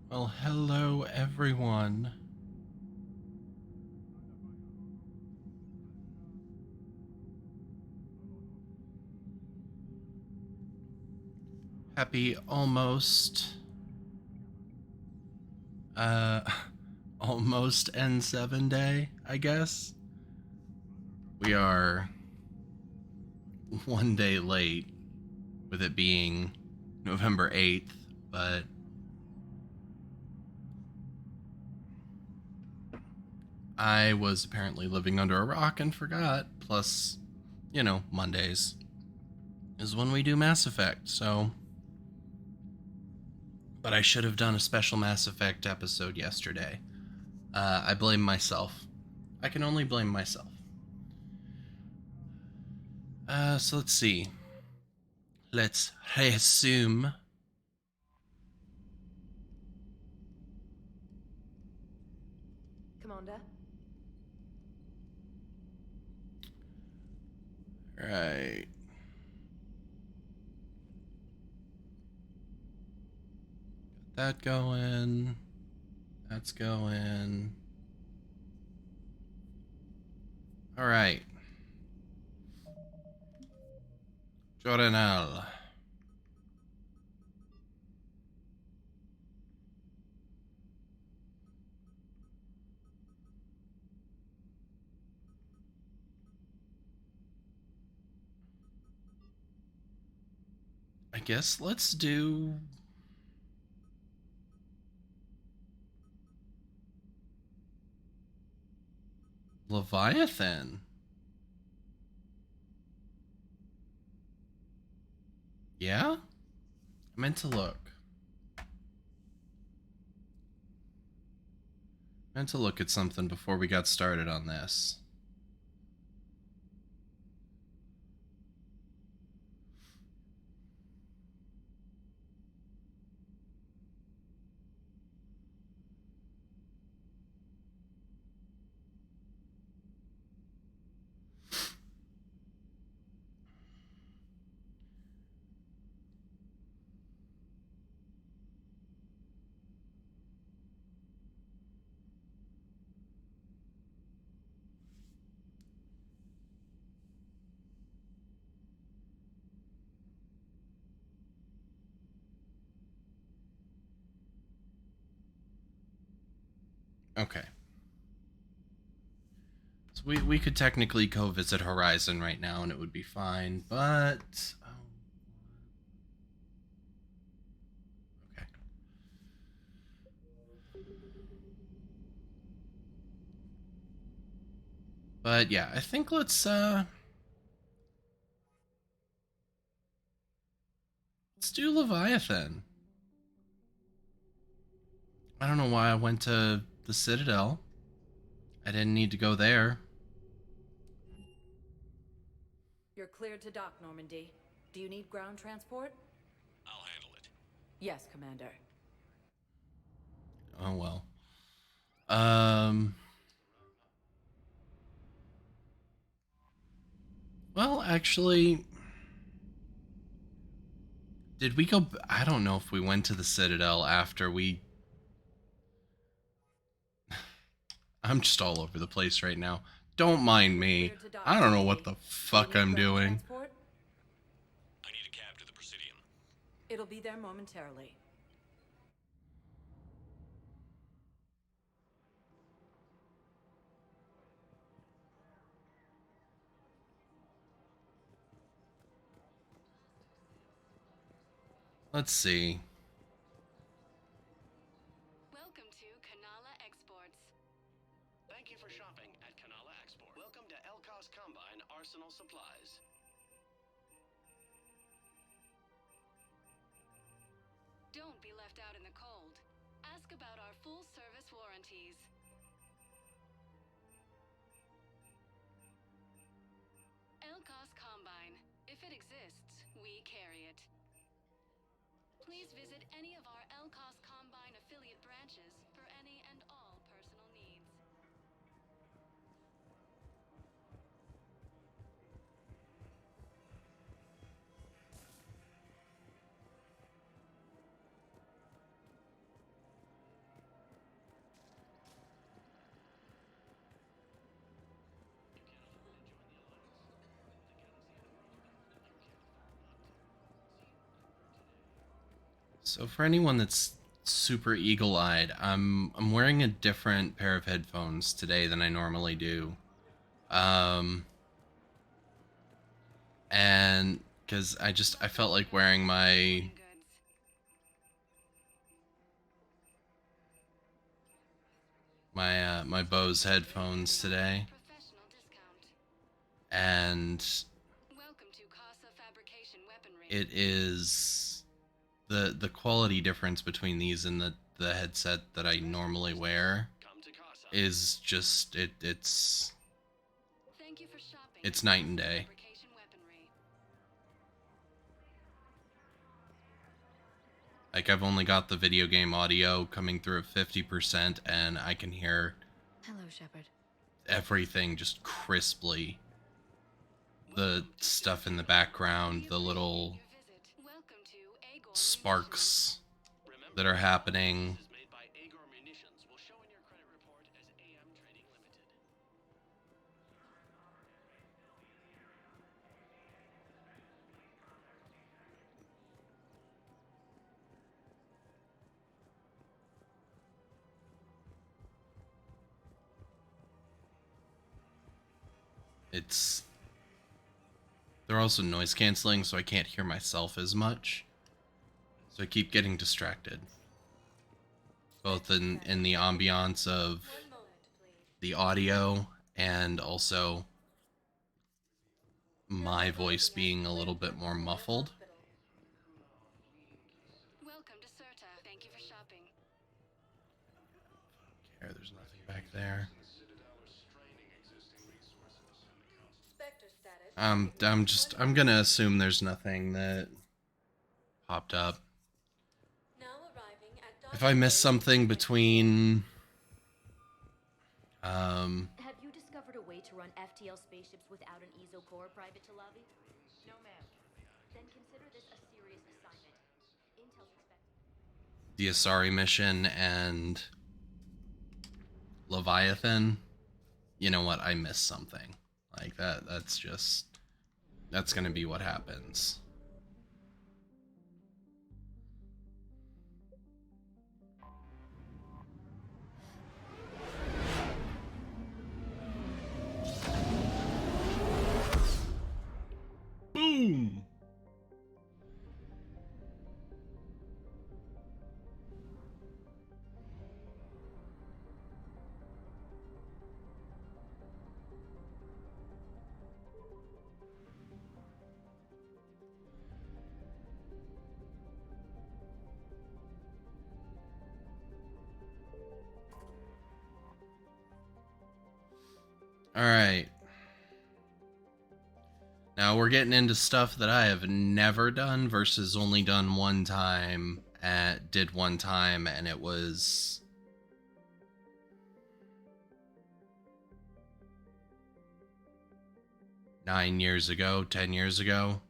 Well, hello everyone. Happy uh almost N7 day, I guess. We are one day late with it being November 8th, but I was apparently living under a rock and forgot. Plus, Mondays is when we do Mass Effect, so but I should have done a special Mass Effect episode yesterday. I blame myself. I can only blame myself. So let's see. Let's resume. Commander? Right. Got that going. That's going. All right. Jordanelle. I guess let's do Leviathan. Yeah? I meant to look. Meant to look at something before we got started on this. Okay. So we could technically go visit Horizon right now and it would be fine, but okay. But yeah, I think let's do Leviathan. I don't know why I went to the Citadel. I didn't need to go there. You're cleared to dock, Normandy. Do you need ground transport? I'll handle it. Yes, Commander. Oh well. Um well, actually, did we go I don't know if we went to the Citadel after we I'm just all over the place right now. Don't mind You're me. cleared to dock, I don't know what Normandy. the Do you fuck need I'm ground doing. transport? I need a cab to the Presidium. It'll be there momentarily. Let's see. Welcome to Kanala Exports. Thank you for shopping at Kanala Export. Welcome to Elkos Combine Arsenal Supplies. Don't be left out in the cold. Ask about our full-service warranties. Elkos Combine. If it exists, we carry it. Please visit any of our Elkos Combine affiliate branches for any and all personal needs. So for anyone that's super eagle-eyed, I'm wearing a different pair of headphones today than I normally do. Um and because I felt like wearing my Goods. my Bose headphones today, Professional discount. and Welcome to Casa Fabrication Weaponry. it is the quality difference between these and the headset that I normally wear Come to Casa. is just it's Thank you for shopping. it's at night and Casa day. Fabrication Weaponry. Like, I've only got the video game audio coming through at 50%, and I can hear Hello, Shepard. everything just crisply. The stuff in the background, the little Your visit. Welcome to Agor sparks Remember, that are happening. this is made by Agor Munitions. Will show in your credit report as AM Trading Limited. They're also noise canceling, so I can't hear myself as much. So I keep getting distracted. Both in the ambiance of the audio and also my voice being a little bit more muffled. Welcome to Certa. Thank you for shopping. Here, there's nothing back there. I'm gonna assume there's nothing that popped up. If I missed something between Have you discovered a way to run FTL spaceships without an EZO core, Private Talavi? No, ma'am. Then consider this a serious assignment. Intel's expecting. the Asari mission and Leviathan, you know what? I missed something. Like that's gonna be what happens. Boom! Alright. Now we're getting into stuff that I have never done versus only done one time. Did one time, and it was 9 years ago, 10 years ago.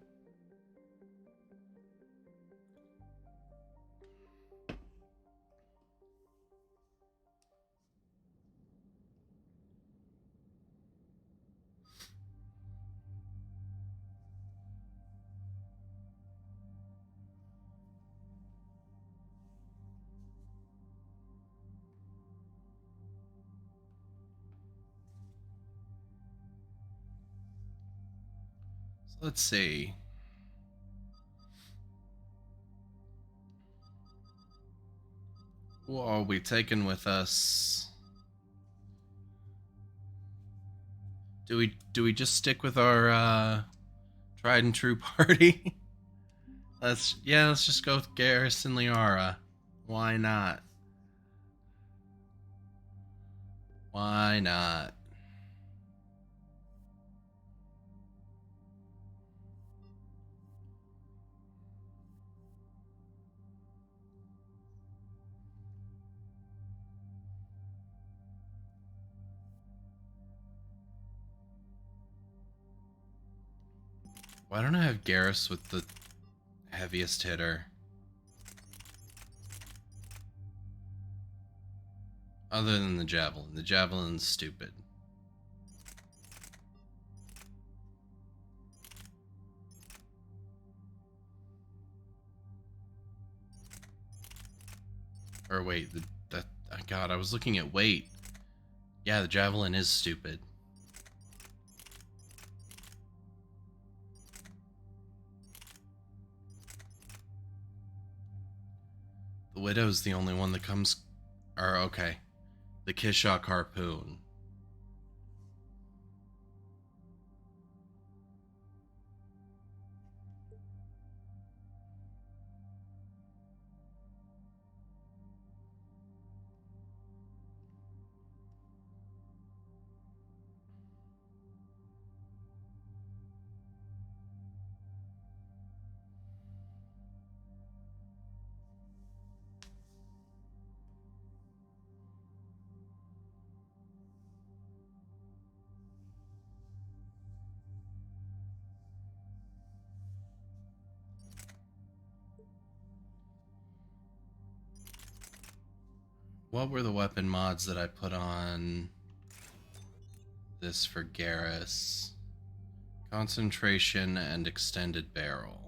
So let's see. What are we taking with us? Do we just stick with our tried and true party? let's just go with Garrus and Liara. Why not? Why not? Why don't I have Garrus with the heaviest hitter? Other than the javelin. The javelin's stupid. Or wait, God, I was looking at weight. Yeah, the javelin is stupid. The Widow's the only one that comes... Or, okay. The Kishok harpoon. What were the weapon mods that I put on this for Garrus? Concentration and extended barrel.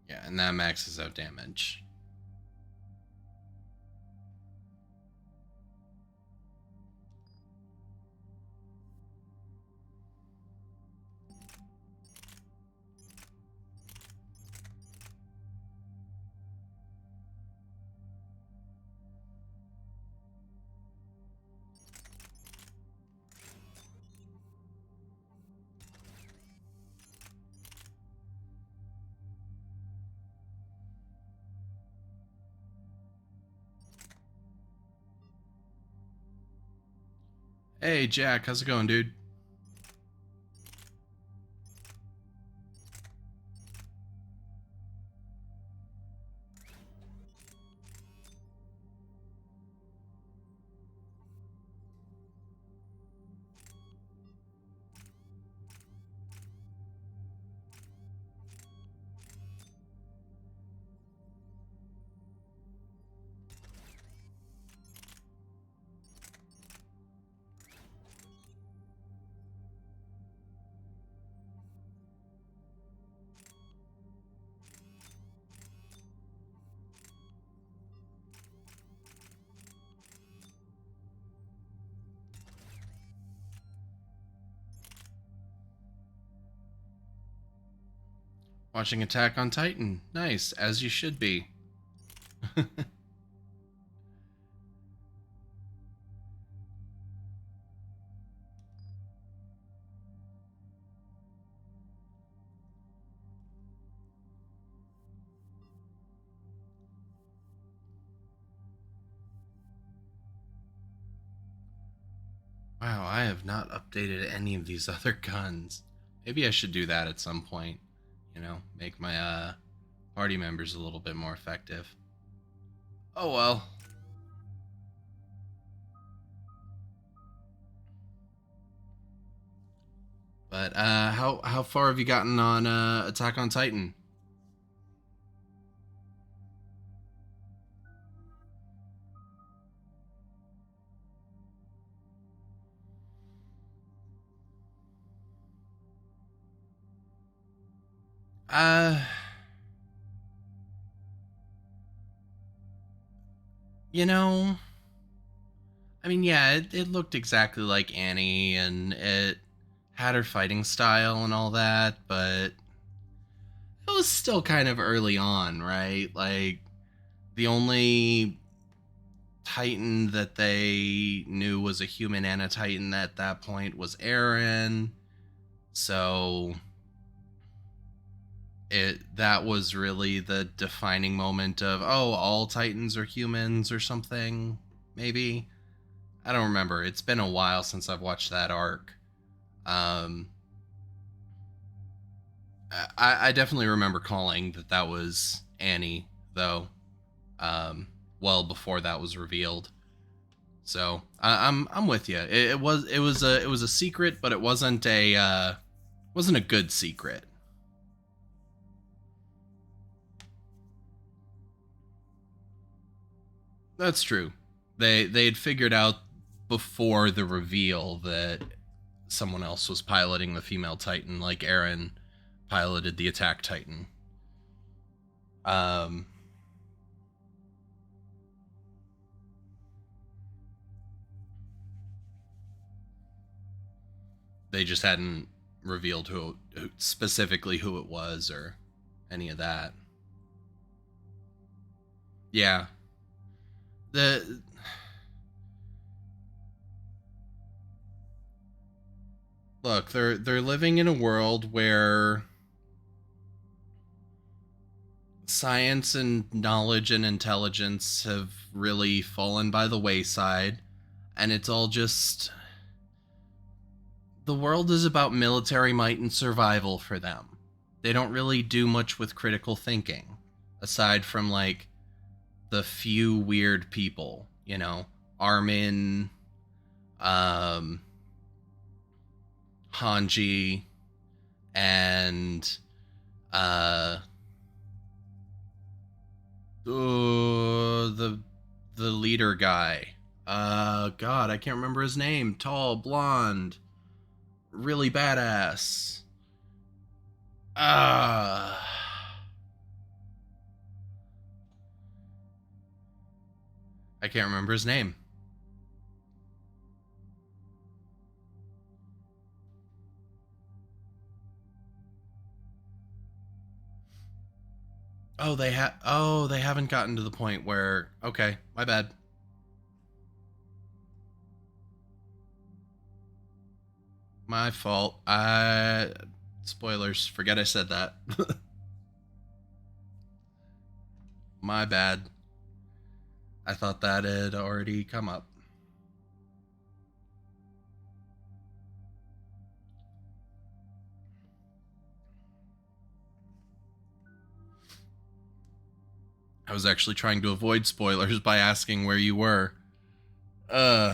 Yeah, and that maxes out damage. Hey, Jack, how's it going, dude? Watching Attack on Titan. Nice, as you should be. Wow, I have not updated any of these other guns. Maybe I should do that at some point. You know, make my party members a little bit more effective. Oh well. But how far have you gotten on Attack on Titan? Uh, you know, I mean, yeah, it looked exactly like Annie, and it had her fighting style and all that, but it was still kind of early on, right? Like, the only Titan that they knew was a human and a Titan at that point was Eren. So that was really the defining moment of, oh, all Titans are humans or something, maybe. I don't remember. It's been a while since I've watched that arc. I definitely remember calling that was Annie, though. Well before that was revealed. So I'm with you. It was a secret, but it wasn't a good secret. That's true. They'd figured out before the reveal that someone else was piloting the female Titan, like Eren piloted the Attack Titan. They just hadn't revealed specifically who it was or any of that. Yeah. Look, they're living in a world where science and knowledge and intelligence have really fallen by the wayside, and it's all just, the world is about military might and survival for them. They don't really do much with critical thinking, aside from like the few weird people, you know, Armin, Hanji, and the leader guy. God, I can't remember his name. Tall, blonde, really badass. I can't remember his name. Oh, they haven't gotten to the point where, okay, my bad. My fault. Spoilers, forget I said that. My bad. I thought that had already come up. I was actually trying to avoid spoilers by asking where you were. Ooh.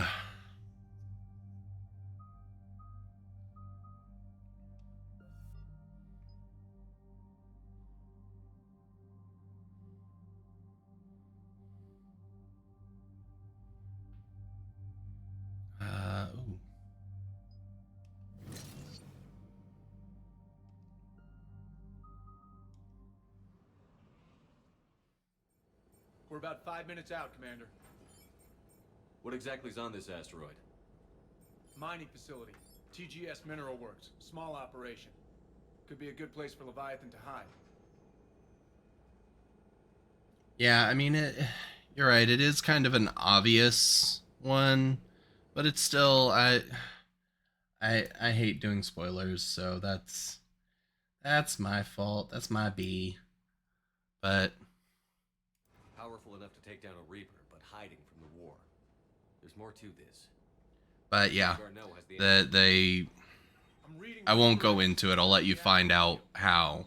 We're about 5 minutes out, Commander. What exactly is on this asteroid? Mining facility. TGS Mineral Works. Small operation. Could be a good place for Leviathan to hide. Yeah, I mean, you're right. It is kind of an obvious one, but it's still, I hate doing spoilers, so that's my fault. That's my B. But Powerful enough to take down a Reaper, but hiding from the war. There's more to this. But yeah, I won't go into it. I'll let you find out how.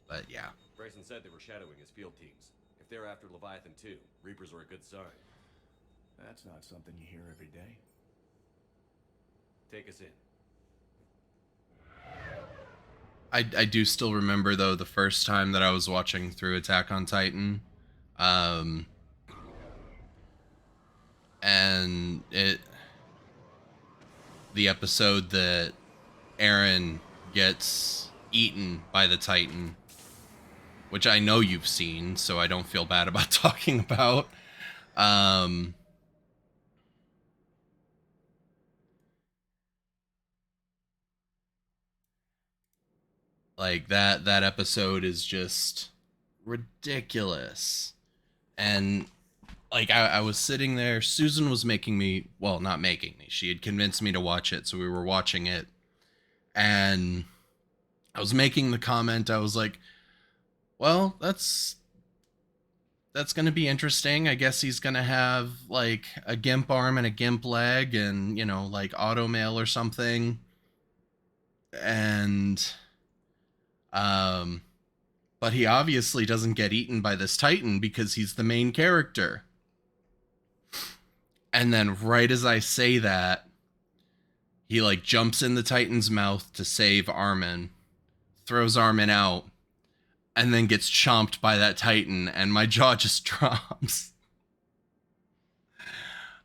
But yeah. Bryson said they were shadowing his field teams. If they're after Leviathan too, Reapers are a good sign. That's not something you hear every day. Take us in. I do still remember, though, the first time that I was watching through Attack on Titan. And the episode that Eren gets eaten by the Titan, which I know you've seen, so I don't feel bad about talking about. Like that episode is just ridiculous. And like I was sitting there, Susan was making me, well, not making me, she had convinced me to watch it, so we were watching it, and I was making the comment, I was like, well, that's gonna be interesting. I guess he's gonna have like a gimp arm and a gimp leg and, you know, like automail or something. And but he obviously doesn't get eaten by this Titan because he's the main character. And then right as I say that, he like jumps in the Titan's mouth to save Armin, throws Armin out, and then gets chomped by that Titan, and my jaw just drops.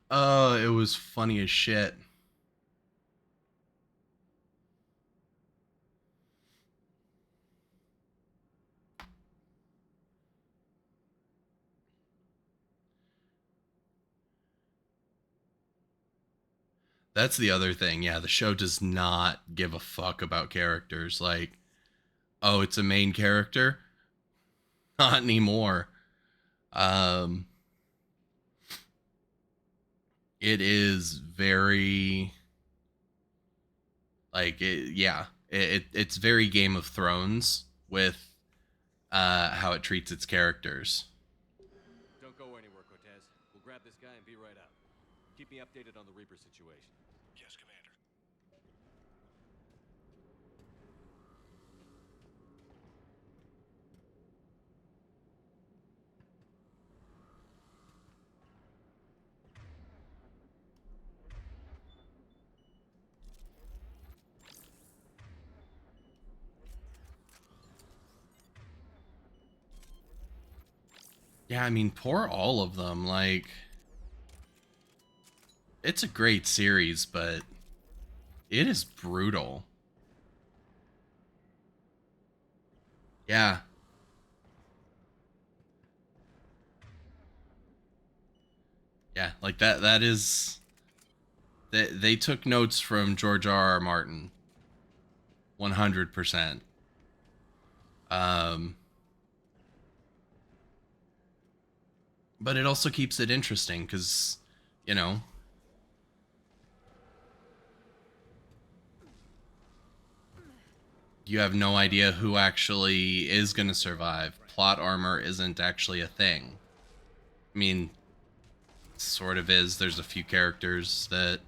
Oh, it was funny as shit. That's the other thing. Yeah, the show does not give a fuck about characters. Like, oh, it's a main character? Not anymore. Um, it is very like it's very Game of Thrones with how it treats its characters. Don't go anywhere, Cortez. We'll grab this guy and be right out. Keep me updated on the Reaper situation. Yes, Commander. Yeah, I mean, poor all of them. Like, it's a great series, but it is brutal. Yeah. Yeah, like that is they took notes from George R. R. Martin. 100%. Um but it also keeps it interesting cuz you know, you have no idea who actually is going to survive. Plot armor isn't actually a thing. I mean, sort of is. There's a few characters that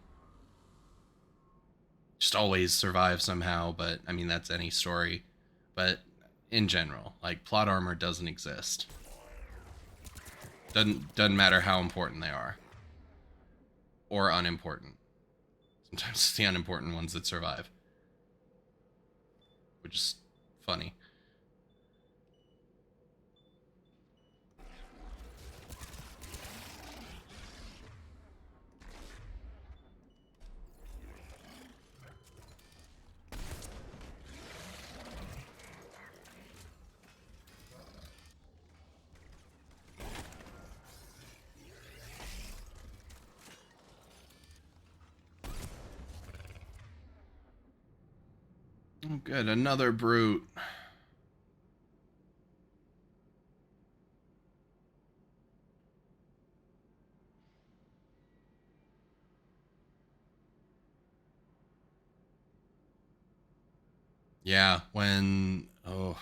just always survive somehow, but I mean, that's any story. But in general, like, plot armor doesn't exist. Doesn't matter how important they are. Or unimportant. Sometimes it's the unimportant ones that survive. Which is funny. Oh, good. Another brute. Yeah, when... Oh.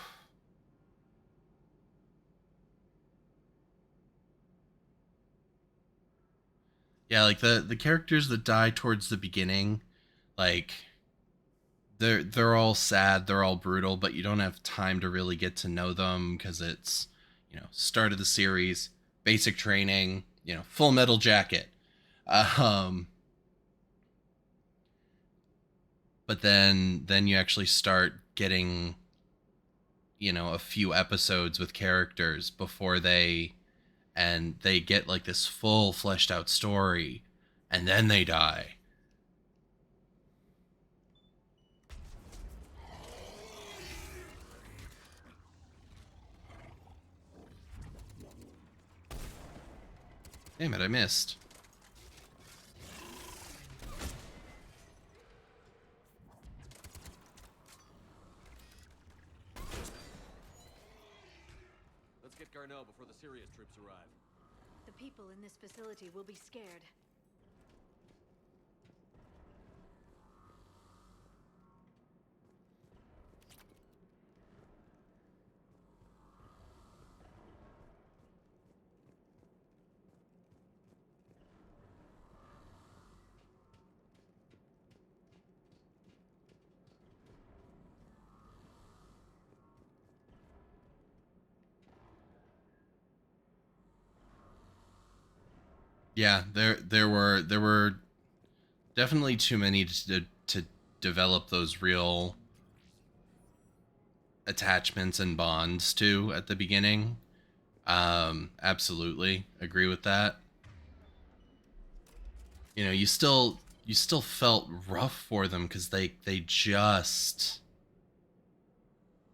Yeah, like the characters that die towards the beginning, like they're all sad, they're all brutal, but you don't have time to really get to know them because it's, you know, start of the series, basic training, you know, Full Metal Jacket. Um but then you actually start getting, you know, a few episodes with characters before they get like this full fleshed out story and then they die. Damn it, I missed. Let's get Garneau before the Sirius troops arrive. The people in this facility will be scared. Yeah, there were definitely too many to develop those real attachments and bonds to at the beginning. Absolutely agree with that. you know, you still felt rough for them because they just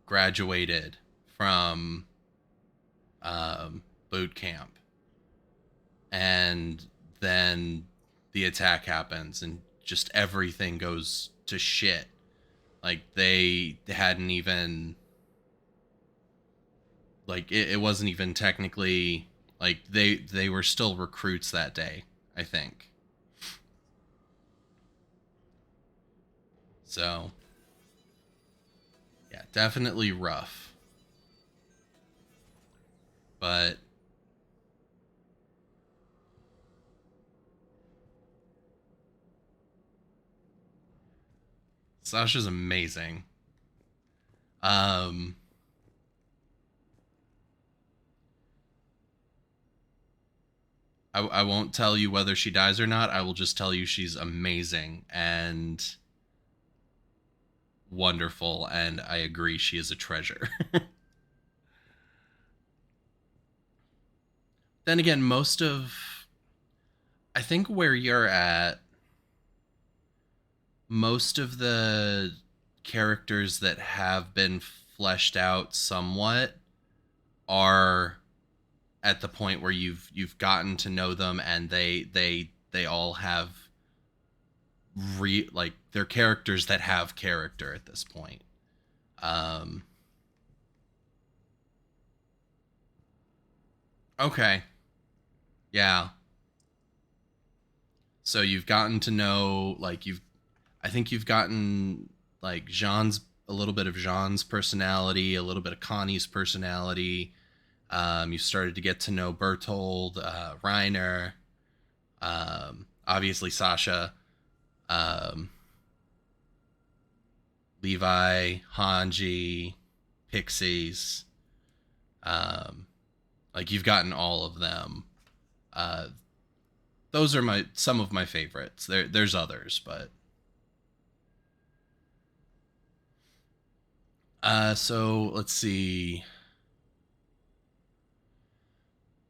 graduated from boot camp, and then the attack happens and just everything goes to shit. Like they hadn't even, like it wasn't even technically, like they were still recruits that day, I think. So yeah, definitely rough. But Sasha's amazing. Um I won't tell you whether she dies or not. I will just tell you she's amazing and wonderful, and I agree she is a treasure. Then again, I think where you're at, most of the characters that have been fleshed out somewhat are at the point where you've gotten to know them, and they all have like they're characters that have character at this point. Um okay. Yeah. So you've gotten to know, like, I think you've gotten like Jean's, a little bit of Jean's personality, a little bit of Connie's personality. You started to get to know Bertold, Reiner, obviously Sasha, um, Levi, Hanji, Pixies. Like you've gotten all of them. Uh, those are some of my favorites. There's others, but so let's see.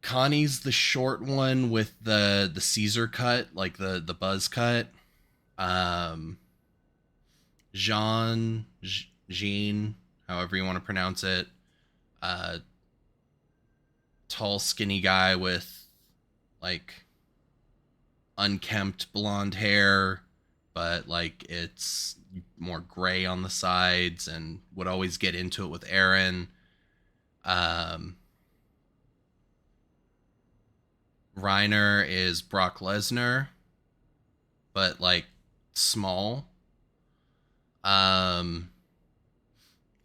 Connie's the short one with the Caesar cut, like the buzz cut. Um, Jean, however you want to pronounce it. Uh, Tall, skinny guy with like unkempt blonde hair, but like it's more gray on the sides, and would always get into it with Aaron. Um, Reiner is Brock Lesnar, but like small. Um,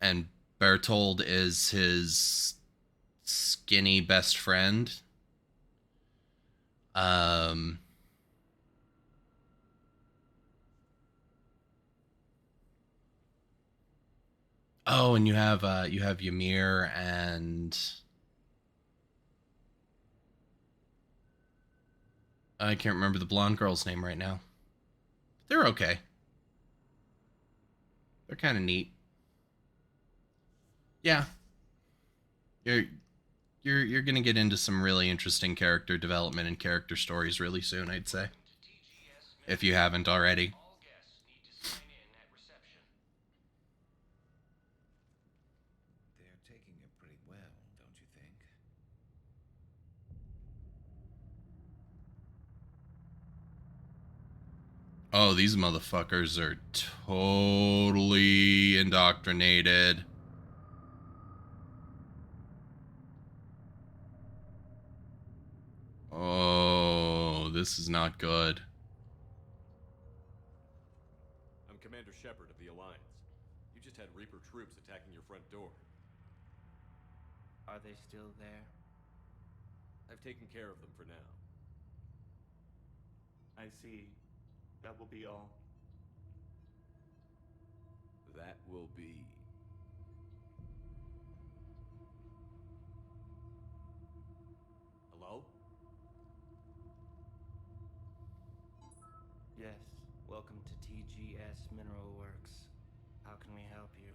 and Bertold is his skinny best friend. Um, oh, and you have Ymir and I can't remember the blonde girl's name right now. They're okay. They're kind of neat. Yeah, you're you're gonna get into some really interesting character development and character stories really soon, I'd say, if you haven't already. All guests need to sign in at reception. They're taking it pretty well, don't you think? Oh, these motherfuckers are totally indoctrinated. Oh, this is not good. I'm Commander Shepard of the Alliance. You just had Reaper troops attacking your front door. Are they still there? I've taken care of them for now. I see. That will be all. That will be... Hello? Yes, welcome to TGS Mineral Works. How can we help you?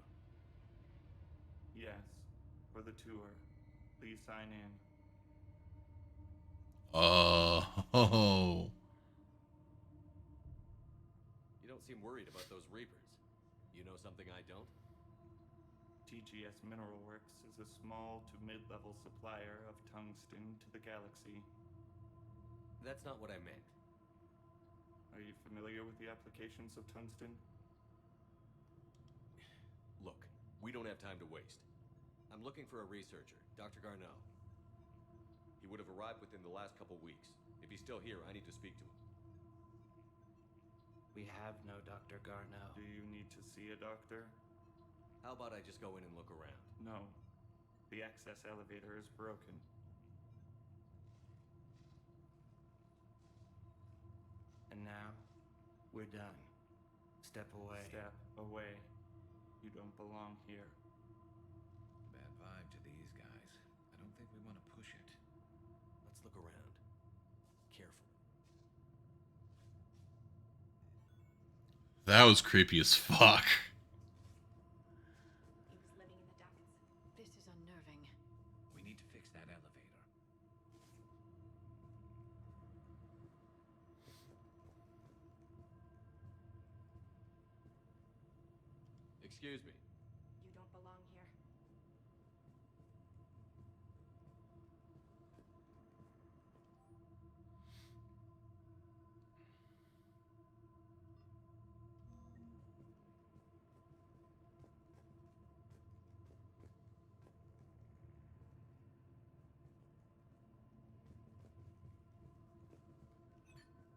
Yes, for the tour. Please sign in. Oh. worried about those Reapers. You know something I don't? TGS Mineral Works is a small to mid-level supplier of tungsten to the galaxy. That's not what I meant. Are you familiar with the applications of tungsten? Look, we don't have time to waste. I'm looking for a researcher, Dr. Garneau. He would have arrived within the last couple weeks. If he's still here, I need to speak to him. We have no Dr. Garneau. Do you need to see a doctor? How about I just go in and look around? No. The access elevator is broken. And now, we're done. Step away. Step away. You don't belong here. Bad vibe to these guys. I don't think we want to push it. Let's look around. Careful. That was creepy as fuck. He was living in the ducts. This is unnerving. We need to fix that elevator. Excuse me. You don't belong here.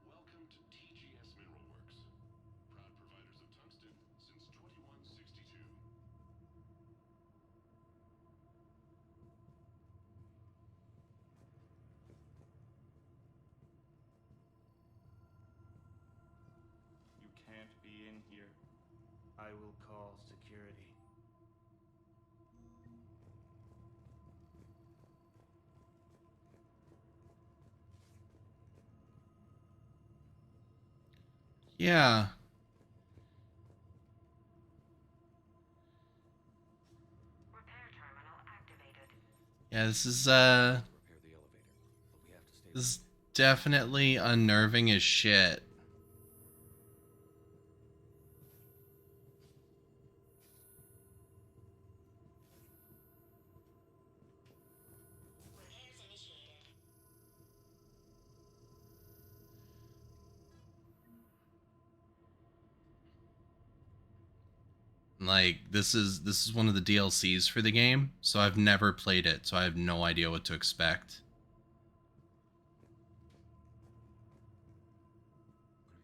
Welcome to TGS Mineral Works. Proud providers of tungsten since 2162. You can't be in here. I will call security. Yeah. Yeah, this is Repair the elevator, but we have to stay. this is definitely unnerving as shit. Like this is one of the DLCs for the game, so I've never played it, so I have no idea what to expect. What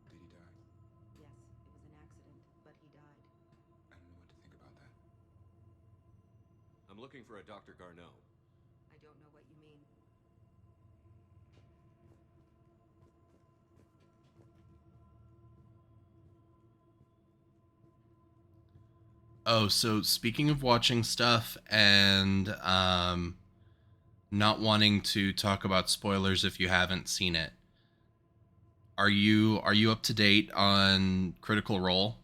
have you heard? Did he die? Yes, it was an accident, but he died. I don't know what to think about that. I'm looking for a Dr. Garneau. I don't know what you mean. Oh, so speaking of watching stuff and not wanting to talk about spoilers if you haven't seen it. Are you up to date on Critical Role?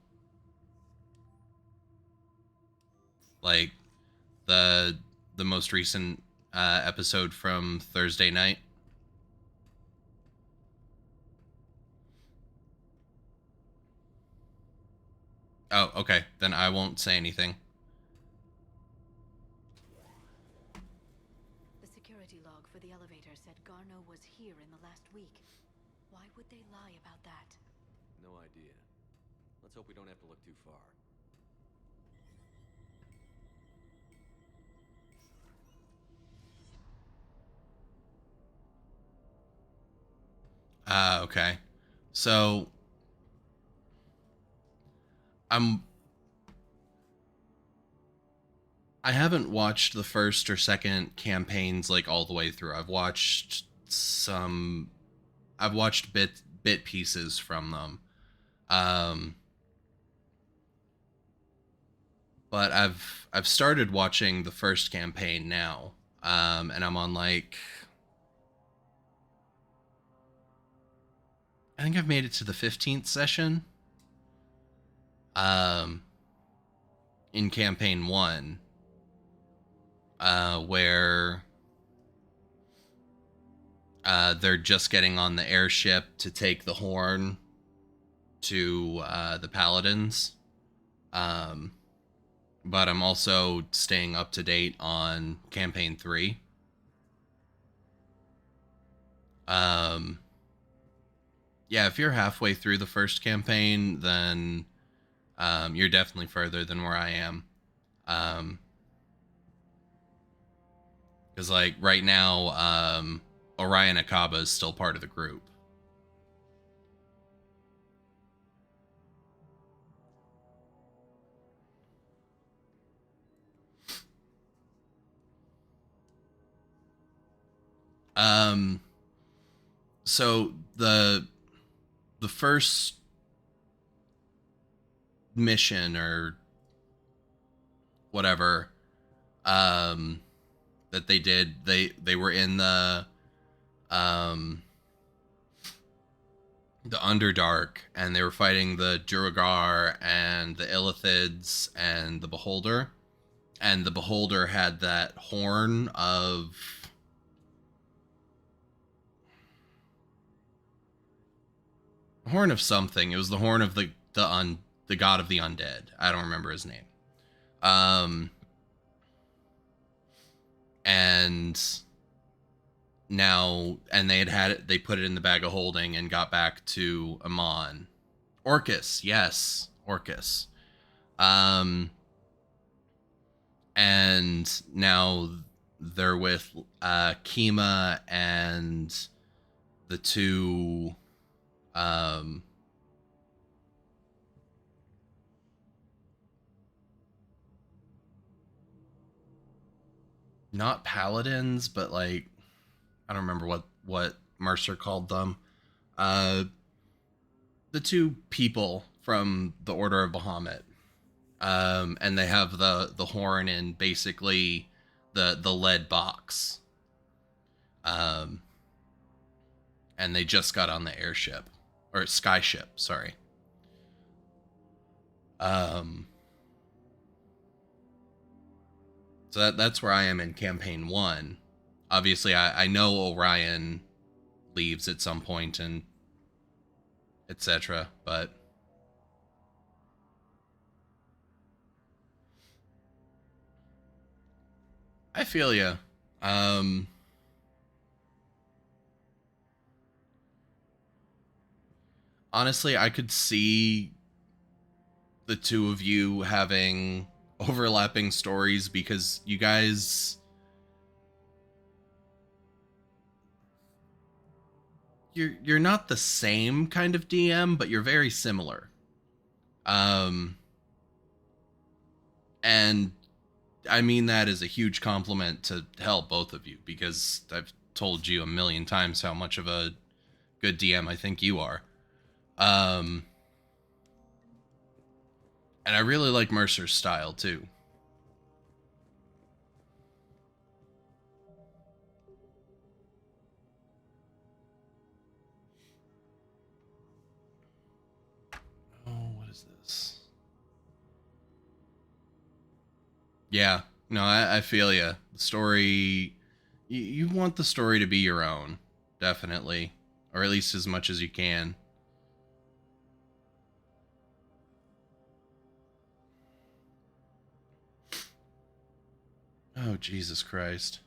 Like the most recent episode from Thursday night? Oh, okay. Then I won't say anything. The security log for the elevator said Garneau was here in the last week. Why would they lie about that? No idea. Let's hope we don't have to look too far. Okay. So I haven't watched the first or second campaigns like all the way through. I've watched bit pieces from them. But I've started watching the first campaign now. And I'm on like I think I've made it to the 15th session. In campaign 1, where they're just getting on the airship to take the horn to the Paladins. But I'm also staying up to date on Campaign 3. Yeah, if you're halfway through the first campaign, then you're definitely further than where I am. Because, like, right now, Orion Akaba is still part of the group. So the first mission or whatever that they did, they were in the Underdark, and they were fighting the Duergar and the Illithids and the Beholder, and the Beholder had that horn of something. It was the horn of the god of the undead. I don't remember his name. And now, and they put it in the bag of holding and got back to Amon. Orcus, yes, Orcus. And now they're with Kima and the two not paladins, but like, I don't remember what Mercer called them. The two people from the Order of Bahamut. And they have the horn in basically the lead box. And they just got on the airship. Or skyship, sorry. So that's where I am in campaign 1. Obviously, I know Orion leaves at some point and etc. But I feel ya. Honestly, I could see the two of you having overlapping stories because you guys, you're not the same kind of DM, but you're very similar. And I mean that as a huge compliment to help both of you, because I've told you a million times how much of a good DM I think you are. And I really like Mercer's style too. Oh, what is this? Yeah, no, I feel ya. The story, you want the story to be your own, definitely, or at least as much as you can. Oh, Jesus Christ.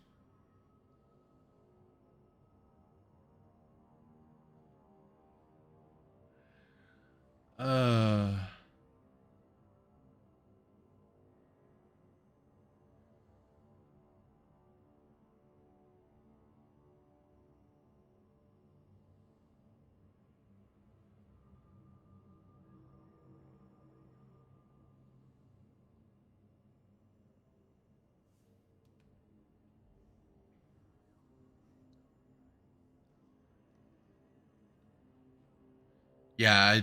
Yeah,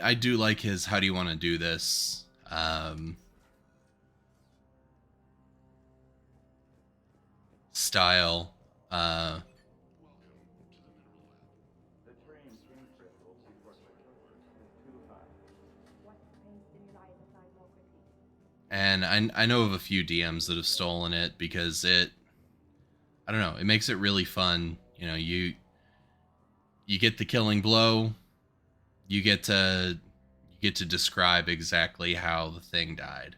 I do like his how do you want to do this style. And I know of a few DMs that have stolen it because I don't know, it makes it really fun. You know, you get the killing blow, you get to describe exactly how the thing died.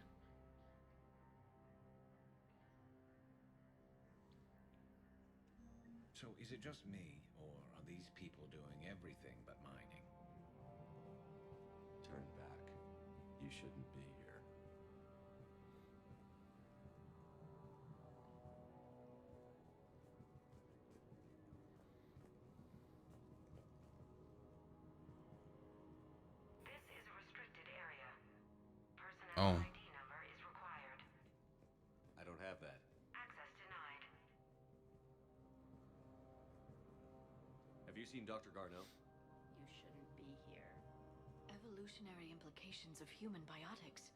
So is it just me, or are these people doing everything but mining? Turn back. You shouldn't be here. This is a restricted area. Personnel Oh, ID number is required. I don't have that. Access denied. Have you seen Dr. Garneau? You shouldn't be here. Evolutionary implications of human biotics.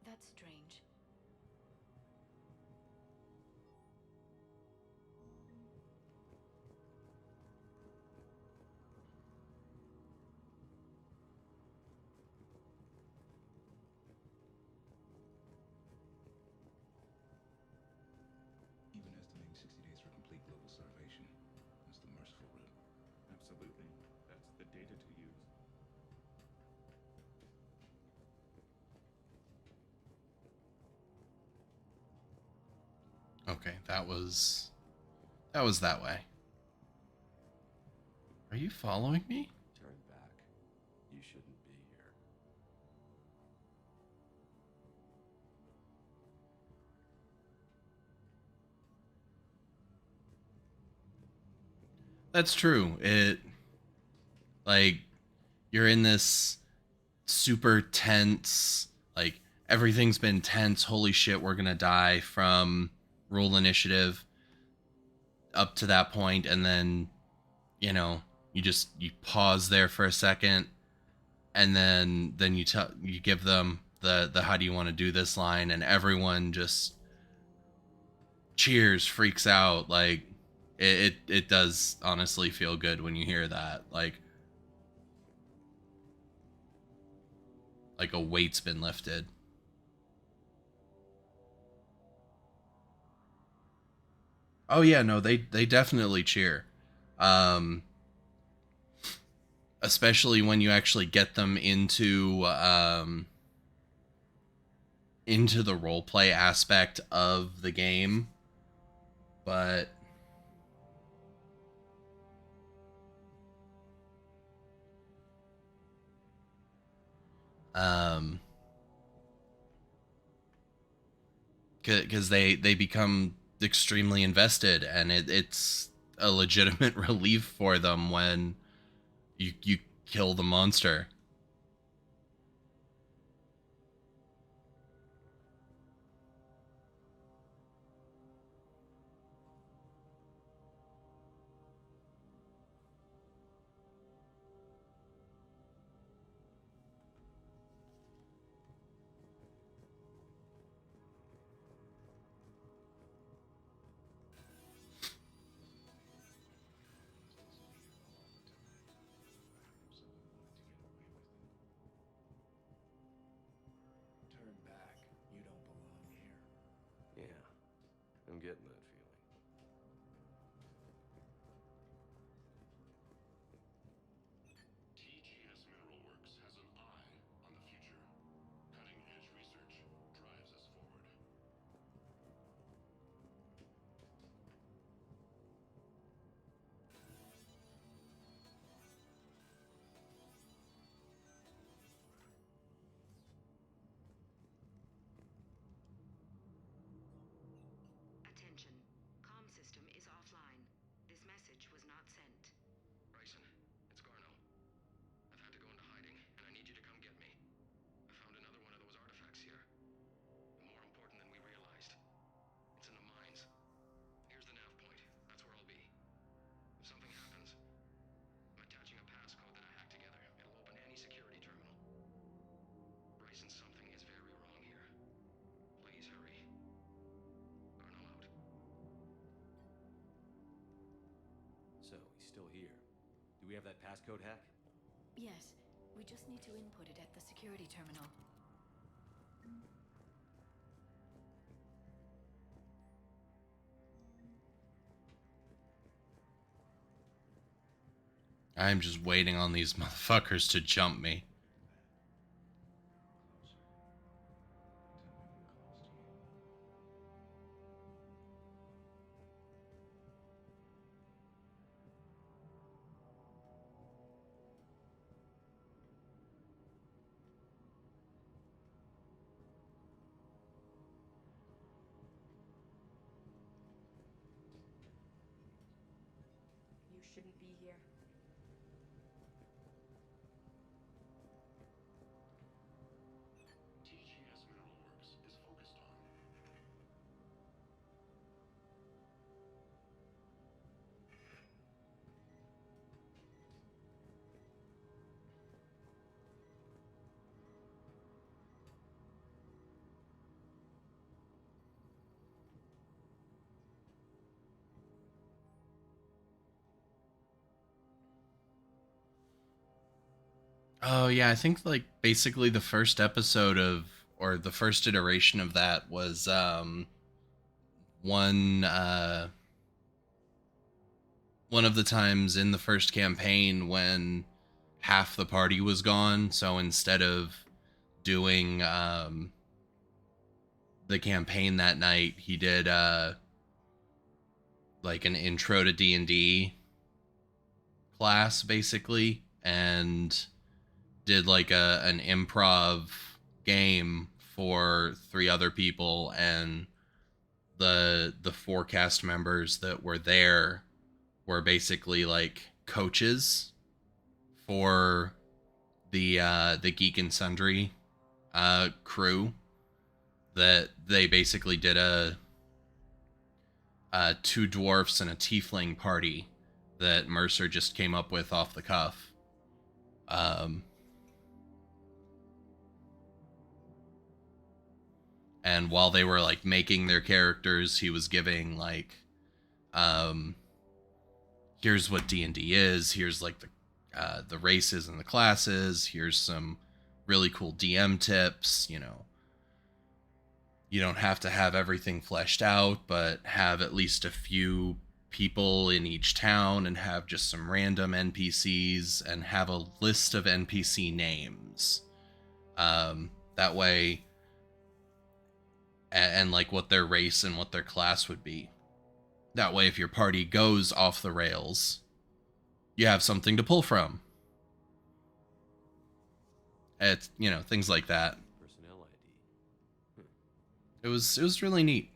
That's strange. Even estimating 60 days for complete global starvation. That's the merciful route. Absolutely. That's the data to use. okay. That was that way. Are you following me? Turn back. You shouldn't be here. That's true. It like you're in this super tense, like everything's been tense, holy shit, we're gonna die from rule initiative up to that point, and then you know you pause there for a second, and then you give them the how do you want to do this line, and everyone just cheers, freaks out. Like it does honestly feel good when you hear that, like a weight's been lifted. Oh yeah, no, they definitely cheer. Um Especially when you actually get them into the role play aspect of the game. But um because they become extremely invested, and it's a legitimate relief for them when you kill the monster. Turn back. You don't belong here. Yeah, I'm getting that feeling. TGS Mineral Works has an eye on the future. Cutting-edge research drives us forward. Attention. Comm system is offline. This message was not sent. Bryson, it's Garneau. I've had to go into hiding, and I need you to come get me. I found another one of those artifacts here. More important than we realized. It's in the mines. Here's the nav point. That's where I'll be. If something happens, I'm attaching a passcode that I hacked together. It'll open any security terminal. Bryson, something is very wrong here. Please hurry. Garneau out. So, he's still here. Do we have that passcode hack? Yes, we just need to input it at the security terminal. I'm just waiting on these motherfuckers to jump me. You shouldn't be here. TGS Mineral Works is focused on. Oh yeah, I think like basically the first episode of or the first iteration of that was one one of the times in the first campaign when half the party was gone, so instead of doing the campaign that night, he did like an intro to D&D class basically, and did like an improv game for 3 other people, and the 4 cast members that were there were basically like coaches for the Geek and Sundry crew. That they basically did a 2 dwarfs and a tiefling party that Mercer just came up with off the cuff. And while they were like making their characters, he was giving like, here's what D&D is. Here's like the races and the classes. Here's some really cool DM tips. You know, you don't have to have everything fleshed out, but have at least a few people in each town, and have just some random NPCs, and have a list of NPC names. That way, and like what their race and what their class would be. That way, if your party goes off the rails, you have something to pull from. It's, you know, things like that. Personnel ID. It was really neat.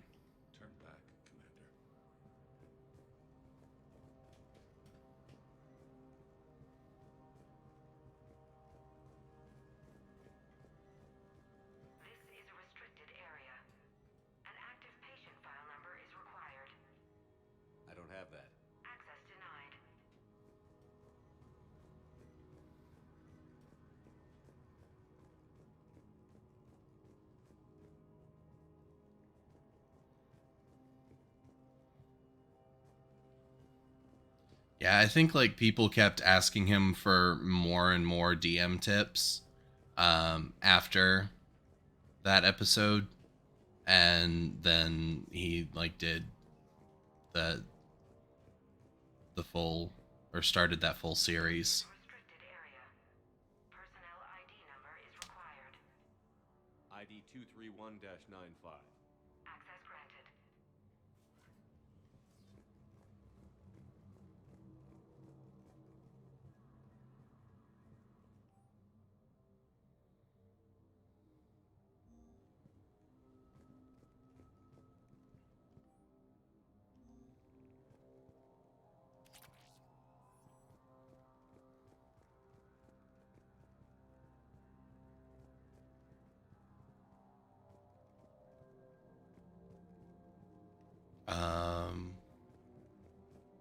Turn back, Commander. This is a restricted area. An active patient file number is required. I don't have that. Access denied. Yeah, I think like people kept asking him for more and more DM tips after that episode, and then he like did the full, or started that full series. Restricted area. Personnel ID number is required. ID 231-95. Access granted.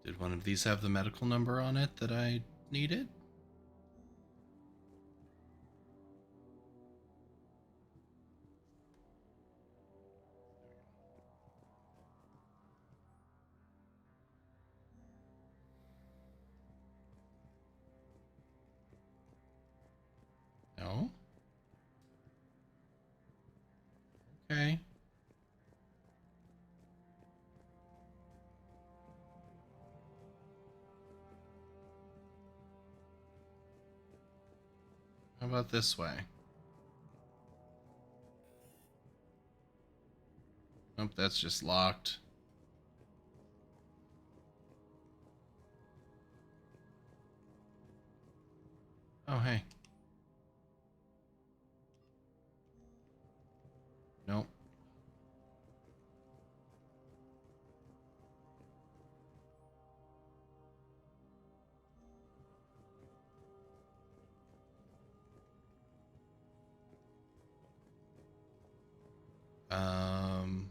Did one of these have the medical number on it that I needed? No? Okay. about this way? Nope, that's just locked. Oh, hey. Nope. Um...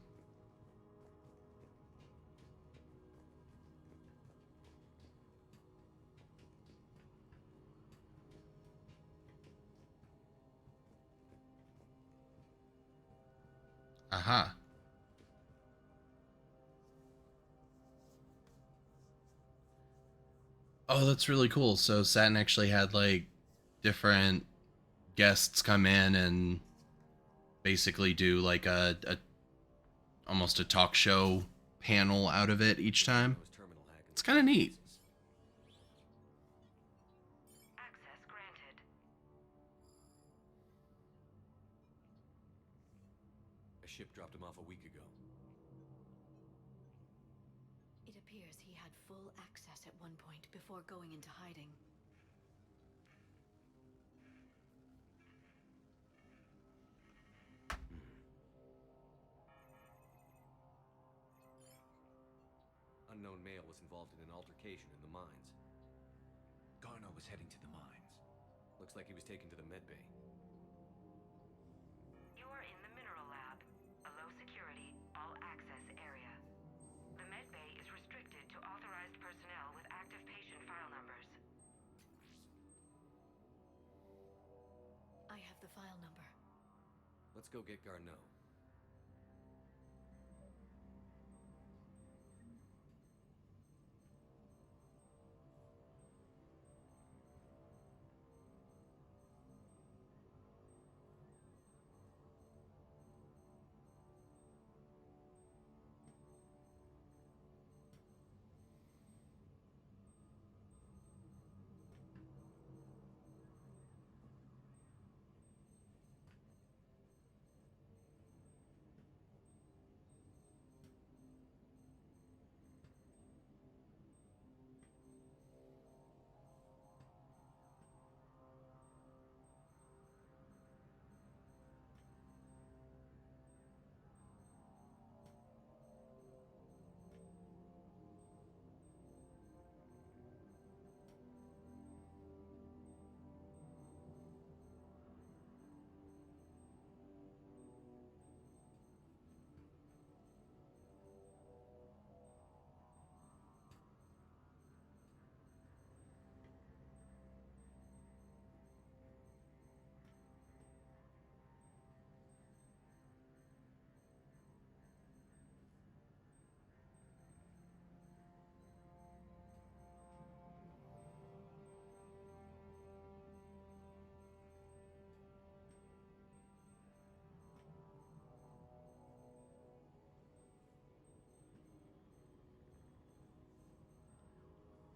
Aha. Oh, that's really cool. So Satin actually had like different guests come in and basically do like a almost a talk show panel out of it each time. It's kind of neat. Access granted. A ship dropped him off a week ago. It appears he had full access at one point before going into hiding. Unknown male was involved in an altercation in the mines. Garneau was heading to the mines. Looks like he was taken to the medbay. You are in the mineral lab, a low security, all access area. The medbay is restricted to authorized personnel with active patient file numbers. I have the file number. Let's go get Garneau.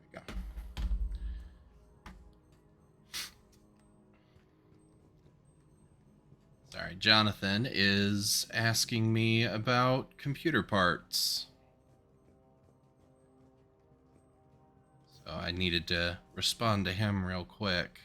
There we go. Sorry, Jonathan is asking me about computer parts. So I needed to respond to him real quick.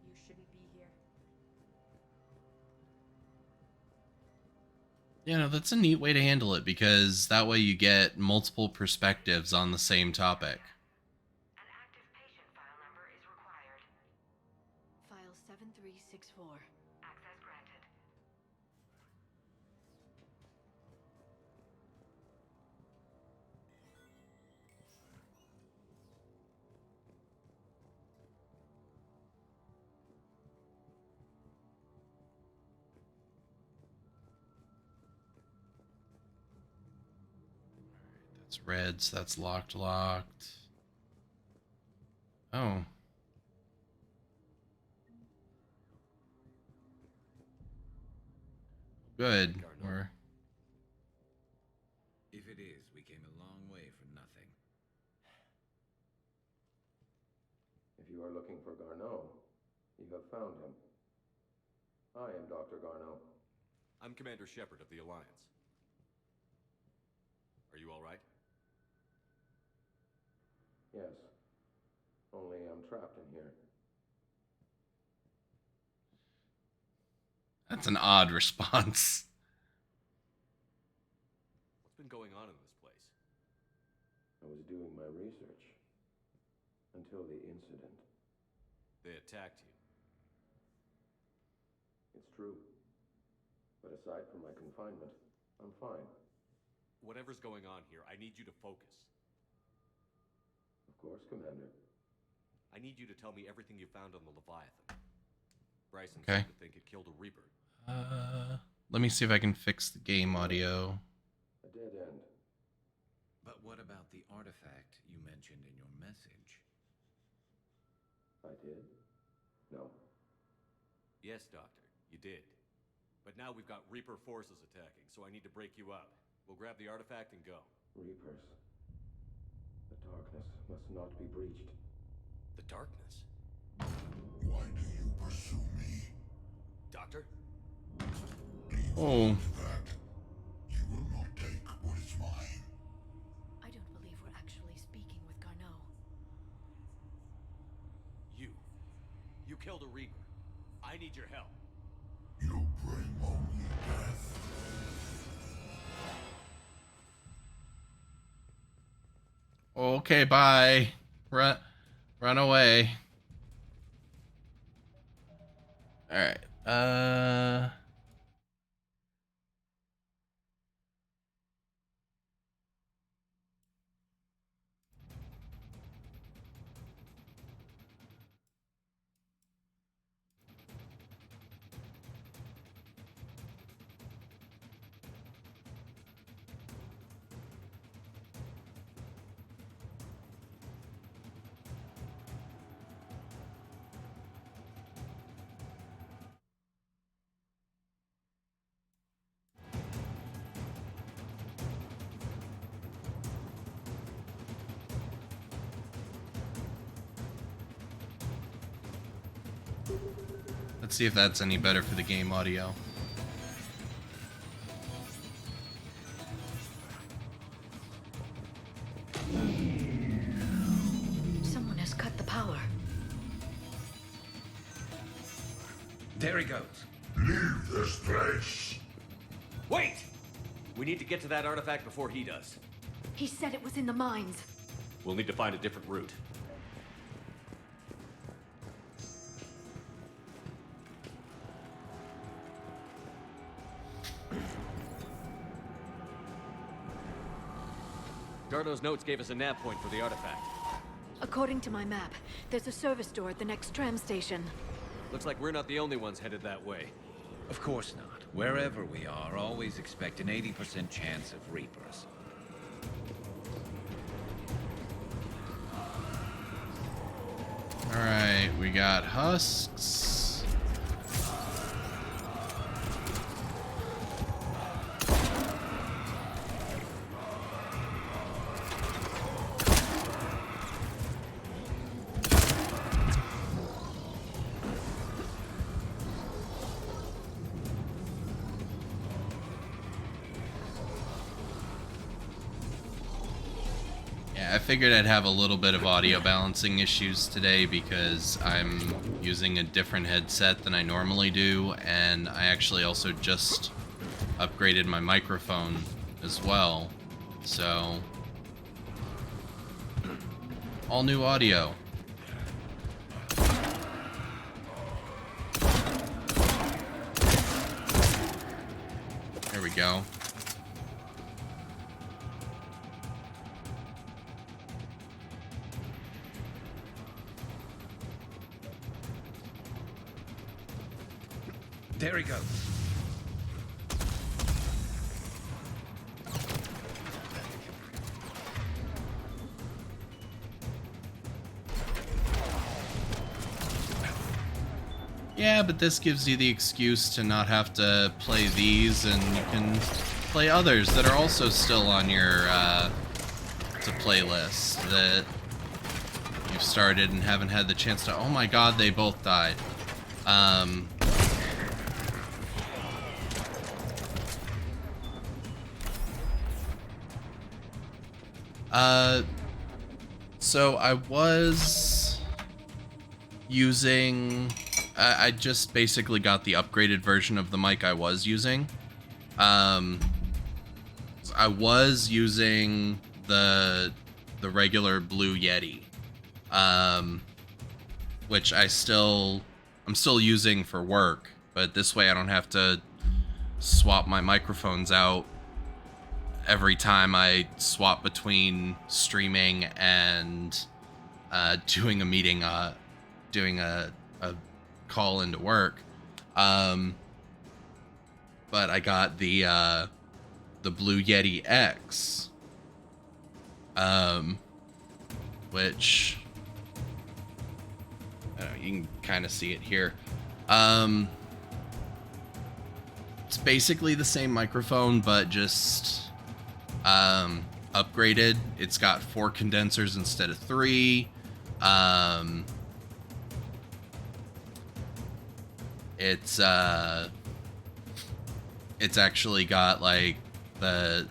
You shouldn't be here. You know, that's a neat way to handle it because that way you get multiple perspectives on the same topic. An active patient file number is required. File 7364. Access granted. That's red, so that's locked. Oh. Good. We're... If it is, we came a long way for nothing. If you are looking for Garneau, you have found him. I am Dr. Garneau. I'm Commander Shepard of the Alliance. Are you all right? Yes. Only I'm trapped in here. That's an odd response. What's been going on in this place? I was doing my research. Until the incident. They attacked you. It's true. But aside from my confinement, I'm fine. Whatever's going on here, I need you to focus. Of course, Commander. I need you to tell me everything you found on the Leviathan. Bryson Okay. seemed to think it killed a Reaper. Let me see if I can fix the game audio. A dead end. But what about the artifact you mentioned in your message? I did? No. Yes, Doctor, you did. But now we've got Reaper forces attacking, so I need to break you up. We'll grab the artifact and go. Reapers. The darkness must not be breached. The darkness? Why do you pursue me? Doctor? Oh. That you will not take what is mine. I don't believe we're actually speaking with Garneau. You killed a Reaper. I need your help. You bring only death. Okay, bye. Run away. All right. Let's see if that's any better for the game audio. Someone has cut the power. There he goes. Leave this place. Wait! We need to get to that artifact before he does. He said it was in the mines. We'll need to find a different route. Garneau's notes gave us a nav point for the artifact. According to my map, there's a service door at the next tram station. Looks like we're not the only ones headed that way. Of course not. Wherever we are, always expect an 80% chance of Reapers. Alright, we got husks. I figured I'd have a little bit of audio balancing issues today because I'm using a different headset than I normally do, and I actually also just upgraded my microphone as well, so all new audio. There we go. There he goes. yeah, but this gives you the excuse to not have to play these, and you can play others that are also still on your to playlist that you've started and haven't had the chance to. Oh my god, they both died. So I was using, I just basically got the upgraded version of the mic I was using. I was using the regular Blue Yeti, which I'm still using for work, but this way I don't have to swap my microphones out every time I swap between streaming and doing a meeting, doing a call into work. But I got the Blue Yeti X, which I don't know, you can kind of see it here. It's basically the same microphone, but just upgraded. It's got 4 condensers instead of 3. It's actually got like the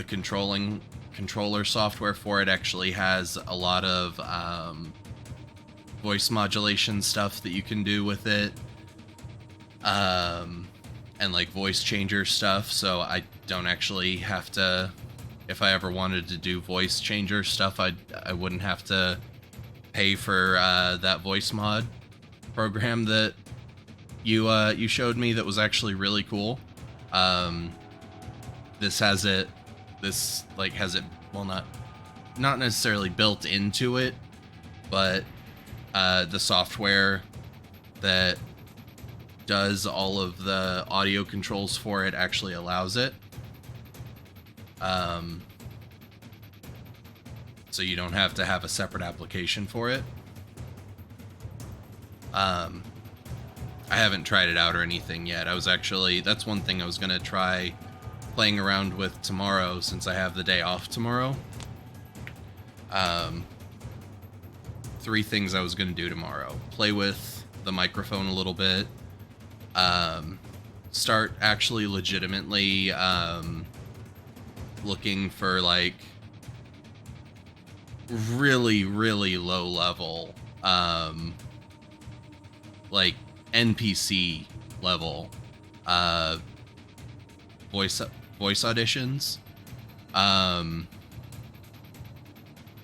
controller software for it actually has a lot of voice modulation stuff that you can do with it, and like voice changer stuff, so I don't actually have to, if I ever wanted to do voice changer stuff, I wouldn't have to pay for that voice mod program that you showed me that was actually really cool. This has it, well, not necessarily built into it, but the software that does all of the audio controls for it actually allows it. So you don't have to have a separate application for it. I haven't tried it out or anything yet. That's one thing I was gonna try playing around with tomorrow, since I have the day off tomorrow. 3 things I was gonna do tomorrow: play with the microphone a little bit, start actually legitimately looking for like really low level like NPC level voice auditions,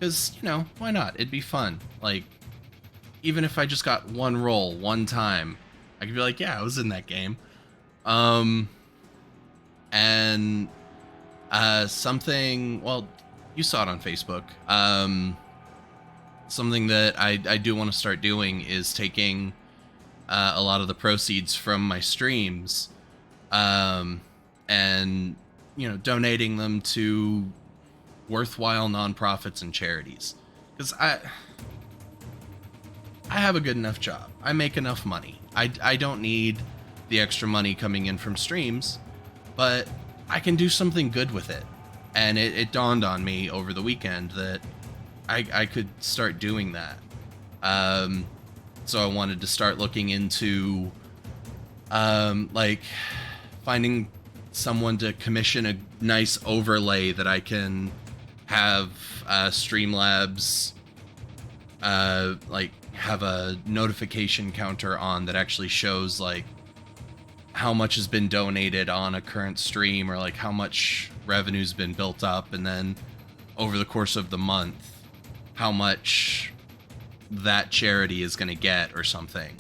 because, you know, why not? It'd be fun. Like, even if I just got one roll one time, I could be like, yeah, I was in that game. And something, well, you saw it on Facebook. Something that I do want to start doing is taking a lot of the proceeds from my streams, and, you know, donating them to worthwhile nonprofits and charities. Because I have a good enough job. I make enough money. I don't need the extra money coming in from streams, but I can do something good with it. And it dawned on me over the weekend that I could start doing that. So I wanted to start looking into like finding someone to commission a nice overlay that I can have Streamlabs like have a notification counter on that actually shows like how much has been donated on a current stream, or like how much revenue's been built up, and then over the course of the month how much that charity is going to get or something,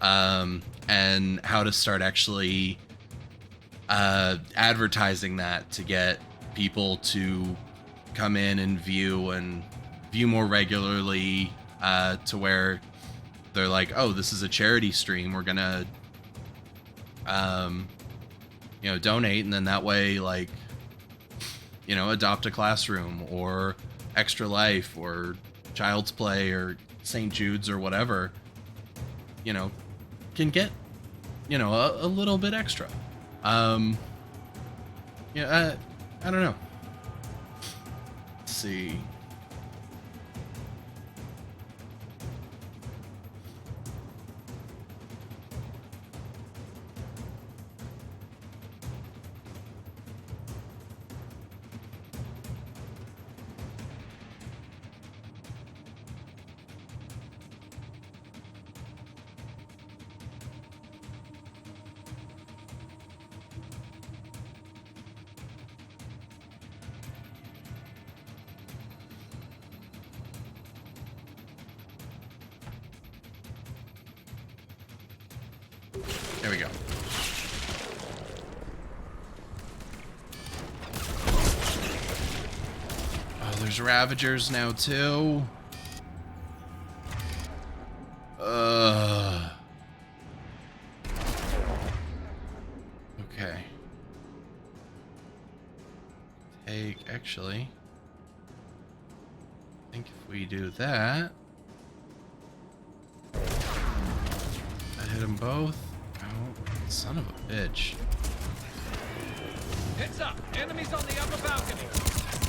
and how to start actually advertising that to get people to come in and view more regularly, to where they're like, oh, this is a charity stream, we're gonna you know, donate, and then that way, like, you know, Adopt a Classroom or Extra Life or Child's Play or St. Jude's or whatever you know, can get, you know, a little bit extra. Yeah, I don't know. Let's see. There we go. Oh, there's Ravagers now too. Okay. Actually, I think if we do that, I hit them both. Oh, son of a bitch. Heads up! Enemies on the upper balcony!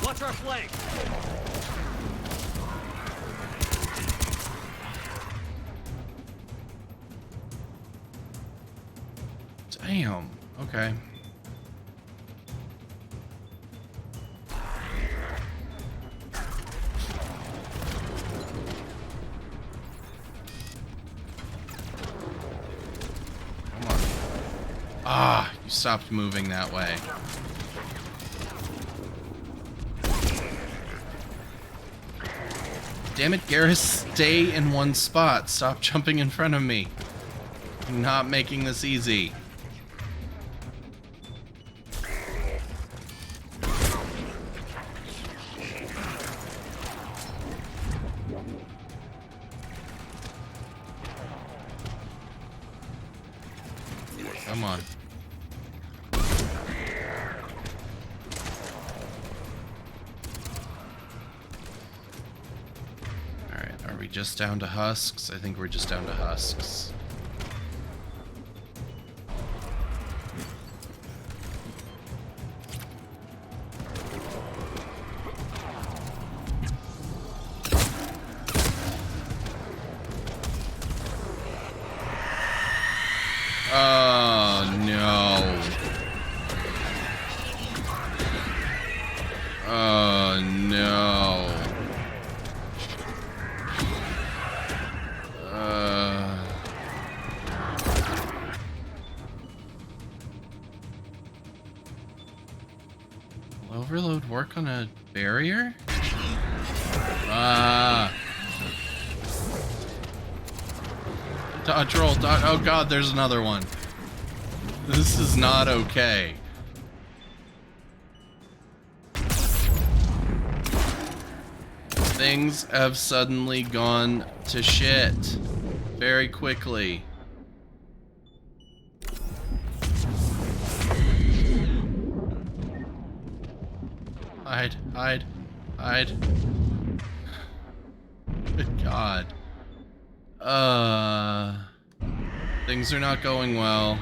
Watch our flank! Damn. Okay. Ah, you stopped moving that way. Damn it, Garrus, stay in one spot. Stop jumping in front of me. I'm not making this easy. Come on. Alright, are we just down to husks? I think we're just down to husks. Oh no. Oh no. Will overload work on a barrier? Dodge roll, dodge. Oh god, there's another one. This is not okay. Things have suddenly gone to shit very quickly. Hide, hide, hide. Good god. Things are not going well.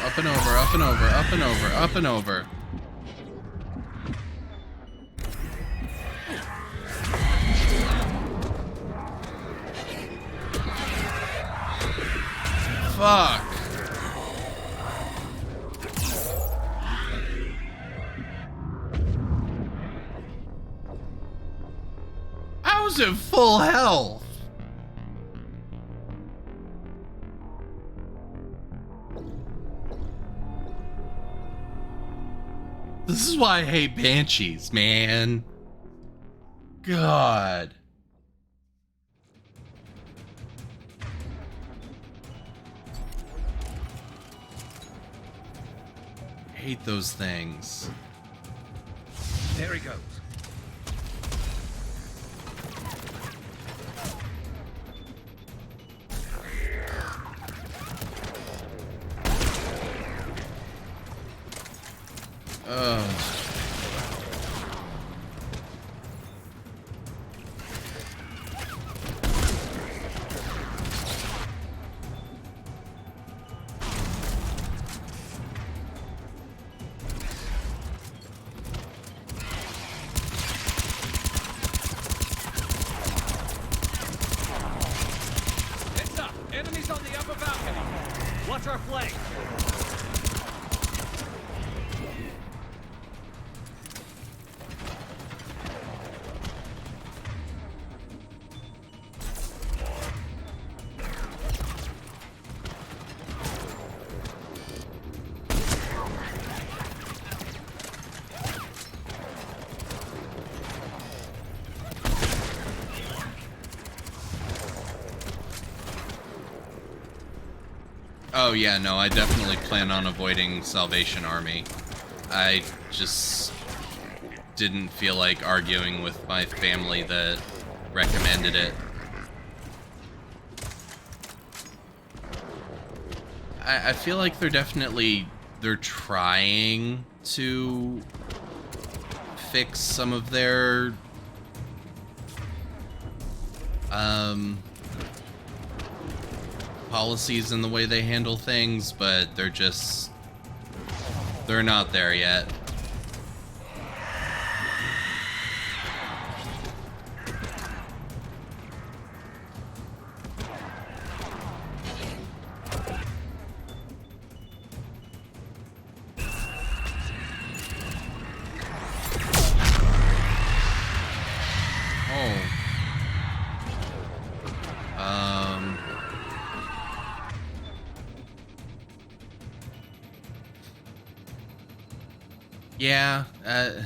Up and over, up and over, up and over, up and over. Fuck. I was at full health. This is why I hate Banshees, man. God. I hate those things. There he goes. Watch our flank! Oh yeah, no, I definitely plan on avoiding Salvation Army. I just didn't feel like arguing with my family that recommended it. I feel like they're trying to fix some of their policies and the way they handle things, but they're not there yet. Yeah, it's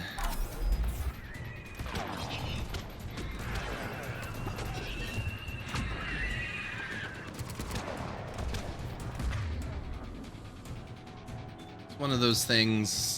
one of those things.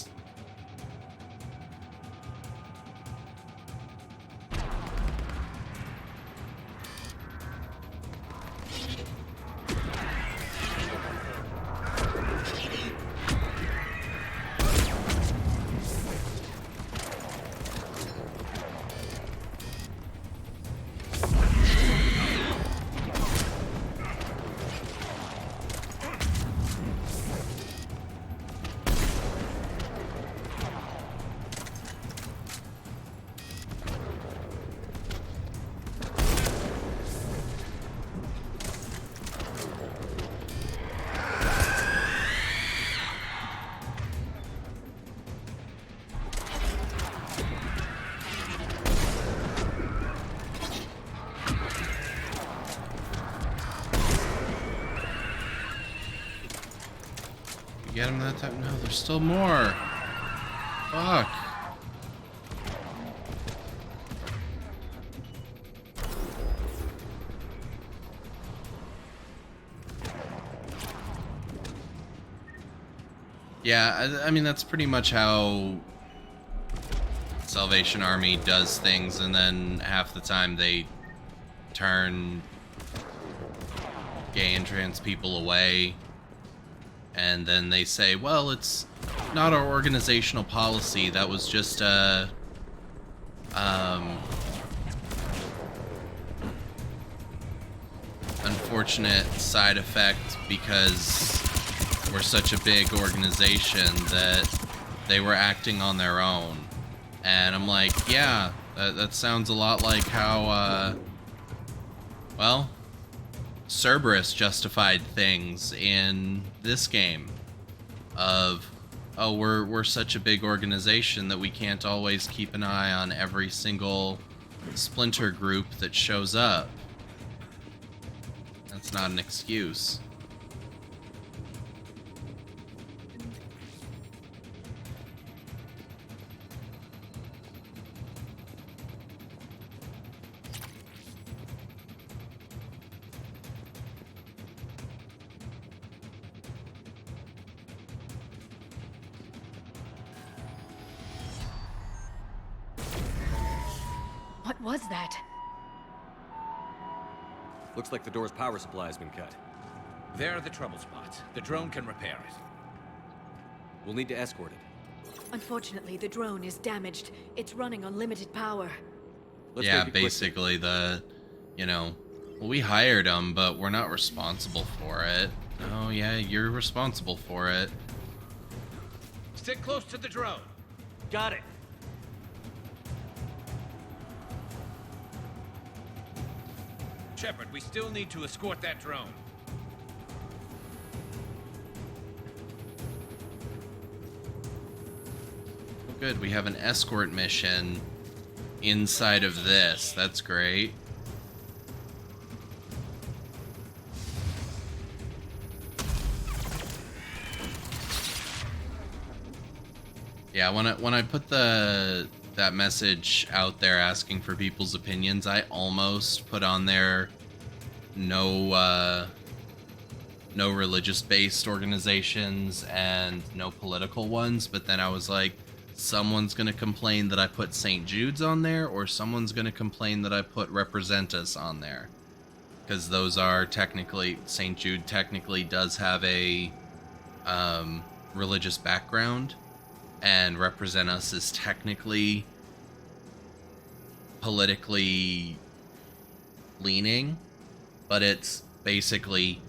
Get him that time? No, there's still more. Fuck. Yeah, I mean, that's pretty much how Salvation Army does things, and then half the time they turn gay and trans people away. And then they say, well, it's not our organizational policy. That was just a, unfortunate side effect because we're such a big organization that they were acting on their own. And I'm like, yeah, that sounds a lot like how, well, Cerberus justified things in this game of, oh, we're such a big organization that we can't always keep an eye on every single splinter group that shows up. That's not an excuse. What was that? Looks like the door's power supply has been cut. There are the trouble spots. The drone can repair it. We'll need to escort it. Unfortunately, the drone is damaged. It's running on limited power. Yeah, basically you know, well, we hired them, but we're not responsible for it. Oh yeah, you're responsible for it. Stick close to the drone. Got it. Shepard, we still need to escort that drone. Good, we have an escort mission inside of this. That's great. Yeah, when I put that message out there asking for people's opinions, I almost put on there no religious-based organizations and no political ones, but then I was like, someone's gonna complain that I put St. Jude's on there, or someone's gonna complain that I put Represent Us on there, because those are technically, St. Jude technically does have a religious background, and Represent Us is technically politically leaning, but it's basically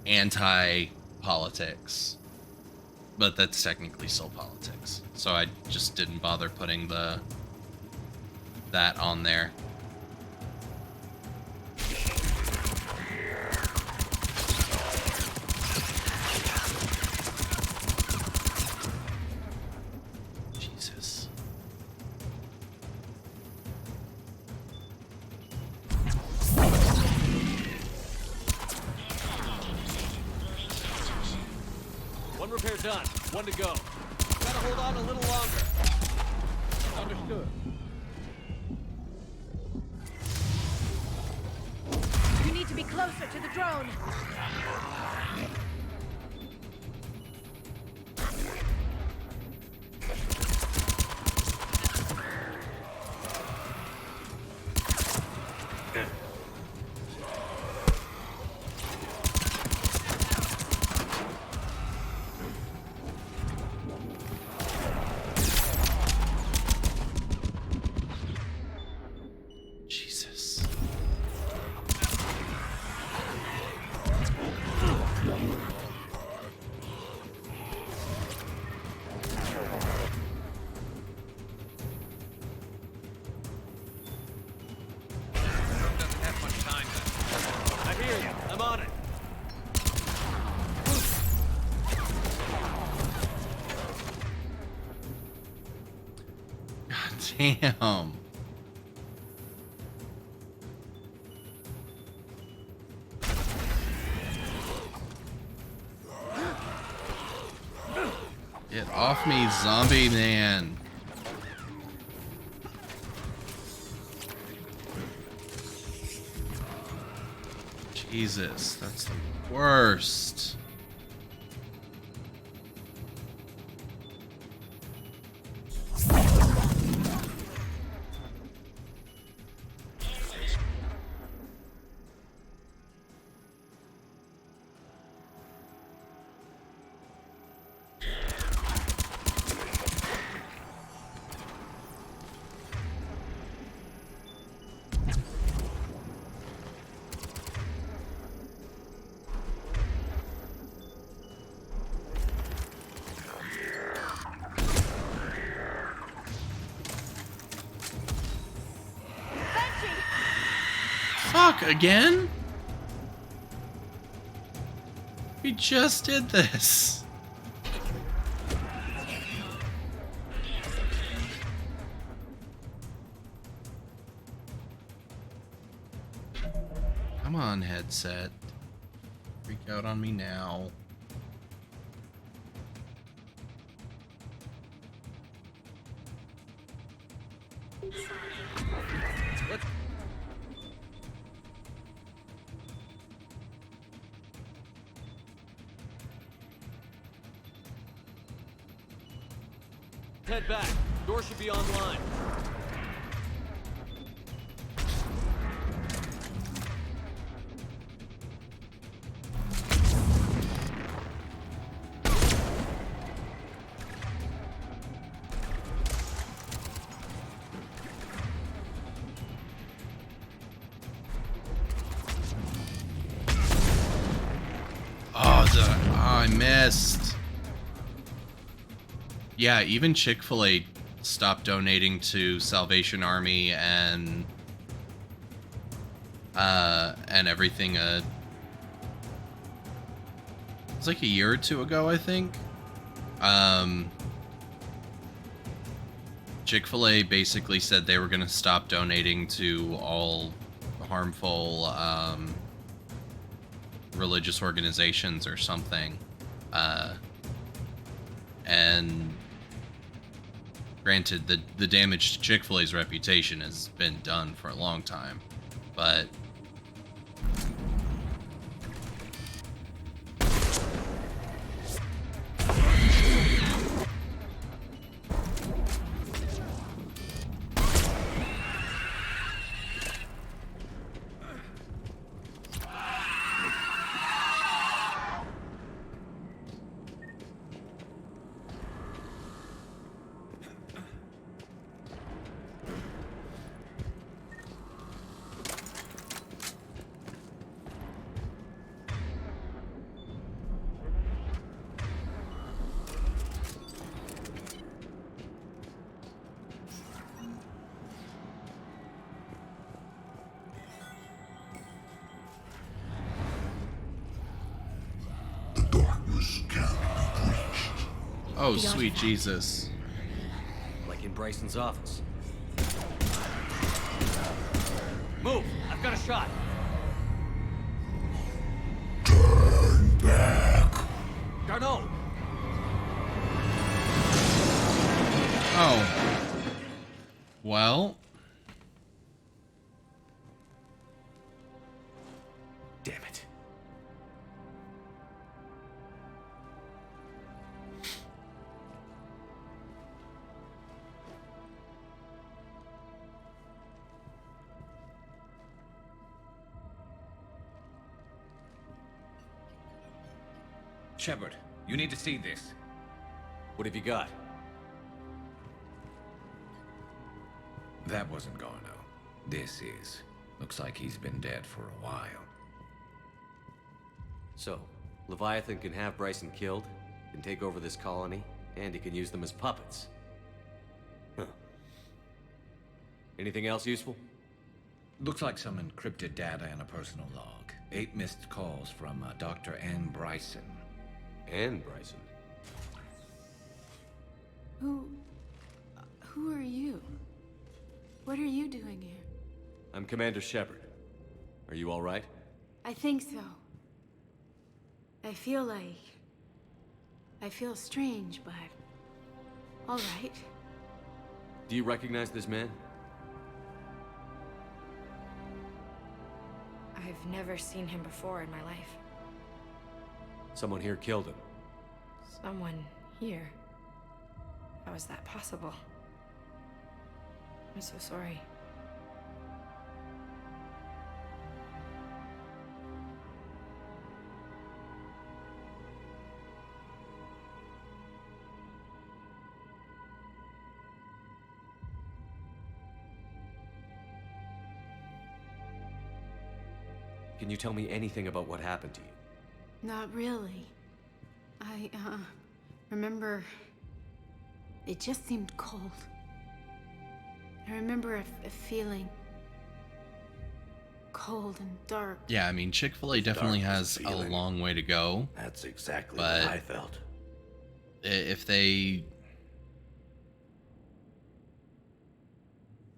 anti-politics. But that's technically still politics. So I just didn't bother putting that on there. Jesus. One repair done. One to go. Gotta hold on a little longer. Understood. You need to be closer to the drone. Jesus. Doesn't have much time left. I hear you. I'm on it. God damn. Get off me, zombie man. Jesus, that's the worst. Fuck, again? We just did this. Come on, headset. Freak out on me now. Head back. Door should be online. I missed. Yeah, even Chick-fil-A stopped donating to Salvation Army and everything. It was like a year or two ago, I think. Chick-fil-A basically said they were going to stop donating to all harmful religious organizations or something. And granted, the damage to Chick-fil-A's reputation has been done for a long time, but oh, sweet Jesus. Like in Bryson's office. Move! I've got a shot! Turn back. Garneau! Oh. Well. Damn it. Shepard, you need to see this. What have you got? That wasn't Garneau. This is. Looks like he's been dead for a while. So, Leviathan can have Bryson killed, can take over this colony, and he can use them as puppets. Huh. Anything else useful? Looks like some encrypted data and a personal log. 8 missed calls from Dr. Ann Bryson. Ann Bryson? Who are you? What are you doing here? I'm Commander Shepard. Are you all right? I think so. I feel strange, but all right. Do you recognize this man? I've never seen him before in my life. Someone here killed him. Someone here? How is that possible? I'm so sorry. Can you tell me anything about what happened to you? Not really. I, remember... It just seemed cold. I remember a feeling... cold and dark. Yeah, I mean, Chick-fil-A definitely has a long way to go. That's exactly but what I felt. If they...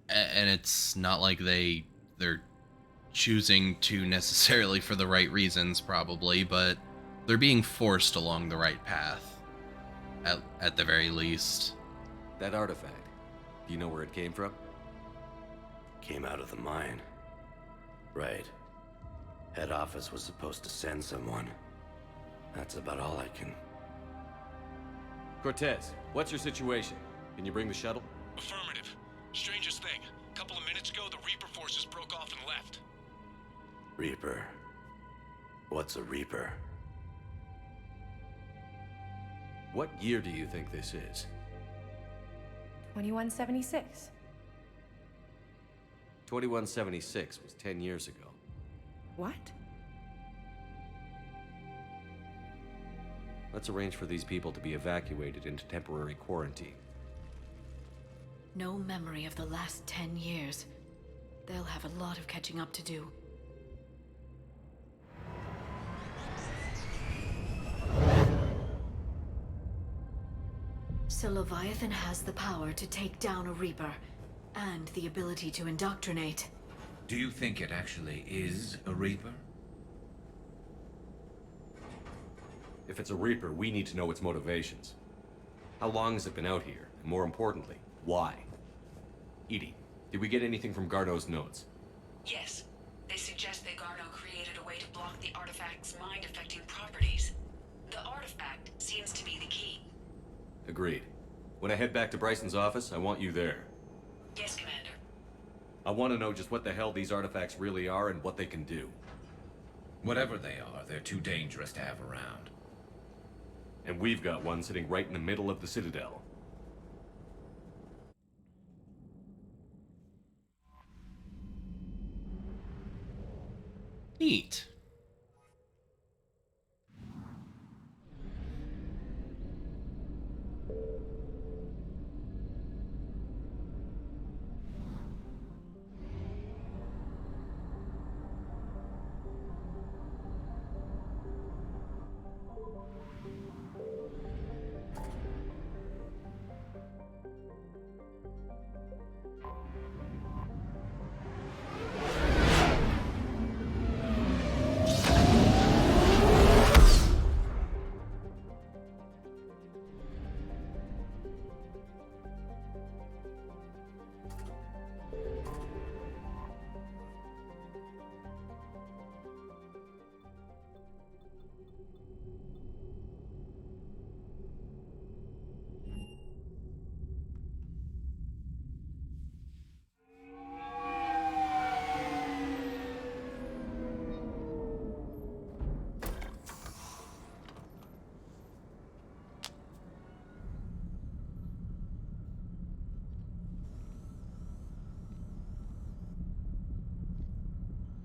And it's not like they're choosing to necessarily for the right reasons, probably, but they're being forced along the right path, at the very least. That artifact, do you know where it came from? Came out of the mine. Right. Head office was supposed to send someone. That's about all I can... Cortez, what's your situation? Can you bring the shuttle? Affirmative. Strangest thing. A couple of minutes ago, the Reaper forces broke off and left. Reaper? What's a Reaper? What year do you think this is? 2176. 2176 was 10 years ago. What? Let's arrange for these people to be evacuated into temporary quarantine. No memory of the last 10 years. They'll have a lot of catching up to do. So Leviathan has the power to take down a Reaper, and the ability to indoctrinate. Do you think it actually is a Reaper? If it's a Reaper, we need to know its motivations. How long has it been out here? And more importantly, why? EDI, did we get anything from Garneau's notes? Yes. They suggest that Garneau created a way to block the artifact's mind-affecting properties. The artifact seems to be the key. Agreed. When I head back to Bryson's office, I want you there. Yes, Commander. I want to know just what the hell these artifacts really are and what they can do. Whatever they are, they're too dangerous to have around. And we've got one sitting right in the middle of the Citadel. Neat.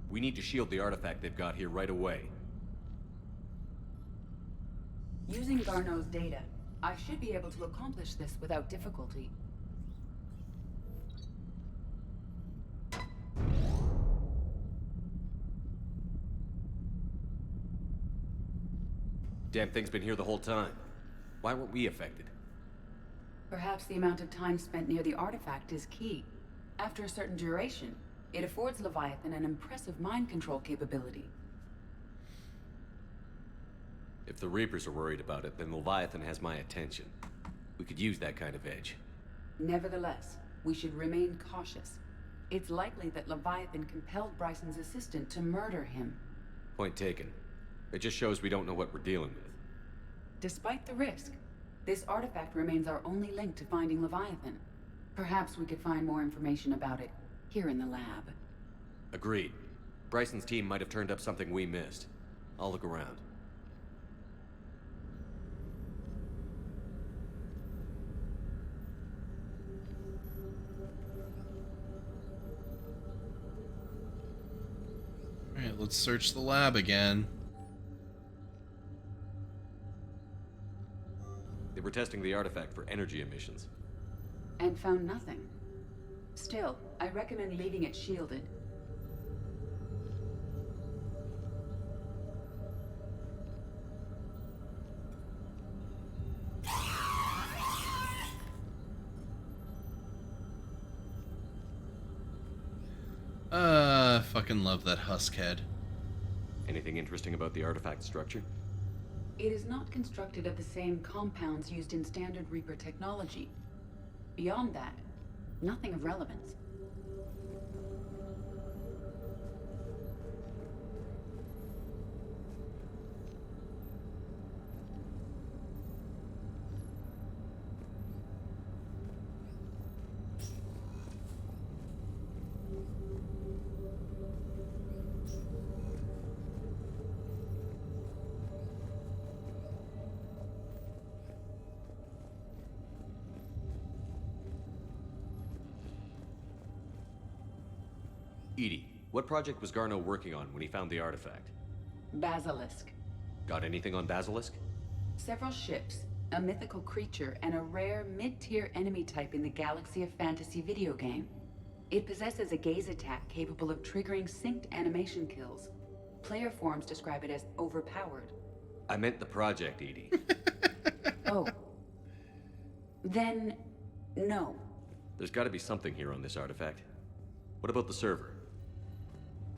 We need to shield the artifact they've got here right away. Using Garneau's data, I should be able to accomplish this without difficulty. Damn thing's been here the whole time. Why weren't we affected? Perhaps the amount of time spent near the artifact is key. After a certain duration, it affords Leviathan an impressive mind control capability. If the Reapers are worried about it, then Leviathan has my attention. We could use that kind of edge. Nevertheless, we should remain cautious. It's likely that Leviathan compelled Bryson's assistant to murder him. Point taken. It just shows we don't know what we're dealing with. Despite the risk, this artifact remains our only link to finding Leviathan. Perhaps we could find more information about it here in the lab. Agreed. Bryson's team might have turned up something we missed. I'll look around. Alright, let's search the lab again. They were testing the artifact for energy emissions. And found nothing. Still, I recommend leaving it shielded. Fucking love that husk head. Anything interesting about the artifact structure? It is not constructed of the same compounds used in standard Reaper technology. Beyond that, nothing of relevance. EDI, what project was Garneau working on when he found the artifact? Basilisk. Got anything on Basilisk? Several ships, a mythical creature, and a rare mid-tier enemy type in the Galaxy of Fantasy video game. It possesses a gaze attack capable of triggering synced animation kills. Player forums describe it as overpowered. I meant the project, EDI. Oh. Then, no. There's gotta be something here on this artifact. What about the server?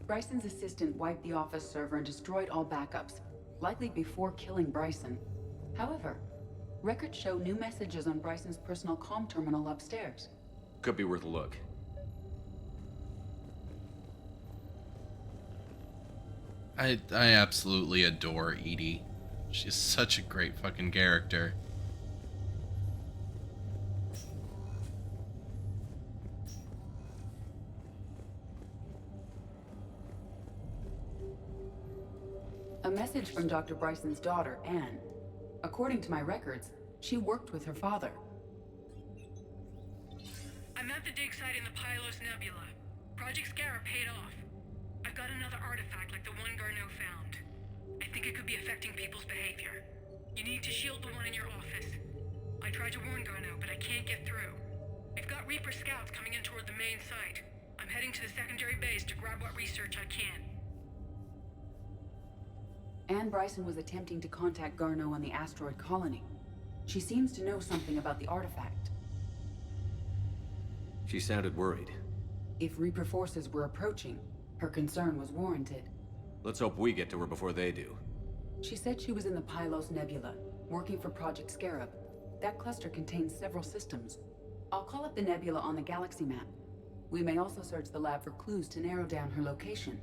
Bryson's assistant wiped the office server and destroyed all backups, likely before killing Bryson. However, records show new messages on Bryson's personal comm terminal upstairs. Could be worth a look. I absolutely adore Edie. She's such a great fucking character. A message from Dr. Bryson's daughter, Anne. According to my records, she worked with her father. I'm at the dig site in the Pylos Nebula. Project Scarab paid off. I've got another artifact like the one Garneau found. I think it could be affecting people's behavior. You need to shield the one in your office. I tried to warn Garneau, but I can't get through. We've got Reaper scouts coming in toward the main site. I'm heading to the secondary base to grab what research I can. Anne Bryson was attempting to contact Garneau on the asteroid colony. She seems to know something about the artifact. She sounded worried. If Reaper forces were approaching, her concern was warranted. Let's hope we get to her before they do. She said she was in the Pylos Nebula, working for Project Scarab. That cluster contains several systems. I'll call up the nebula on the galaxy map. We may also search the lab for clues to narrow down her location.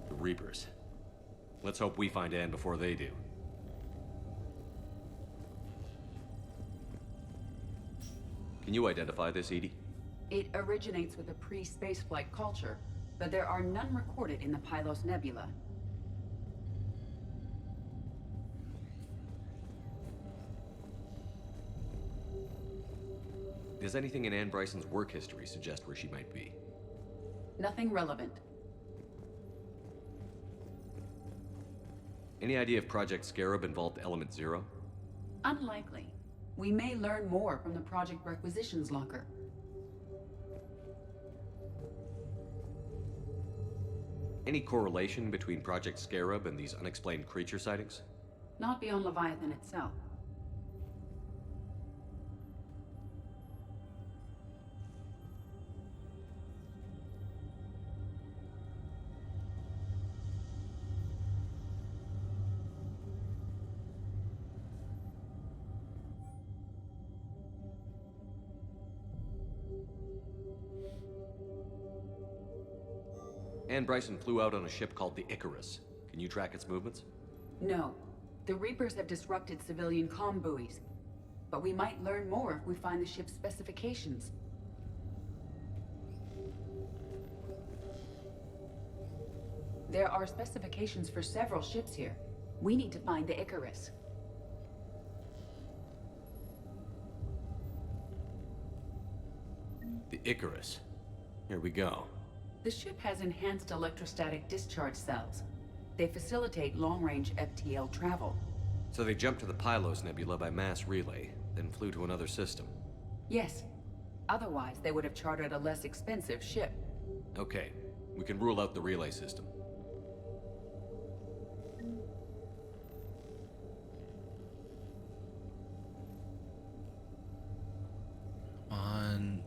The Reapers. Let's hope we find Anne before they do. Can you identify this, Edie? It originates with a pre-spaceflight culture, but there are none recorded in the Pylos Nebula. Does anything in Anne Bryson's work history suggest where she might be? Nothing relevant. Any idea if Project Scarab involved Element Zero? Unlikely. We may learn more from the Project Requisitions Locker. Any correlation between Project Scarab and these unexplained creature sightings? Not beyond Leviathan itself. Anne Bryson flew out on a ship called the Icarus. Can you track its movements? No. The Reapers have disrupted civilian comm buoys. But we might learn more if we find the ship's specifications. There are specifications for several ships here. We need to find the Icarus. The Icarus. Here we go. The ship has enhanced electrostatic discharge cells. They facilitate long-range FTL travel. So they jumped to the Pylos Nebula by mass relay, then flew to another system. Yes. Otherwise, they would have chartered a less expensive ship. Okay, we can rule out the relay system. On.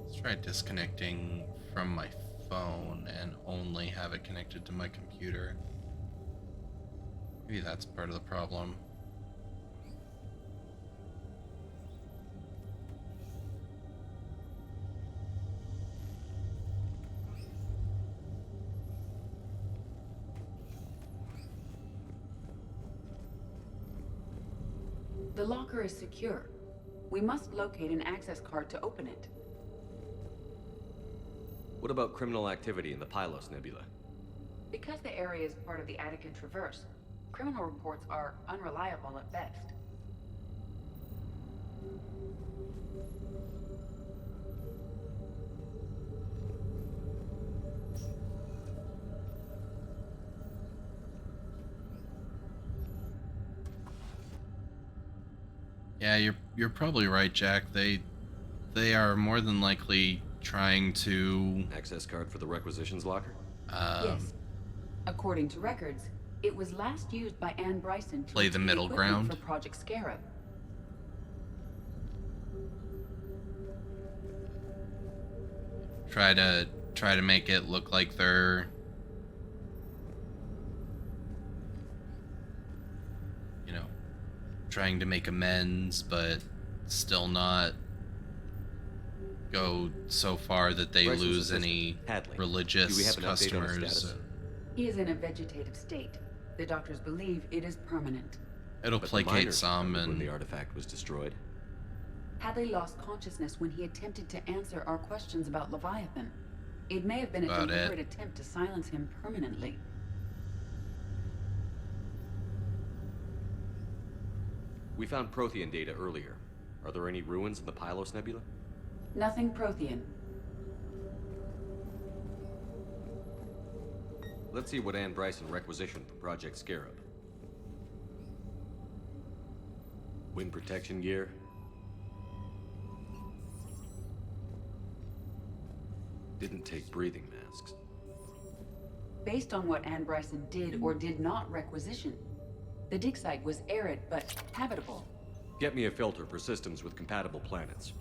Let's try disconnecting from my phone and only have it connected to my computer. Maybe that's part of the problem. The locker is secure. We must locate an access card to open it. What about criminal activity in the Pylos Nebula? Because the area is part of the Attica Traverse, criminal reports are unreliable at best. Yeah, you're probably right, Jack. They are more than likely trying to Access card for the requisitions locker? Yes. According to records, it was last used by Anne Bryson to play the middle equipment ground for Project Scarab. Try to make it look like they're trying to make amends, but still not go so far that they Bryson's lose assistant, any Hadley. religious Do we have an update on his customers. status? He is in a vegetative state. The doctors believe it is permanent. It'll But the placate miners some remembered when and the artifact was destroyed. Hadley lost consciousness when he attempted to answer our questions about Leviathan. It may have been a About it. deliberate attempt to silence him permanently. We found Prothean data earlier. Are there any ruins in the Pylos Nebula? Nothing Prothean. Let's see what Anne Bryson requisitioned from Project Scarab. Wind protection gear. Didn't take breathing masks. Based on what Anne Bryson did or did not requisition, the dig site was arid but habitable. Get me a filter for systems with compatible planets.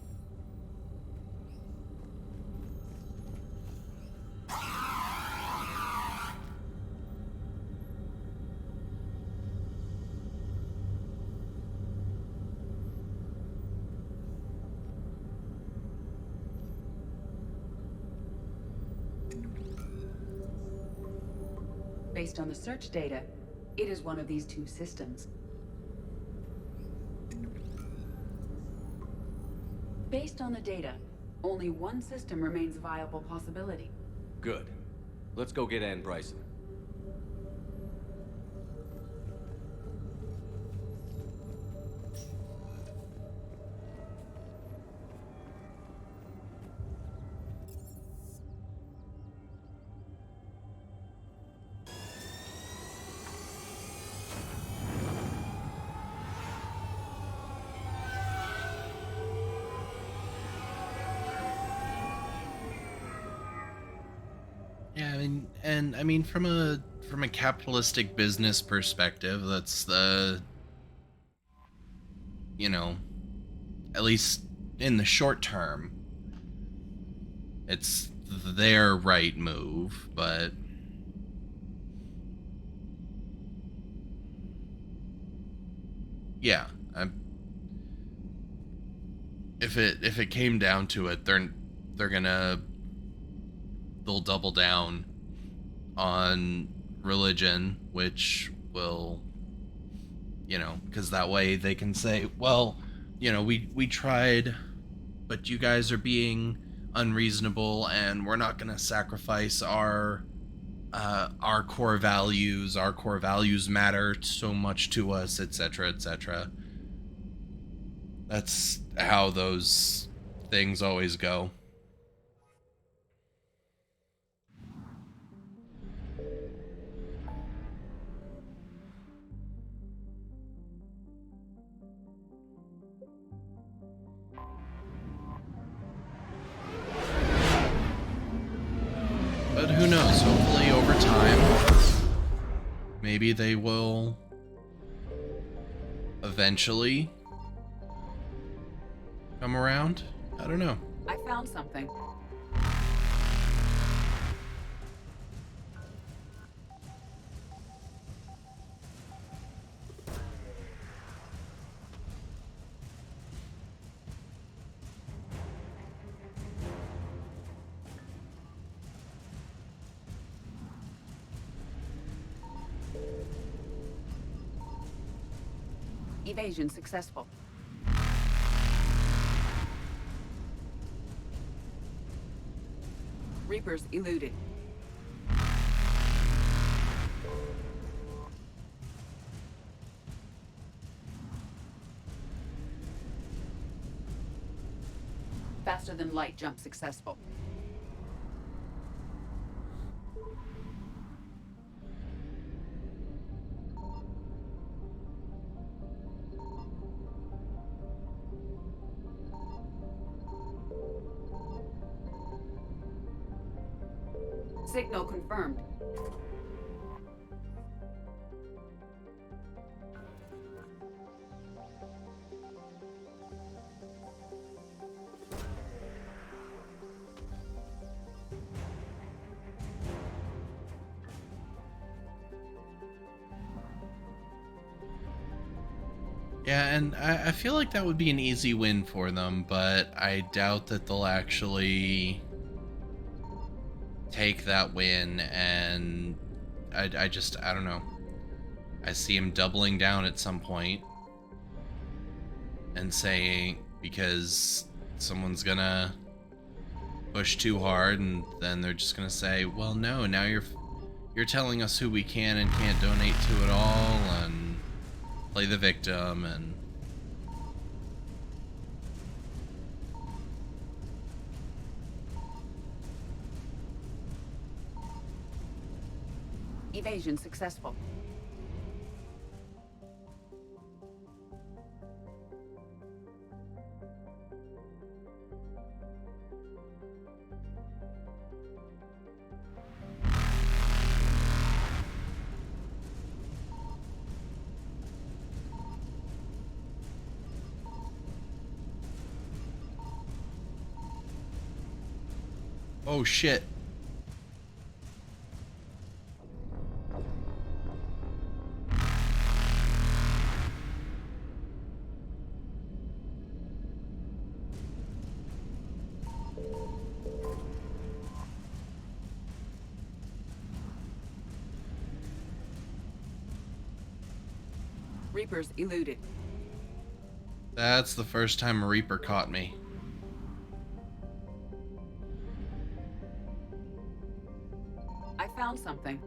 Based on the search data, it is one of these two systems. Based on the data, only one system remains a viable possibility. Good. Let's go get Anne Bryson. yeah, I mean from a capitalistic business perspective, that's the at least in the short term, it's their right move, but yeah, if it came down to it, they'll double down on religion, which will, because that way they can say, well, we tried, but you guys are being unreasonable, and we're not going to sacrifice our core values. Our core values matter so much to us, etc., etc. That's how those things always go. But who knows, hopefully over time, maybe they will eventually come around. I don't know. I found something. Evasion successful. Reapers eluded. Faster than light jump successful. Signal confirmed. Yeah, and I feel like that would be an easy win for them, but I doubt that they'll actually take that win, and I don't know. I see him doubling down at some point and saying, because someone's gonna push too hard, and then they're just gonna say, well, no, now you're telling us who we can and can't donate to at all, and play the victim. And evasion successful. oh shit. Reapers eluded. That's the first time a Reaper caught me. I found something.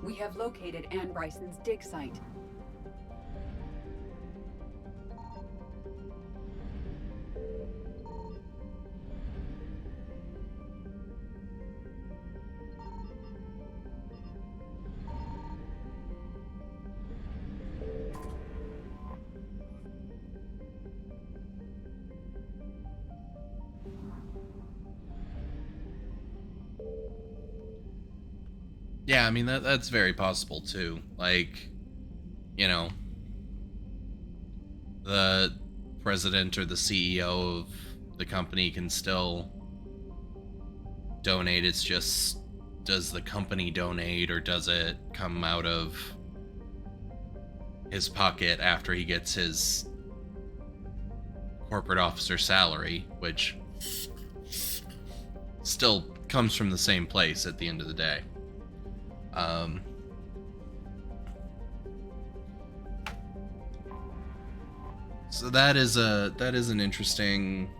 We have located Anne Bryson's dig site. Yeah, I mean, that's very possible too. Like, you know, the president or the CEO of the company can still donate. It's just, does the company donate, or does it come out of his pocket after he gets his corporate officer salary, which still comes from the same place at the end of the day. So that is an interesting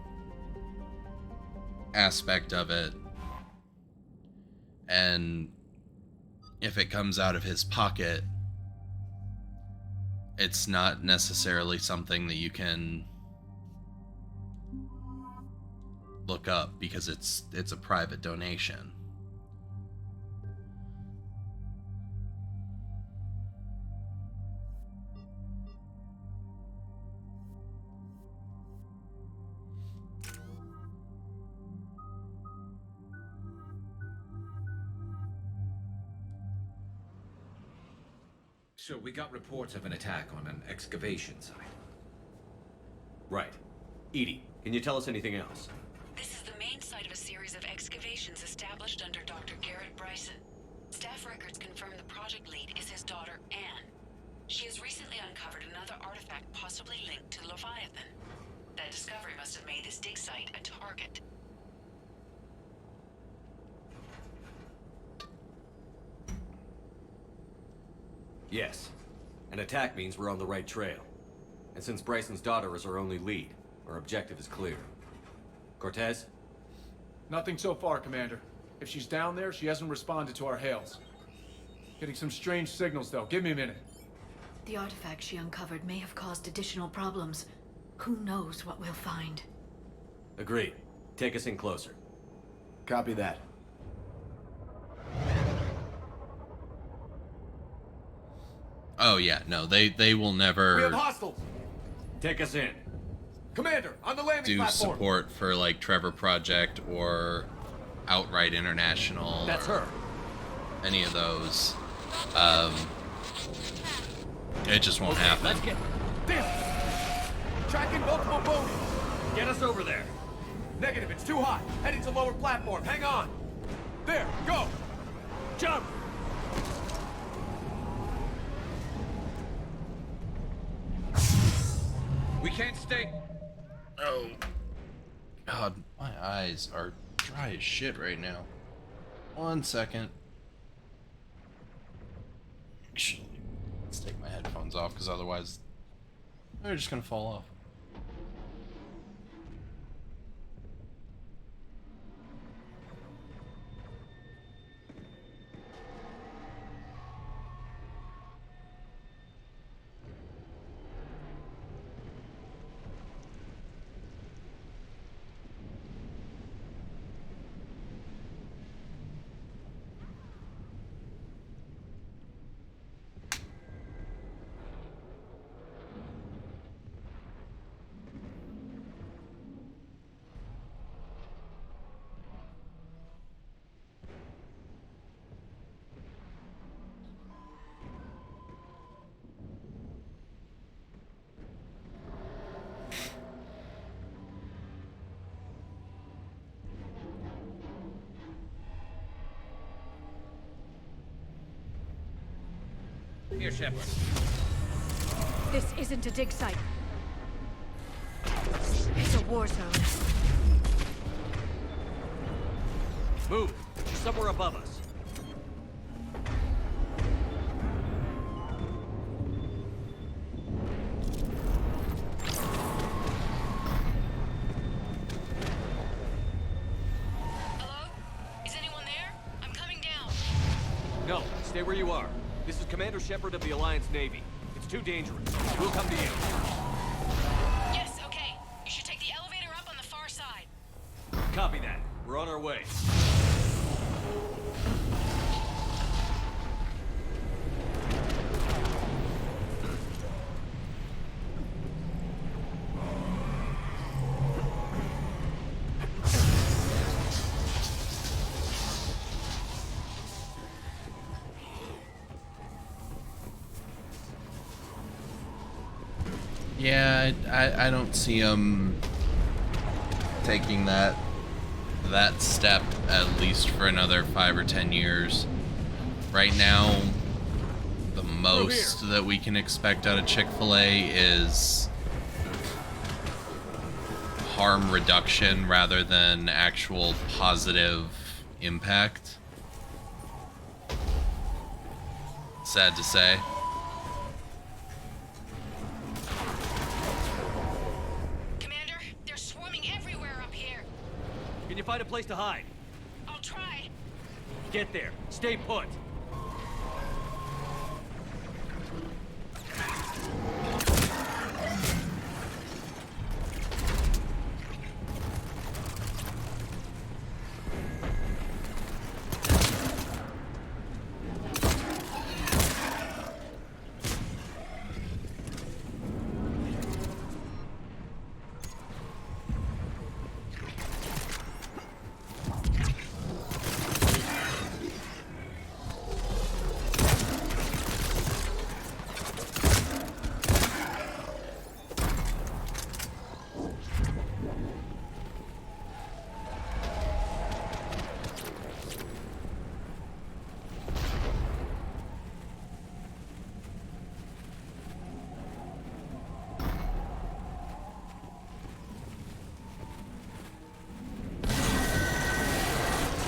aspect of it. And if it comes out of his pocket, it's not necessarily something that you can look up because it's a private donation. So we got reports of an attack on an excavation site. Right. Edie, can you tell us anything else? This is the main site of a series of excavations established under Dr. Garrett Bryson. Staff records confirm the project lead is his daughter, Anne. She has recently uncovered another artifact possibly linked to Leviathan. That discovery must have made this dig site a target. Yes. An attack means we're on the right trail. And since Bryson's daughter is our only lead, our objective is clear. Cortez? Nothing so far, Commander. If she's down there, she hasn't responded to our hails. Getting some strange signals, though. Give me a minute. The artifact she uncovered may have caused additional problems. Who knows what we'll find? Agreed. Take us in closer. Copy that. Oh yeah, no, they will We have never hostiles! Take us in. Commander, on the landing do platform! support for like Trevor Project or Outright International. That's or her. Any of those. It just won't happen. Let's get this. Tracking multiple boats! Get us over there. Negative, it's too hot. Heading to lower platform. Hang on. There, go! Jump! We can't stay. Oh. God, my eyes are dry as shit right now. 1 second. Actually, let's take my headphones off because otherwise they're just gonna fall off. Here, Shepard. This isn't a dig site. It's a war zone. Move. She's somewhere above us. Hello? Is anyone there? I'm coming down. No, stay where you are. This is Commander Shepard of the Alliance Navy. It's too dangerous. We'll come to you. Yes, okay. You should take the elevator up on the far side. Copy that. We're on our way. Yeah, I don't see them taking that step at least for another 5 or 10 years. Right now, the most that we can expect out of Chick-fil-A is harm reduction rather than actual positive impact. Sad to say. Can you find a place to hide? I'll try. Get there. Stay put.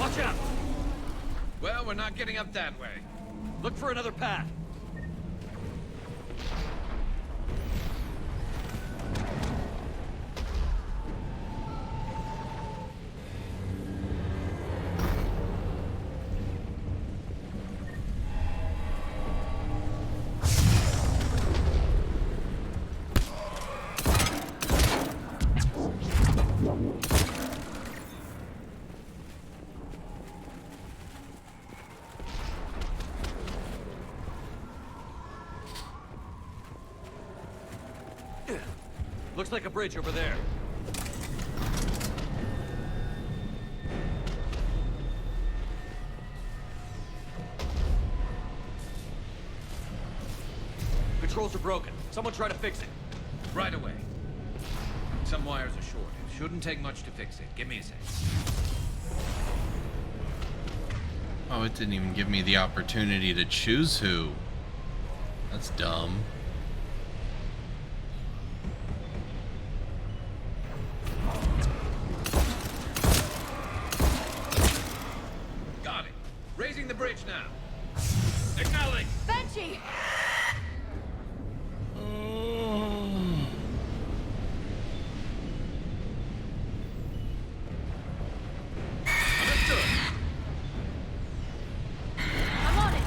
Watch out! Well, we're not getting up that way. Look for another path. Looks like a bridge over there. Controls are broken. Someone try to fix it. Right away. Some wires are short. It shouldn't take much to fix it. Give me a sec. Oh, it didn't even give me the opportunity to choose who. That's dumb. Got it. Raising the bridge now. Signaling. Banshee! I'm on it!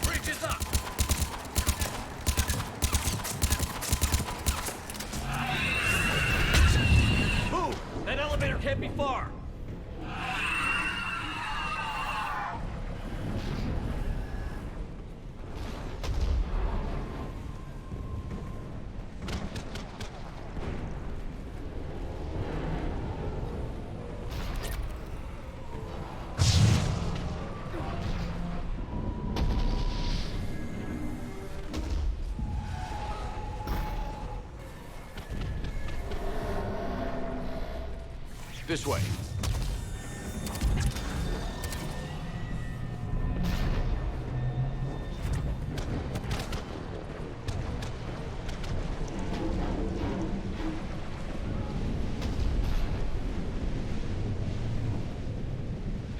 Bridge is up! Move! That elevator can't be far! This way.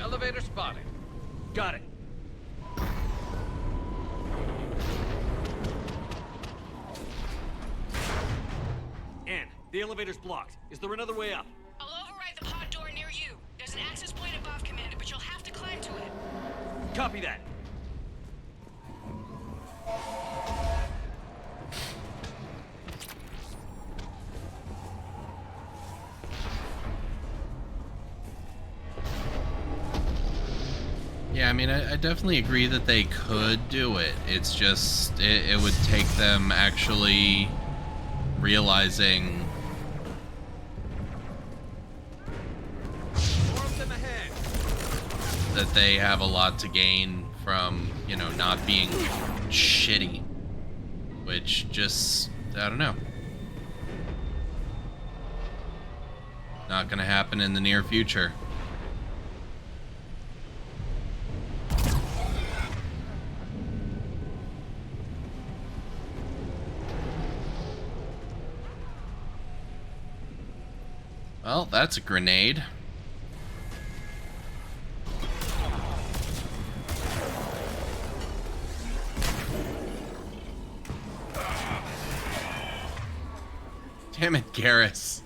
Elevator spotted. Got it. Ann, the elevator's blocked. Is there another way up? I'll override the pod door near you. There's an access point above, Commander, but you'll have to climb to it. Copy that. Yeah, I mean, I definitely agree that they could do it. It's just, it would take them actually realizing More of them ahead. that they have a lot to gain from, you know, not being shitty. Which just, I don't know. Not gonna happen in the near future. Well, that's a grenade. Damn it, Garrus.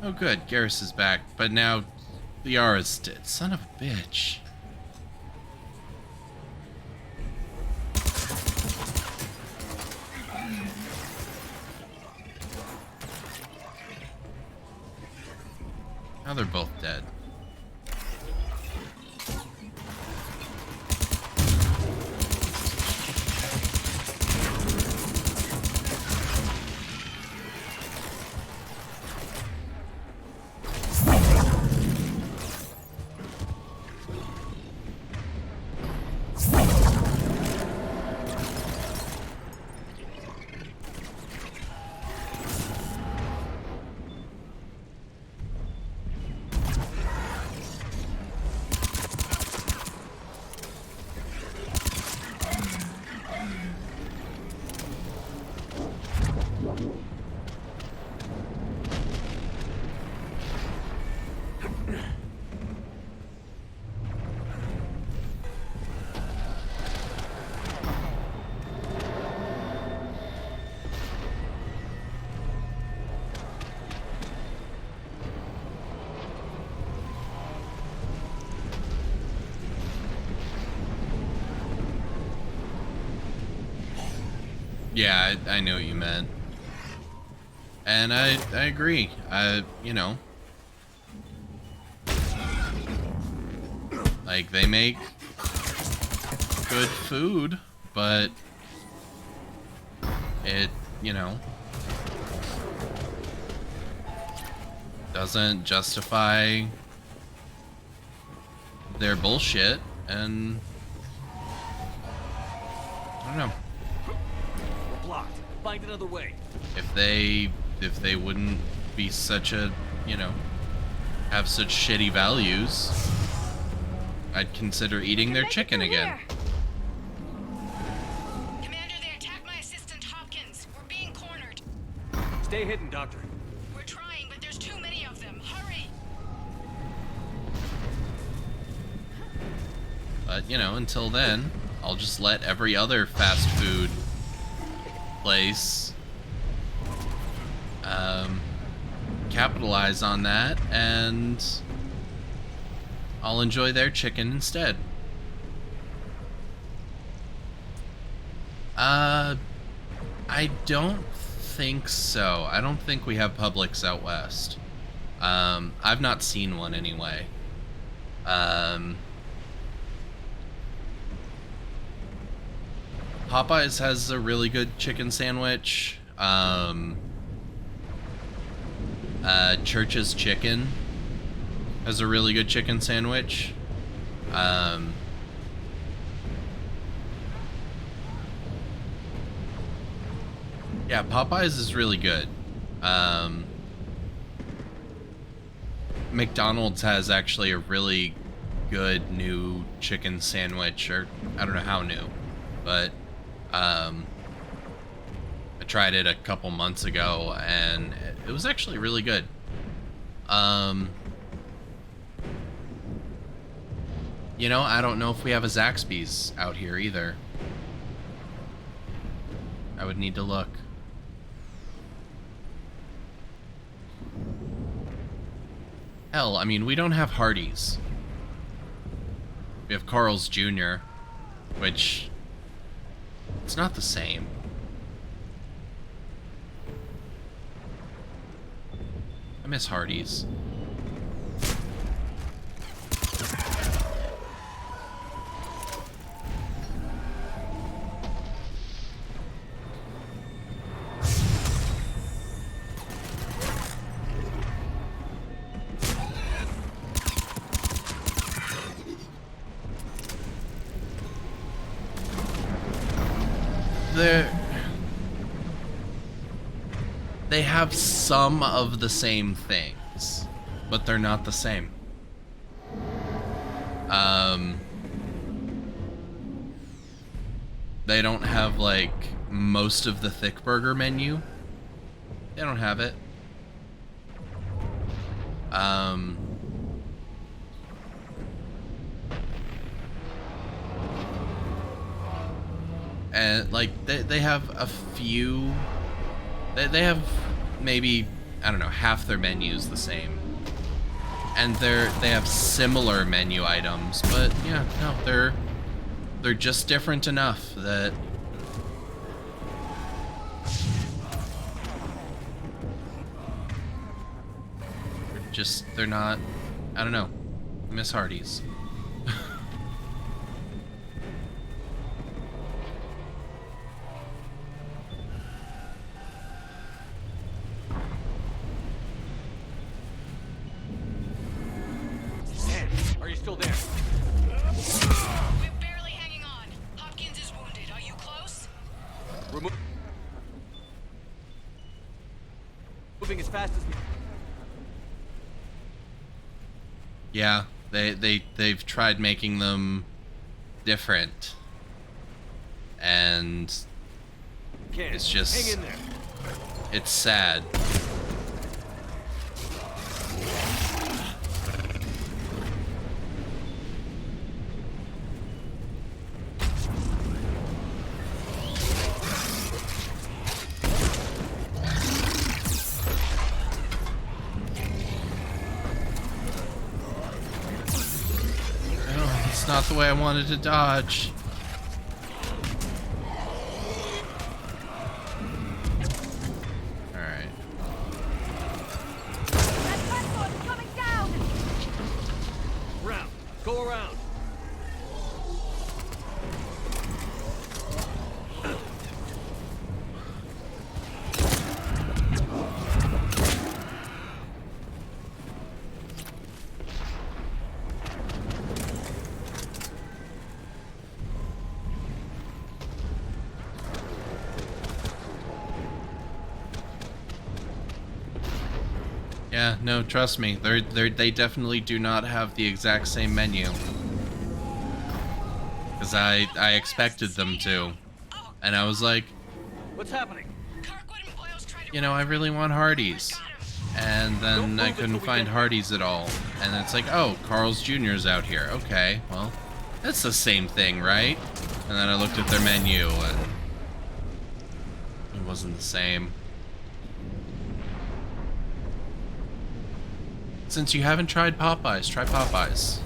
Oh good, Garrus is back, but now Liara's dead. Son of a bitch. Now they're both dead. Yeah, I know what you meant. And I agree. You know, like, they make good food, but it, you know, doesn't justify their bullshit, and I don't know. We're blocked. Find another way. If they wouldn't be such a, you know, have such shitty values, I'd consider eating their chicken again. Commander, they attacked my assistant Hopkins. We're being cornered. Stay hidden, Doctor. We're trying, but there's too many of them. Hurry! But, you know, until then, I'll just let every other fast food place capitalize on that, and I'll enjoy their chicken instead. I don't think so. I don't think we have Publix out west. I've not seen one anyway. Popeyes has a really good chicken sandwich. Church's Chicken has a really good chicken sandwich. Yeah, Popeyes is really good. McDonald's has actually a really good new chicken sandwich, or I don't know how new, but I tried it a couple months ago and it was actually really good. You know, I don't know if we have a Zaxby's out here either. I would need to look. Hell, I mean, we don't have Hardee's. We have Carl's Jr., which, it's not the same. I miss Hardee's. They have some of the same things, but they're not the same. They don't have, like, most of the thick burger menu. They don't have it. And, like, they have a few... They have maybe, I don't know, half their menus the same. And they have similar menu items, but yeah, no, they're just different enough that they're not, I don't know, I miss Hardee's. Yeah, they've tried making them different, and it's just, it's sad. Not the way I wanted to dodge. Yeah, no, trust me. They definitely do not have the exact same menu. Because I expected them to. And I was like, What's happening? you know, I really want Hardee's. And then I couldn't find Hardee's at all. And it's like, oh, Carl's Jr.'s out here. Okay, well, that's the same thing, right? And then I looked at their menu and it wasn't the same. Since you haven't tried Popeyes, try Popeyes.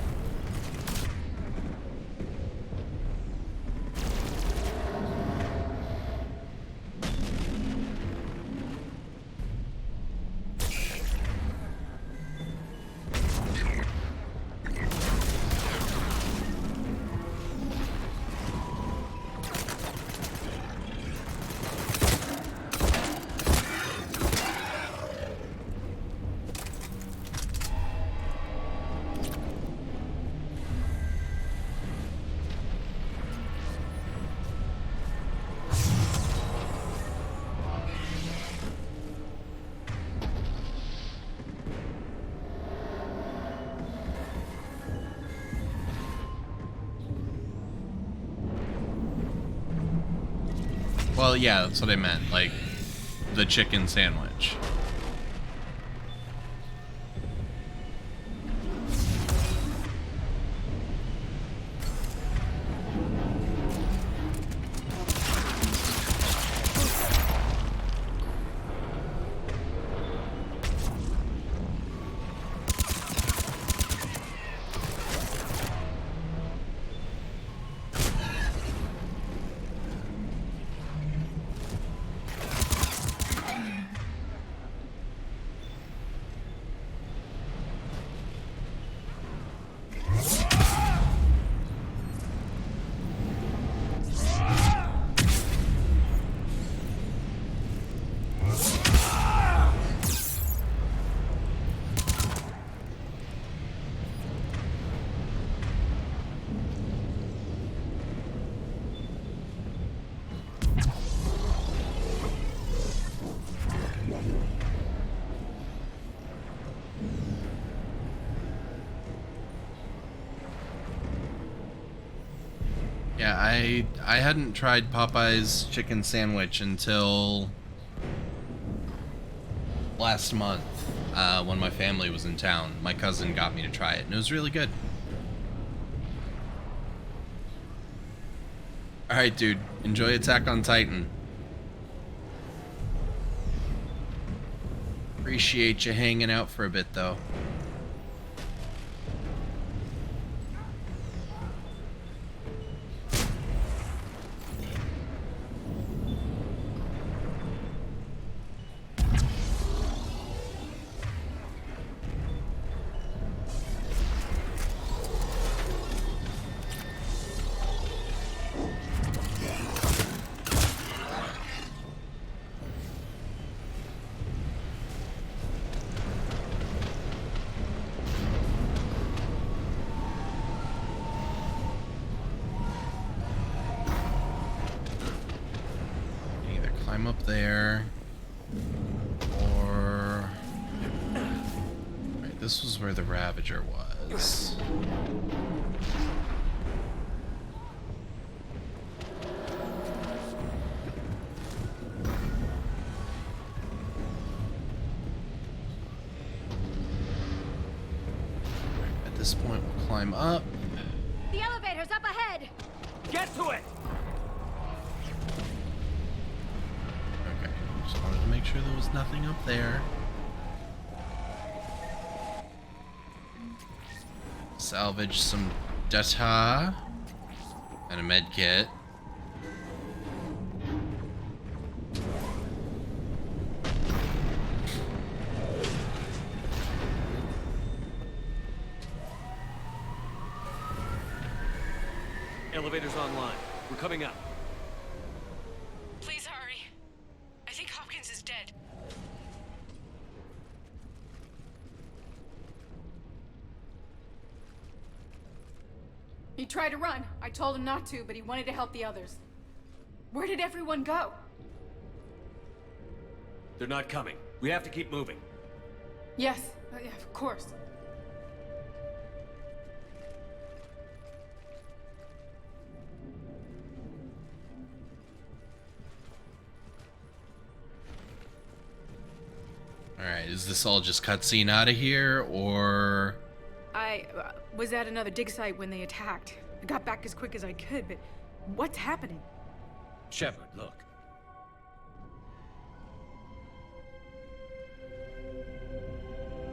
Well, yeah, that's what I meant, like, the chicken sandwich. Yeah, I hadn't tried Popeye's chicken sandwich until last month when my family was in town. My cousin got me to try it, and it was really good. Alright, dude. Enjoy Attack on Titan. Appreciate you hanging out for a bit, though. Climb up there, or... Right, this was where the Ravager was. At this point, we'll climb up. The elevator's up ahead! Get to it! Just wanted to make sure there was nothing up there. Salvage some data and a med kit. Elevator's online. We're coming up. Please hurry. I think Hopkins is dead. He tried to run. I told him not to, but he wanted to help the others. Where did everyone go? They're not coming. We have to keep moving. Yes, yeah, of course. Alright, is this all just cutscene out of here, or... I was at another dig site when they attacked. I got back as quick as I could, but what's happening? Shepard, look.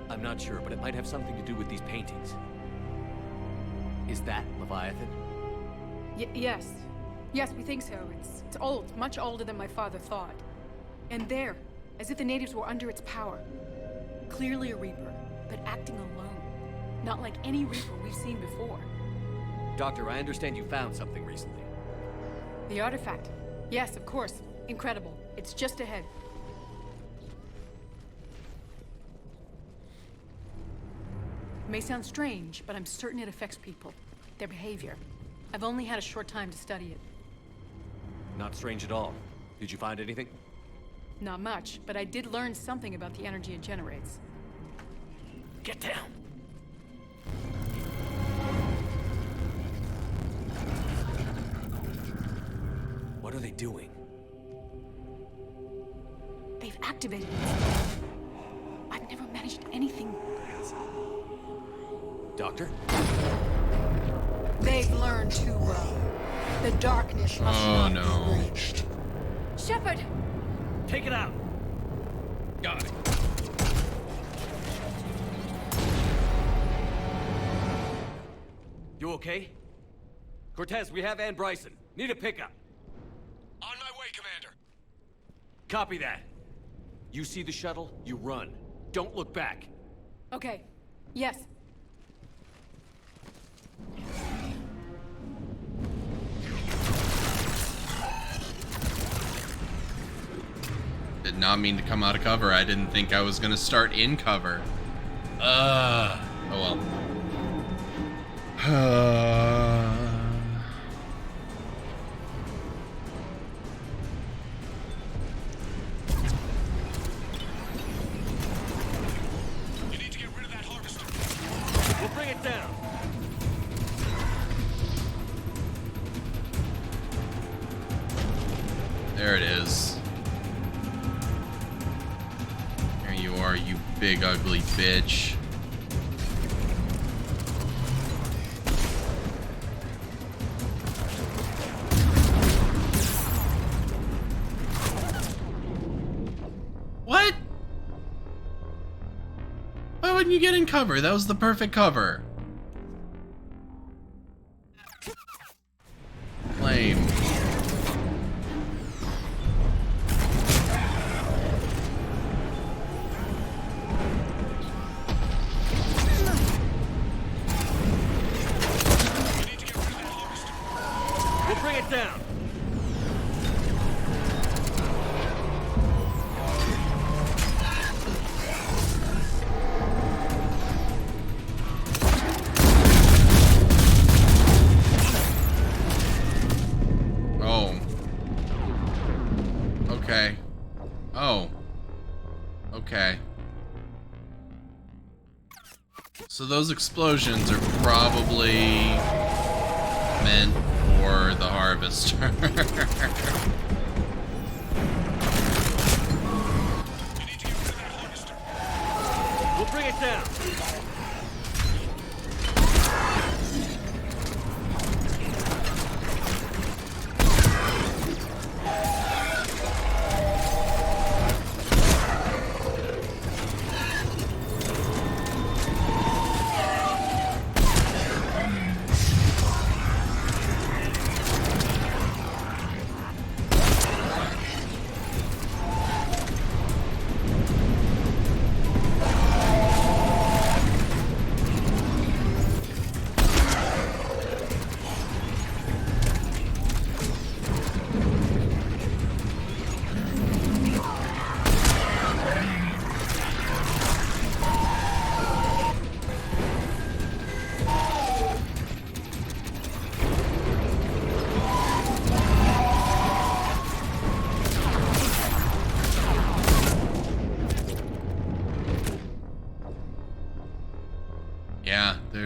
I'm not sure, but it might have something to do with these paintings. Is that Leviathan? Yes. Yes, we think so. It's old, much older than my father thought. And there, as if the natives were under its power. Clearly a Reaper, but acting alone. Not like any Reaper we've seen before. Doctor, I understand you found something recently. The artifact. Yes, of course. Incredible. It's just ahead. It may sound strange, but I'm certain it affects people. Their behavior. I've only had a short time to study it. Not strange at all. Did you find anything? Not much, but I did learn something about the energy it generates. Get down! What are they doing? They've activated it. I've never managed anything. Doctor? They've learned to, the darkness must not be reached. Shepard! Take it out! Got it. You okay? Cortez, we have Ann Bryson. Need a pickup. On my way, Commander. Copy that. You see the shuttle, you run. Don't look back. Okay. Yes. Did not mean to come out of cover. I didn't think I was gonna start in cover. Oh well. You need to get rid of that harvester. We'll bring it down. There it is. There you are, you big ugly bitch. What? Why wouldn't you get in cover? That was the perfect cover. Lame. We'll bring it down. Oh. Okay. Oh. Okay. So those explosions are probably meant for the harvester. We'll bring it down.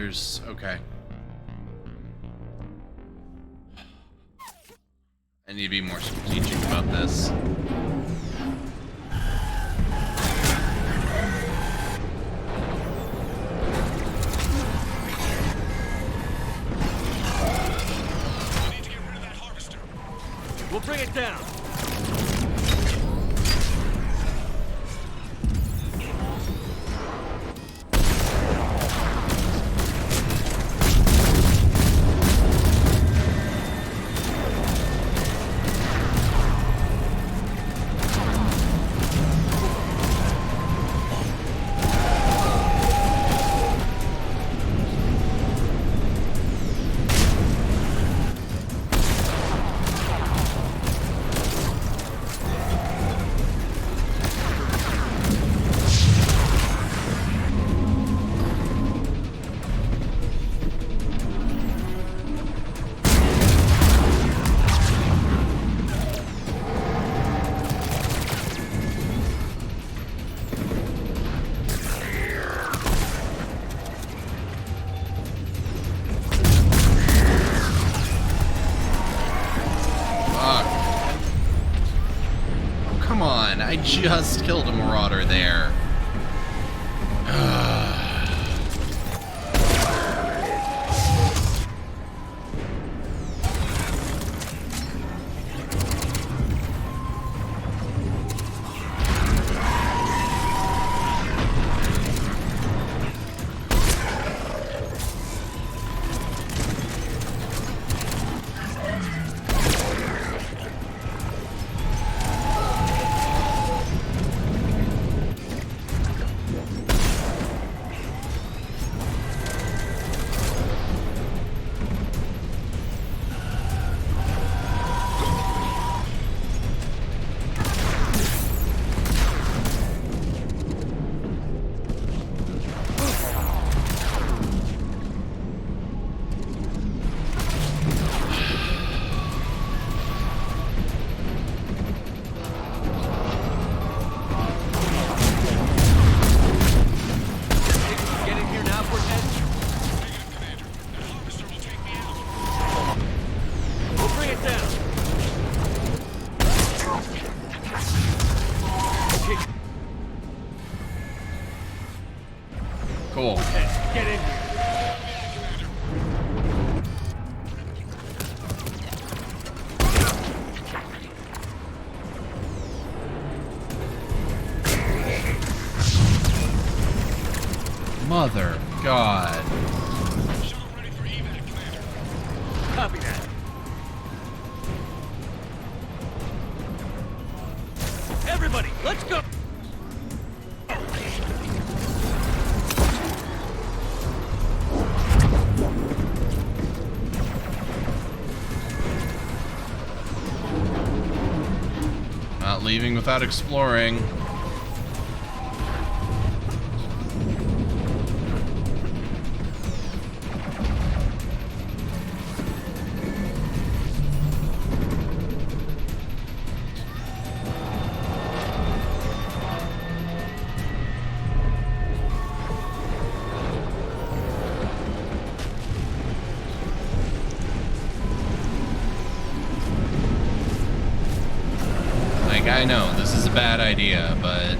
there's... okay. I need to be more strategic about this. We'll bring it down. I just killed a marauder there. Cool. Get in here. Mother God. Copy that. Everybody, let's go. Not leaving without exploring. I know, this is a bad idea, but...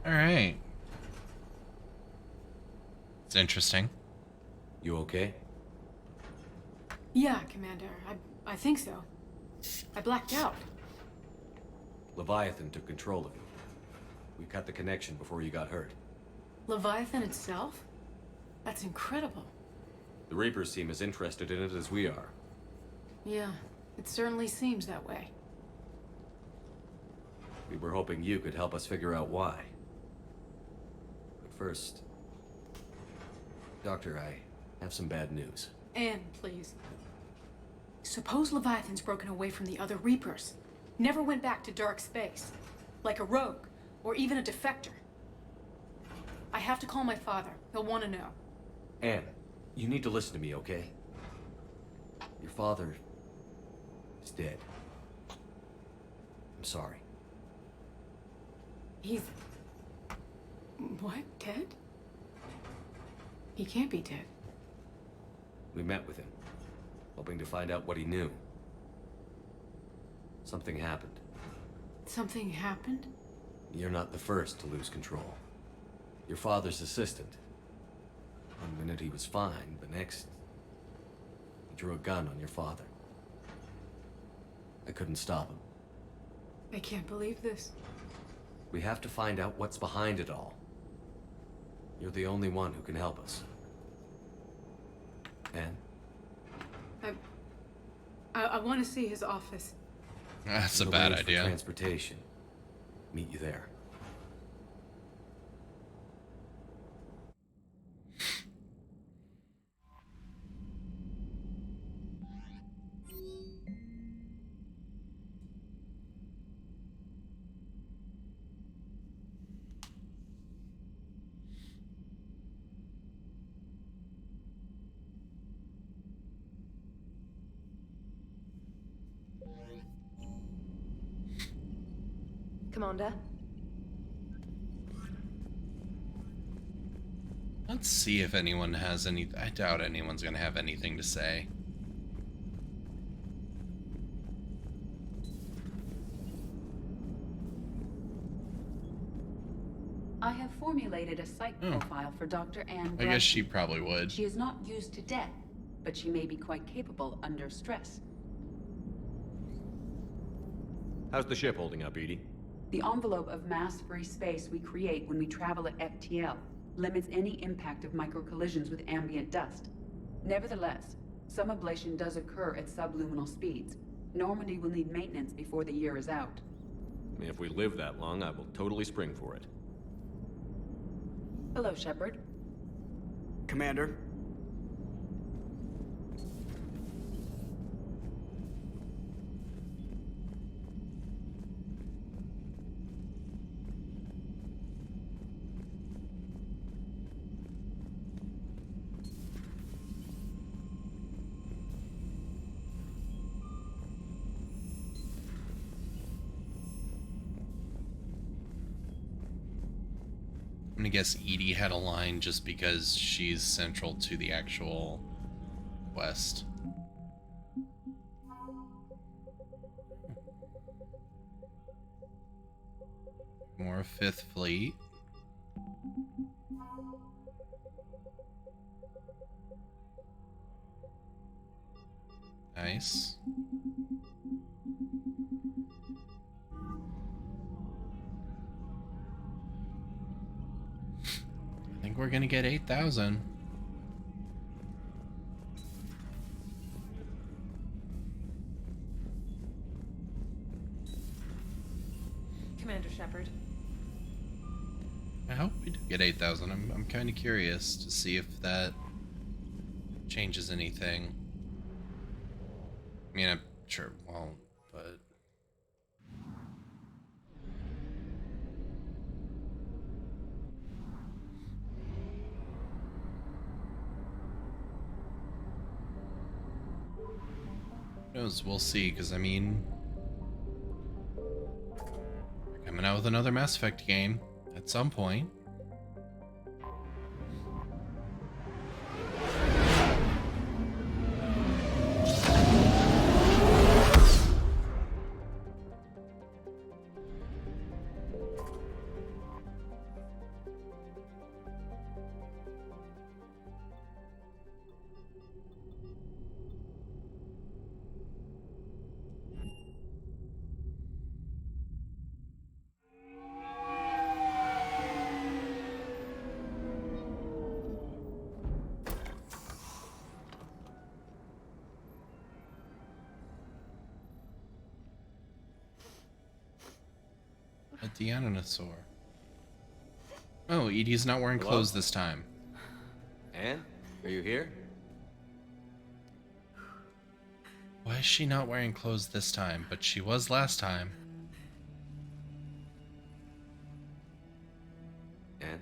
Alright. It's interesting. You okay? Yeah, Commander. I think so. I blacked out. Leviathan took control of you. We cut the connection before you got hurt. Leviathan itself? That's incredible. The Reapers seem as interested in it as we are. Yeah, it certainly seems that way. We were hoping you could help us figure out why. But first, Doctor, I have some bad news. Anne, please. Suppose Leviathan's broken away from the other Reapers. Never went back to dark space. Like a rogue, or even a defector. I have to call my father. He'll want to know. Anne, you need to listen to me, okay? Your father is dead. I'm sorry. He's... What? Dead? He can't be dead. We met with him, hoping to find out what he knew. Something happened. Something happened? You're not the first to lose control. Your father's assistant. One minute he was fine, the next... he drew a gun on your father. I couldn't stop him. I can't believe this. We have to find out what's behind it all. You're the only one who can help us. Anne? I want to see his office. That's a We'll bad arrange for idea. Transportation. Meet you there. Commander? Let's see if anyone has any... I doubt anyone's gonna have anything to say. I have formulated a psych profile for Dr. Anne I guess she Bradley. probably would. She is not used to death, but she may be quite capable under stress. How's the ship holding up, Edie? The envelope of mass-free space we create when we travel at FTL limits any impact of microcollisions with ambient dust. Nevertheless, some ablation does occur at subluminal speeds. Normandy will need maintenance before the year is out. If we live that long, I will totally spring for it. Hello, Shepard. Commander. I'm gonna guess Edie had a line just because she's central to the actual quest. More Fifth Fleet. Nice. I think we're gonna get 8,000. Commander Shepard. I hope we do get 8,000. I'm kind of curious to see if that changes anything. I mean, I'm sure it won't, but... Who knows? We'll see, because I mean... they're coming out with another Mass Effect game at some point. A Deinosaur. Oh, Edie's not wearing Hello? clothes this time. Anne? Are you here? Why is she not wearing clothes this time? But she was last time. And?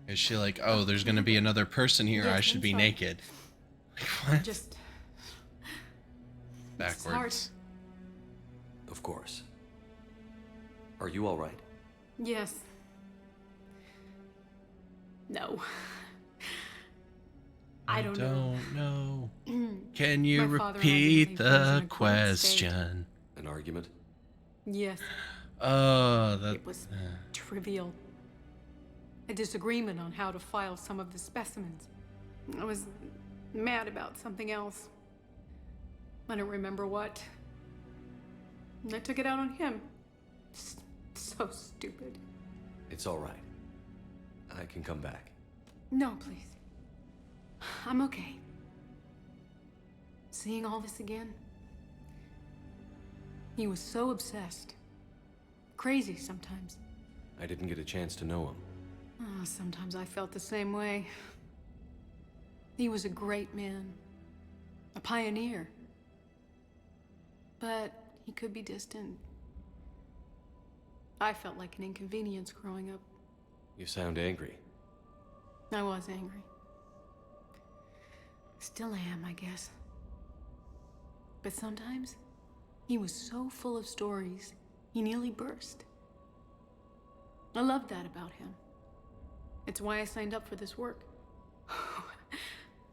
Is she like, oh, there's gonna be another person here, Yes, I should I'm be sorry. naked? Like, what? Just Backwards. Of course. Are you all right? yes. No. I don't know. Can you My father and I repeat didn't leave things in the a great state. question? An argument? Yes. Oh, that. It was trivial. A disagreement on how to file some of the specimens. I was mad about something else. I don't remember what. And I took it out on him. So stupid. It's all right. I can come back. No, please. I'm okay. Seeing all this again. He was so obsessed. Crazy sometimes. I didn't get a chance to know him. Oh, sometimes I felt the same way. He was a great man. A pioneer. But he could be distant. I felt like an inconvenience growing up. You sound angry. I was angry. Still am, I guess. But sometimes, he was so full of stories, he nearly burst. I loved that about him. It's why I signed up for this work.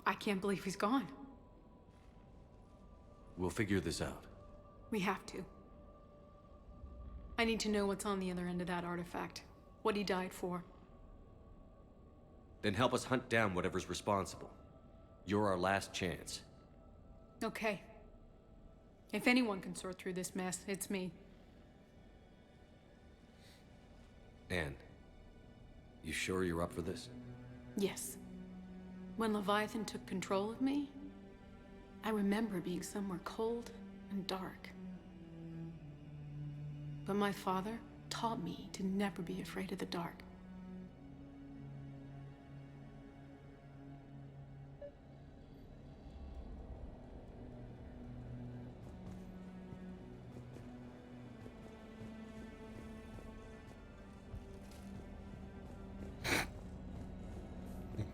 I can't believe he's gone. We'll figure this out. We have to. I need to know what's on the other end of that artifact. What he died for. Then help us hunt down whatever's responsible. You're our last chance. Okay. If anyone can sort through this mess, it's me. Anne, you sure you're up for this? Yes. When Leviathan took control of me, I remember being somewhere cold and dark. But my father taught me to never be afraid of the dark.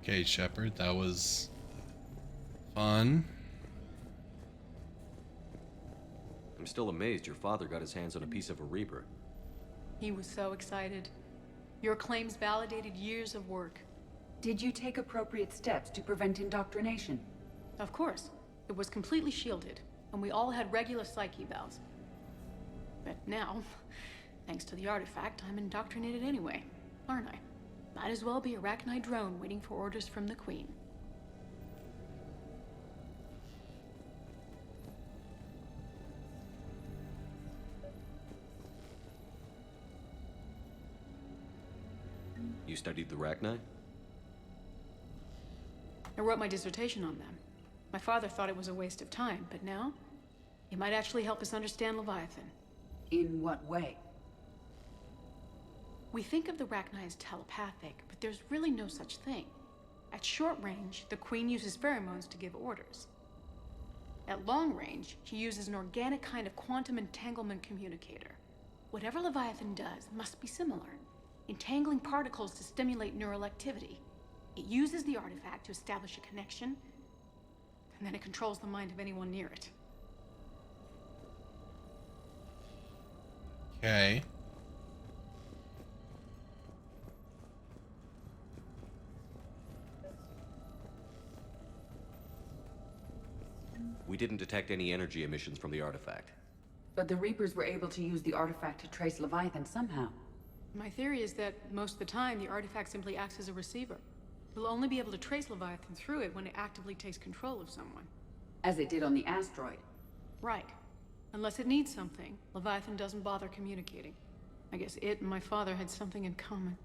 Okay, Shepard, that was fun. I'm still amazed your father got his hands on a piece of a Reaper. He was so excited. Your claims validated years of work. Did you take appropriate steps to prevent indoctrination? Of course. It was completely shielded, and we all had regular psych evals. But now, thanks to the artifact, I'm indoctrinated anyway, aren't I? Might as well be a Arachnite drone waiting for orders from the Queen. You studied the Arachnite? I wrote my dissertation on them. My father thought it was a waste of time, but now, it might actually help us understand Leviathan. In what way? We think of the Arachnite as telepathic, but there's really no such thing. At short range, the Queen uses pheromones to give orders. At long range, she uses an organic kind of quantum entanglement communicator. Whatever Leviathan does must be similar, entangling particles to stimulate neural activity. It uses the artifact to establish a connection, and then it controls the mind of anyone near it. Okay. We didn't detect any energy emissions from the artifact. But the Reapers were able to use the artifact to trace Leviathan somehow. My theory is that most of the time, the artifact simply acts as a receiver. We'll only be able to trace Leviathan through it when it actively takes control of someone. As it did on the asteroid. Right. Unless it needs something, Leviathan doesn't bother communicating. I guess it and my father had something in common.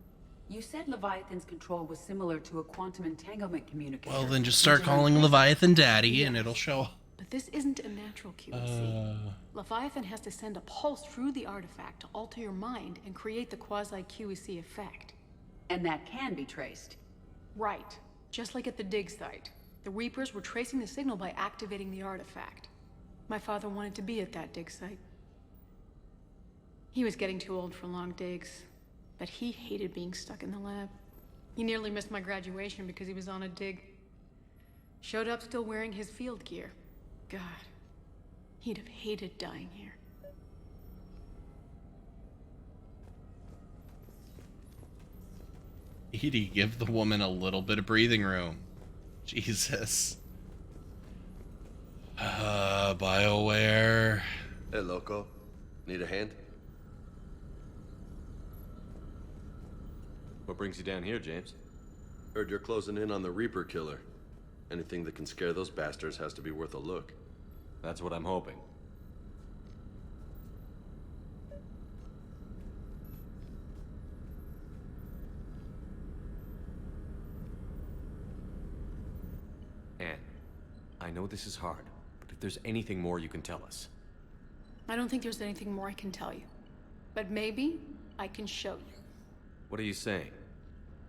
You said Leviathan's control was similar to a quantum entanglement communicator. Well, then just start calling Leviathan Daddy and it'll show up. But this isn't a natural QEC. Leviathan has to send a pulse through the artifact to alter your mind and create the quasi-QEC effect. And that can be traced. Right. Just like at the dig site, the Reapers were tracing the signal by activating the artifact. My father wanted to be at that dig site. He was getting too old for long digs, but he hated being stuck in the lab. He nearly missed my graduation because he was on a dig. Showed up still wearing his field gear. God, he'd have hated dying here. EDI, give the woman a little bit of breathing room. Jesus. BioWare. Hey, loco. Need a hand? What brings you down here, James? Heard you're closing in on the Reaper killer. Anything that can scare those bastards has to be worth a look. That's what I'm hoping. Anne, I know this is hard, but if there's anything more you can tell us. I don't think there's anything more I can tell you. But maybe I can show you. What are you saying?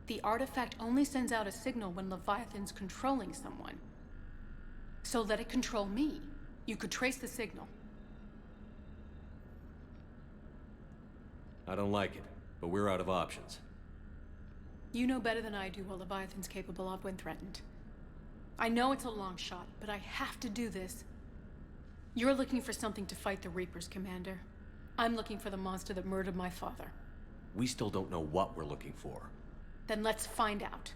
The artifact only sends out a signal when Leviathan's controlling someone. So let it control me. You could trace the signal. I don't like it, but we're out of options. You know better than I do what Leviathan's capable of when threatened. I know it's a long shot, but I have to do this. You're looking for something to fight the Reapers, Commander. I'm looking for the monster that murdered my father. We still don't know what we're looking for. Then let's find out.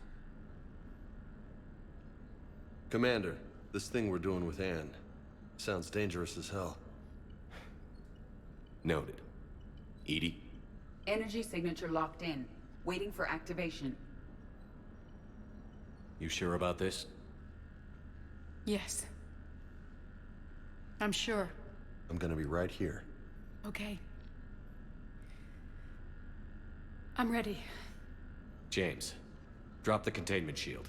Commander, this thing we're doing with Anne sounds dangerous as hell. Noted. EDI? Energy signature locked in. Waiting for activation. You sure about this? Yes. I'm sure. I'm gonna be right here. Okay. I'm ready. James, drop the containment shield.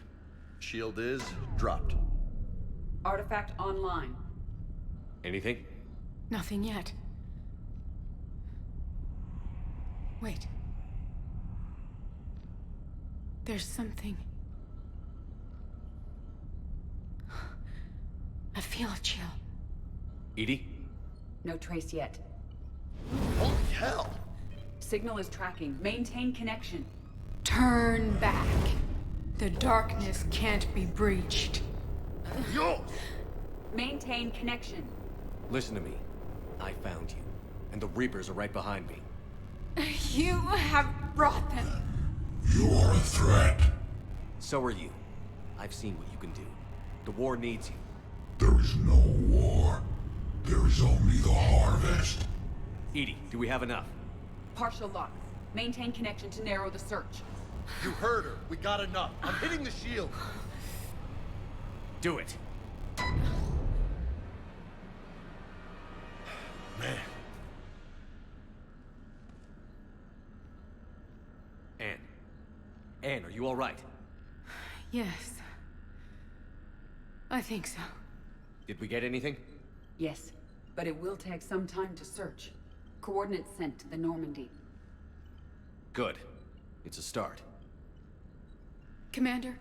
Shield is dropped. Artifact online. Anything? Nothing yet. Wait. There's something. I feel a chill. EDI? No trace yet. Holy hell! Signal is tracking. Maintain connection. Turn back. The darkness can't be breached. Yo! Maintain connection. Listen to me. I found you, and the Reapers are right behind me. You have brought them. You are a threat. So are you. I've seen what you can do. The war needs you. There is no war. There is only the harvest. EDI, do we have enough? Partial lock. Maintain connection to narrow the search. You heard her. We got enough. I'm hitting the shield. Do it. Man. Anne, are you all right? Yes. I think so. Did we get anything? Yes, but it will take some time to search. Coordinates sent to the Normandy. Good. It's a start. Commander,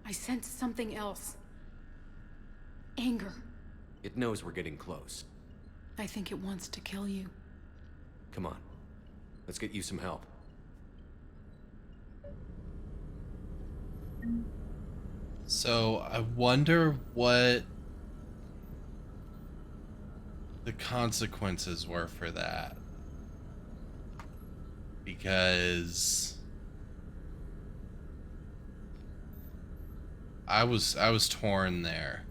I sense something else. Anger. It knows we're getting close. I think it wants to kill you. Come on. Let's get you some help. So, I wonder what the consequences were for that. Because I was torn there.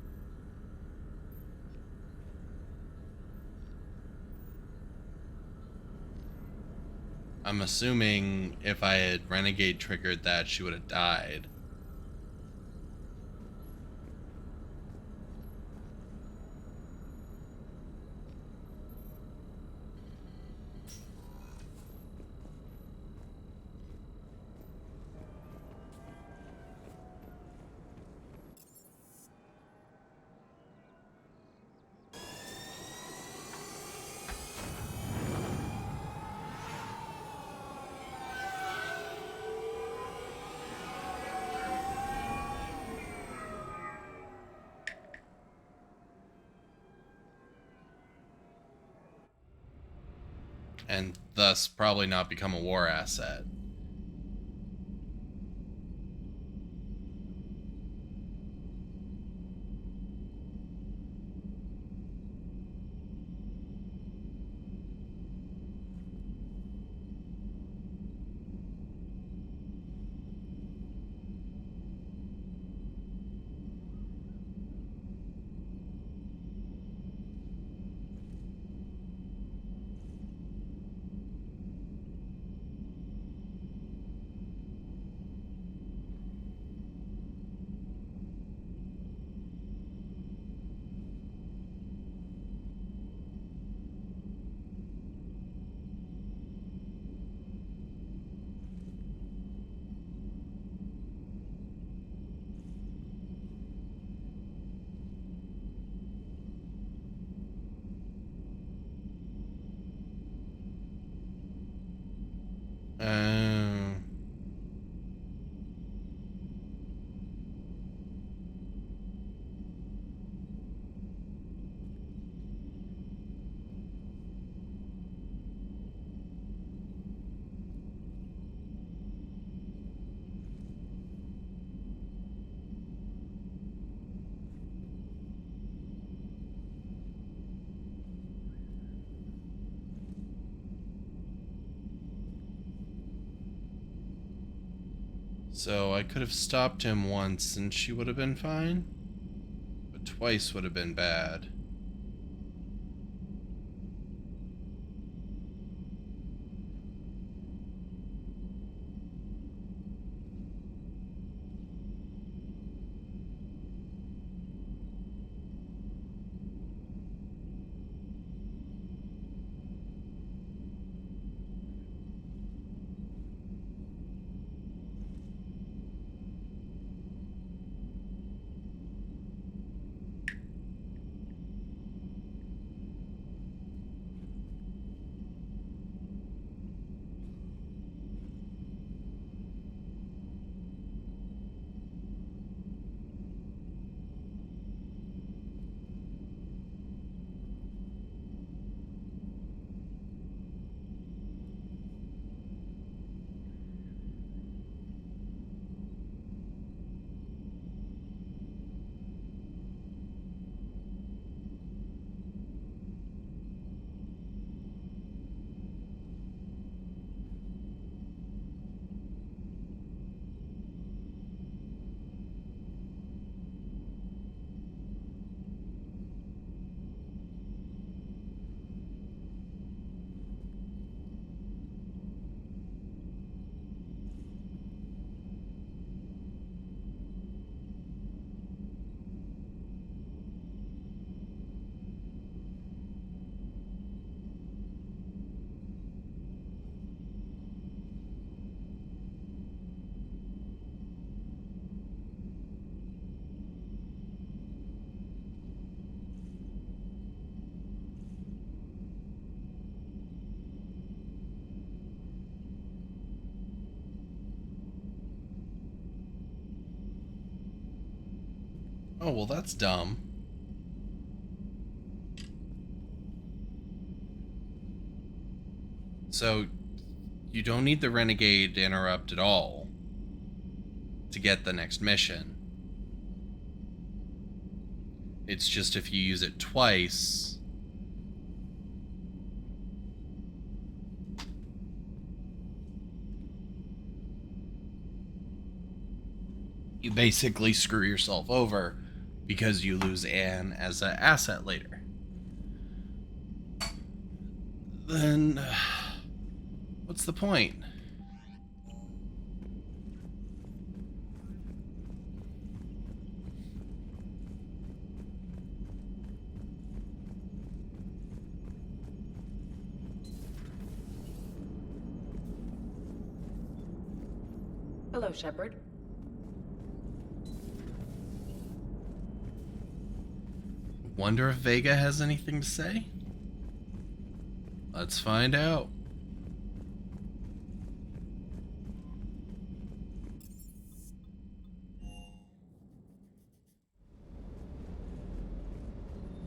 I'm assuming if I had Renegade triggered that, she would have died. and thus probably not become a war asset. So I could have stopped him once and she would have been fine, but twice would have been bad. Oh, well, that's dumb. So, you don't need the Renegade interrupt at all to get the next mission. It's just if you use it twice, you basically screw yourself over because you lose Anne as an asset later. Then, what's the point? Hello, Shepard. Wonder if Vega has anything to say? Let's find out.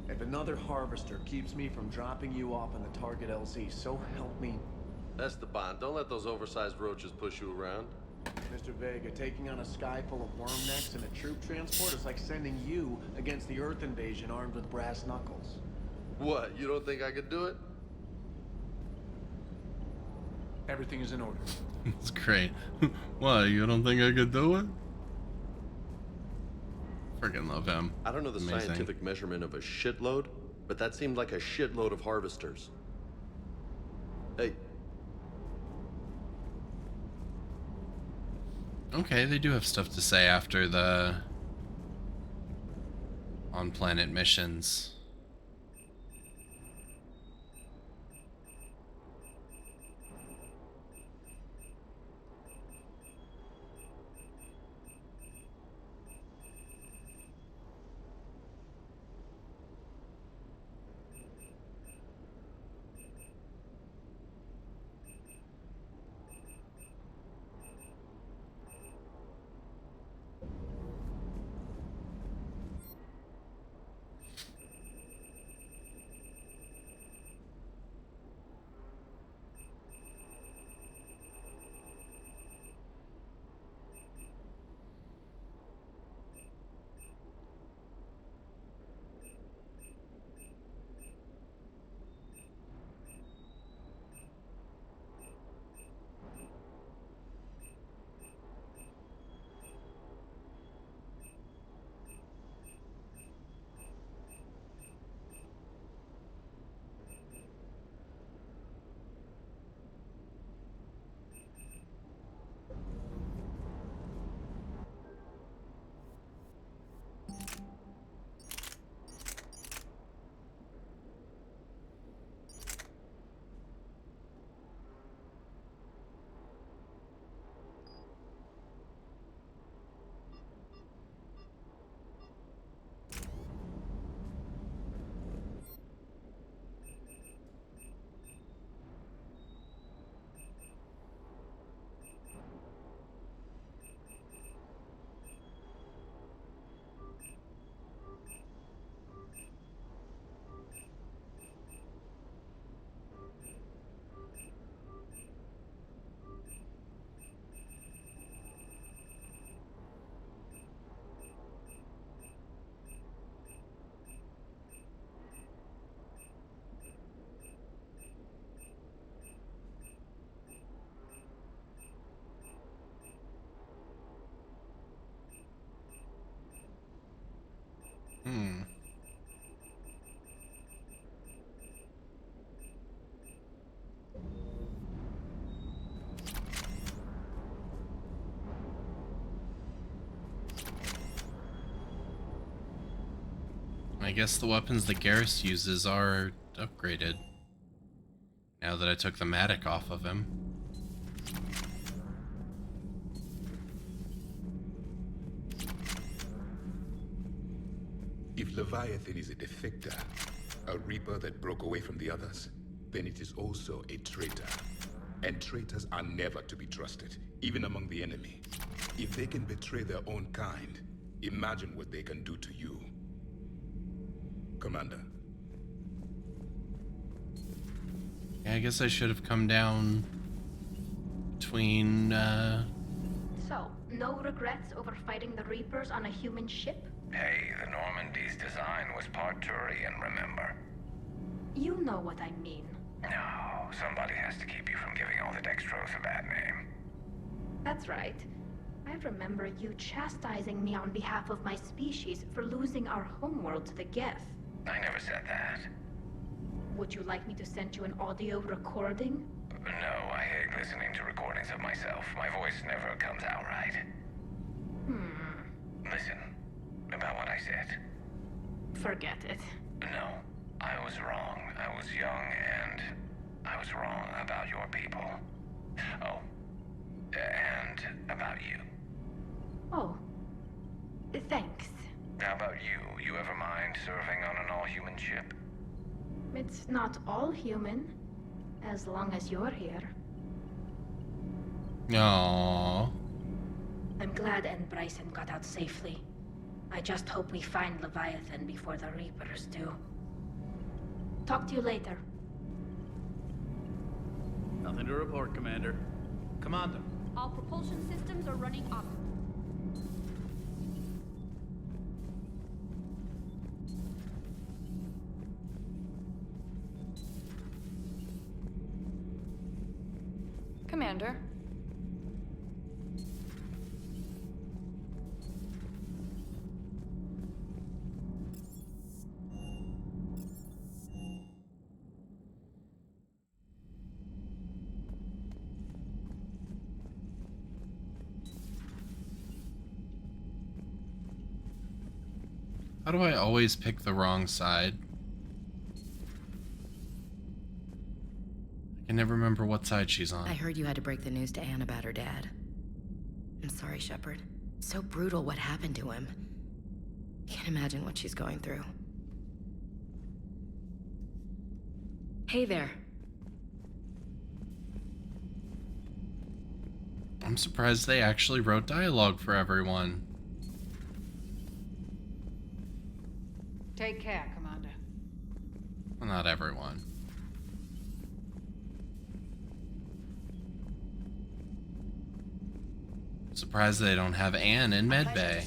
And another Harvester keeps me from dropping you off on the target LZ, so help me. Esteban, don't let those oversized roaches push you around. Mr. Vega, taking on a sky full of worm necks and a troop transport is like sending you against the Earth invasion armed with brass knuckles. What, you don't think I could do it? Everything is in order. It's great. Why, you don't think I could do it? Freaking love him. I don't know the Amazing. scientific measurement of a shitload, but that seemed like a shitload of harvesters. Hey. Okay, they do have stuff to say after the on-planet missions. I guess the weapons that Garrus uses are upgraded. Now that I took the Matic off of him. If Leviathan is a defector, a Reaper that broke away from the others, then it is also a traitor. And traitors are never to be trusted, even among the enemy. If they can betray their own kind, imagine what they can do to you. Commander. Yeah, I guess I should have come down between, So, no regrets over fighting the Reapers on a human ship? Hey, the Normandy's design was part Turian, remember? You know what I mean. No, somebody has to keep you from giving all the Dextros a bad name. That's right. I remember you chastising me on behalf of my species for losing our homeworld to the Geth. I never said that. Would you like me to send you an audio recording? No, I hate listening to recordings of myself. My voice never comes out right. Listen, about what I said. Forget it. No, I was wrong. I was young and I was wrong about your people. Oh, and about you. Oh, thanks. How about you? You ever mind serving on an all-human ship? It's not all human, as long as you're here. Aww. I'm glad N. Bryson got out safely. I just hope we find Leviathan before the Reapers do. Talk to you later. Nothing to report, Commander. Commander. All propulsion systems are running up. Commander. How do I always pick the wrong side? I can never remember what side she's on. I heard you had to break the news to Anne about her dad. I'm sorry, Shepard. So brutal what happened to him. Can't imagine what she's going through. Hey there. I'm surprised they actually wrote dialogue for everyone. Take care, Commander. Well, not everyone. Surprised they don't have Anne in medbay.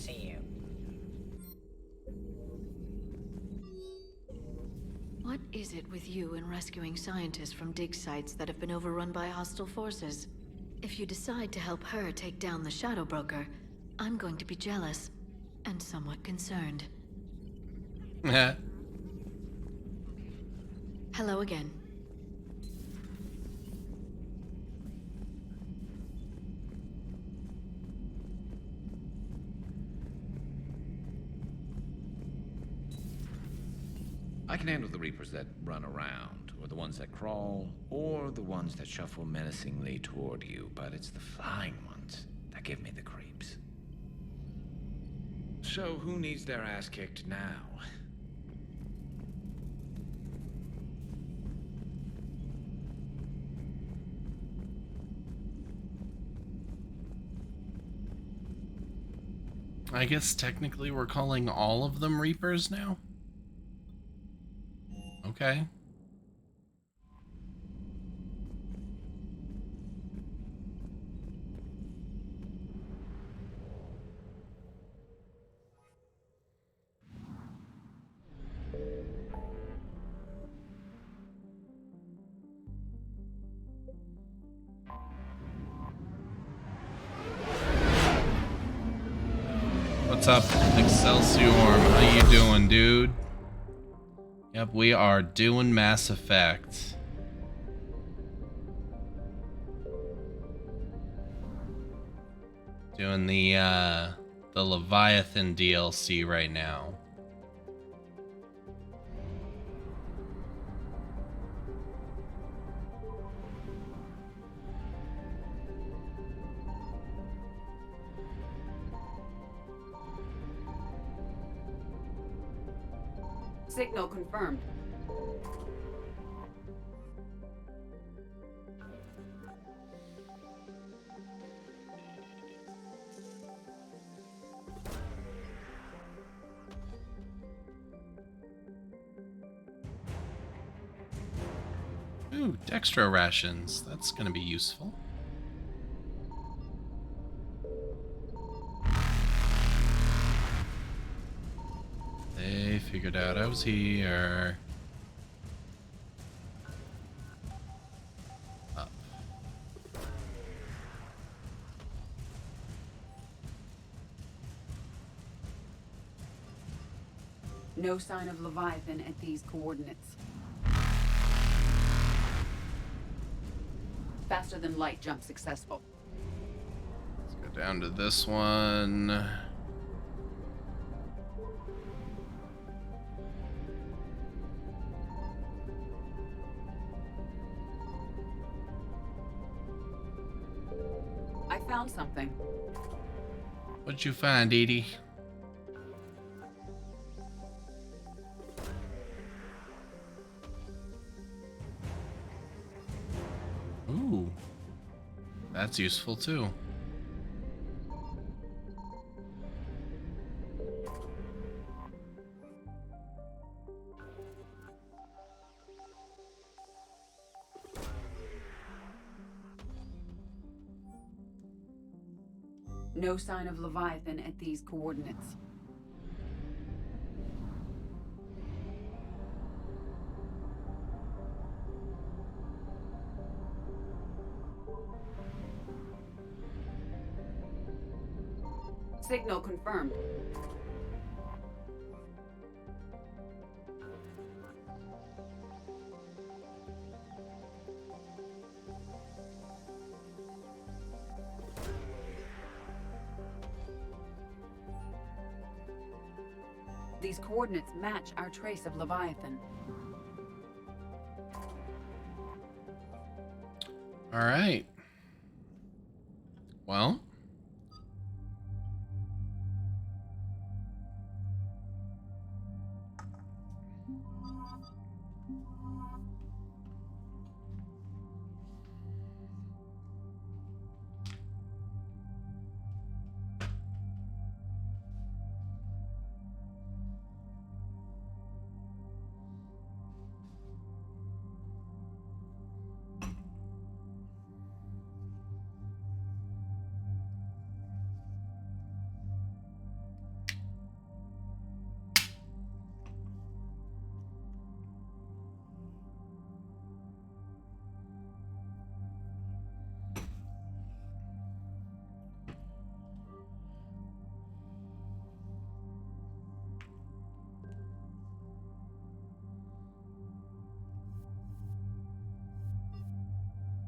What is it with you and rescuing scientists from dig sites that have been overrun by hostile forces? If you decide to help her take down the Shadow Broker, I'm going to be jealous and somewhat concerned. Hello again. I can handle the Reapers that run around, or the ones that crawl, or the ones that shuffle menacingly toward you, but it's the flying ones that give me the creeps. So who needs their ass kicked now? I guess technically we're calling all of them Reapers now? Okay. What's up, Excelsior? How you doing, dude? Yep, we are doing Mass Effect. Doing the Leviathan DLC right now. Signal confirmed. Ooh, Dextro rations. That's gonna be useful. They figured out I was here. Up. No sign of Leviathan at these coordinates. Faster than light jump successful. Let's go down to this one. I found something. What'd you find, Edie? Ooh. That's useful too. No sign of Leviathan at these coordinates. Signal confirmed. These coordinates match our trace of Leviathan. All right. Well.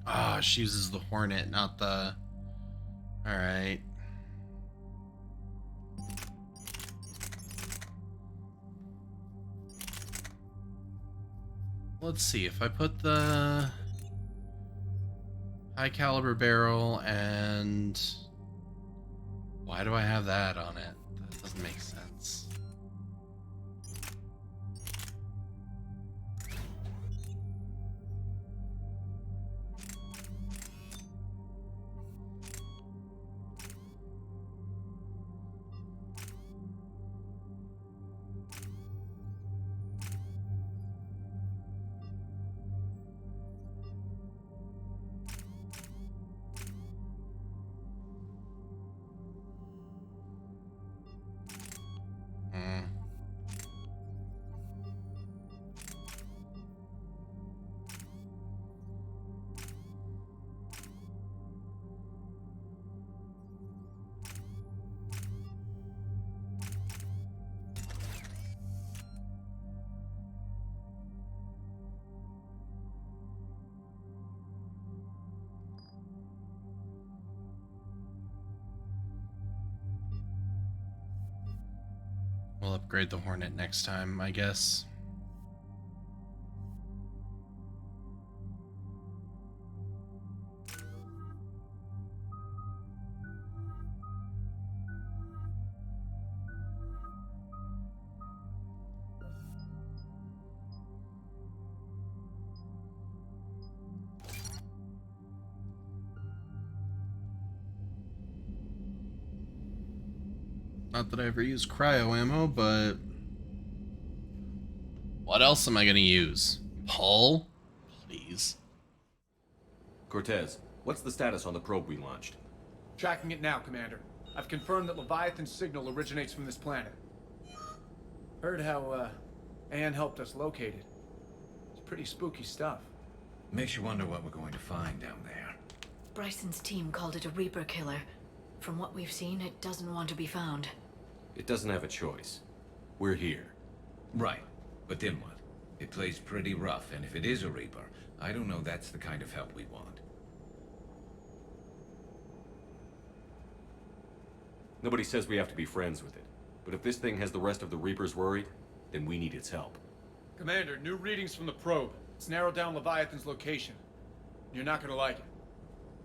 Oh, she uses the Hornet, not the... Alright. Let's see, if I put the high caliber barrel and... Why do I have that on it? That doesn't make sense. We'll upgrade the Hornet next time, I guess. Not that I ever use cryo ammo, but what else am I gonna use? Hull? Please. Cortez, what's the status on the probe we launched? Tracking it now, Commander. I've confirmed that Leviathan's signal originates from this planet. Heard how, Anne helped us locate it. It's pretty spooky stuff. Makes you wonder what we're going to find down there. Bryson's team called it a Reaper killer. From what we've seen, it doesn't want to be found. It doesn't have a choice. We're here. Right. But then what? It plays pretty rough, and if it is a Reaper, I don't know that's the kind of help we want. Nobody says we have to be friends with it. But if this thing has the rest of the Reapers worried, then we need its help. Commander, new readings from the probe. It's narrowed down Leviathan's location. You're not gonna like it.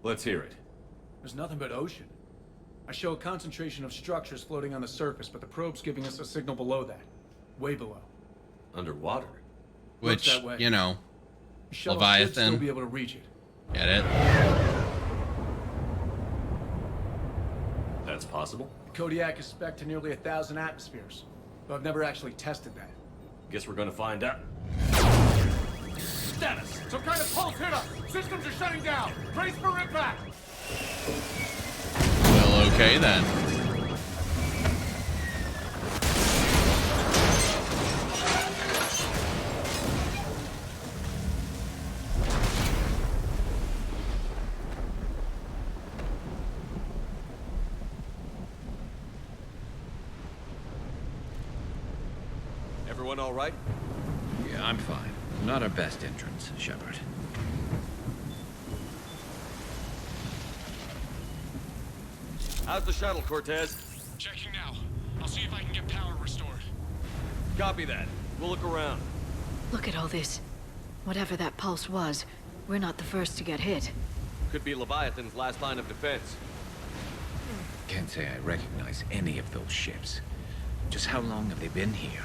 Let's hear it. There's nothing but ocean. I show a concentration of structures floating on the surface, but the probe's giving us a signal below that. Way below. Underwater? Which, that way. you know, The shuttle should Leviathan. still be able to reach it. Get it? That's possible. Kodiak is spec'd to nearly 1,000 atmospheres, though I've never actually tested that. Guess we're gonna find out. Status! Some kind of pulse hit us! Systems are shutting down! Brace for impact! Will okay then. Everyone all right? Yeah, I'm fine. Not our best entrance, Shepard. How's the shuttle, Cortez? Checking now. I'll see if I can get power restored. Copy that. We'll look around. Look at all this. Whatever that pulse was, we're not the first to get hit. Could be Leviathan's last line of defense. Can't say I recognize any of those ships. Just how long have they been here?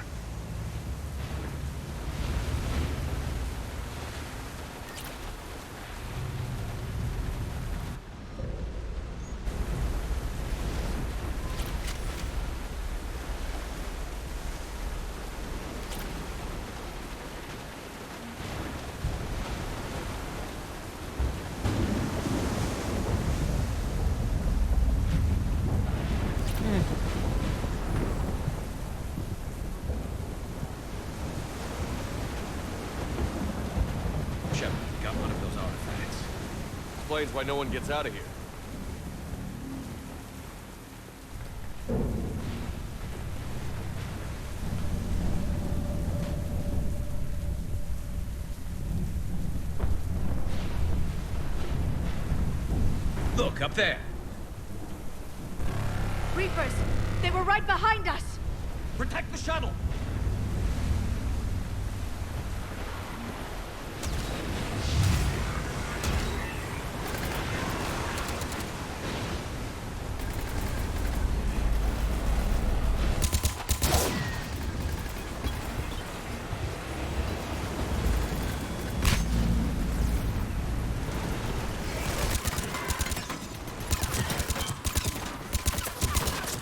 Shepard, got one of those artifacts. Explains why no one gets out of here. Look, up there! Reapers! They were right behind us! Protect the shuttle!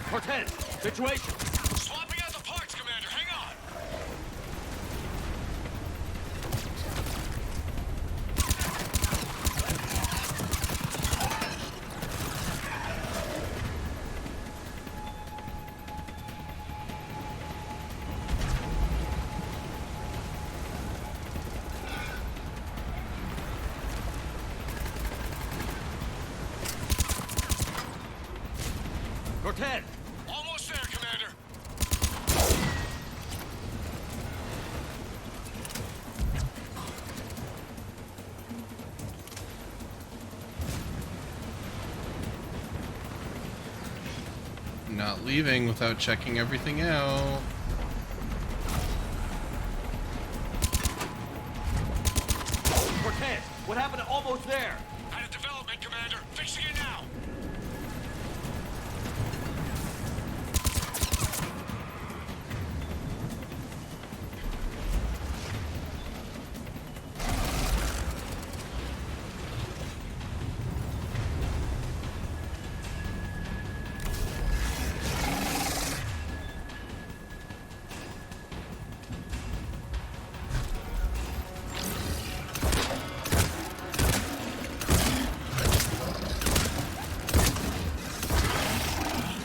Cortez, situation! Swapping out the parts, Commander. Hang on. Cortez! Almost there, Commander. Not leaving without checking everything out. Cortez, what happened to almost there? Had a development, Commander. Fixing it now.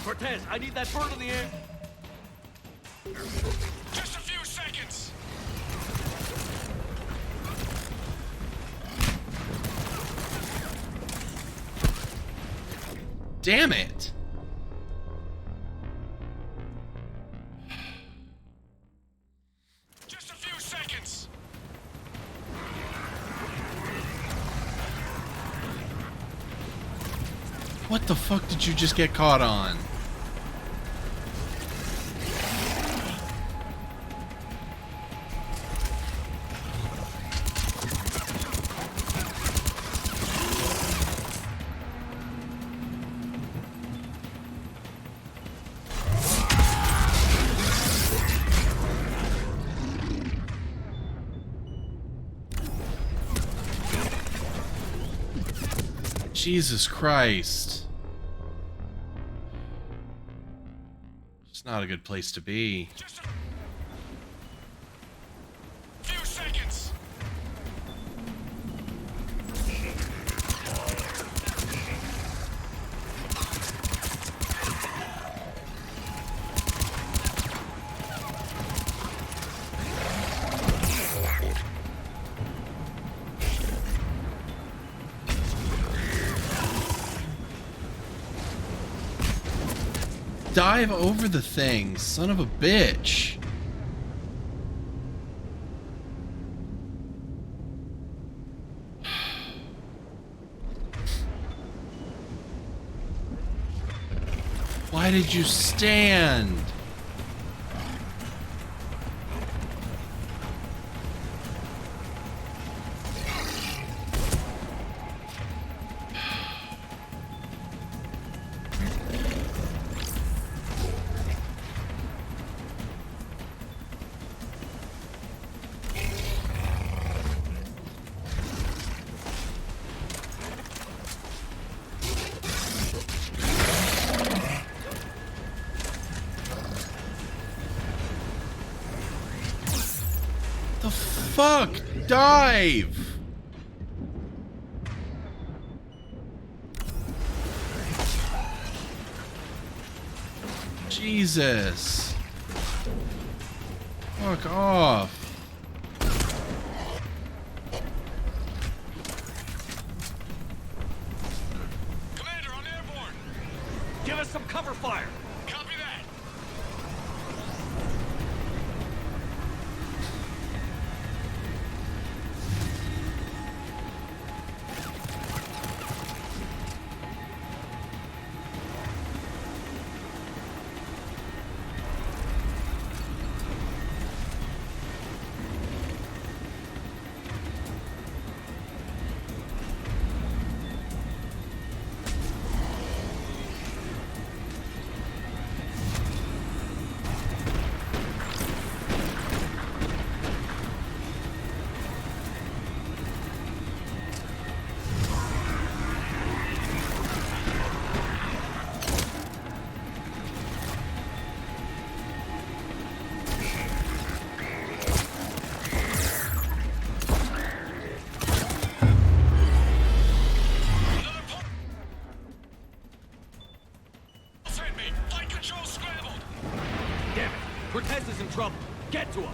Cortez, I need that bird in the air. Just a few seconds. Damn it! Just a few seconds. What the fuck did you just get caught on? Jesus Christ. It's not a good place to be. Few seconds. dive over the thing, son of a bitch. Why did you stand? Fuck! Dive! Jesus! Fuck off! Commander, I'm airborne! Give us some cover fire! Copy that! Cortez is in trouble. Get to him.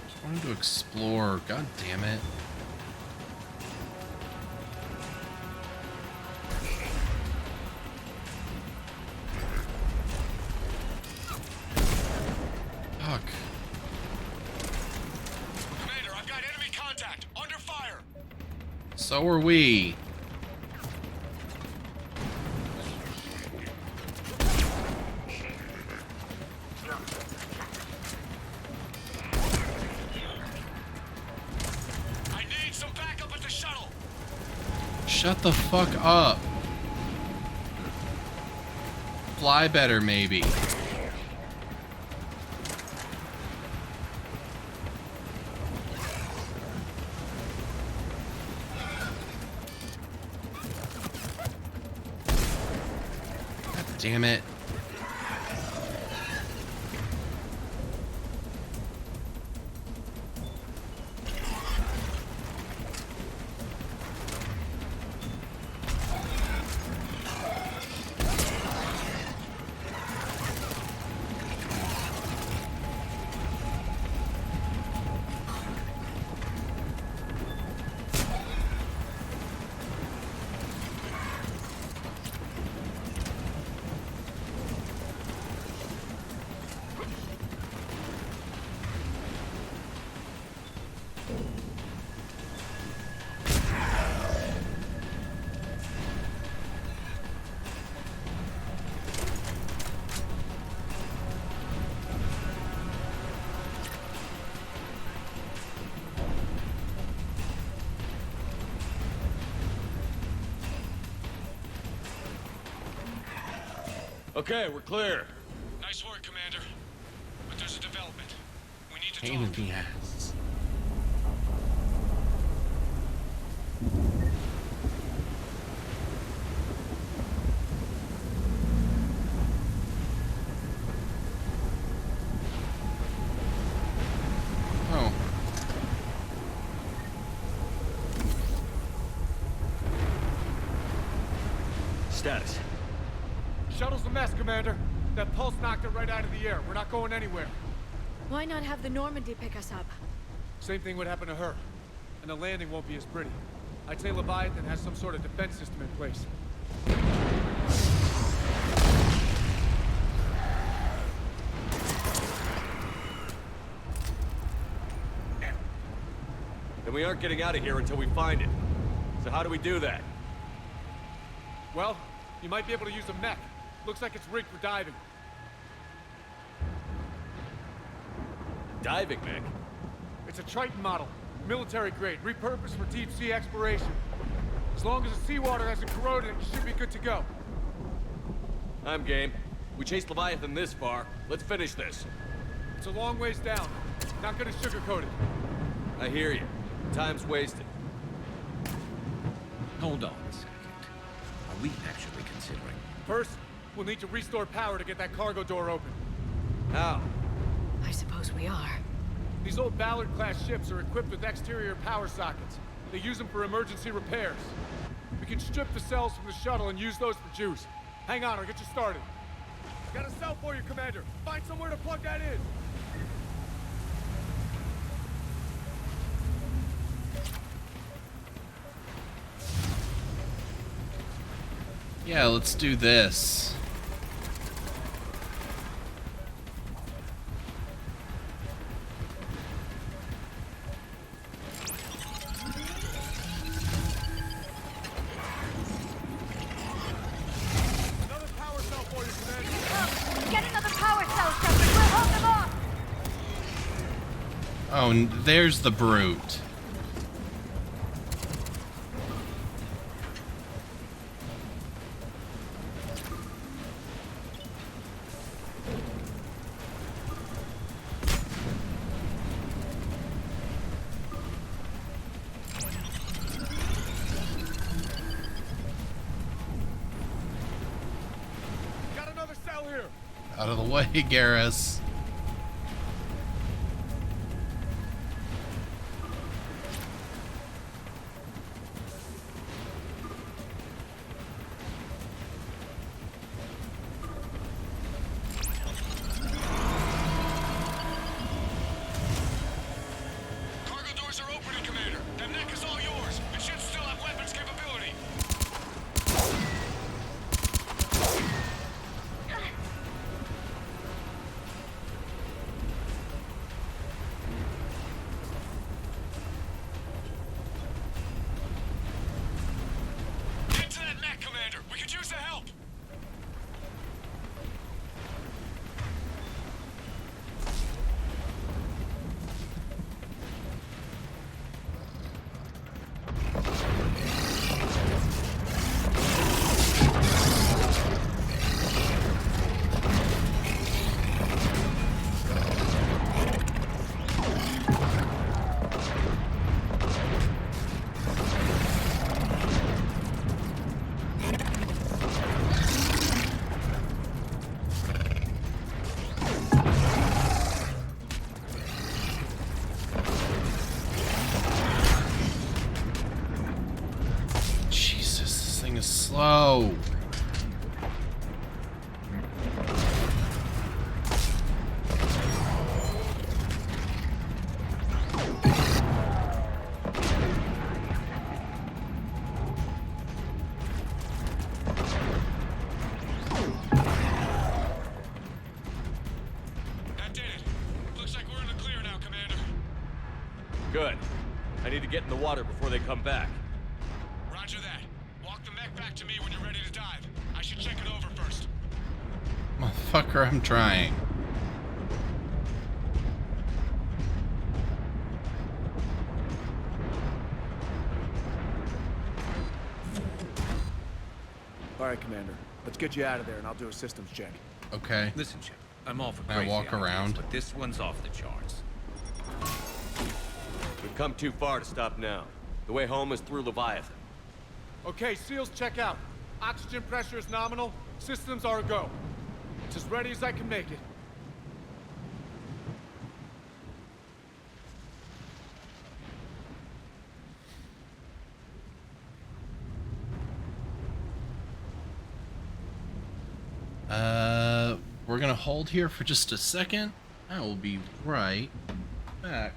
Just wanted to explore. God damn it. Fuck. Commander, I've got enemy contact. Under fire. So are we. Shut the fuck up. Fly better, maybe. God damn it. Okay, we're clear. Nice work, Commander. But there's a development. We need to Pain in the ass. Oh. Status. Shuttle's a mess, Commander. That pulse knocked it right out of the air. We're not going anywhere. Why not have the Normandy pick us up? Same thing would happen to her. And the landing won't be as pretty. I'd say Leviathan has some sort of defense system in place. Then we aren't getting out of here until we find it. So how do we do that? Well, you might be able to use a mech. Looks like it's rigged for diving. Diving mech? It's a Triton model. Military grade, repurposed for deep sea exploration. As long as the seawater hasn't corroded, it should be good to go. I'm game. We chased Leviathan this far. Let's finish this. It's a long ways down. Not gonna sugarcoat it. I hear you. Time's wasted. Hold on a second. Are we actually considering? First, we'll need to restore power to get that cargo door open. How? I suppose we are. These old Ballard-class ships are equipped with exterior power sockets. They use them for emergency repairs. We can strip the cells from the shuttle and use those for juice. Hang on, I'll get you started. Got a cell for you, Commander. Find somewhere to plug that in. Yeah, let's do this. Another power cell for you, Commander. Get another power cell, Shepard. We'll hold them off. Oh, and there's the brute. Got another cell here. Out of the way, Garrus. Cargo doors are opening, Commander. That neck is all yours. It should still have weapons capability. Get to that neck, Commander. We could use the help. Jesus, this thing is slow. That did it. Looks like we're in the clear now, Commander. Good. I need to get in the water before they come back. Roger that. Walk the mech back to me when you're ready to dive. I should check it over first. Motherfucker, I'm trying. All right, Commander. Let's get you out of there, and I'll do a systems check. Okay. Listen, Chip. I'm all for Can I crazy walk ideas, around? but this one's off the charts. We've come too far to stop now. The way home is through Leviathan. Okay, SEALs check out. Oxygen pressure is nominal. Systems are a go. It's as ready as I can make it. We're gonna hold here for just a second. I will be right back.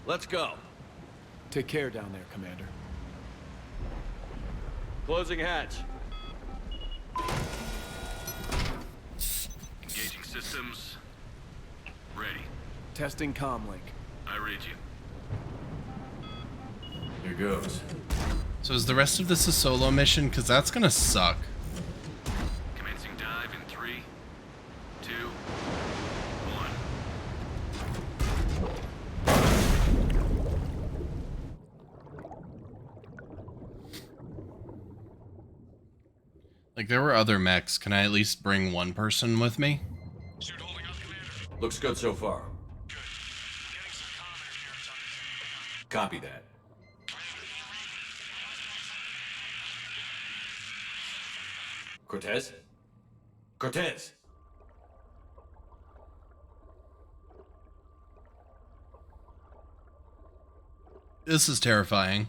Let's go. Take care down there, Commander. Closing hatch. Engaging systems. Ready. Testing comlink. I read you. Here goes. So is the rest of this a solo mission? Because that's gonna suck. Commencing dive in 3, 2, 1. Like, there were other mechs. Can I at least bring one person with me? Looks good so far. Copy that. Cortez? Cortez! This is terrifying.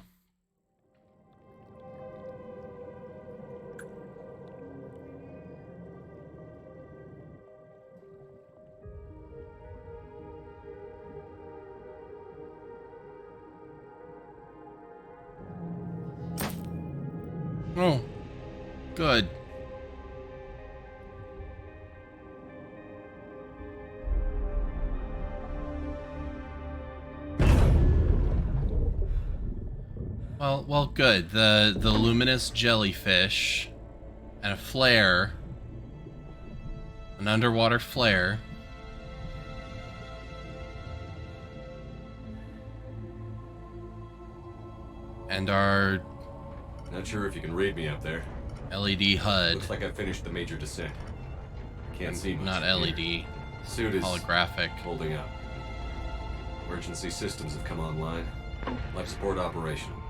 Oh, good. Well, good. The luminous jellyfish and a flare, an underwater flare. And our Not sure if you can read me up there. LED HUD. Looks like I finished the major descent. Can't see much. Not from LED. here. Suit is holographic. Holding up. Emergency systems have come online. Life support operational.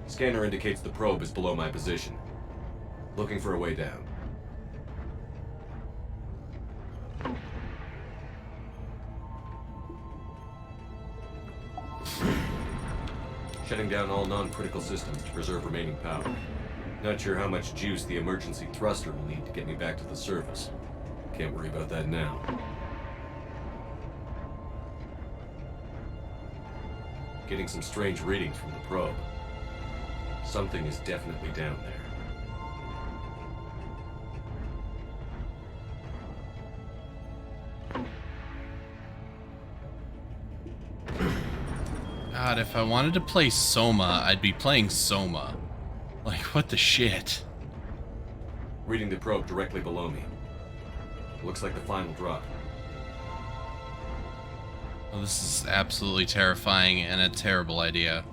Scanner indicates the probe is below my position. Looking for a way down. Shutting down all non-critical systems to preserve remaining power. Not sure how much juice the emergency thruster will need to get me back to the surface. Can't worry about that now. Getting some strange readings from the probe. Something is definitely down there. God, if I wanted to play Soma, I'd be playing Soma. Like, what the shit? Reading the probe directly below me. Looks like the final drop. Well, this is absolutely terrifying and a terrible idea.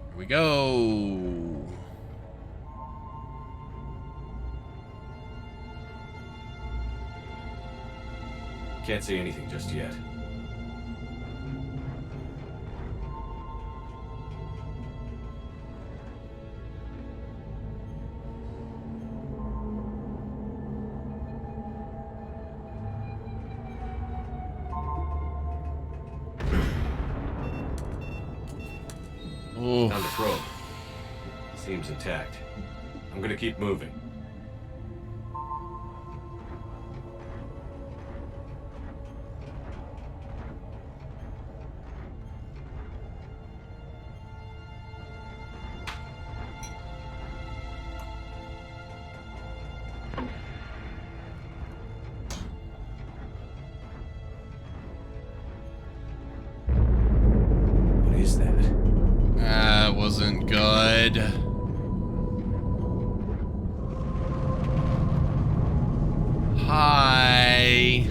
Here we go. Can't see anything just yet. Found the probe. Seems intact. I'm gonna keep moving. What is that? That wasn't good. Hi.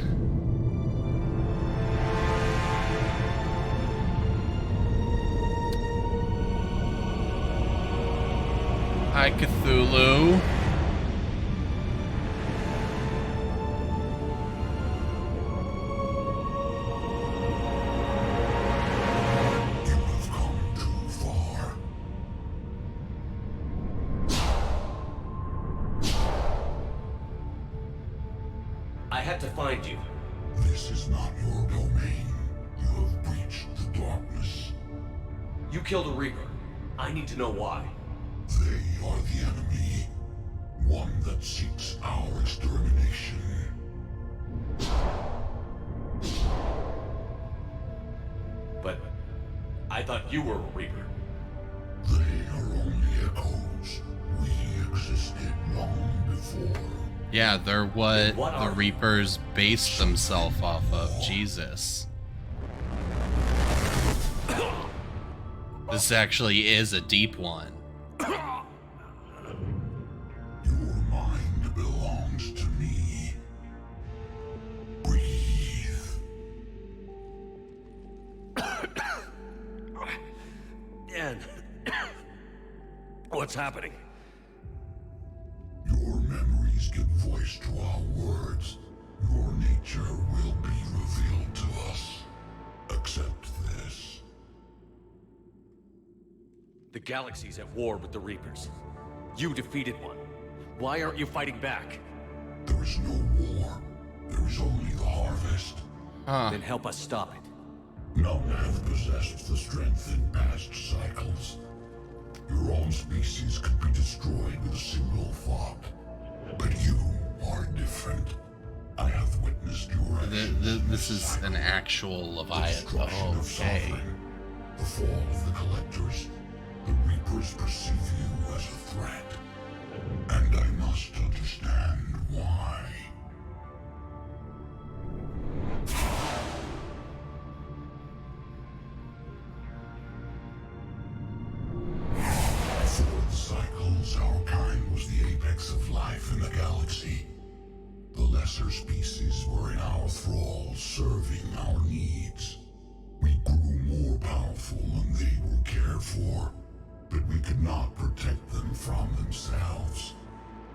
Hi, Cthulhu. I had to find you. This is not your domain. You have breached the darkness. You killed a Reaper. I need to know why. They are the enemy. One that seeks our extermination. I thought you were a Reaper. They are only echoes. We existed long before. Yeah, they're what What the are we? Reapers based themselves off of. Jesus. This actually is a deep one. Your mind belongs to me. Breathe. Dan, what's happening? Your memories give voice to our words. Your nature will be revealed to us. Accept this. The galaxy's at war with the Reapers. You defeated one. Why aren't you fighting back? There is no war. There is only the harvest. Then help us stop it. None have possessed the strength in past cycles. Your own species could be destroyed with a single thought. But you are different. I have witnessed your actions. This is an actual Leviathan. Destruction of Okay. Sovereign, the fall of the Collectors. The Reapers perceive you as a threat. And I must understand why. Before the cycles, our kind was the apex of life in the galaxy. The lesser species were in our thrall, serving our needs. We grew more powerful and they were cared for, but we could not protect them from themselves.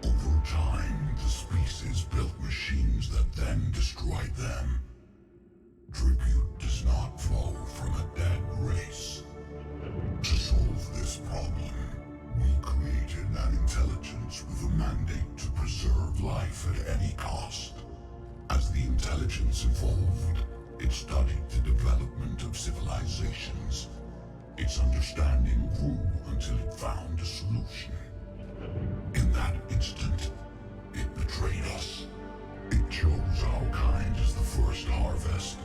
Over time, the species built machines that then destroyed them. Tribute does not flow from a dead race. To solve this problem, we created an intelligence with a mandate to preserve life at any cost. As the intelligence evolved, it studied the development of civilizations. Its understanding grew until it found a solution. In that instant, it betrayed us. It chose our kind as the first harvest.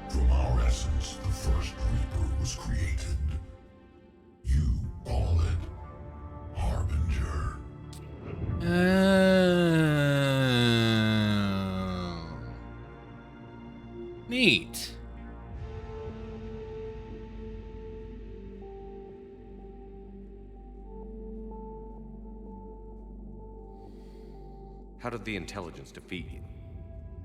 From our essence, the first Reaper was created. You call it Harbinger. Neat. How did the intelligence defeat you?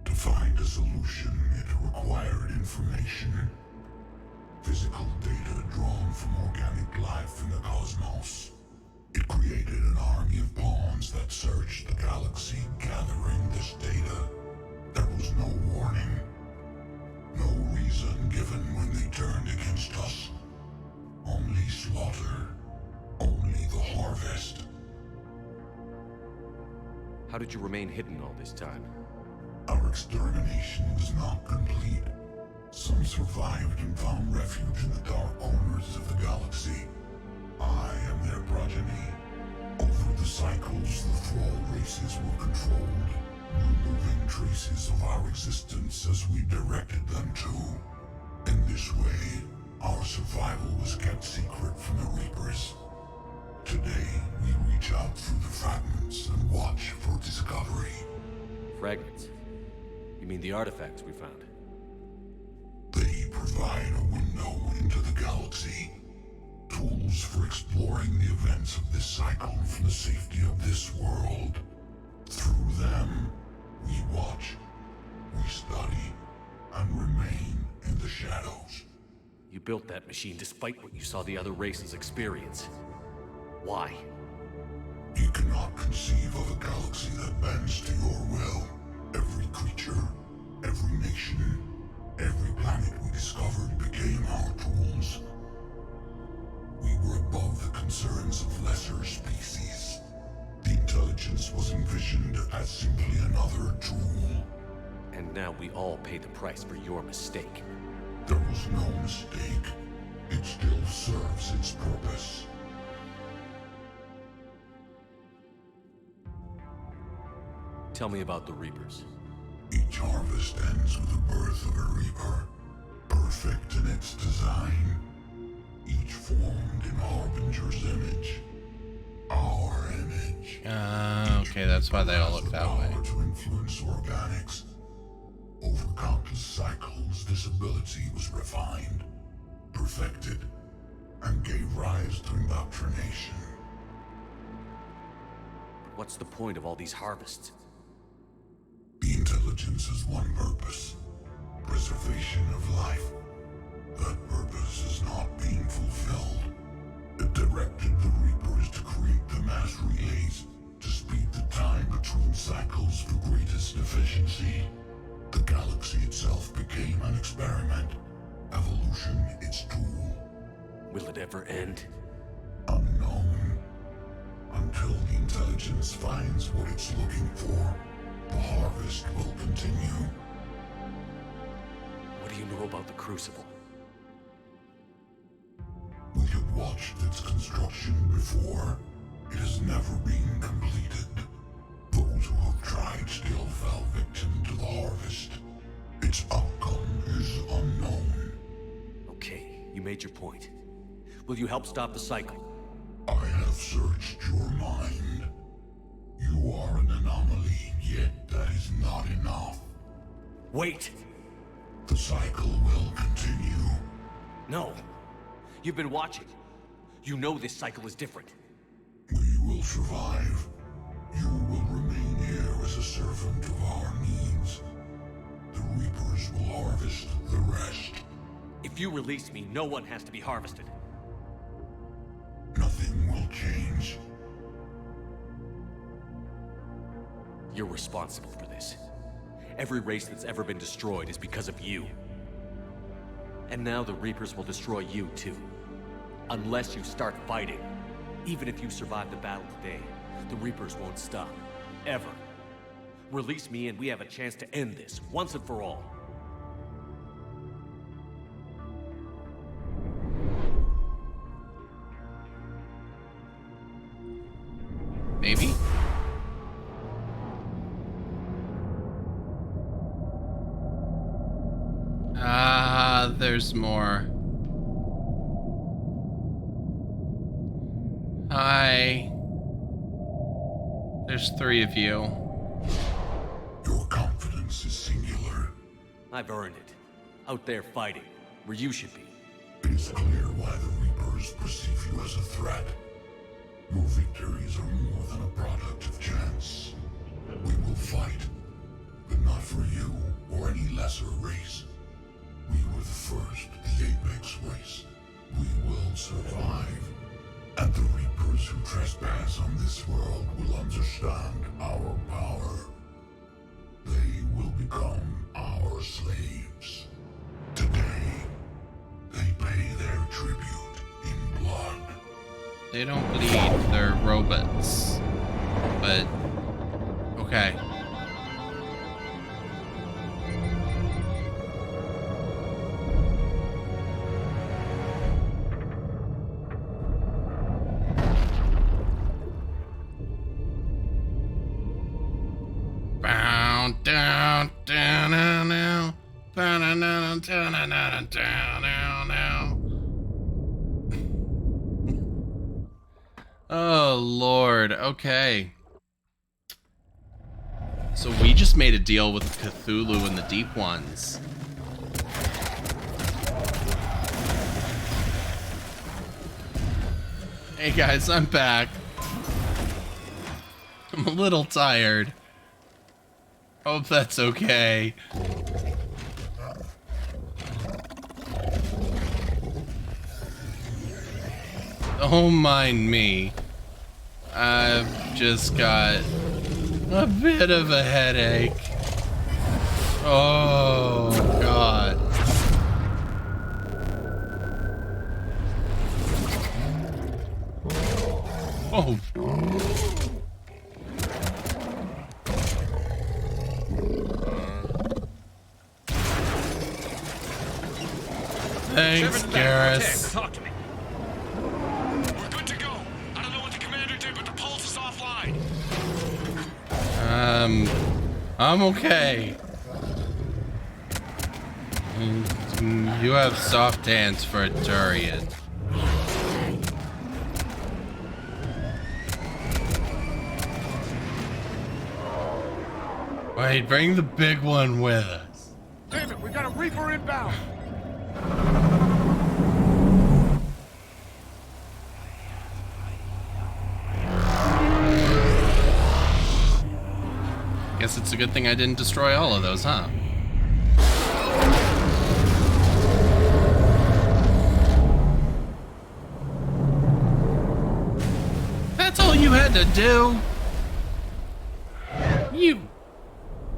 To find a solution, it required information. Physical data drawn from organic life in the cosmos. It created an army of pawns that searched the galaxy, gathering this data. There was no warning. No reason given when they turned against us. Only slaughter. Only the harvest. How did you remain hidden all this time? Our extermination was not complete. Some survived and found refuge in the dark corners of the galaxy. I am their progeny. Over the cycles, the thrall races were controlled, removing traces of our existence as we directed them to. In this way, our survival was kept secret from the Reapers. Today, we reach out through the fragments and watch for discovery. Fragments? You mean the artifacts we found? They provide a window into the galaxy. Tools for exploring the events of this cycle from the safety of this world. Through them, we watch, we study, and remain in the shadows. You built that machine despite what you saw the other races experience. Why? You cannot conceive of a galaxy that bends to your will. Every creature, every nation, every planet we discovered became our tools. We were above the concerns of lesser species. The intelligence was envisioned as simply another tool. And now we all pay the price for your mistake. There was no mistake. It still serves its purpose. Tell me about the Reapers. Each harvest ends with the birth of a Reaper. Perfect in its design. formed in Harbinger's image. Our image. Okay, that's why they all look that way. To influence organics. Over countless cycles, this ability was refined, perfected, and gave rise to indoctrination. What's the point of all these harvests? The intelligence has one purpose: preservation of life. That purpose is not being fulfilled. It directed the Reapers to create the mass relays to speed the time between cycles for greatest efficiency. The galaxy itself became an experiment. Evolution its tool. Will it ever end? Unknown. Until the intelligence finds what it's looking for, the harvest will continue. What do you know about the Crucible? We have watched its construction before. It has never been completed. Those who have tried still fell victim to the harvest. Its outcome is unknown. Okay, you made your point. Will you help stop the cycle? I have searched your mind. You are an anomaly, yet that is not enough. Wait! The cycle will continue. No. You've been watching. You know this cycle is different. We will survive. You will remain here as a servant of our needs. The Reapers will harvest the rest. If you release me, no one has to be harvested. Nothing will change. You're responsible for this. Every race that's ever been destroyed is because of you. And now the Reapers will destroy you too. Unless you start fighting. Even if you survive the battle today, the Reapers won't stop. Ever. Release me and we have a chance to end this, once and for all. Maybe? There's more. Hi. There's 3 of you. Your confidence is singular. I've earned it. Out there fighting, where you should be. It is clear why the Reapers perceive you as a threat. Your victories are more than a product of chance. We will fight, but not for you or any lesser race. We were the first, the Apex race. We will survive. And the Reapers who trespass on this world will understand our power. They will become our slaves. Today, they pay their tribute in blood. They don't bleed, they're robots. But, okay. Down, down, down, now. Down, down, down, down, down, now. Oh, Lord. Okay. So we just made a deal with Cthulhu and the Deep Ones. Hey guys, I'm back. I'm a little tired. Hope that's okay. Don't mind me. I've just got a bit of a headache. Oh, God. Oh. Thanks, Garrus. Talk to me. We're good to go. I don't know what the commander did, but the pulse is offline. I'm okay. You have soft hands for a Turian. Wait, bring the big one with us. Damn it, we got a Reaper inbound! Guess it's a good thing I didn't destroy all of those, huh? That's all you had to do? You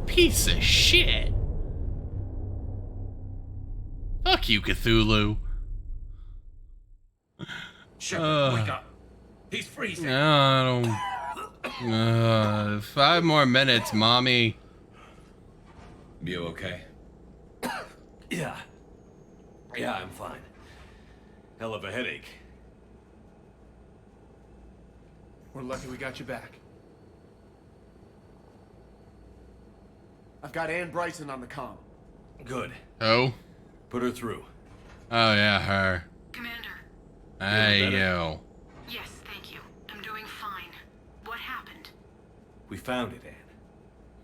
piece of shit. Fuck you, Cthulhu. Shepard, wake up. He's freezing. No, I don't. 5 more minutes, mommy. You okay? Yeah. Yeah, I'm fine. Hell of a headache. We're lucky we got you back. I've got Ann Bryson on the comm. Good. Oh? Put her through. Oh, yeah, her. Commander. Hey, yo. Yes, thank you. I'm doing fine. What happened? We found it,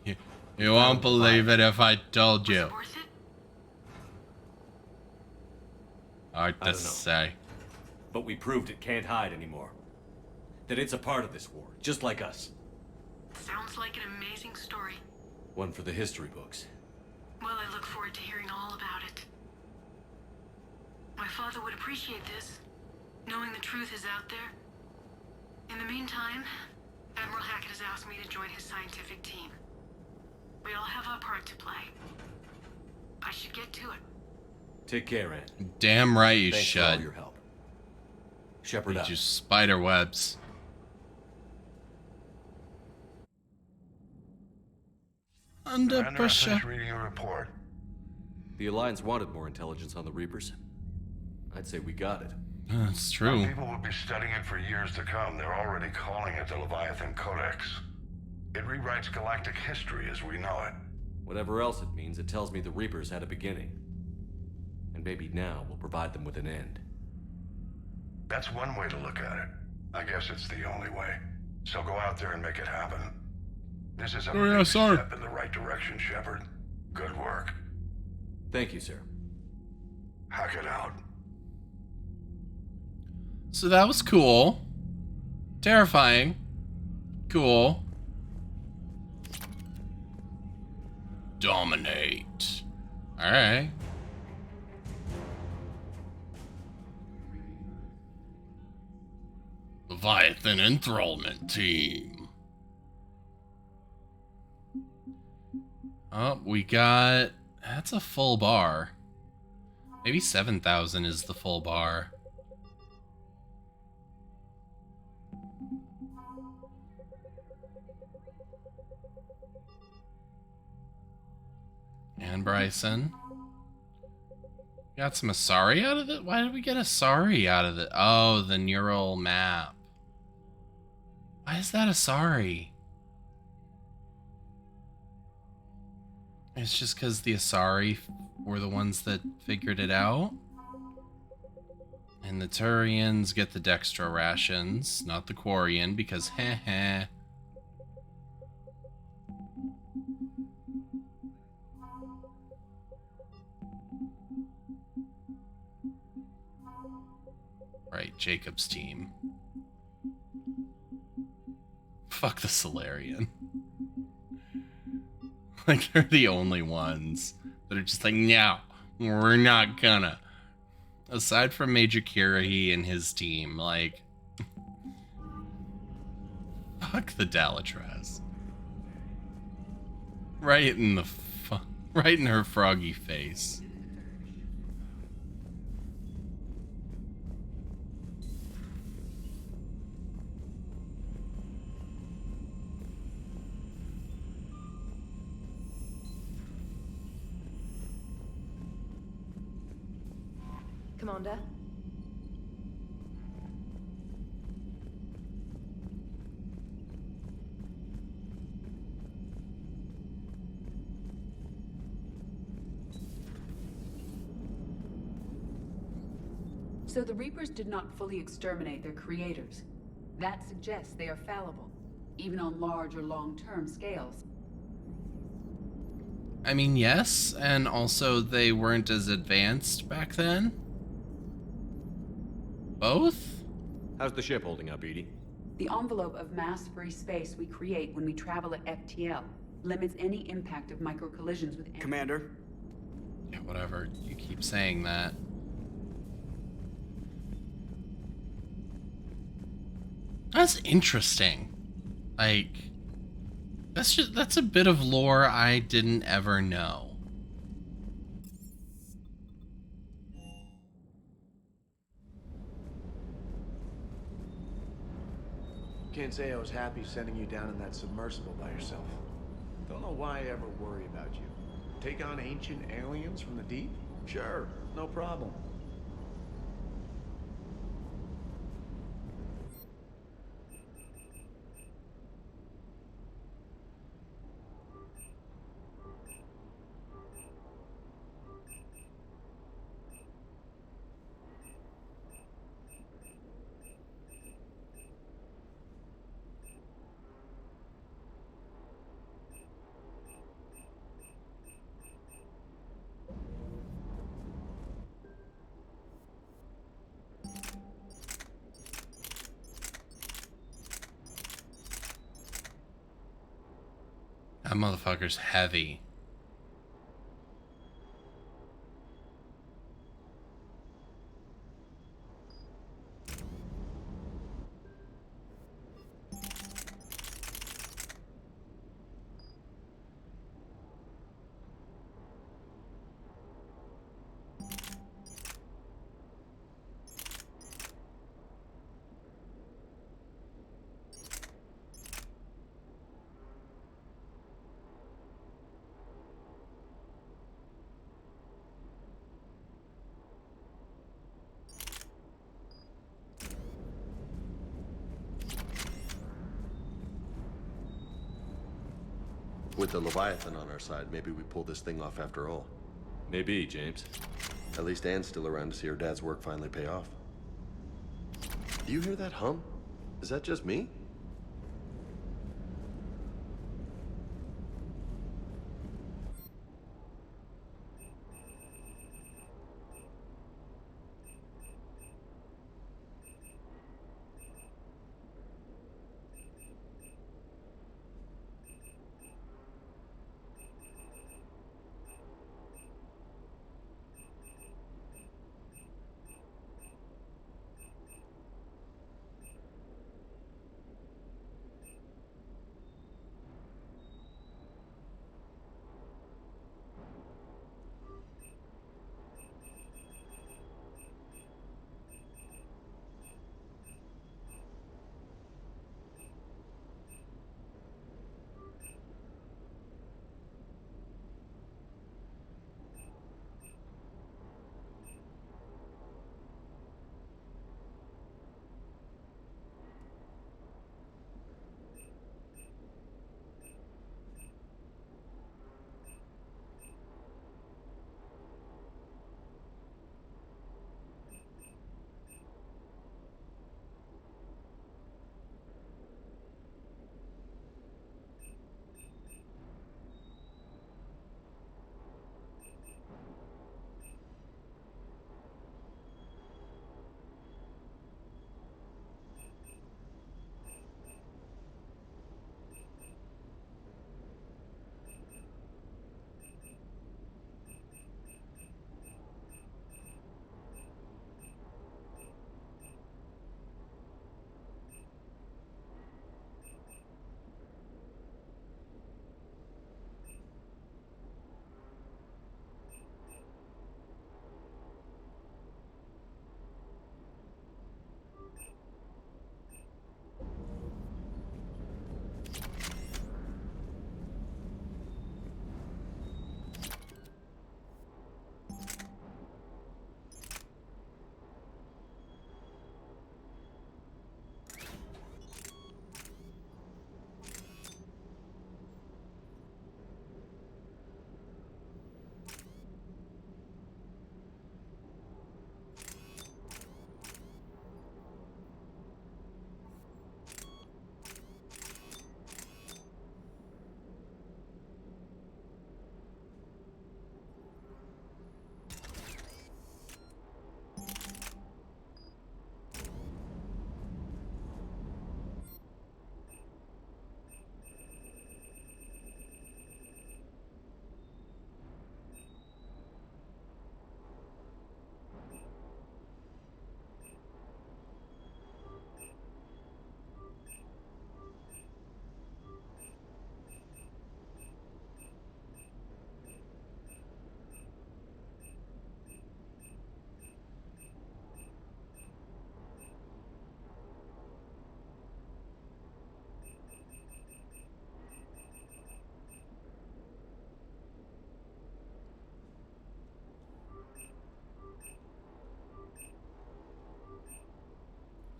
Ann. You won't believe it if I told you. Hard to say. But we proved it can't hide anymore. That it's a part of this war, just like us. Sounds like an amazing story. One for the history books. Well, I look forward to hearing all about it. My father would appreciate this, knowing the truth is out there. In the meantime, Admiral Hackett has asked me to join his scientific team. We all have our part to play. I should get to it. Take care, Ann. Damn right you Thanks should. for all your help. Shepard out. Just spider webs. Under Commander, I pressure. finished reading your report. The Alliance wanted more intelligence on the Reapers. I'd say we got it. That's true. People will be studying it for years to come. They're already calling it the Leviathan Codex. It rewrites galactic history as we know it. Whatever else it means, it tells me the Reapers had a beginning. And maybe now we'll provide them with an end. That's one way to look at it. I guess it's the only way. So go out there and make it happen. This is a big step in the right direction, Shepard. Good work. Thank you, sir. Hackett out. So that was cool. Terrifying. Cool. Dominate. Alright. Leviathan Enthrallment Team. Oh, we got... That's a full bar. Maybe 7,000 is the full bar. And Bryson. Got some Asari out of it? Why did we get Asari out of it? Oh, the neural map. Why is that Asari? It's just because the Asari were the ones that figured it out. And the Turians get the Dextra rations, not the Quarian, because heh. Right, Jacob's team. Fuck the Solarian. Like, they're the only ones that are just like, no, we're not gonna. Aside from Major Kirahi and his team, like, fuck the Dalatrass. Right in the right in her froggy face. Commander? So the Reapers did not fully exterminate their creators. That suggests they are fallible, even on large or long-term scales. I mean, yes, and also they weren't as advanced back then. Both? How's the ship holding up, Edie? The envelope of mass-free space we create when we travel at FTL limits any impact of micro-collisions with... Commander? Yeah, whatever. You keep saying that. That's interesting. Like, that's a bit of lore I didn't ever know. Can't say I was happy sending you down in that submersible by yourself. Don't know why I ever worry about you. Take on ancient aliens from the deep? Sure, no problem. That motherfucker's heavy. With the Leviathan on our side, maybe we pull this thing off after all. Maybe, James. At least Anne's still around to see her dad's work finally pay off. Do you hear that hum? Is that just me?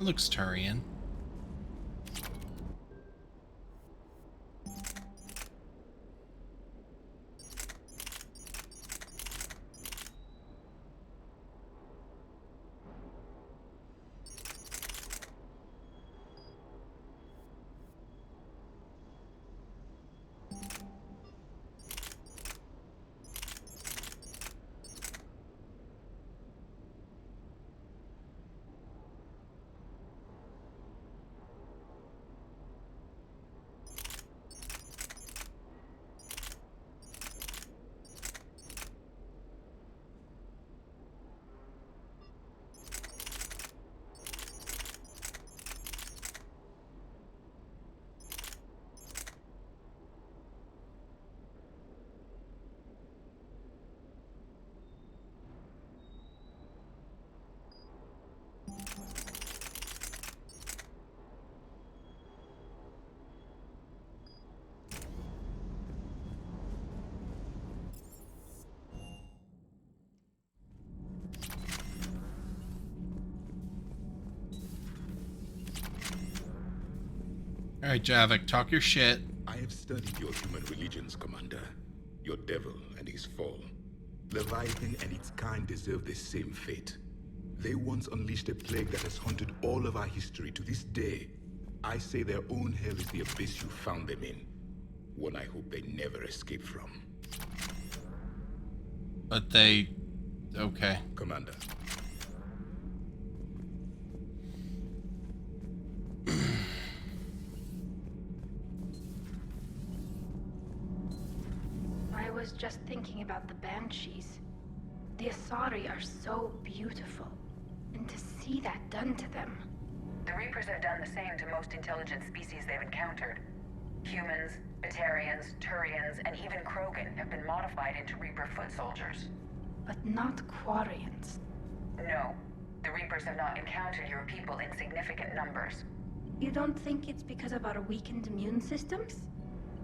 Looks Turian. Alright, Javik, talk your shit. I have studied your human religions, Commander. Your devil and his fall. Leviathan and its kind deserve the same fate. They once unleashed a plague that has haunted all of our history to this day. I say their own hell is the abyss you found them in. One I hope they never escape from. But they... okay. Commander. I was just thinking about the Banshees. The Asari are so beautiful. And to see that done to them... The Reapers have done the same to most intelligent species they've encountered. Humans, Batarians, Turians, and even Krogan have been modified into Reaper foot soldiers. But not Quarians. No, the Reapers have not encountered your people in significant numbers. You don't think it's because of our weakened immune systems?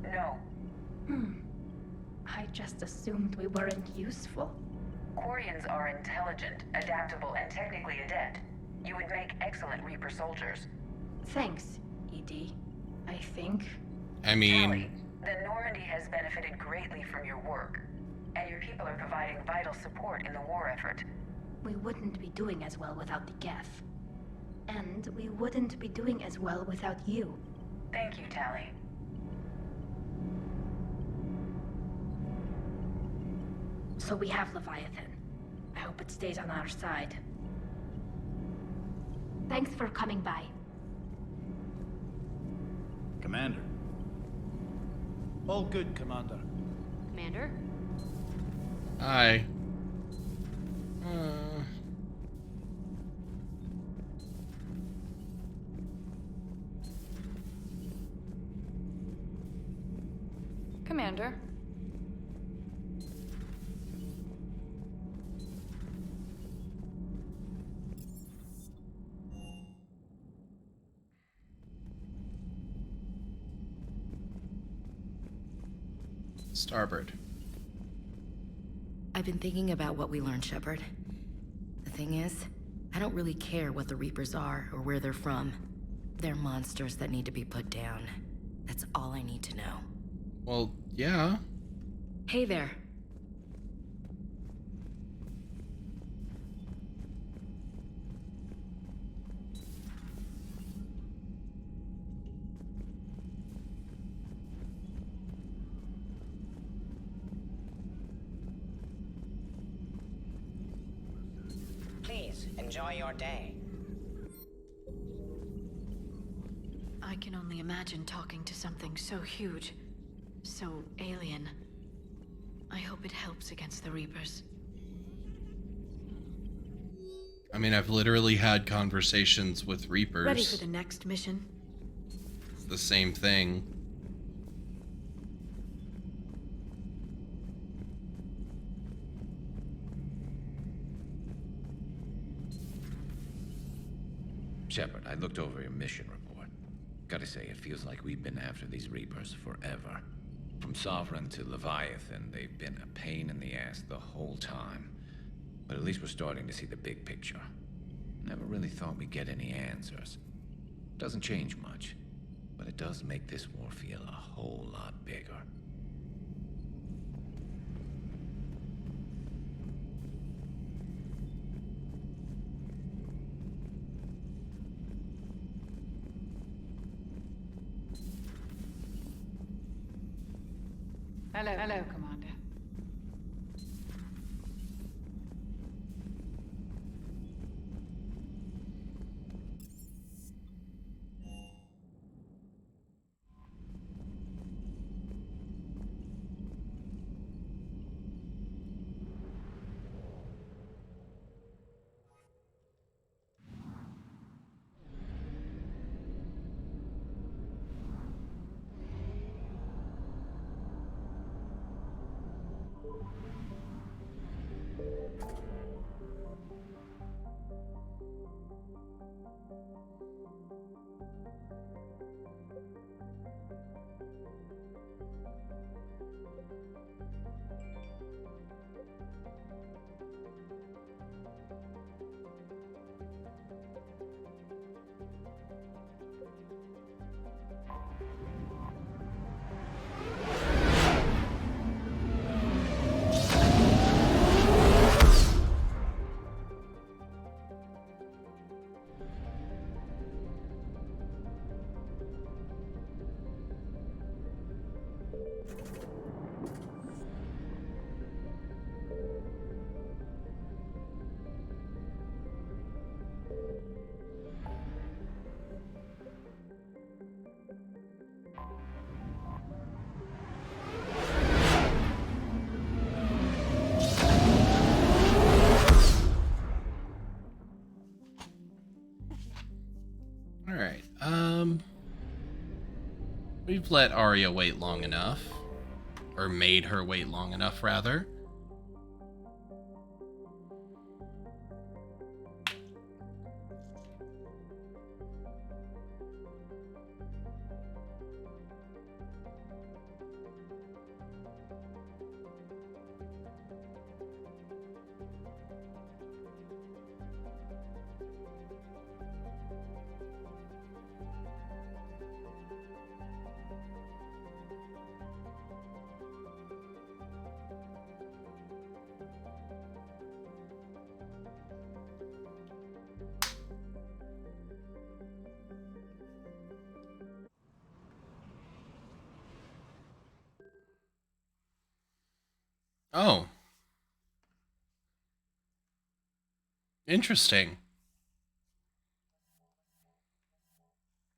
No. I just assumed we weren't useful. Quarians are intelligent, adaptable, and technically adept. You would make excellent Reaper soldiers. Thanks, ED. I think. I mean... Tali, the Normandy has benefited greatly from your work, and your people are providing vital support in the war effort. We wouldn't be doing as well without the Geth. And we wouldn't be doing as well without you. Thank you, Tali. So we have Leviathan. I hope it stays on our side. Thanks for coming by. Commander. All good, Commander. Commander? Hi. Commander. Starboard. I've been thinking about what we learned, Shepard. The thing is, I don't really care what the Reapers are or where they're from. They're monsters that need to be put down. That's all I need to know. Well, yeah. Hey there. Please, enjoy your day. I can only imagine talking to something so huge, so alien. I hope it helps against the Reapers. I mean, I've literally had conversations with Reapers. Ready for the next mission? It's the same thing. Shepard, I looked over your mission report. Gotta say, it feels like we've been after these Reapers forever. From Sovereign to Leviathan, they've been a pain in the ass the whole time. But at least we're starting to see the big picture. Never really thought we'd get any answers. Doesn't change much, but it does make this war feel a whole lot bigger. Hello, Commander. Alright, we've let Arya wait long enough. Or made her wait long enough, rather. Oh. Interesting.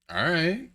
Alright.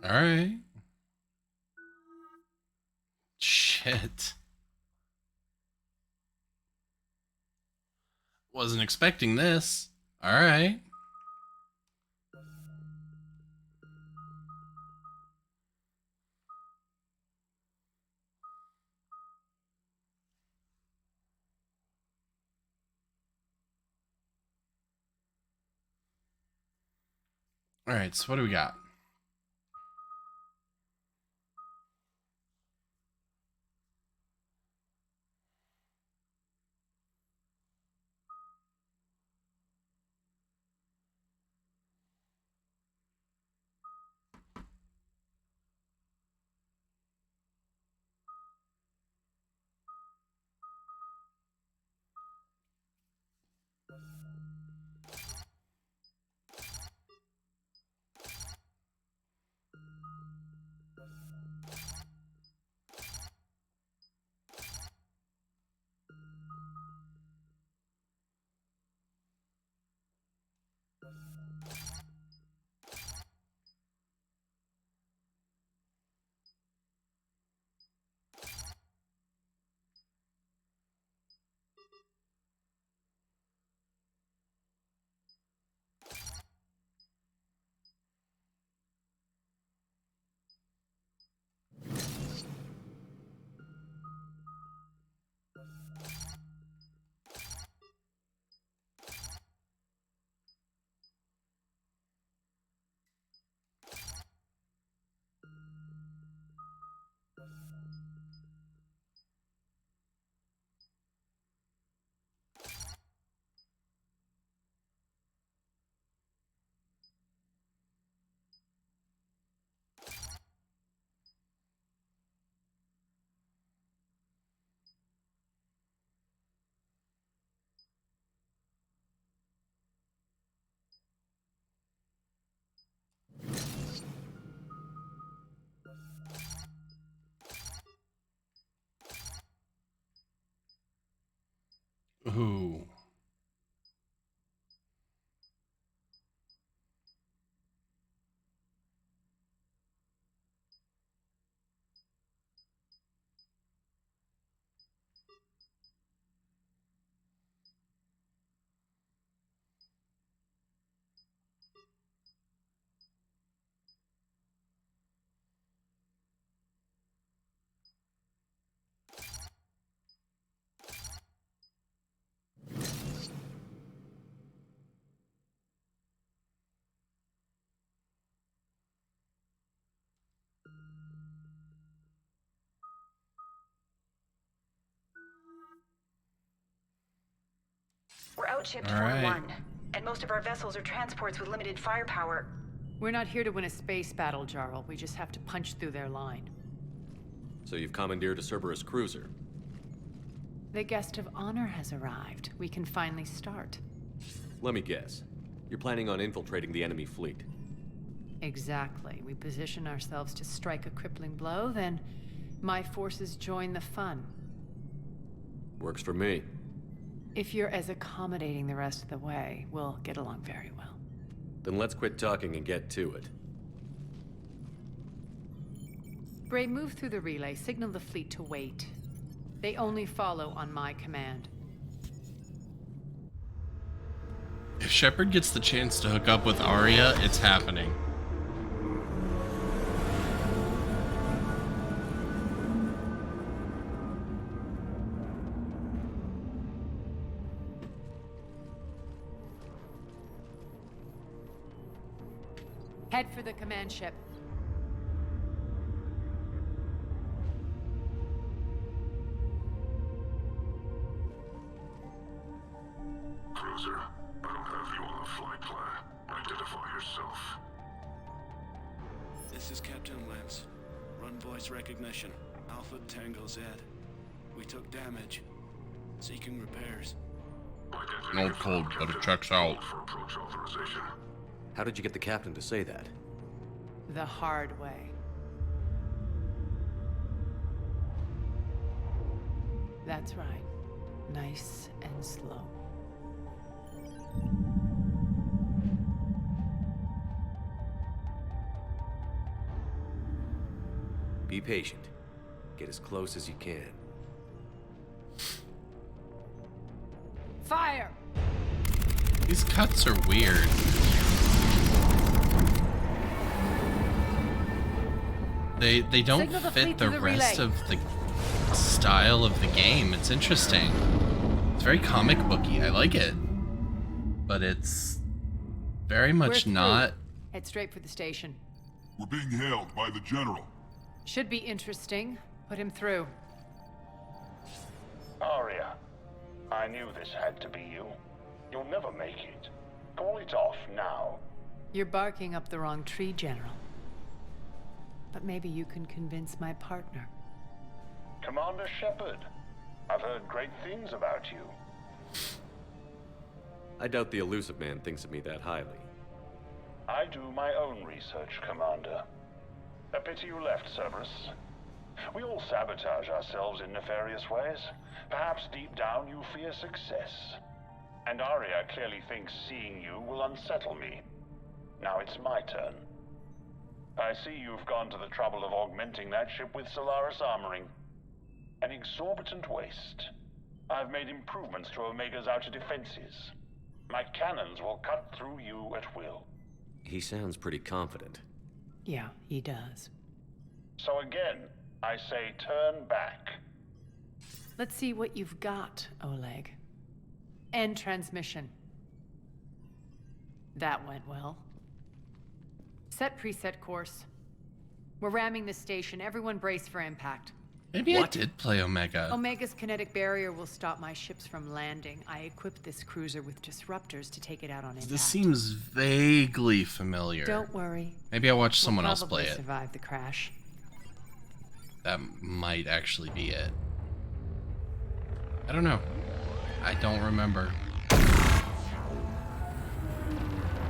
Alright. Shit. Wasn't expecting this. Alright. Alright, so what do we got? Ooh. We're outshipped All right. 4-1, and most of our vessels are transports with limited firepower. We're not here to win a space battle, Jarl. We just have to punch through their line. So you've commandeered a Cerberus cruiser. The guest of honor has arrived. We can finally start. Let me guess. You're planning on infiltrating the enemy fleet. Exactly. We position ourselves to strike a crippling blow, then my forces join the fun. Works for me. If you're as accommodating the rest of the way, we'll get along very well. Then let's quit talking and get to it. Bray, move through the relay. Signal the fleet to wait. They only follow on my command. If Shepard gets the chance to hook up with Arya, it's happening. Head for the command ship. Cruiser, I don't have you on the flight plan. Identify yourself. This is Captain Lance. Run voice recognition. Alpha Tango Z. We took damage. Seeking repairs. No code, but it checks out. For approach authorization. How did you get the captain to say that? The hard way. That's right. Nice and slow. Be patient. Get as close as you can. Fire! These cuts are weird. They don't Signal the fit fleet the through the rest relay. of the style of the game. It's interesting. It's very comic booky. I like it. But it's very We're much through. not. Head straight for the station. We're being hailed by the General. Should be interesting. Put him through. Arya, I knew this had to be you. You'll never make it. Call it off now. You're barking up the wrong tree, General. But maybe you can convince my partner. Commander Shepard, I've heard great things about you. I doubt the Elusive Man thinks of me that highly. I do my own research, Commander. A pity you left, Cerberus. We all sabotage ourselves in nefarious ways. Perhaps deep down you fear success. And Arya clearly thinks seeing you will unsettle me. Now it's my turn. I see you've gone to the trouble of augmenting that ship with Solaris armoring. An exorbitant waste. I've made improvements to Omega's outer defenses. My cannons will cut through you at will. He sounds pretty confident. Yeah, he does. So again, I say turn back. Let's see what you've got, Oleg. End transmission. That went well. Set preset course. We're ramming the station. Everyone brace for impact. Maybe I did play Omega. Omega's kinetic barrier will stop my ships from landing. I equipped this cruiser with disruptors to take it out on impact. This seems vaguely familiar. Don't worry. Maybe I watched someone We'll else play probably it. survive the crash. That might actually be it. I don't know. I don't remember.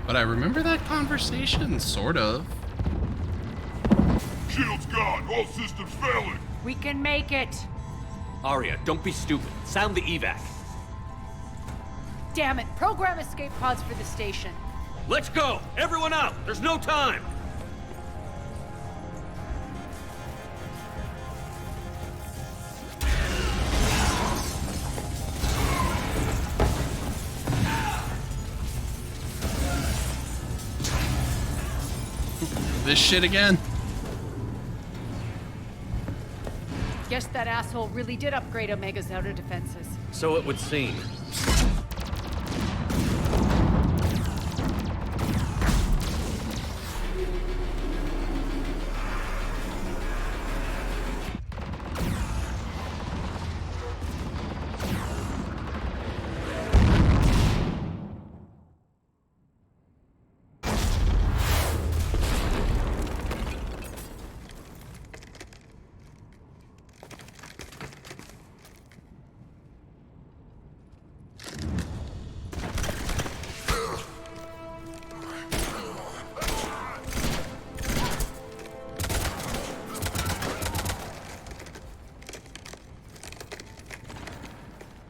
But I remember that conversation, sort of. Shields gone. All systems failing. We can make it! Arya, don't be stupid. Sound the evac. Damn it! Program escape pods for the station. Let's go! Everyone out! There's no time! This shit again. Guess that asshole really did upgrade Omega's outer defenses. So it would seem.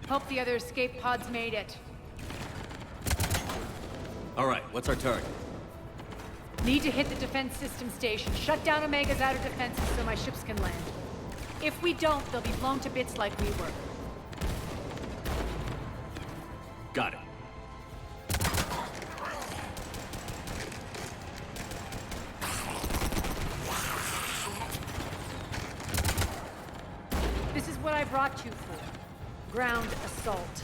Hope the other escape pods made it. All right, what's our target? Need to hit the defense system station. Shut down Omega's outer defenses so my ships can land. If we don't, they'll be blown to bits like we were. Got it. This is what I brought you for. Ground assault.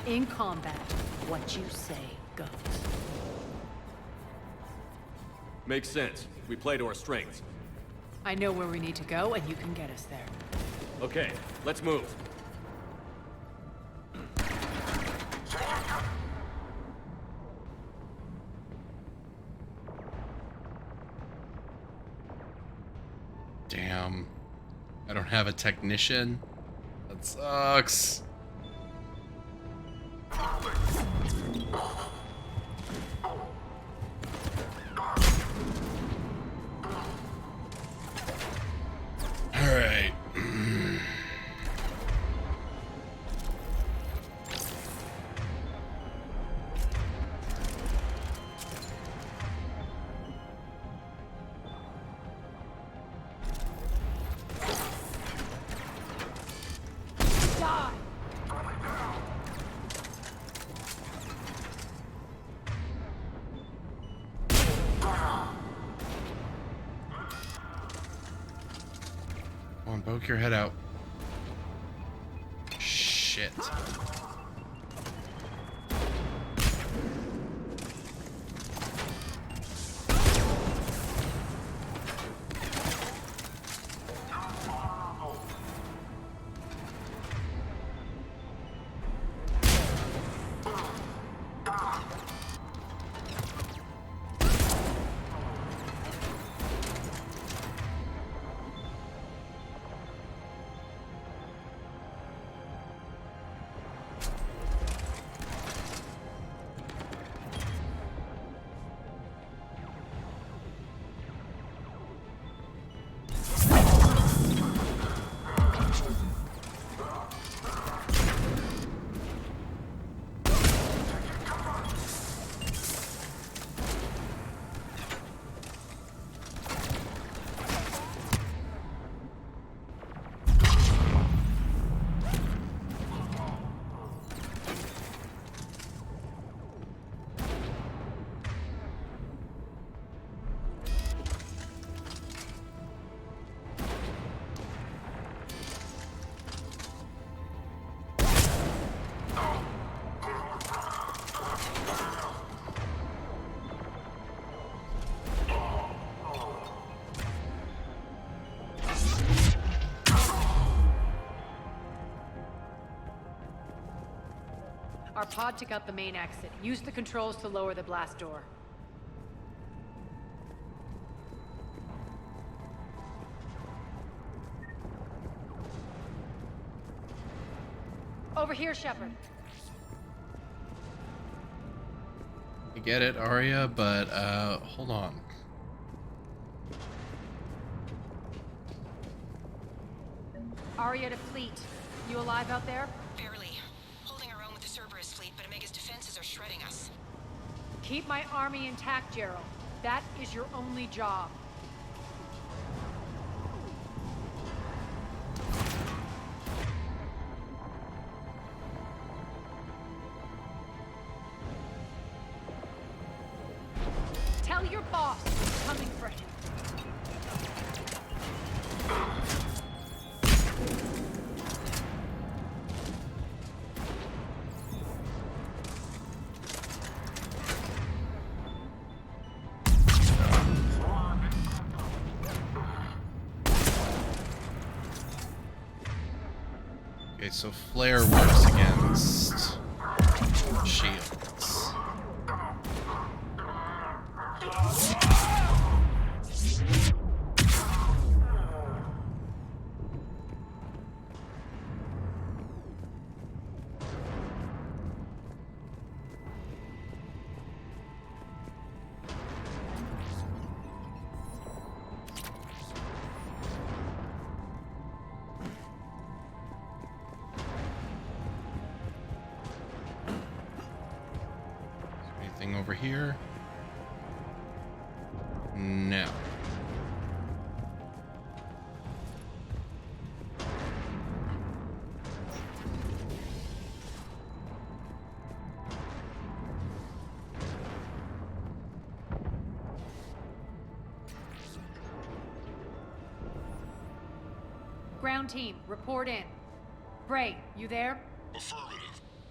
In combat, what you say goes. Makes sense. We play to our strengths. I know where we need to go, and you can get us there. Okay, let's move. Damn. I don't have a technician. That sucks. Alright. Die! Come on, poke your head out. Shit. Our pod took out the main exit. Use the controls to lower the blast door. Over here, Shepard. I get it, Arya, but hold on. Arya to Fleet. You alive out there? Barely. Holding our own with the Cerberus fleet, but Omega's defenses are shredding us. Keep my army intact, Gerald. That is your only job. Tell your boss who's coming for him. Okay, so flare works against shields. Anything over here? No. Ground team, report in. Bray, you there? Affirmative,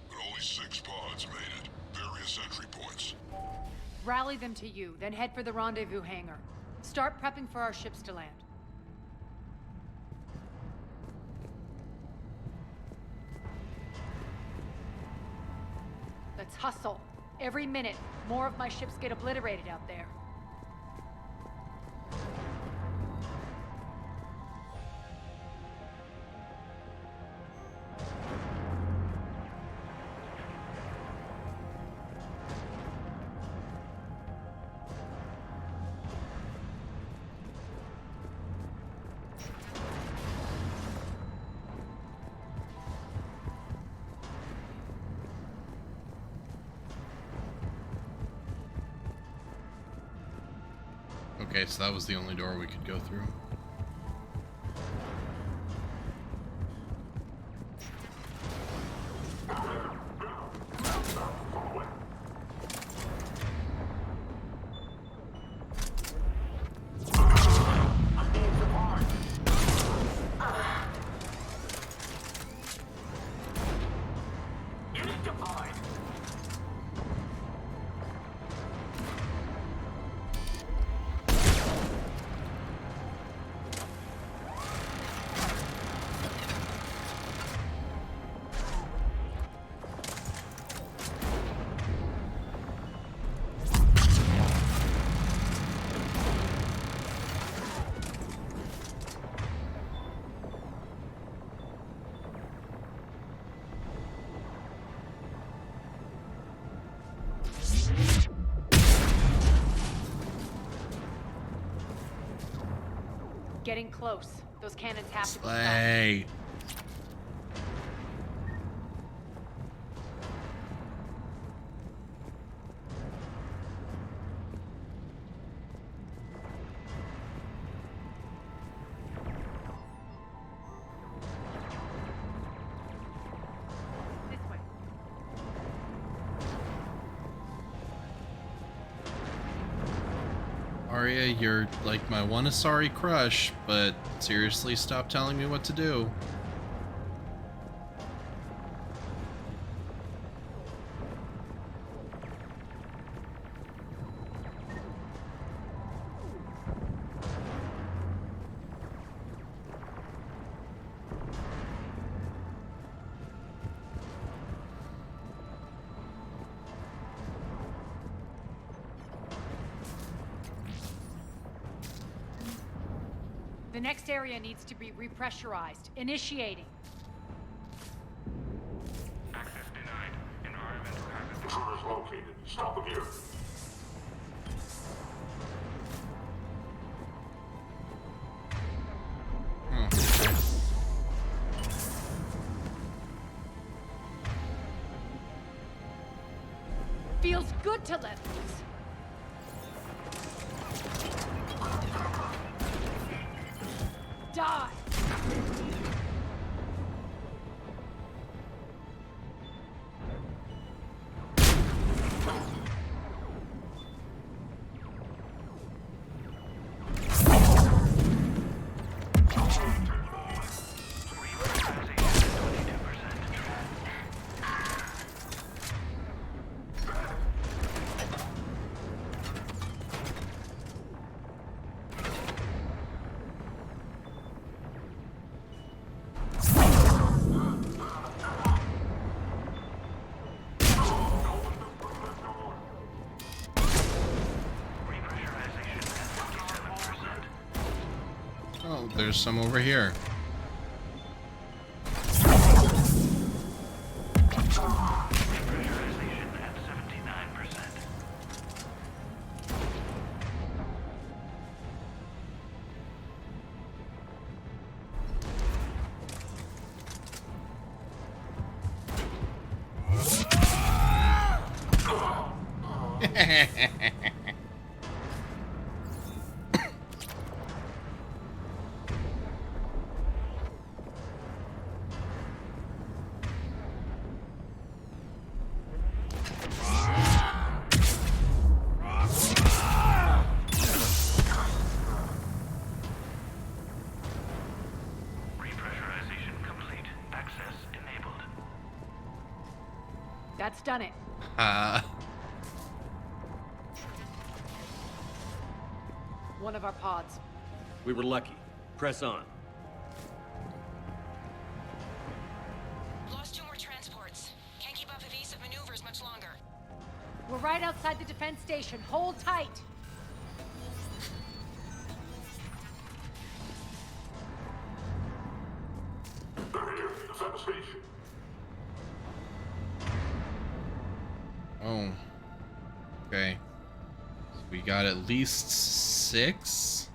but only 6 pods made it. Various entry points. Rally them to you, then head for the rendezvous hangar. Start prepping for our ships to land. Let's hustle. Every minute, more of my ships get obliterated out there. Okay, so that was the only door we could go through. getting close. Those cannons have to be stopped. Slay. Arya, you're like my one Asari crush, but seriously, stop telling me what to do. The next area needs to be repressurized. Initiating. Access denied. Environmental hazard. Intruders located. Stop them here. Feels good to let loose. Die! Oh, there's some over here. That's done it. One of our pods. We were lucky. Press on. Lost 2 more transports. Can't keep up evasive maneuvers much longer. We're right outside the defense station. Hold tight. They're here. Inside the station. Oh. Okay. So we got at least 6.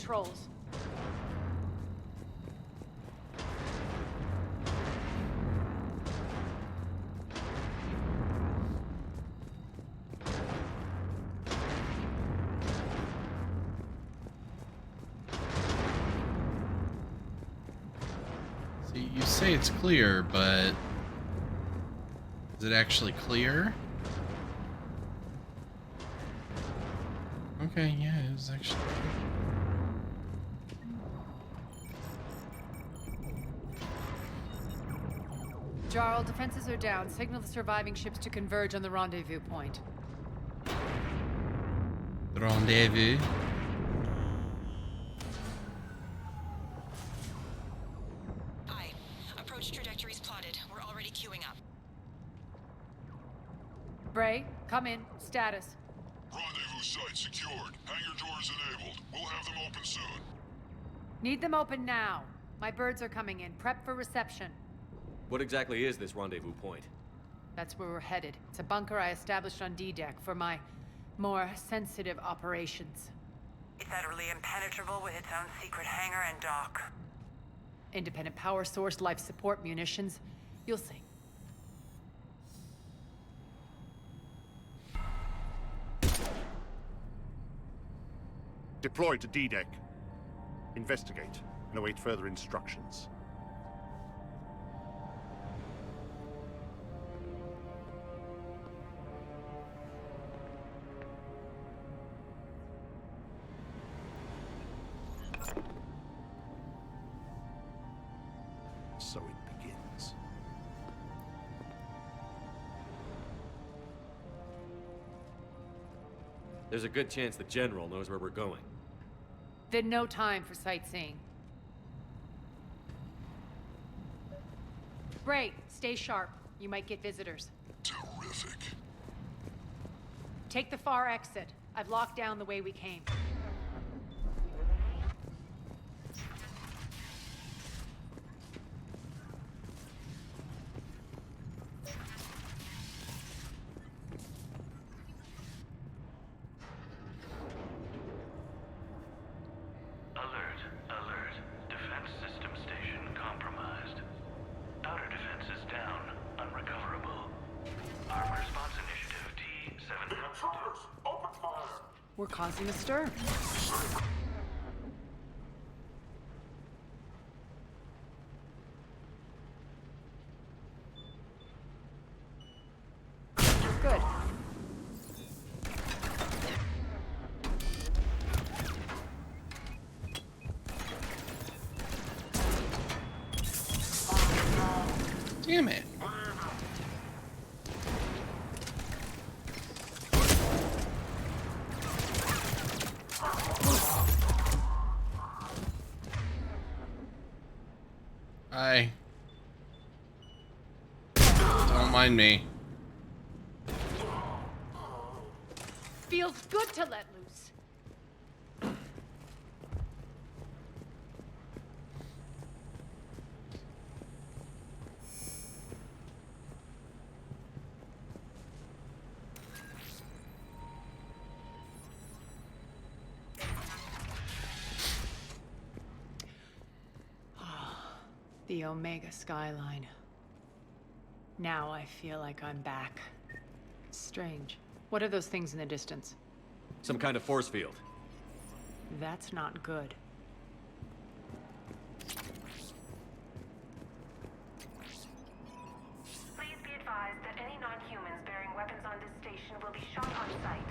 controls. See, you say it's clear, but is it actually clear? Okay, yeah, it was actually Jarl, defenses are down. Signal the surviving ships to converge on the rendezvous point. rendezvous. Aye. Approach trajectories plotted. We're already queuing up. Bray, come in. Status. Rendezvous site secured. Hangar doors enabled. We'll have them open soon. Need them open now. My birds are coming in. Prep for reception. What exactly is this rendezvous point? That's where we're headed. It's a bunker I established on D-Deck for my more sensitive operations. It's utterly impenetrable with its own secret hangar and dock. Independent power source, life support, munitions. You'll see. Deploy to D-Deck. Investigate and await further instructions. So it begins. There's a good chance the General knows where we're going. Then no time for sightseeing. Bray, stay sharp. You might get visitors. Terrific. Take the far exit. I've locked down the way we came. Alert, alert. Defense system station compromised. Outer defenses down, unrecoverable. Armed response initiative T-7. Intruders! Open fire! We're causing a stir. Good. Damn it. Hi. Don't mind me. Feels good to let loose. The Omega skyline. Now I feel like I'm back. Strange. What are those things in the distance? Some kind of force field. That's not good. Please be advised that any non-humans bearing weapons on this station will be shot on sight.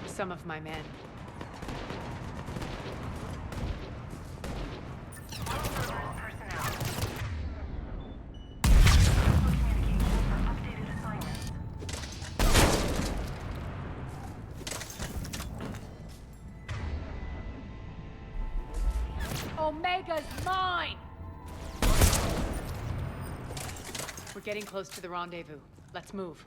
Some of my men. Omega's mine! We're getting close to the rendezvous. Let's move.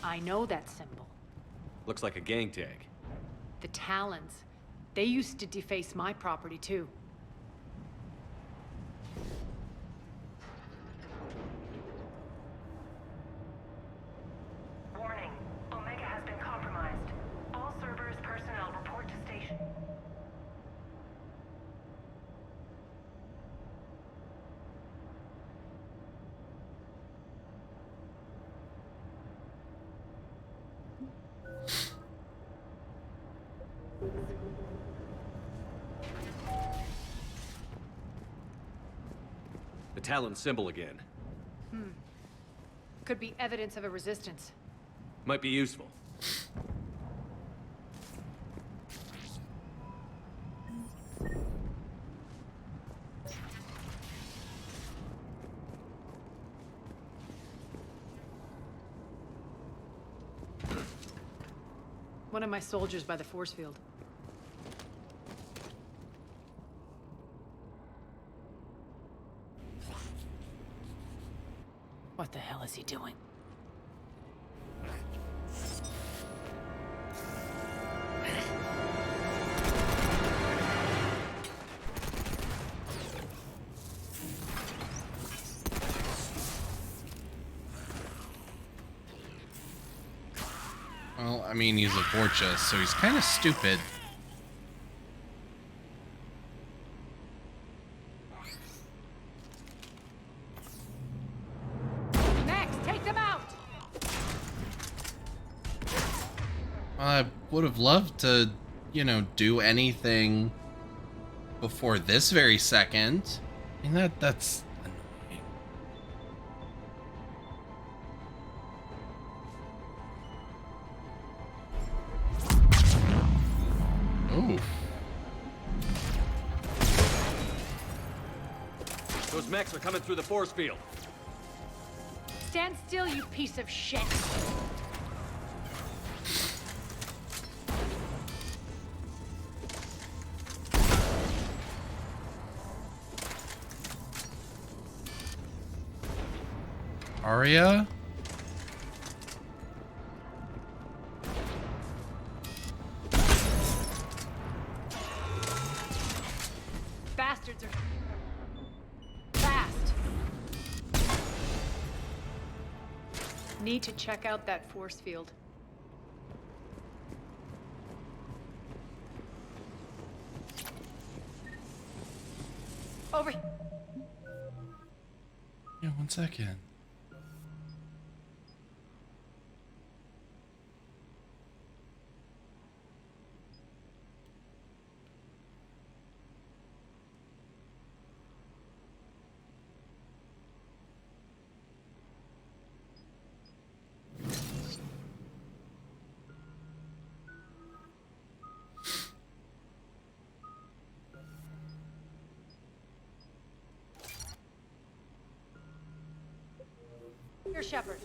I know that symbol. Looks like a gang tag. The Talons. They used to deface my property, too. Warning. Omega has been compromised. All Cerberus personnel report to station. The Talon symbol again. Could be evidence of a resistance. Might be useful. One of my soldiers by the force field. What the hell is he doing? Well, I mean, he's a Vorcha, so he's kind of stupid. Max, take them out! I would have loved to, you know, do anything before this very second. I mean, that's annoying. Oof. Those mechs are coming through the force field. Stand still, you piece of shit! Arya? Bastards are fast. Need to check out that force field. Over. Yeah, 1 second. Here, Shepard.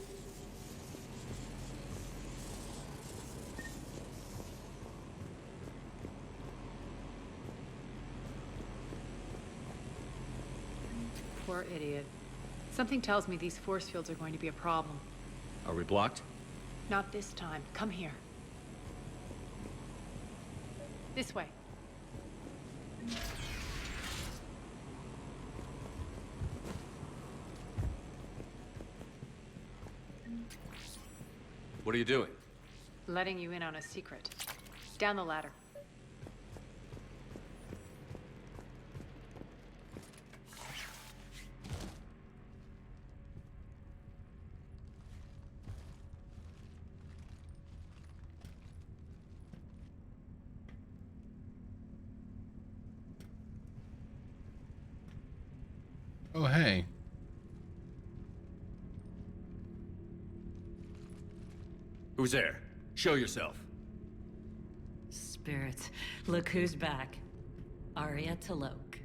Poor idiot. Something tells me these force fields are going to be a problem. Are we blocked? Not this time. Come here. This way. What are you doing? Letting you in on a secret. Down the ladder. Oh, hey. Who's there? Show yourself. Spirits, look who's back. Arya T'Loak.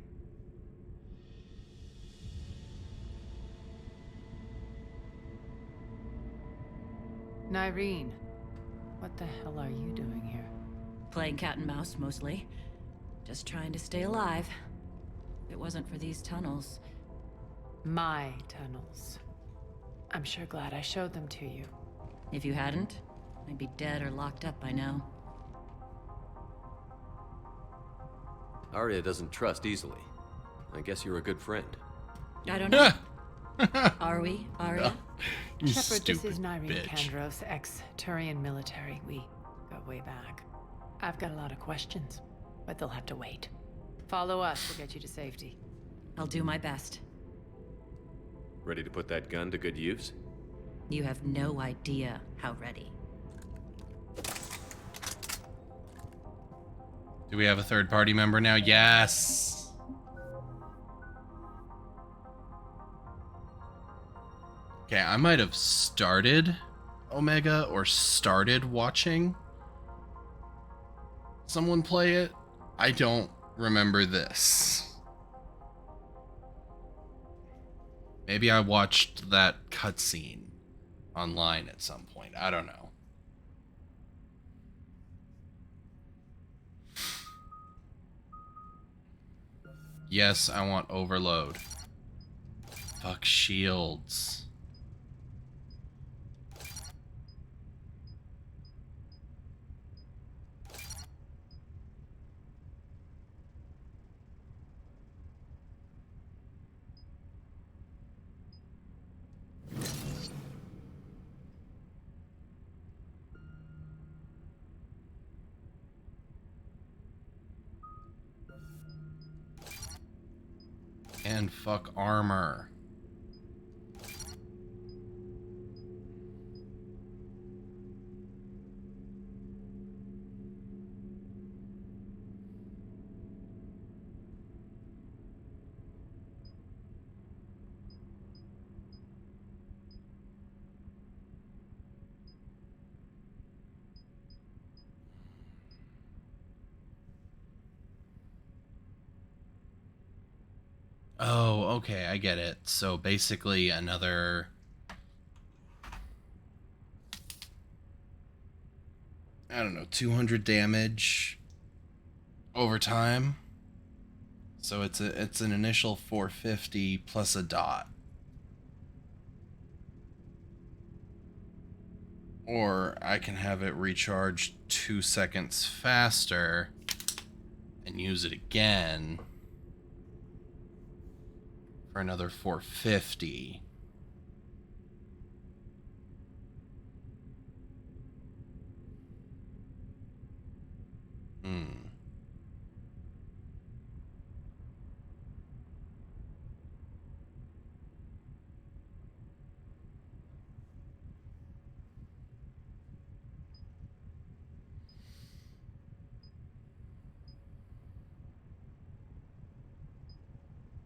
Nyreen, what the hell are you doing here? Playing cat and mouse, mostly. Just trying to stay alive. If it wasn't for these tunnels. My tunnels. I'm sure glad I showed them to you. If you hadn't, I'd be dead or locked up by now. Arya doesn't trust easily. I guess you're a good friend. I don't know. Are we, Arya? You Shepard, this stupid is Nyreen bitch. Kandros, ex-Turian military. We go way back. I've got a lot of questions, but they'll have to wait. Follow us, we'll get you to safety. I'll do my best. Ready to put that gun to good use? You have no idea how ready. Do we have a third party member now? Yes! Okay, I might have started Omega or started watching someone play it. I don't remember this. Maybe I watched that cutscene online at some point. I don't know. Yes, I want overload. Fuck shields. And fuck armor. Oh, okay, I get it. So basically another... I don't know, 200 damage over time. So it's an initial 450 plus a dot. Or I can have it recharge 2 seconds faster and use it again for another 450.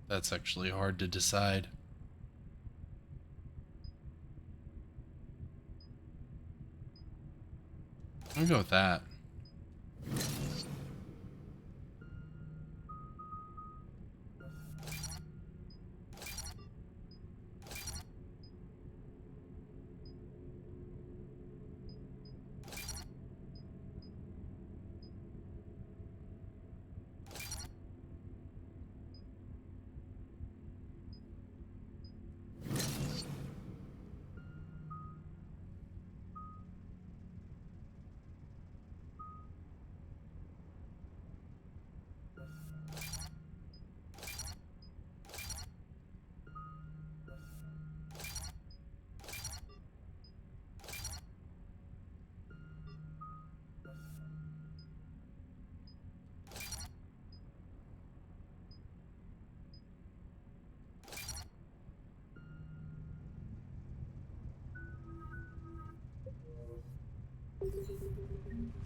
That's actually hard to decide. I'll go with that.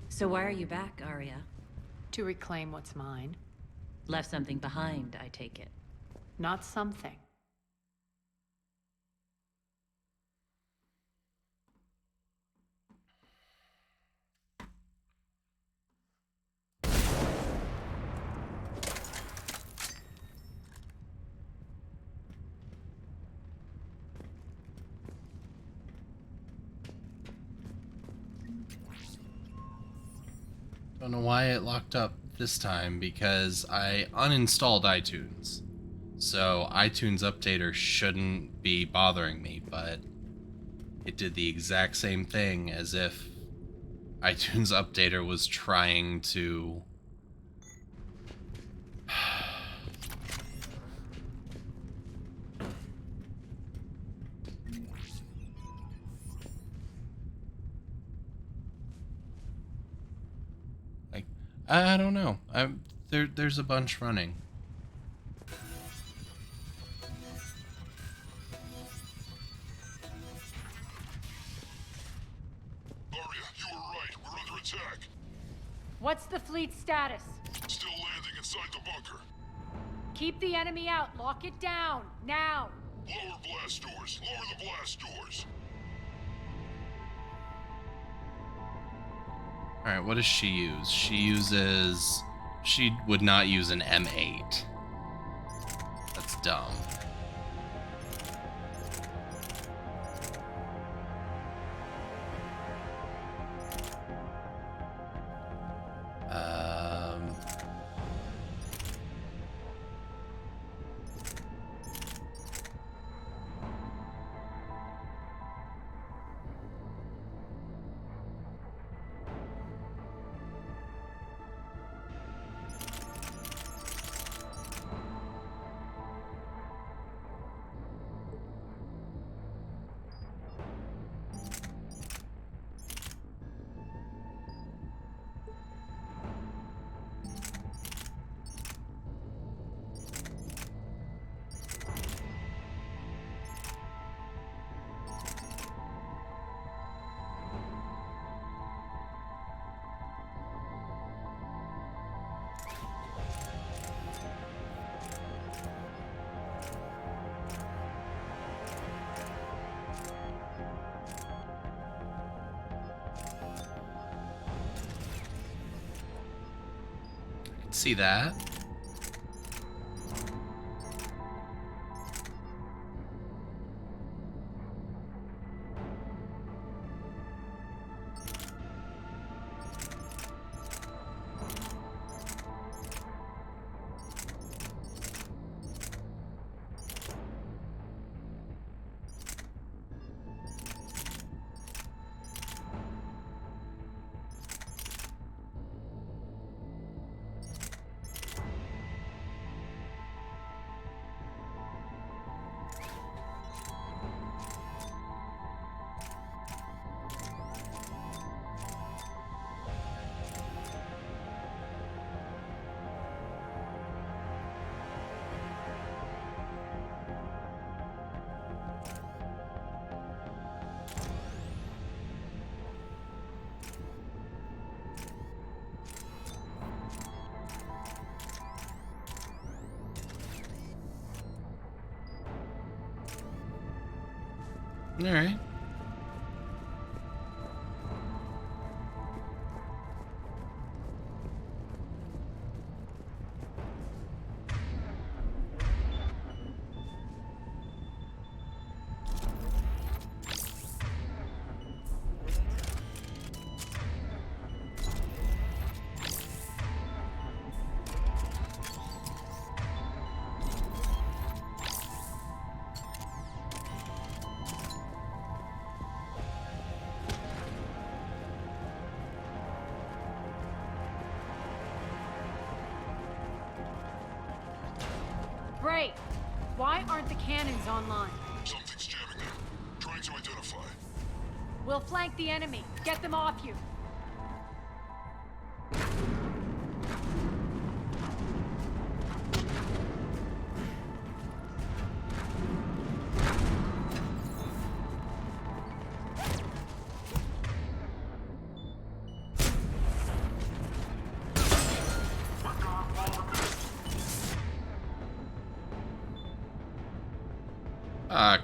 So why are you back, Arya? To reclaim what's mine. Left something behind, I take it. Not something. Don't know why it locked up this time, because I uninstalled iTunes. So iTunes Updater shouldn't be bothering me, but it did the exact same thing as if iTunes Updater was trying to... like, I don't know. There's a bunch running. What's the fleet status? Still landing inside the bunker. Keep the enemy out. Lock it down. Now. Lower blast doors. Lower the blast doors. Alright, what does she use? She would not use an M8. That's dumb. See that? All right. Great. Why aren't the cannons online? Something's jamming them. Trying to identify. We'll flank the enemy. Get them off you. Fuck.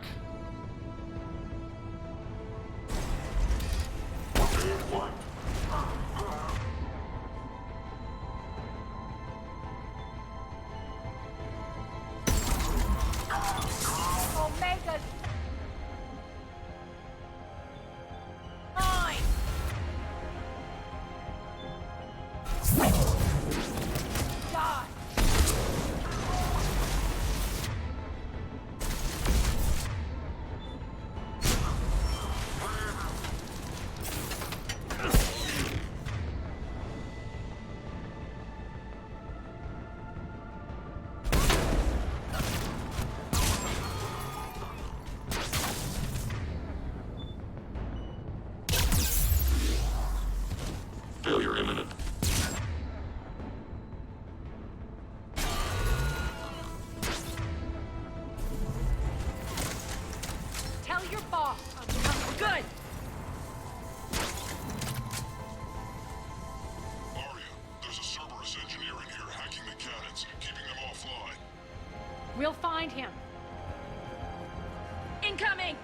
Omega's mine. Die. We'll find him. Incoming!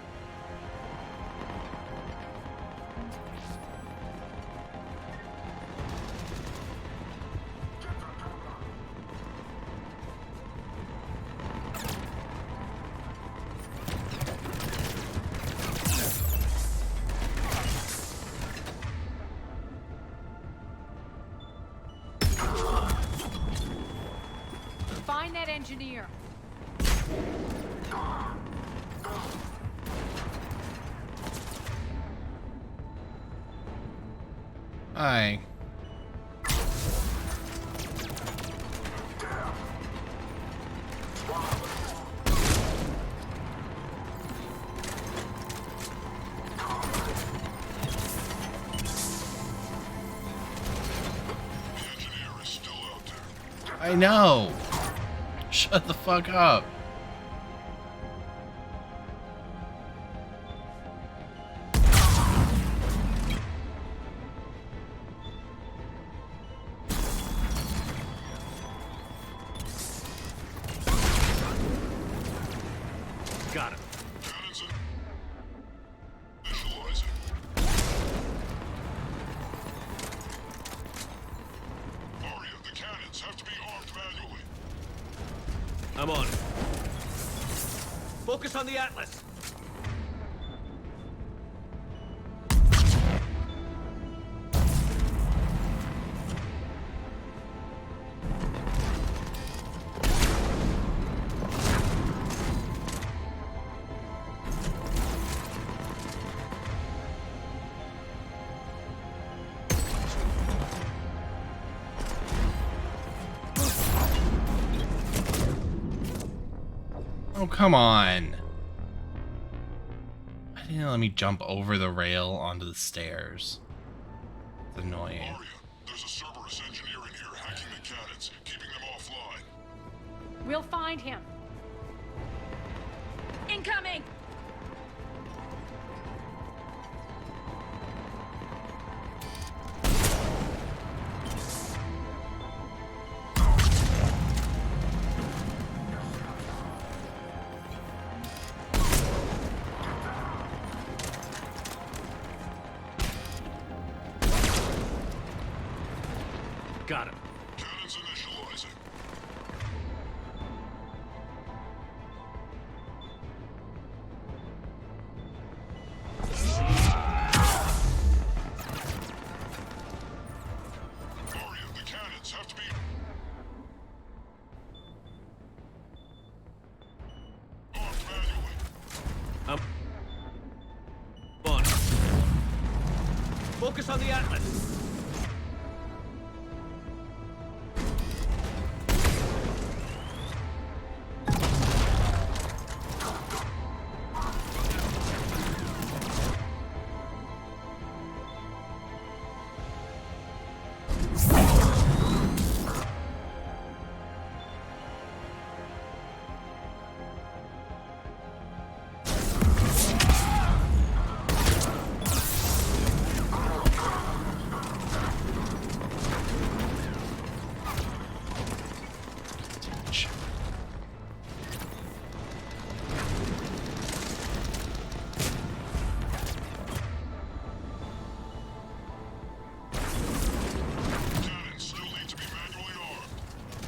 Find that engineer. Hi. I know. Shut the fuck up. Got it. Cannons initializing. Aria, the cannons have to be armed manually. I'm on it. Focus on the Atlas. Oh, come on. Why didn't it let me jump over the rail onto the stairs? It's annoying. Aria, there's a Cerberus engineer in here hacking the cannons, keeping them offline. We'll find him. Incoming! Got him. Cannons initializing. Aria, the cannons have to be armed manually. I'm on. Focus on the Atlas.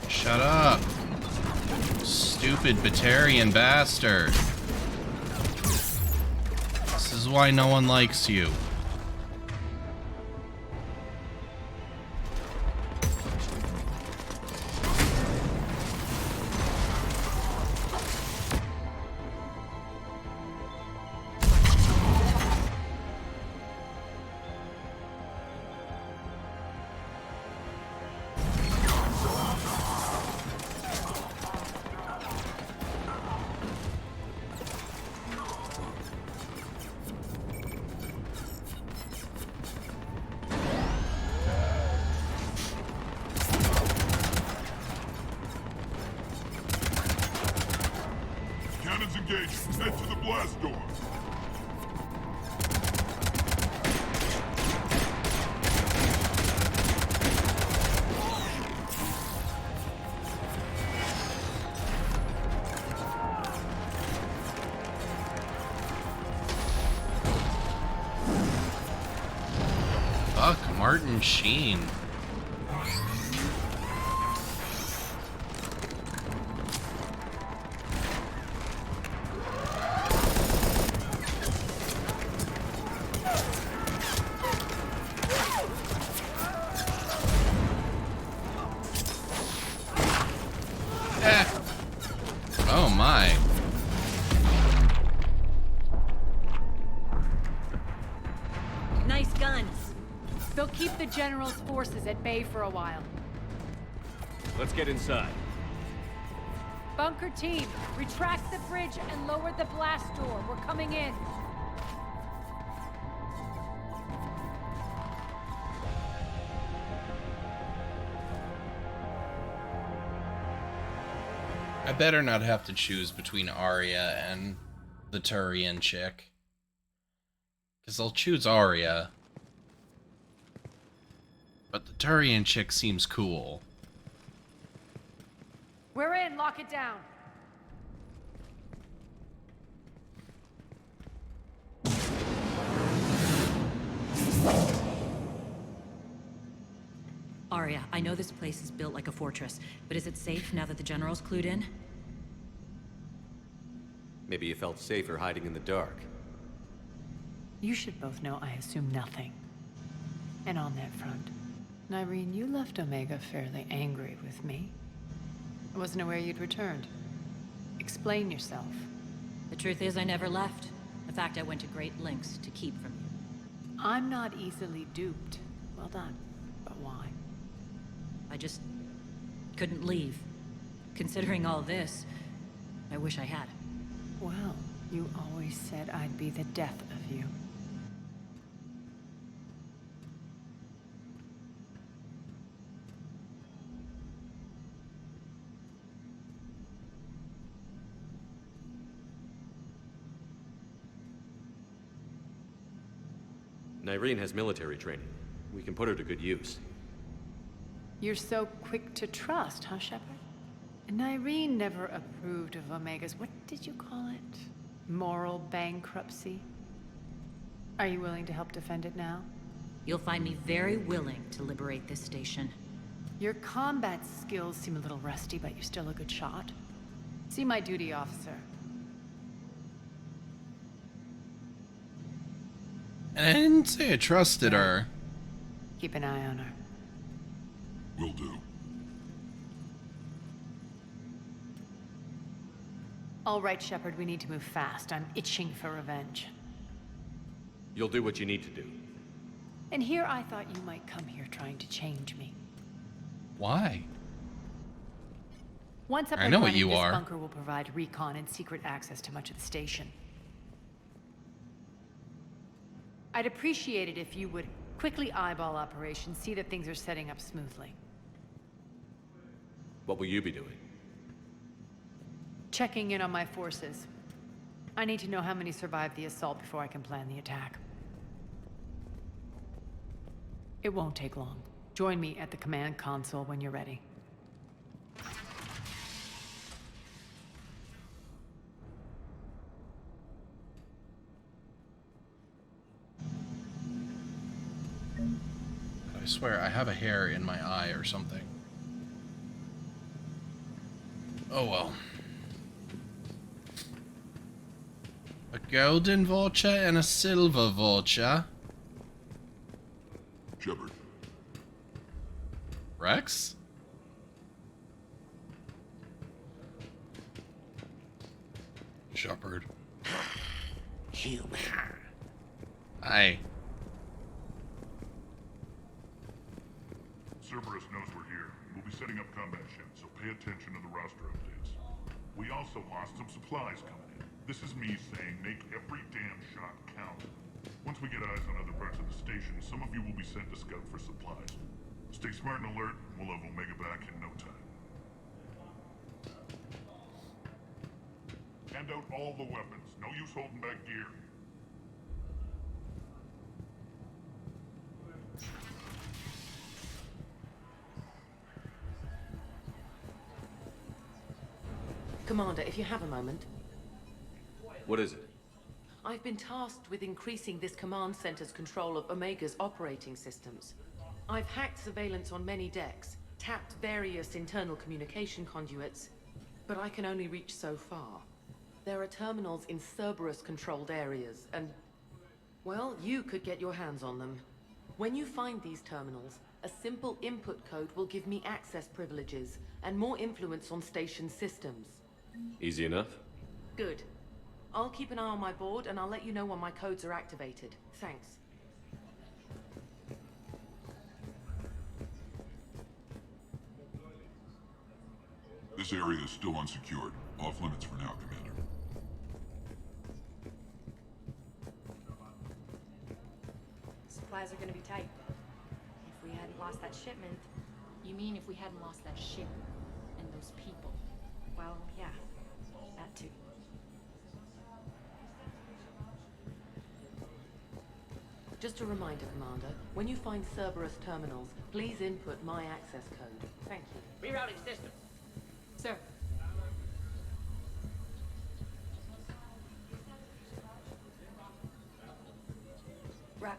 Shut up. Stupid Batarian bastard. This is why no one likes you. Cannons engaged. Head to the blast door. Fuck, Martin Sheen. Oh my. Nice guns. They'll keep the General's forces at bay for a while. Let's get inside. Bunker team, retract the bridge and lower the blast door. We're coming in. I better not have to choose between Arya and the Turian chick. Because I'll choose Arya. But the Turian chick seems cool. We're in. Lock it down. Arya, I know this place is built like a fortress, but is it safe now that the General's clued in? Maybe you felt safer hiding in the dark. You should both know I assume nothing. And on that front, Nyreen, you left Omega fairly angry with me. I wasn't aware you'd returned. Explain yourself. The truth is I never left. In fact, I went to great lengths to keep from you. I'm not easily duped. Well done. But why? I just couldn't leave. Considering all this, I wish I had. Well, you always said I'd be the death of you. Nyreen has military training. We can put her to good use. You're so quick to trust, huh, Shepard? Nyreen never approved of Omega's, what did you call it? Moral bankruptcy? Are you willing to help defend it now? You'll find me very willing to liberate this station. Your combat skills seem a little rusty, but you're still a good shot. See my duty officer. And I didn't say I trusted her. Keep an eye on her. Will do. All right, Shepard, we need to move fast. I'm itching for revenge. You'll do what you need to do. And here I thought you might come here trying to change me. Why? Once up I and know what running, you this are. bunker will provide recon and secret access to much of the station. I'd appreciate it if you would quickly eyeball operations, see that things are setting up smoothly. What will you be doing? Checking in on my forces. I need to know how many survived the assault before I can plan the attack. It won't take long. Join me at the command console when you're ready. I swear, I have a hair in my eye or something. Oh well. A golden vulture and a silver vulture. Shepard. Rex? Shepard. Hi. Cerberus knows we're here. We'll be setting up combat ships, so pay attention to the roster updates. We also lost some supplies coming in. This is me saying make every damn shot count. Once we get eyes on other parts of the station, some of you will be sent to scout for supplies. Stay smart and alert, and we'll have Omega back in no time. Hand out all the weapons. No use holding back gear. Commander, if you have a moment. What is it? I've been tasked with increasing this command center's control of Omega's operating systems. I've hacked surveillance on many decks, tapped various internal communication conduits, but I can only reach so far. There are terminals in Cerberus-controlled areas, and... well, you could get your hands on them. When you find these terminals, a simple input code will give me access privileges and more influence on station systems. Easy enough? Good. I'll keep an eye on my board, and I'll let you know when my codes are activated. Thanks. This area is still unsecured. Off limits for now, Commander. Supplies are gonna be tight. If we hadn't lost that shipment... You mean if we hadn't lost that ship and those people? Well, yeah. That too. Just a reminder, Commander, when you find Cerberus terminals, please input my access code. Thank you. Rerouting system. Sir. Ruck,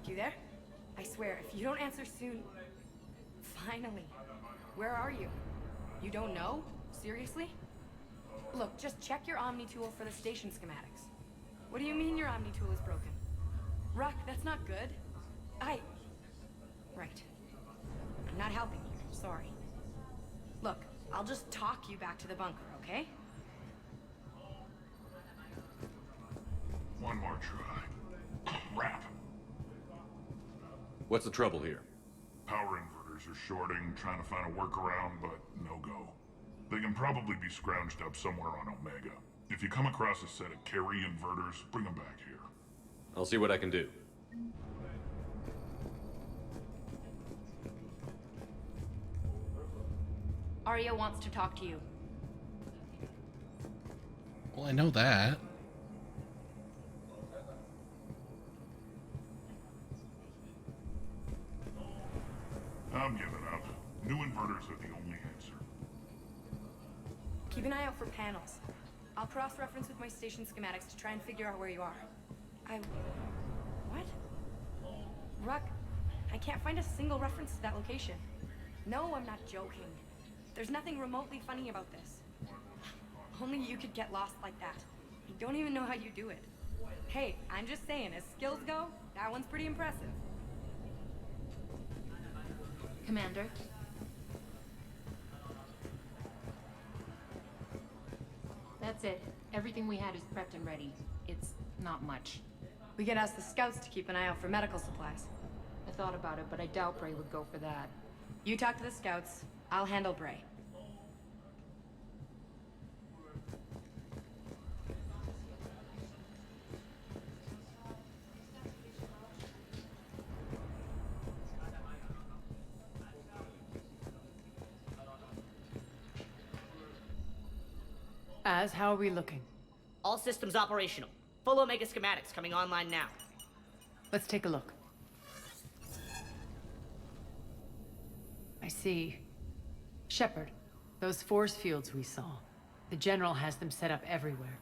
you there? I swear, if you don't answer soon... Finally. Where are you? You don't know? Seriously? Look, just check your Omni tool for the station schematics. What do you mean your Omni tool is broken? Ruck, that's not good. Right. I'm not helping you. Sorry. Look, I'll just talk you back to the bunker, okay? One more try. Crap. What's the trouble here? Power inverters are shorting, trying to find a workaround, but no go. They can probably be scrounged up somewhere on Omega. If you come across a set of carry inverters, bring them back here. I'll see what I can do. Arya wants to talk to you. Well, I know that. I'm giving up. New inverters are the only answer. Keep an eye out for panels. I'll cross-reference with my station schematics to try and figure out where you are. What? Ruck, I can't find a single reference to that location. No, I'm not joking. There's nothing remotely funny about this. Only you could get lost like that. I don't even know how you do it. Hey, I'm just saying, as skills go, that one's pretty impressive. Commander? That's it. Everything we had is prepped and ready. It's not much. We can ask the scouts to keep an eye out for medical supplies. I thought about it, but I doubt Bray would go for that. You talk to the scouts. I'll handle Bray. How are we looking? All systems operational. Full Omega schematics coming online now. Let's take a look. I see. Shepard, those force fields we saw. The General has them set up everywhere.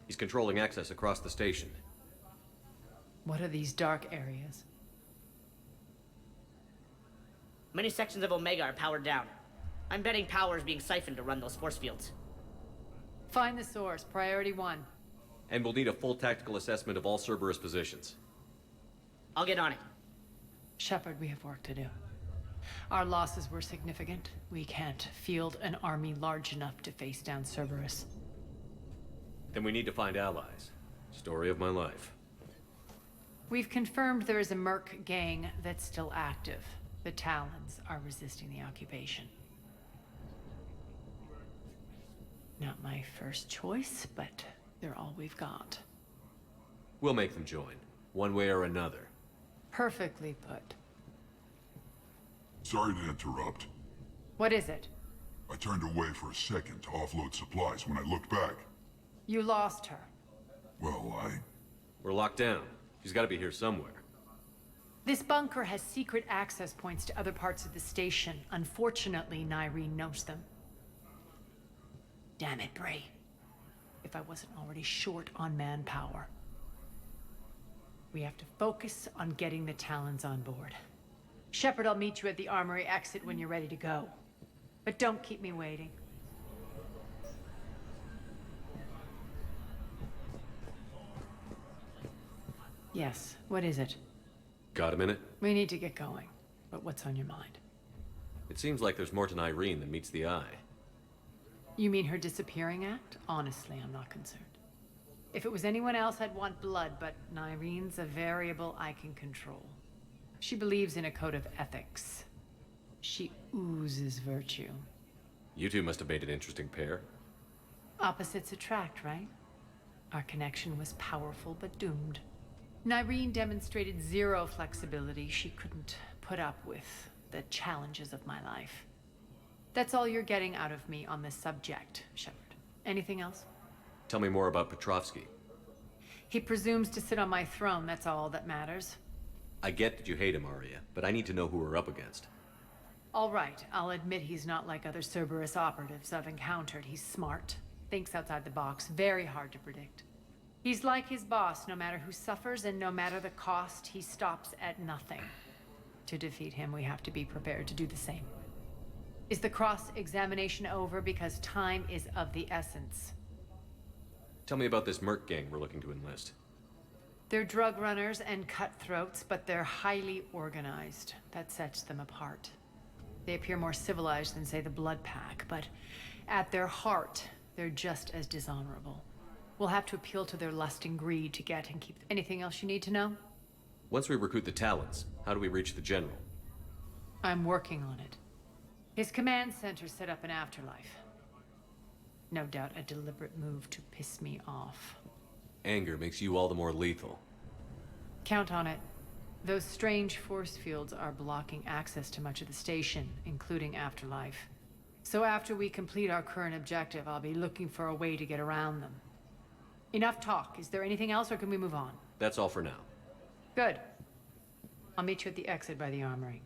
He's controlling access across the station. What are these dark areas? Many sections of Omega are powered down. I'm betting power is being siphoned to run those force fields. Find the source, priority 1. And we'll need a full tactical assessment of all Cerberus positions. I'll get on it. Shepard, we have work to do. Our losses were significant. We can't field an army large enough to face down Cerberus. Then we need to find allies. Story of my life. We've confirmed there is a Merc gang that's still active. The Talons are resisting the occupation. Not my first choice, but they're all we've got. We'll make them join, one way or another. Perfectly put. Sorry to interrupt. What is it? I turned away for a second to offload supplies. When I looked back... You lost her. Well, We're locked down. She's gotta be here somewhere. This bunker has secret access points to other parts of the station. Unfortunately, Nyreen knows them. Damn it, Bray. if I wasn't already short on manpower. We have to focus on getting the Talons on board. Shepard, I'll meet you at the armory exit when you're ready to go. But don't keep me waiting. Yes, what is it? Got a minute? We need to get going. But what's on your mind? It seems like there's more to Nyreen than meets the eye. You mean her disappearing act? Honestly, I'm not concerned. If it was anyone else, I'd want blood, but Nyreen's a variable I can control. She believes in a code of ethics. She oozes virtue. You two must have made an interesting pair. Opposites attract, right? Our connection was powerful but doomed. Nyreen demonstrated zero flexibility. She couldn't put up with the challenges of my life. That's all you're getting out of me on this subject, Shepard. Anything else? Tell me more about Petrovsky. He presumes to sit on my throne, that's all that matters. I get that you hate him, Arya, but I need to know who we're up against. All right, I'll admit he's not like other Cerberus operatives I've encountered. He's smart, thinks outside the box, very hard to predict. He's like his boss, no matter who suffers and no matter the cost, he stops at nothing. To defeat him, we have to be prepared to do the same. Is the cross-examination over? Because time is of the essence. Tell me about this Merc gang we're looking to enlist. They're drug runners and cutthroats, but they're highly organized. That sets them apart. They appear more civilized than, say, the Blood Pack, but at their heart, they're just as dishonorable. We'll have to appeal to their lust and greed to get and keep them. Anything else you need to know? Once we recruit the Talons, how do we reach the General? I'm working on it. His command center set up an afterlife. No doubt a deliberate move to piss me off. Anger makes you all the more lethal. Count on it. Those strange force fields are blocking access to much of the station, including Afterlife. So after we complete our current objective, I'll be looking for a way to get around them. Enough talk. Is there anything else, or can we move on? That's all for now. Good. I'll meet you at the exit by the armory.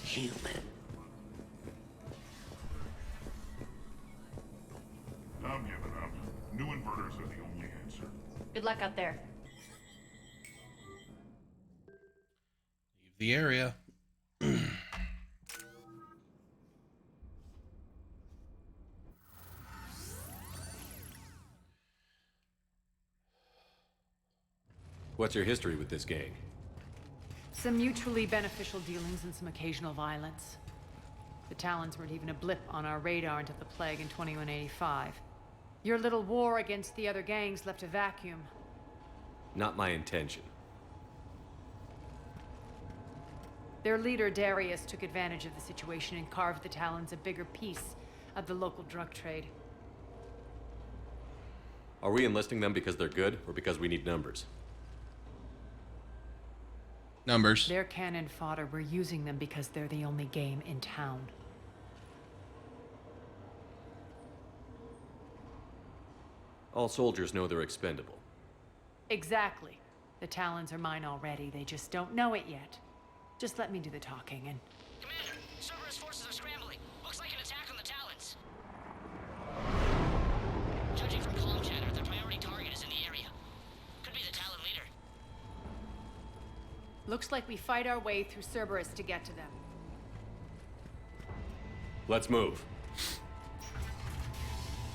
Human. I'm giving up. New inverters are the only answer. Good luck out there. Leave the area. What's your history with this gang? Some mutually beneficial dealings and some occasional violence. The Talons weren't even a blip on our radar until the plague in 2185. Your little war against the other gangs left a vacuum. Not my intention. Their leader, Darius, took advantage of the situation and carved the Talons a bigger piece of the local drug trade. Are we enlisting them because they're good, or because we need numbers? Numbers. They're cannon fodder. We're using them because they're the only game in town. All soldiers know they're expendable. Exactly. The Talons are mine already. They just don't know it yet. Just let me do the talking and... Commander, Cerberus forces are scrambling. Looks like an attack on the Talons. Judging from comm chatter, their priority target is in the area. Could be the Talon leader. Looks like we fight our way through Cerberus to get to them. Let's move.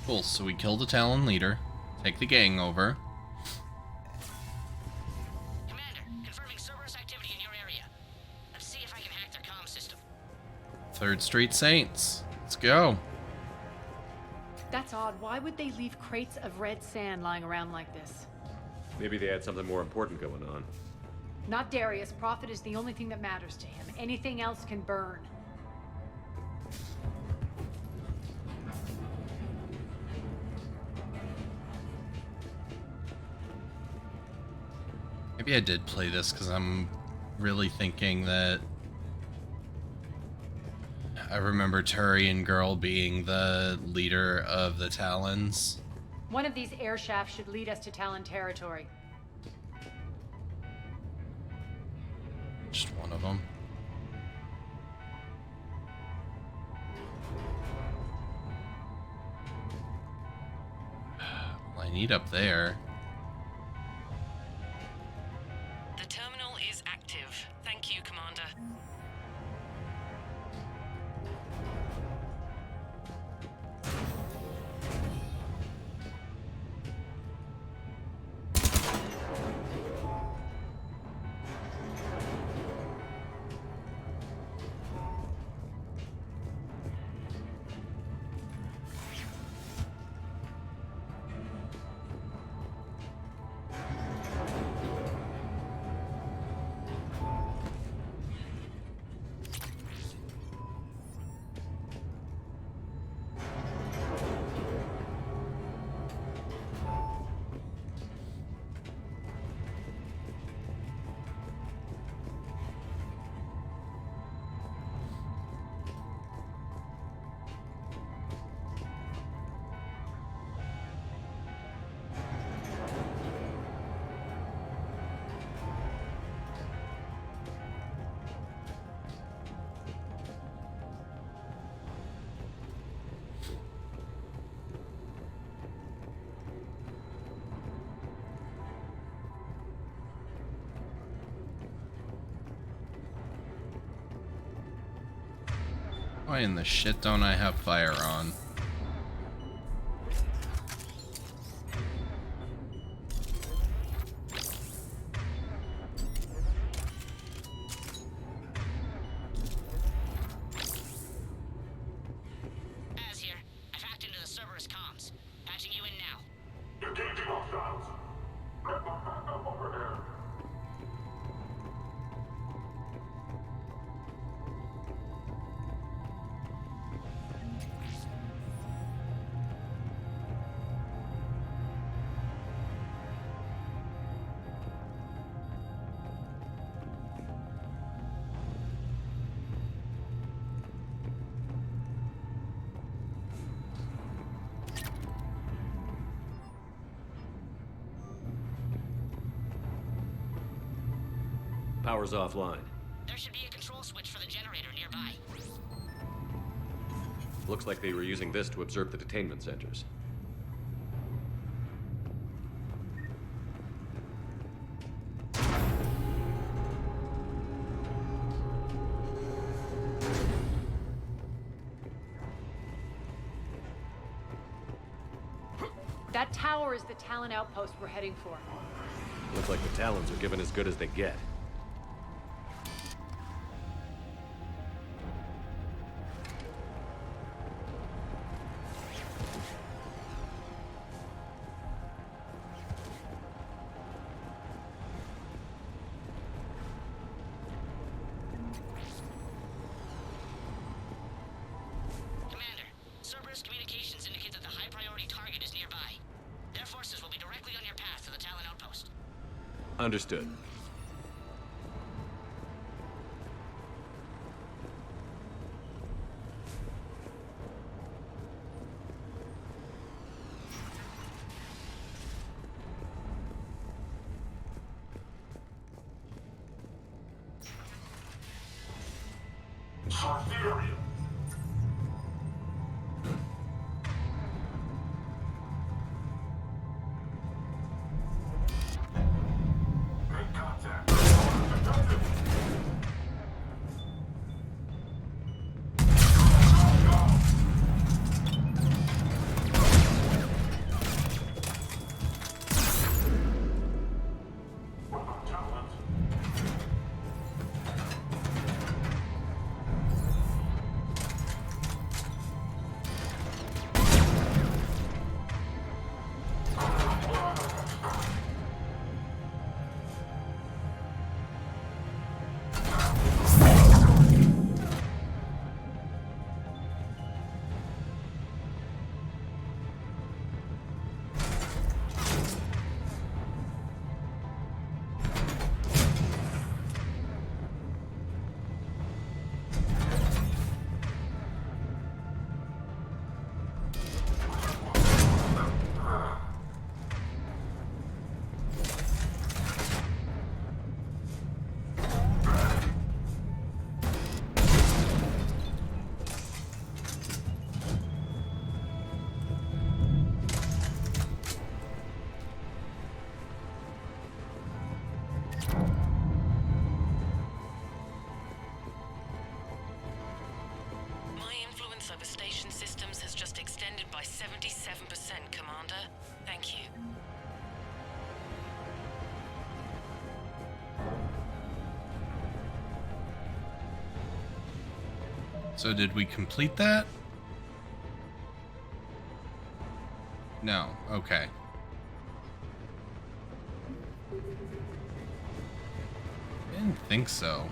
Cool, so we kill the Talon leader, take the gang over. Commander, confirming Cerberus activity in your area. Let's see if I can hack their comm system. 3rd Street Saints. Let's go. That's odd. Why would they leave crates of red sand lying around like this? Maybe they had something more important going on. Not Darius. Profit is the only thing that matters to him. Anything else can burn. Maybe I did play this because I'm really thinking that I remember Turian Girl being the leader of the Talons. One of these air shafts should lead us to Talon territory. Just one of them. Well, I need up there. The terminal is active. Thank you, Commander. Why in the shit don't I have fire on? Az here. I've hacked into the Cerberus comms. Patching you in now. Engaging hostiles. Over here. Power's offline. There should be a control switch for the generator nearby. Looks like they were using this to observe the detainment centers. That tower is the Talon outpost we're heading for. Looks like the Talons are given as good as they get. Commander, Cerberus communications indicate that the high-priority target is nearby. Their forces will be directly on your path to the Talon outpost. Understood. Sartharian. Make contact. Thank you. So did we complete that? No. Okay. I didn't think so.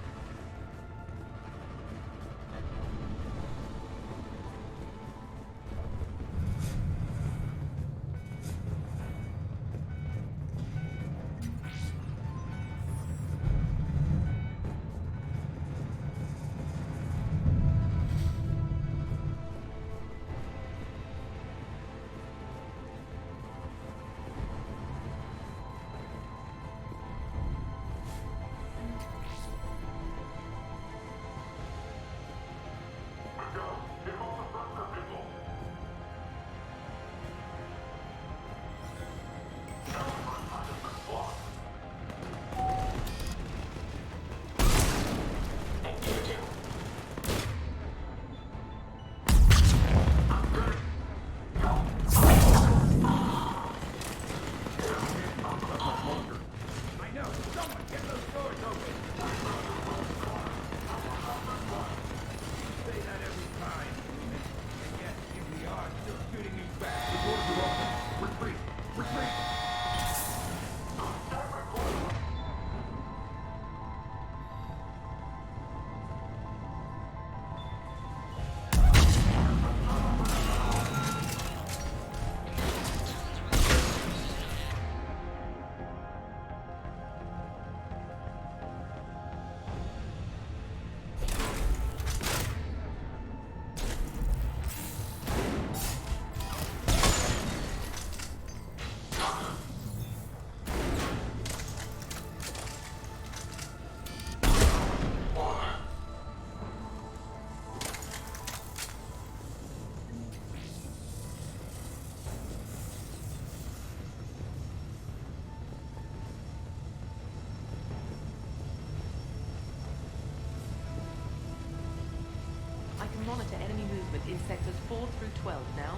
I can monitor enemy movement in sectors 4 through 12 now.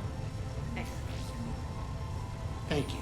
Excellent. Thank you.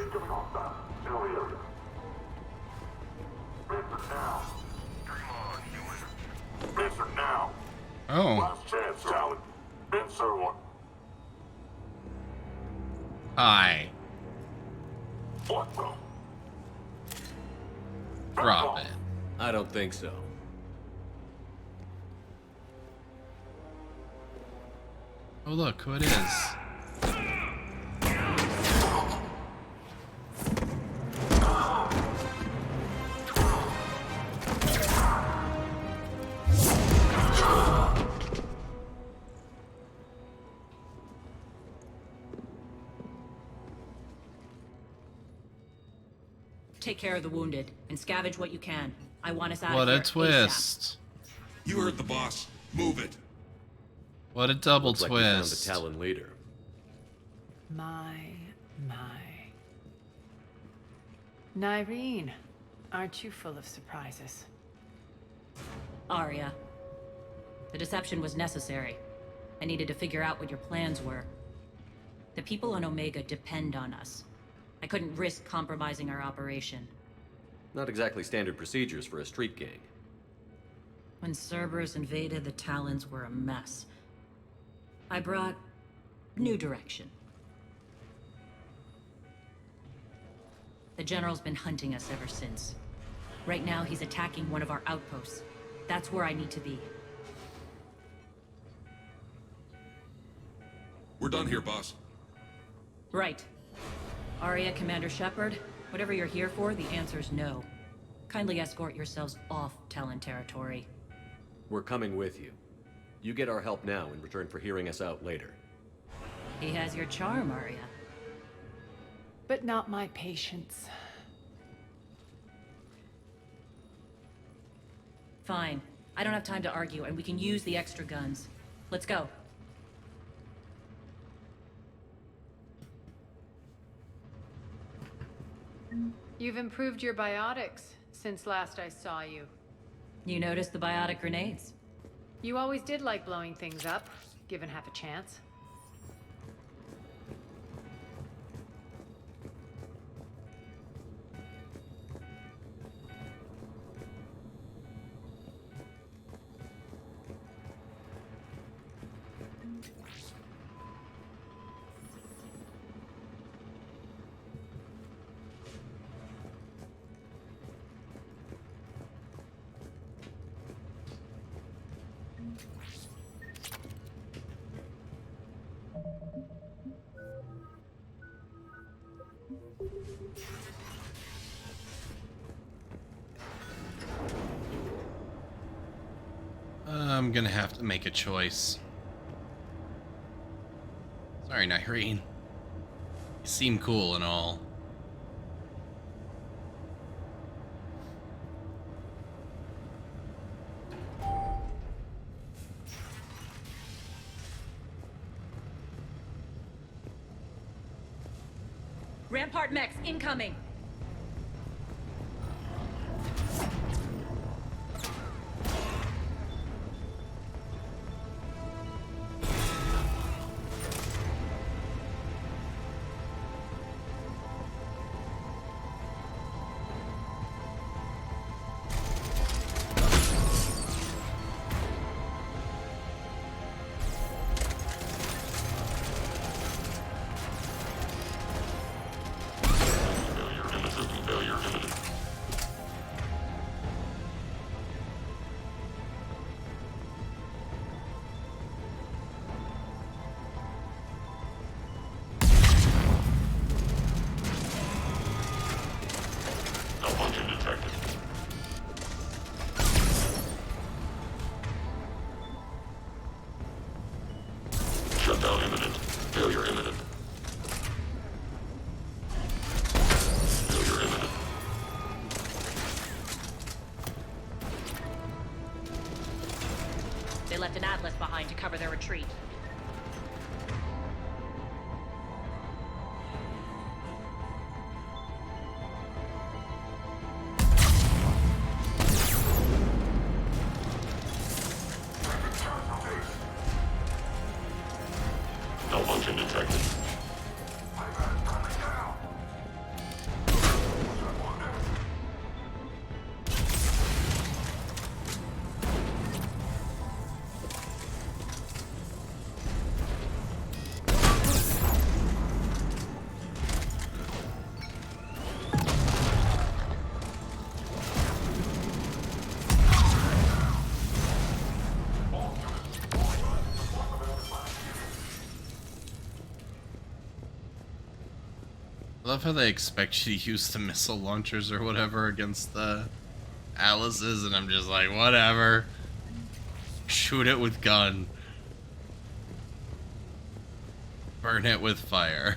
Incoming hostile. General area. Answer now. Come on, human. Answer now. Oh. Last chance, Talon. Answer one. Hi. What the? Drop it. I don't think so. Oh look, who it is. Take care of the wounded and scavenge what you can. I want us out What of here a twist. You heard the boss. Move it. What a double Looks like we found the twist. Talon leader. My. Nyreen, aren't you full of surprises? Arya. The deception was necessary. I needed to figure out what your plans were. The people on Omega depend on us. I couldn't risk compromising our operation. Not exactly standard procedures for a street gang. When Cerberus invaded, the Talons were a mess. I brought new direction. The General's been hunting us ever since. Right now, he's attacking one of our outposts. That's where I need to be. We're done here, boss. Right. Arya, Commander Shepard, whatever you're here for, the answer's no. Kindly escort yourselves off Talon territory. We're coming with you. You get our help now in return for hearing us out later. He has your charm, Arya. But not my patience. Fine. I don't have time to argue, and we can use the extra guns. Let's go. You've improved your biotics since last I saw you. You noticed the biotic grenades? You always did like blowing things up, given half a chance. I'm gonna have to make a choice. Sorry, Nyreen. You seem cool and all. Rampart mechs incoming! Shutdown imminent. Failure imminent. Failure imminent. They left an Atlas behind to cover their retreat. Malfunction detected. I love how they expect you to use the missile launchers or whatever against the Alice's, and I'm just like, whatever. Shoot it with gun. Burn it with fire.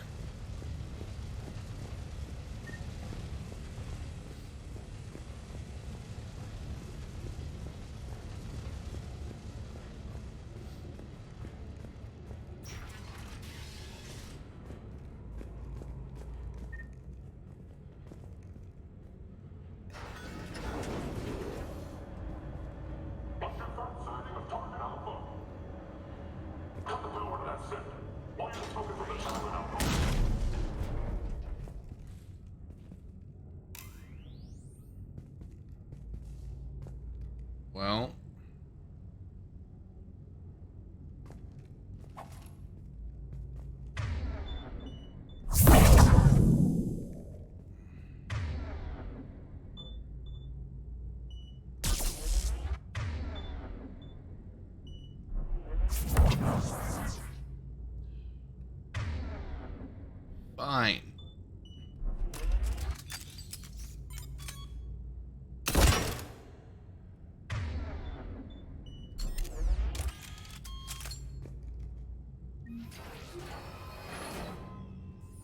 Well, fine.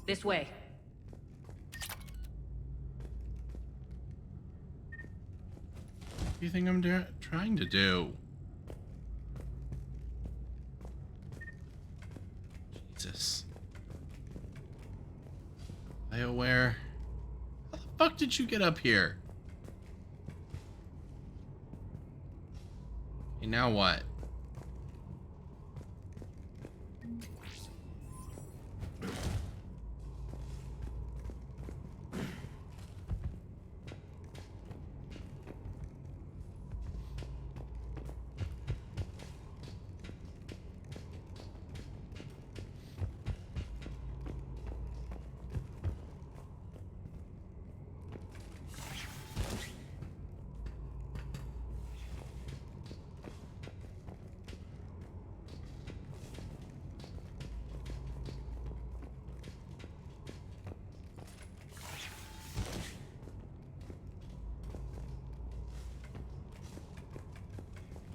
This way. What do you think I'm trying to do? Jesus. BioWare. How the fuck did you get up here? Okay, now what?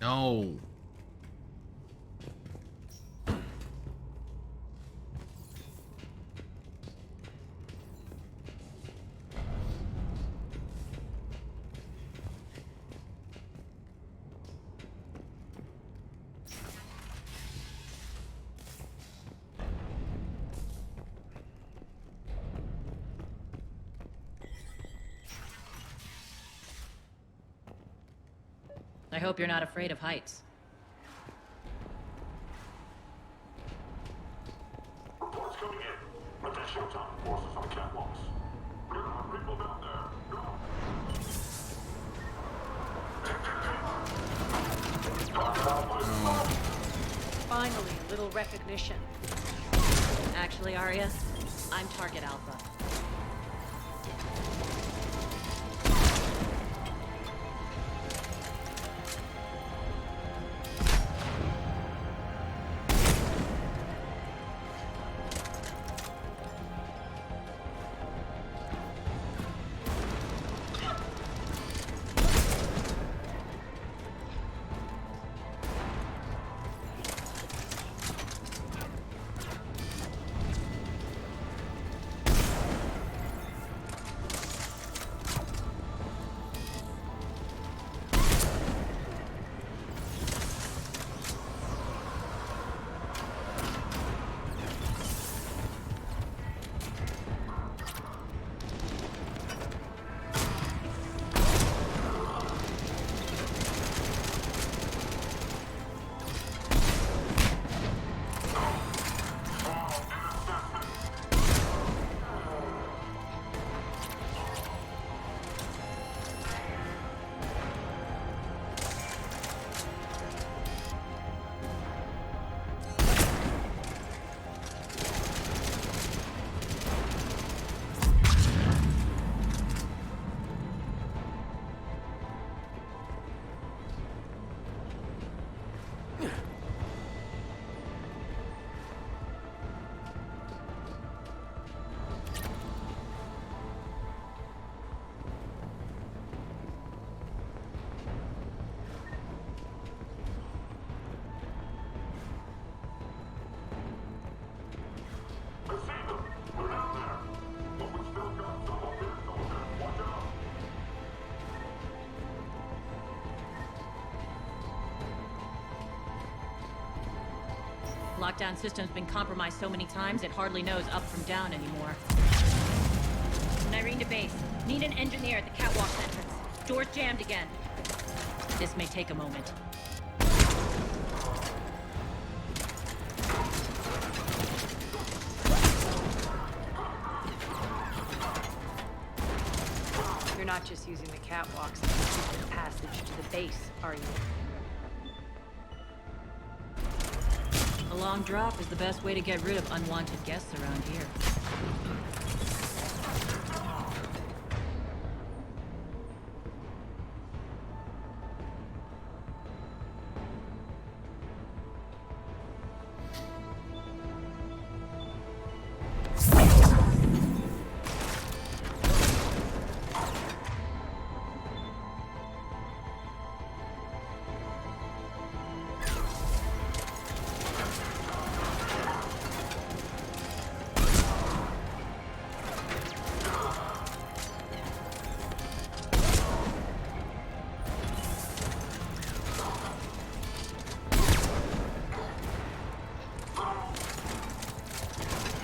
No. I hope you're not afraid of heights. Reports coming in. Attention time. Forces on catwalks. We're gonna have people down there. Go. Finally, a little recognition. Actually, Arya, I'm Target Alpha. Lockdown system's been compromised so many times it hardly knows up from down anymore. Nyreen to base. Need an engineer at the catwalk entrance. Door's jammed again. This may take a moment. You're not just using the catwalks as a secret passage to the base, are you? A long drop is the best way to get rid of unwanted guests around here.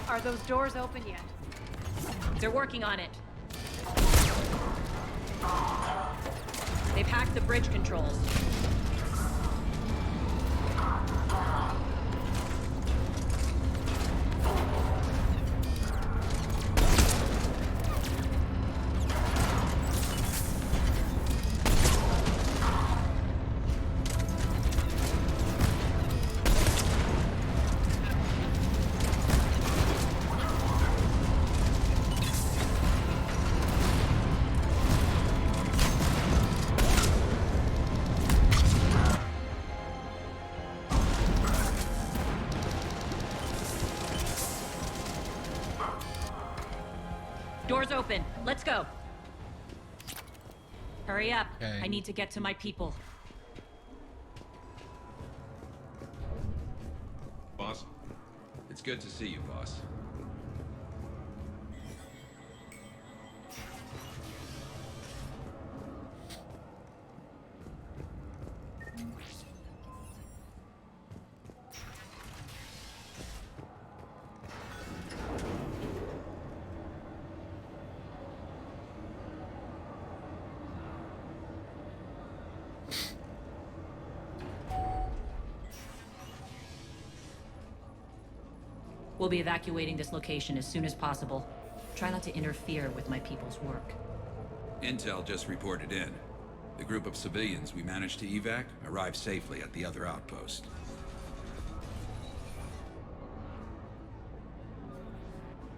Are those doors open yet? They're working on it. They've hacked the bridge controls. Doors open. Let's go. Hurry up. Okay. I need to get to my people. Boss? It's good to see you, boss. We'll be evacuating this location as soon as possible. Try not to interfere with my people's work. Intel just reported in. The group of civilians we managed to evac arrived safely at the other outpost.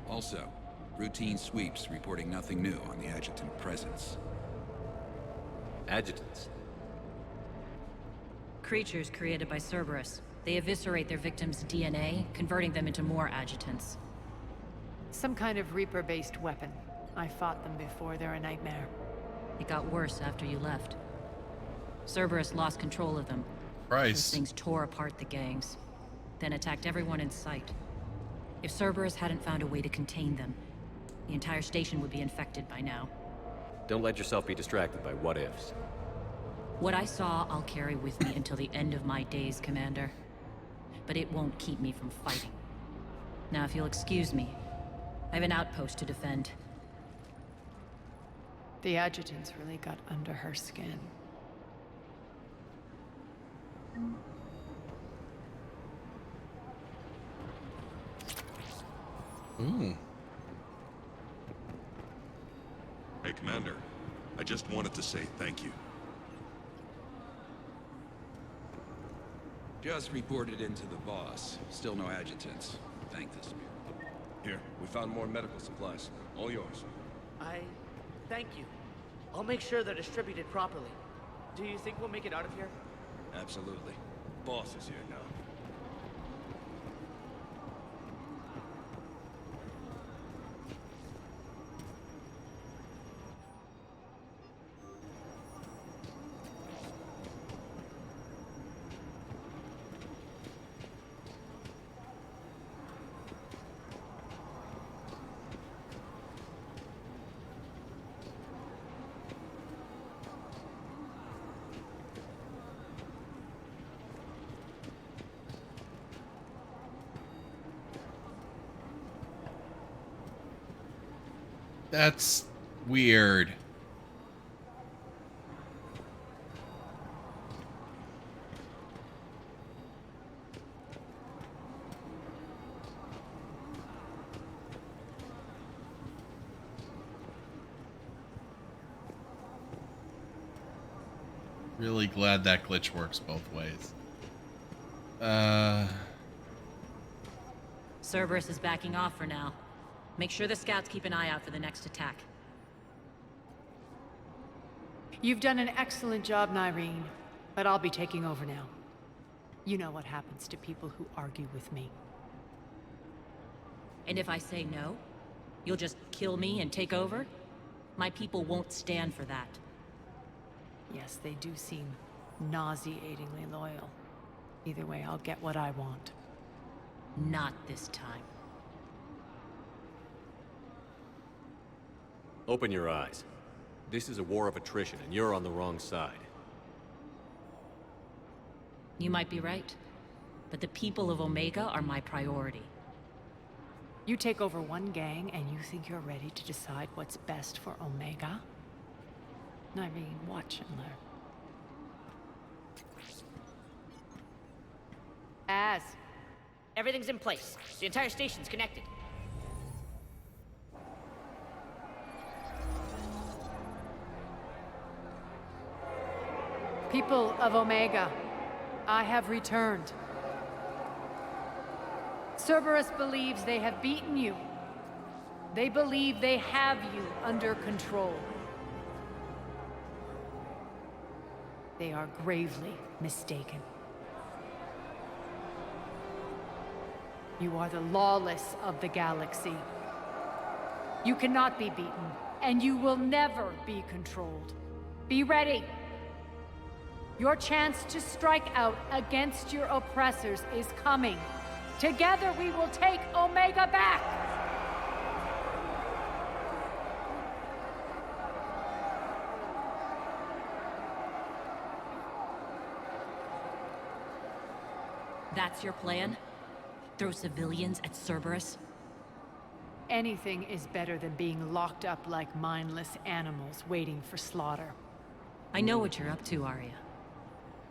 Also, routine sweeps reporting nothing new on the adjutant presence. Adjutants? Creatures created by Cerberus. They eviscerate their victims' DNA, converting them into more adjutants. Some kind of Reaper-based weapon. I fought them before, they're a nightmare. It got worse after you left. Cerberus lost control of them. Christ. Those things tore apart the gangs, then attacked everyone in sight. If Cerberus hadn't found a way to contain them, the entire station would be infected by now. Don't let yourself be distracted by what-ifs. What I saw, I'll carry with me until the end of my days, Commander. But it won't keep me from fighting. Now, if you'll excuse me, I have an outpost to defend. The adjutants really got under her skin. Ooh. Hey, Commander. I just wanted to say thank you. Just reported into the boss. Still no adjutants. Thank the spirit. Here, we found more medical supplies. All yours. Thank you. I'll make sure they're distributed properly. Do you think we'll make it out of here? Absolutely. Boss is here now. That's weird. Really glad that glitch works both ways. Cerberus is backing off for now. Make sure the scouts keep an eye out for the next attack. You've done an excellent job, Nyreen, but I'll be taking over now. You know what happens to people who argue with me. And if I say no, you'll just kill me and take over? My people won't stand for that. Yes, they do seem nauseatingly loyal. Either way, I'll get what I want. Not this time. Open your eyes. This is a war of attrition, and you're on the wrong side. You might be right, but the people of Omega are my priority. You take over one gang, and you think you're ready to decide what's best for Omega? Nyreen, watch and learn. Az, everything's in place. The entire station's connected. People of Omega, I have returned. Cerberus believes they have beaten you. They believe they have you under control. They are gravely mistaken. You are the lawless of the galaxy. You cannot be beaten, and you will never be controlled. Be ready. Your chance to strike out against your oppressors is coming. Together we will take Omega back! That's your plan? Throw civilians at Cerberus? Anything is better than being locked up like mindless animals waiting for slaughter. I know what you're up to, Arya.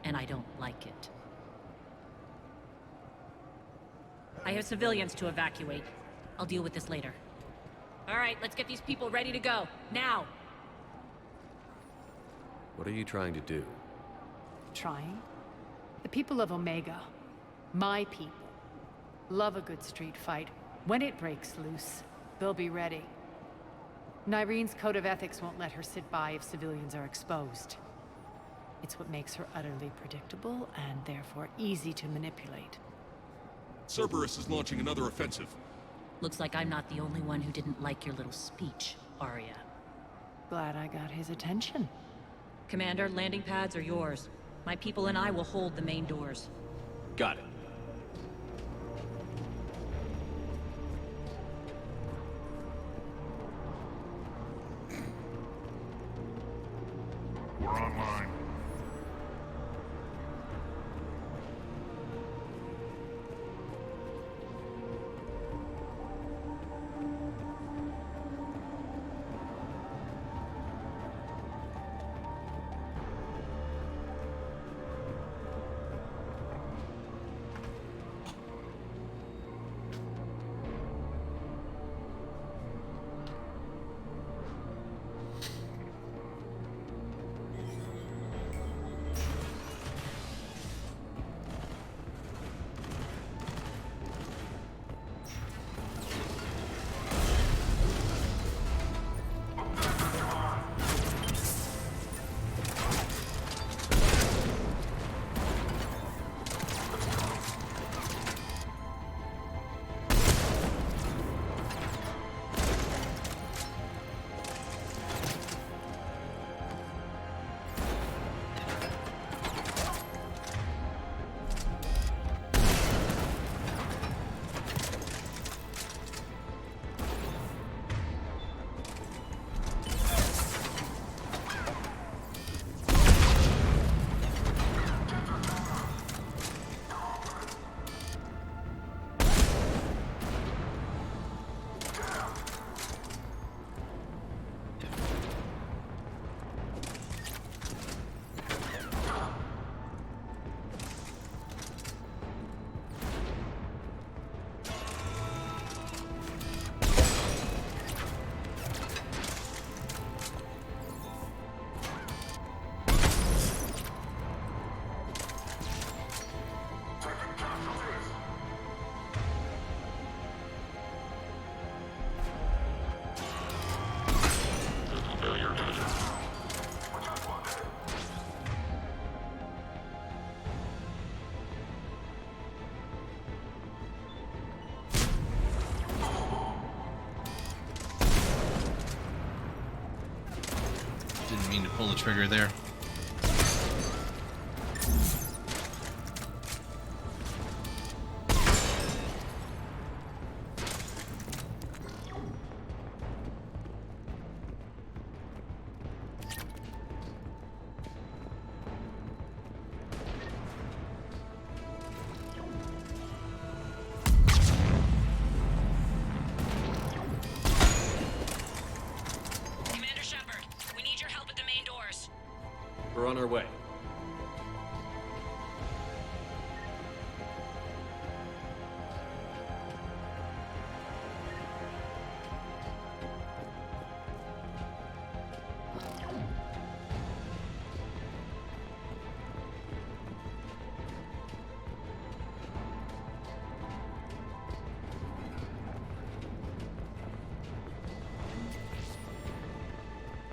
And I don't like it. I have civilians to evacuate. I'll deal with this later. All right, let's get these people ready to go. Now! What are you trying to do? Trying? The people of Omega, my people, love a good street fight. When it breaks loose, they'll be ready. Nyreen's code of ethics won't let her sit by if civilians are exposed. It's what makes her utterly predictable and therefore easy to manipulate. Cerberus is launching another offensive. Looks like I'm not the only one who didn't like your little speech, Arya. Glad I got his attention. Commander, landing pads are yours. My people and I will hold the main doors. Got it. We're online. Didn't mean to pull the trigger there. Commander Shepard, we need your help at the main doors. We're on our way.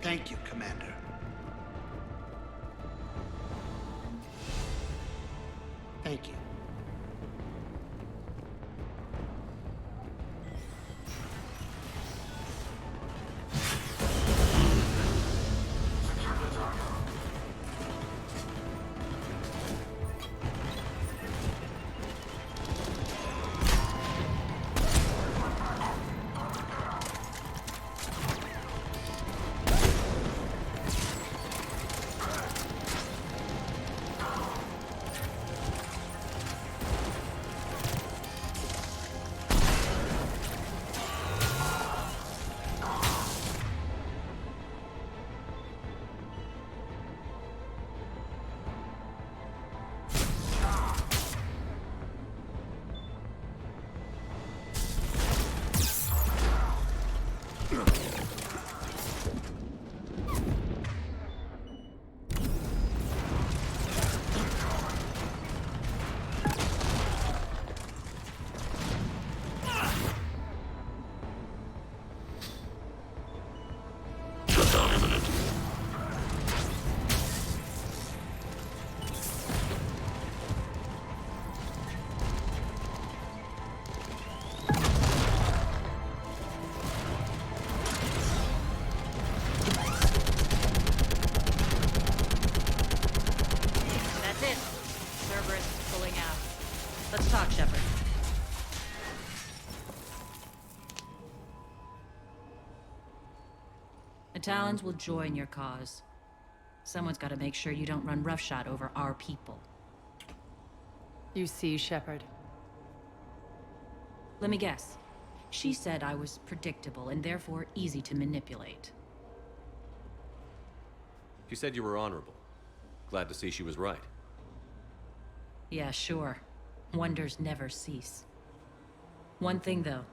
Thank you, Commander. Thank you. That's it. Cerberus is pulling out. Let's talk, Shepard. The Talons will join your cause. Someone's got to make sure you don't run roughshod over our people. You see, Shepard. Let me guess. She said I was predictable and therefore easy to manipulate. She said you were honorable. Glad to see she was right. Yeah, sure. Wonders never cease. One thing, though.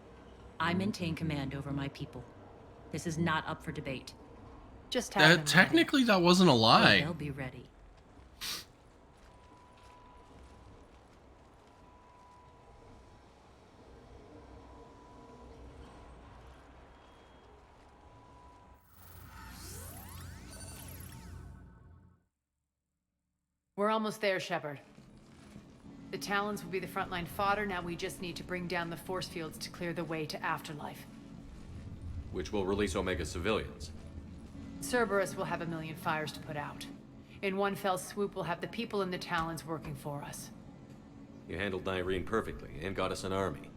I maintain command over my people. This is not up for debate. Just Technically, that wasn't a lie. They'll be ready. We're almost there, Shepard. The Talons will be the frontline fodder. Now we just need to bring down the force fields to clear the way to Afterlife. Which will release Omega civilians. Cerberus will have a million fires to put out. In one fell swoop, we'll have the people in the Talons working for us. You handled Nyreen perfectly and got us an army.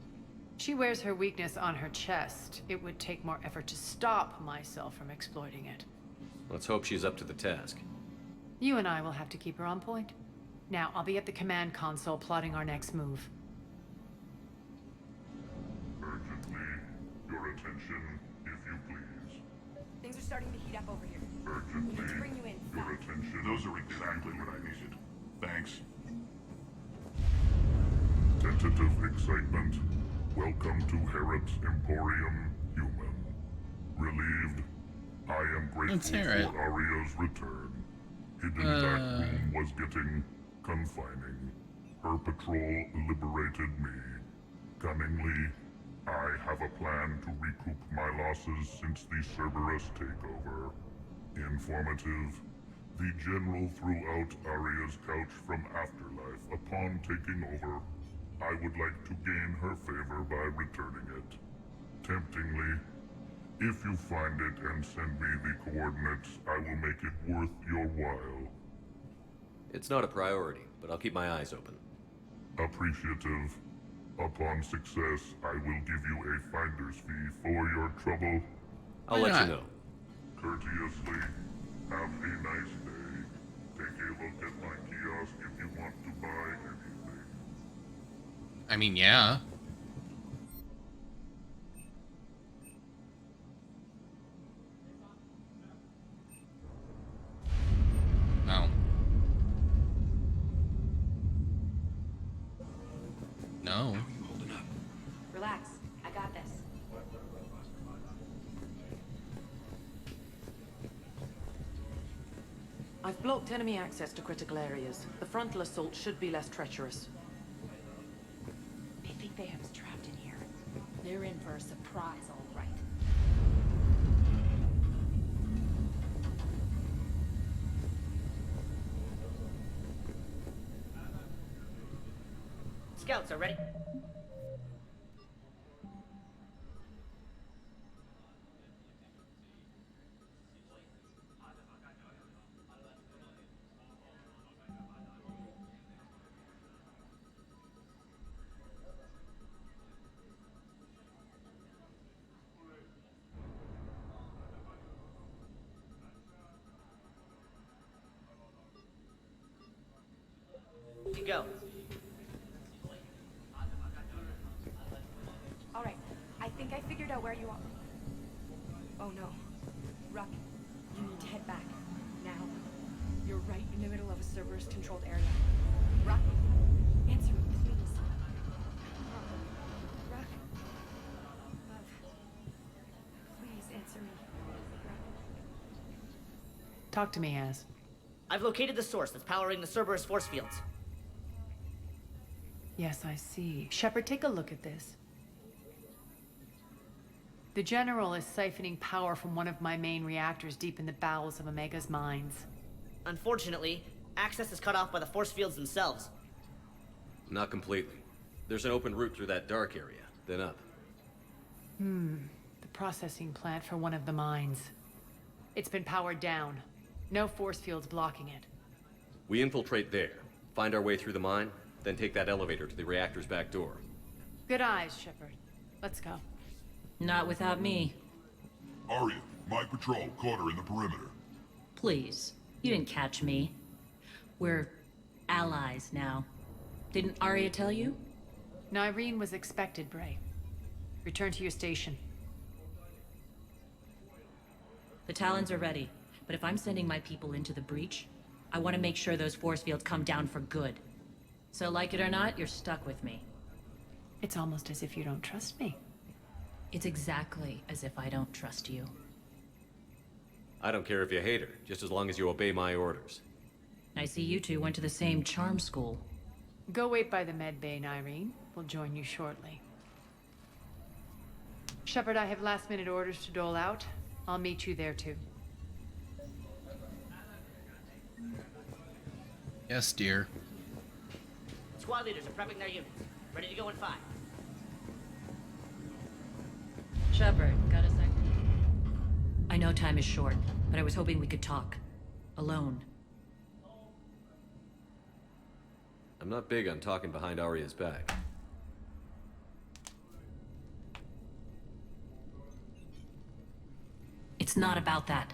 She wears her weakness on her chest. It would take more effort to stop myself from exploiting it. Let's hope she's up to the task. You and I will have to keep her on point. Now, I'll be at the command console plotting our next move. Urgently, your attention, if you please. Things are starting to heat up over here. Urgently, We need to bring you in. your attention. Those are exactly what I needed. Thanks. Tentative excitement. Welcome to Herod's Emporium, human. Relieved, I am grateful for Aria's return. Hidden back room was getting confining. Her patrol liberated me. Cunningly, I have a plan to recoup my losses since the Cerberus takeover. Informative, the General threw out Aria's couch from Afterlife upon taking over. I would like to gain her favor by returning it. Temptingly, If you find it and send me the coordinates, I will make it worth your while. It's not a priority, but I'll keep my eyes open. Appreciative. Upon success, I will give you a finder's fee for your trouble. I'll let you know. Courteously, have a nice day. Take a look at my kiosk if you want to buy anything. I mean, yeah. Oh. No. Relax. I got this. I've blocked enemy access to critical areas. The frontal assault should be less treacherous. I think they have us trapped in here. They're in for a surprise, all right. Scouts are ready. You go. All right. I think I figured out where you are. Oh no. Ruck, you need to head back. Now. You're right in the middle of a Cerberus-controlled area. Ruck, answer me, please. Ruck. Love. Please answer me. Talk to me, Az. I've located the source that's powering the Cerberus force fields. Yes, I see. Shepard, take a look at this. The General is siphoning power from one of my main reactors deep in the bowels of Omega's mines. Unfortunately, access is cut off by the force fields themselves. Not completely. There's an open route through that dark area, then up. The processing plant for one of the mines. It's been powered down. No force fields blocking it. We infiltrate there, find our way through the mine, then take that elevator to the reactor's back door. Good eyes, Shepard. Let's go. Not without me. Arya, my patrol caught her in the perimeter. Please. You didn't catch me. We're allies now. Didn't Arya tell you? Nyreen was expected, Bray. Return to your station. The Talons are ready, but if I'm sending my people into the breach, I want to make sure those force fields come down for good. So like it or not, you're stuck with me. It's almost as if you don't trust me. It's exactly as if I don't trust you. I don't care if you hate her, just as long as you obey my orders. I see you two went to the same charm school. Go wait by the med bay, Nyreen. We'll join you shortly. Shepard, I have last-minute orders to dole out. I'll meet you there, too. Yes, dear. Squad leaders are prepping their units. Ready to go in 5. Shepard, got a sec? I know time is short, but I was hoping we could talk. Alone. I'm not big on talking behind Arya's back. It's not about that.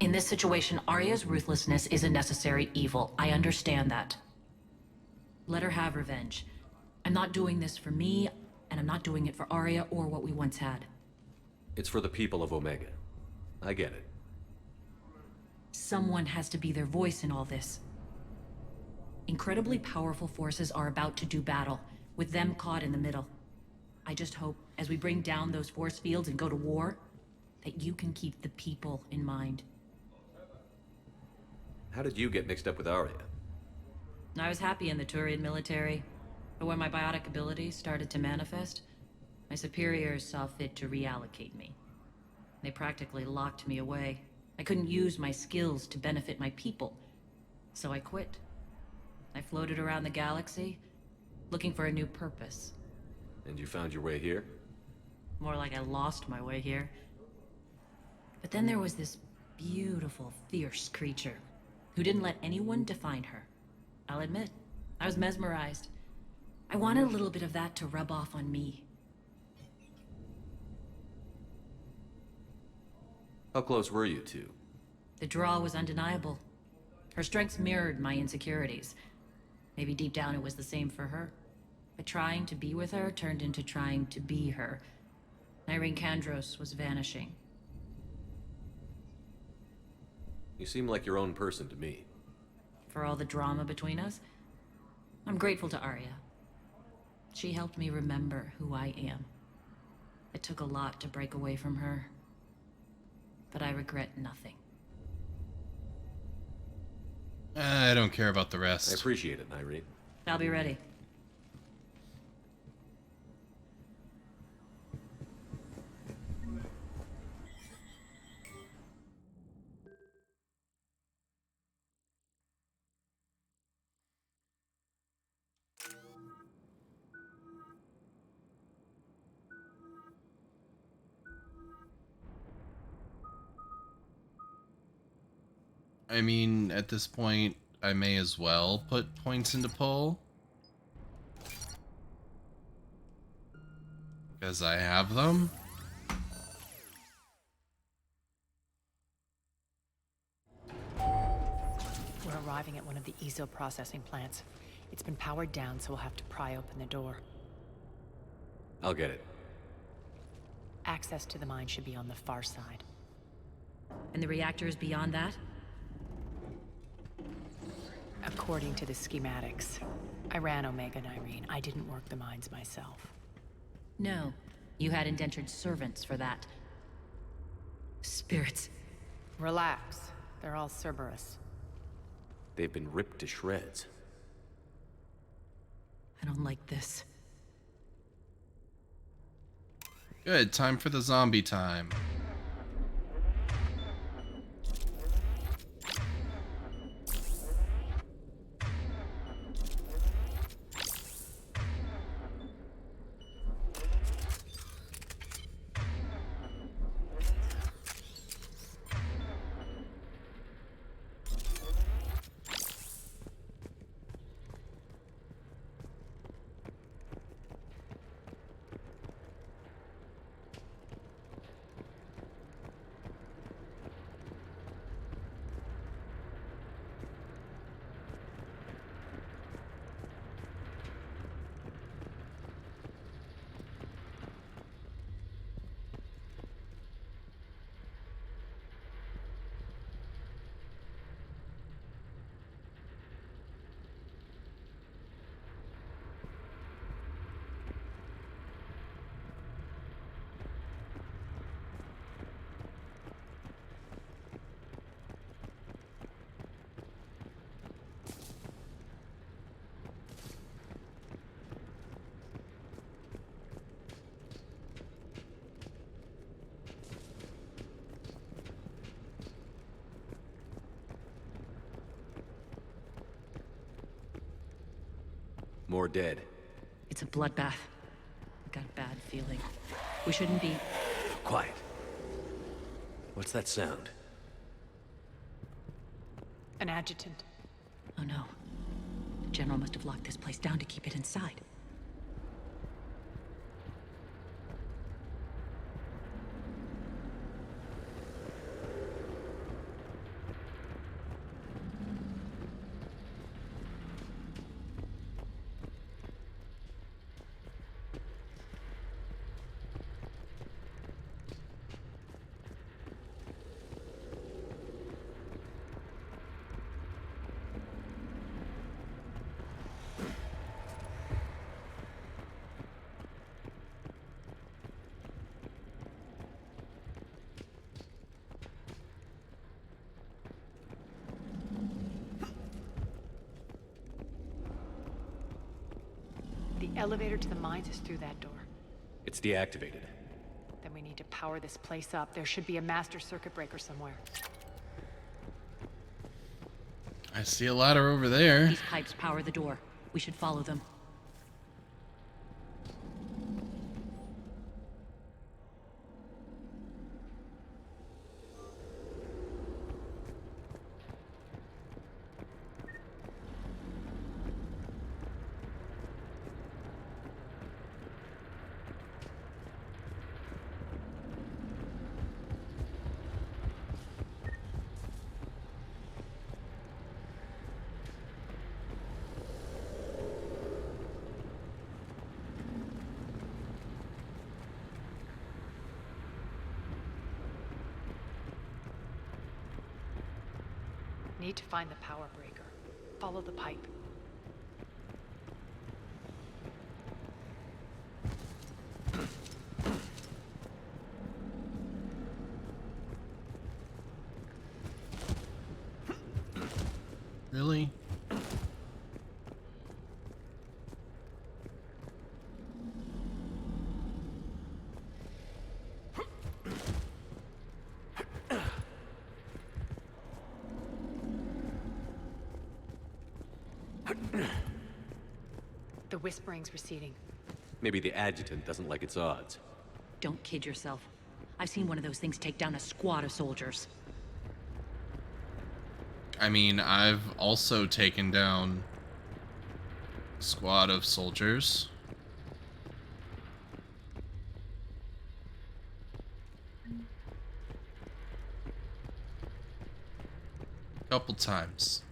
In this situation, Arya's ruthlessness is a necessary evil. I understand that. Let her have revenge. I'm not doing this for me, and I'm not doing it for Arya or what we once had. It's for the people of Omega. I get it. Someone has to be their voice in all this. Incredibly powerful forces are about to do battle, with them caught in the middle. I just hope, as we bring down those force fields and go to war, that you can keep the people in mind. How did you get mixed up with Arya? I was happy in the Turian military, but when my biotic abilities started to manifest, my superiors saw fit to reallocate me. They practically locked me away. I couldn't use my skills to benefit my people, so I quit. I floated around the galaxy, looking for a new purpose. And you found your way here? More like I lost my way here. But then there was this beautiful, fierce creature who didn't let anyone define her. I'll admit, I was mesmerized. I wanted a little bit of that to rub off on me. How close were you two? The draw was undeniable. Her strengths mirrored my insecurities. Maybe deep down it was the same for her. But trying to be with her turned into trying to be her. Irene Kandros was vanishing. You seem like your own person to me. For all the drama between us, I'm grateful to Arya. She helped me remember who I am. It took a lot to break away from her, but I regret nothing. I don't care about the rest. I appreciate it, Irene. I'll be ready. I mean, at this point, I may as well put points into pull. Because I have them. We're arriving at one of the ESO processing plants. It's been powered down, so we'll have to pry open the door. I'll get it. Access to the mine should be on the far side. And the reactor is beyond that? According to the schematics. I ran Omega and Irene. I didn't work the mines myself. No. You had indentured servants for that. Spirits. Relax. They're all Cerberus. They've been ripped to shreds. I don't like this. Good, time for the zombie time. More dead. It's a bloodbath. I got a bad feeling. We shouldn't be... Quiet. What's that sound? An adjutant. Oh no. The General must have locked this place down to keep it inside. The elevator to the mines is through that door. It's deactivated. Then we need to power this place up. There should be a master circuit breaker somewhere. I see a ladder over there. These pipes power the door. We should follow them. Need to find the power breaker. Follow the pipe. Really? The whispering's receding. Maybe the adjutant doesn't like its odds. Don't kid yourself. I've seen one of those things take down a squad of soldiers. I mean, I've also taken down a squad of soldiers. Couple times.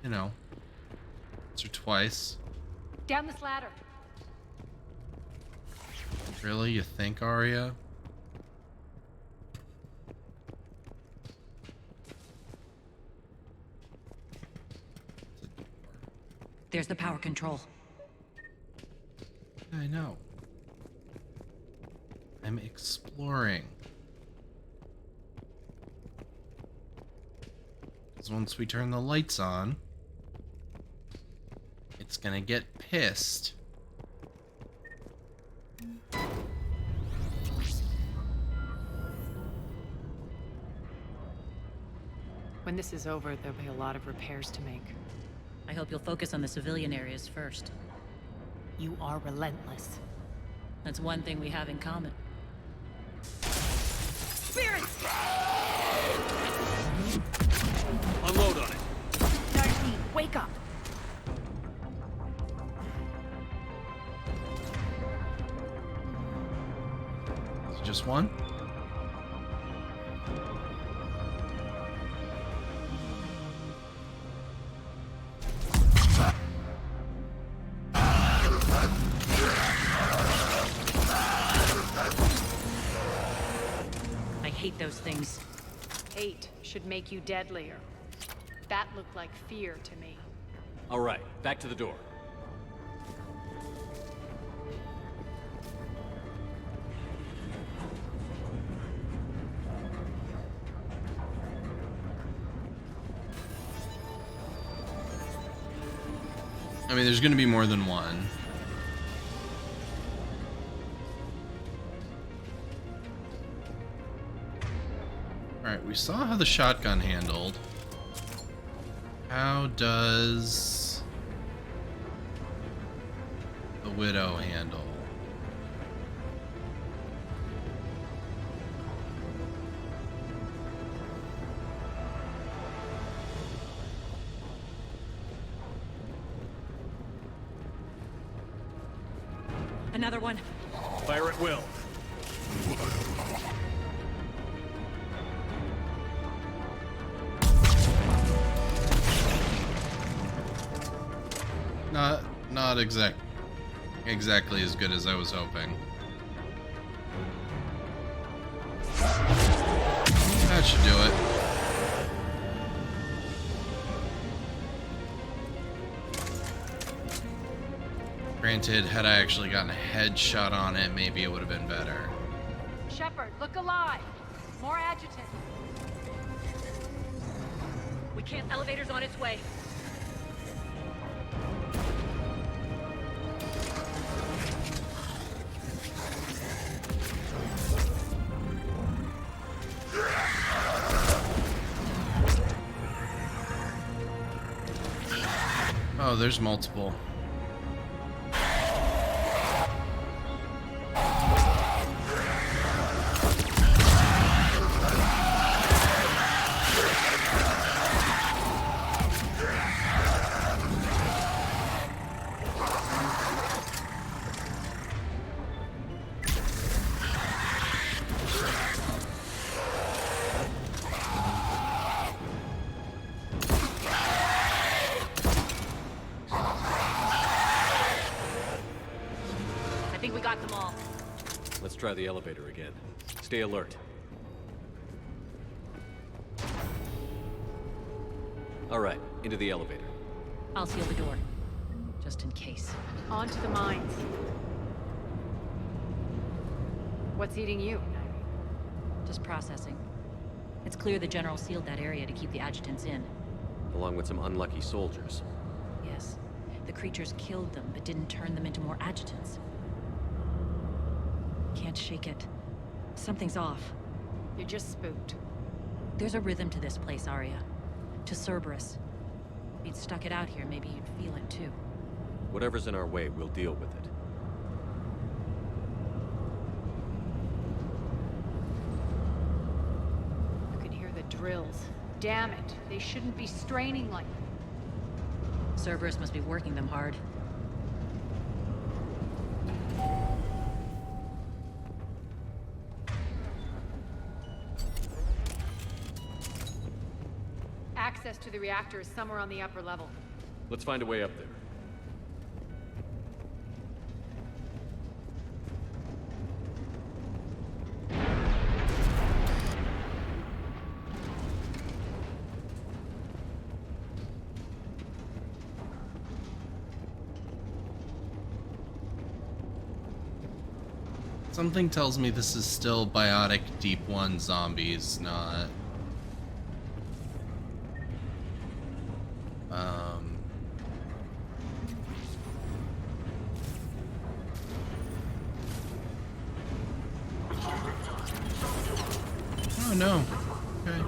You know, once or twice. Down this ladder. Really? You think, Arya? There's the power control. I know. I'm exploring. Because once we turn the lights on, it's gonna get pissed. When this is over, there'll be a lot of repairs to make. I hope you'll focus on the civilian areas first. You are relentless. That's one thing we have in common. Spirits! Unload on it. Darcy, wake up! Is it just one? I hate those things. Hate should make you deadlier. That looked like fear to me. All right, back to the door. I mean, there's gonna be more than one. Alright, we saw how the shotgun handled. How does the Widow handle? Another one. Fire at will. Not exactly as good as I was hoping. That should do it. Granted, had I actually gotten a headshot on it, maybe it would have been better. Shepard, look alive! More adjutant. We can't. Elevator's on its way. Oh, there's multiple. Try the elevator again. Stay alert. Alright, into the elevator. I'll seal the door. Just in case. On to the mines. What's eating you? Just processing. It's clear the General sealed that area to keep the adjutants in. Along with some unlucky soldiers. Yes. The creatures killed them, but didn't turn them into more adjutants. Can't shake it. Something's off. You're just spooked. There's a rhythm to this place, Arya. To Cerberus. If you'd stuck it out here, maybe you'd feel it too. Whatever's in our way, we'll deal with it. You can hear the drills. Damn it. They shouldn't be straining like that. Cerberus must be working them hard. Access to the reactor is somewhere on the upper level. Let's find a way up there. Something tells me this is still biotic Deep One zombies, not... Oh no. Okay.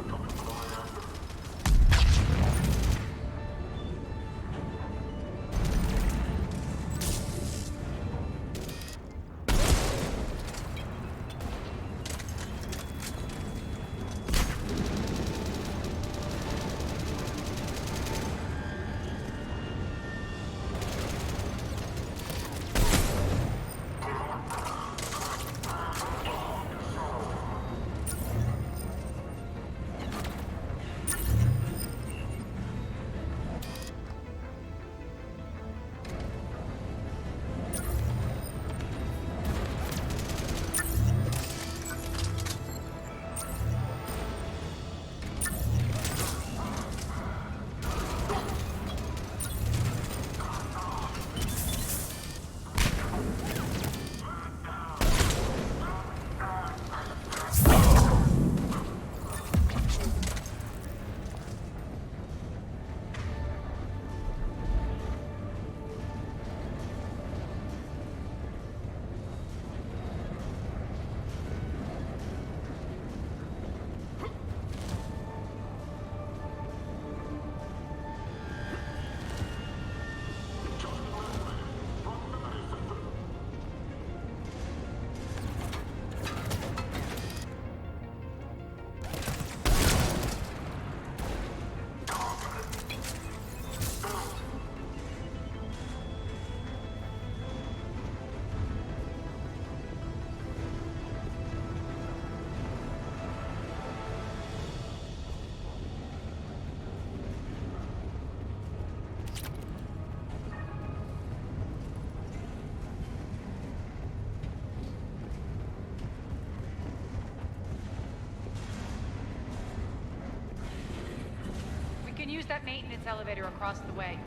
We can use that maintenance elevator across the way.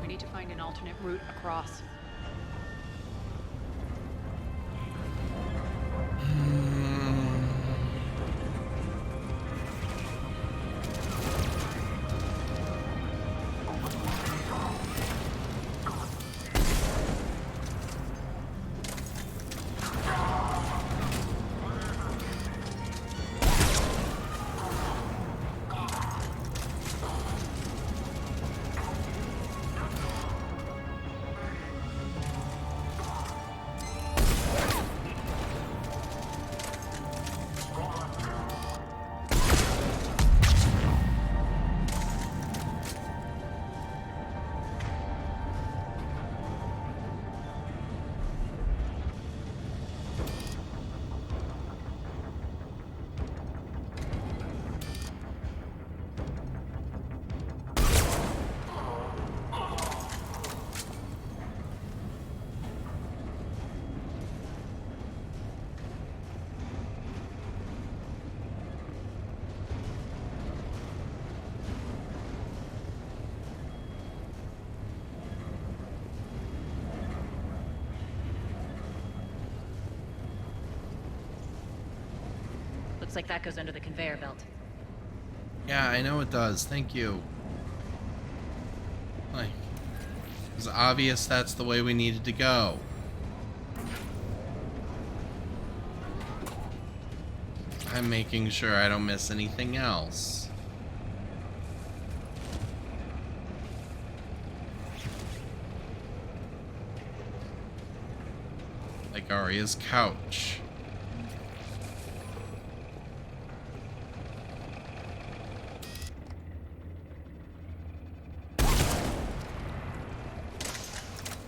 We need to find an alternate route across. like that goes under the conveyor belt. Yeah, I know it does. Thank you. Like, it was obvious that's the way we needed to go. I'm making sure I don't miss anything else. Like Arya's couch.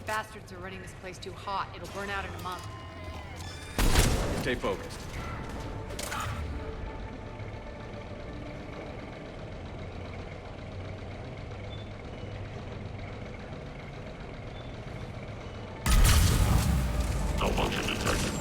Bastards are running this place too hot. It'll burn out in a month. Stay focused. Malfunction detected.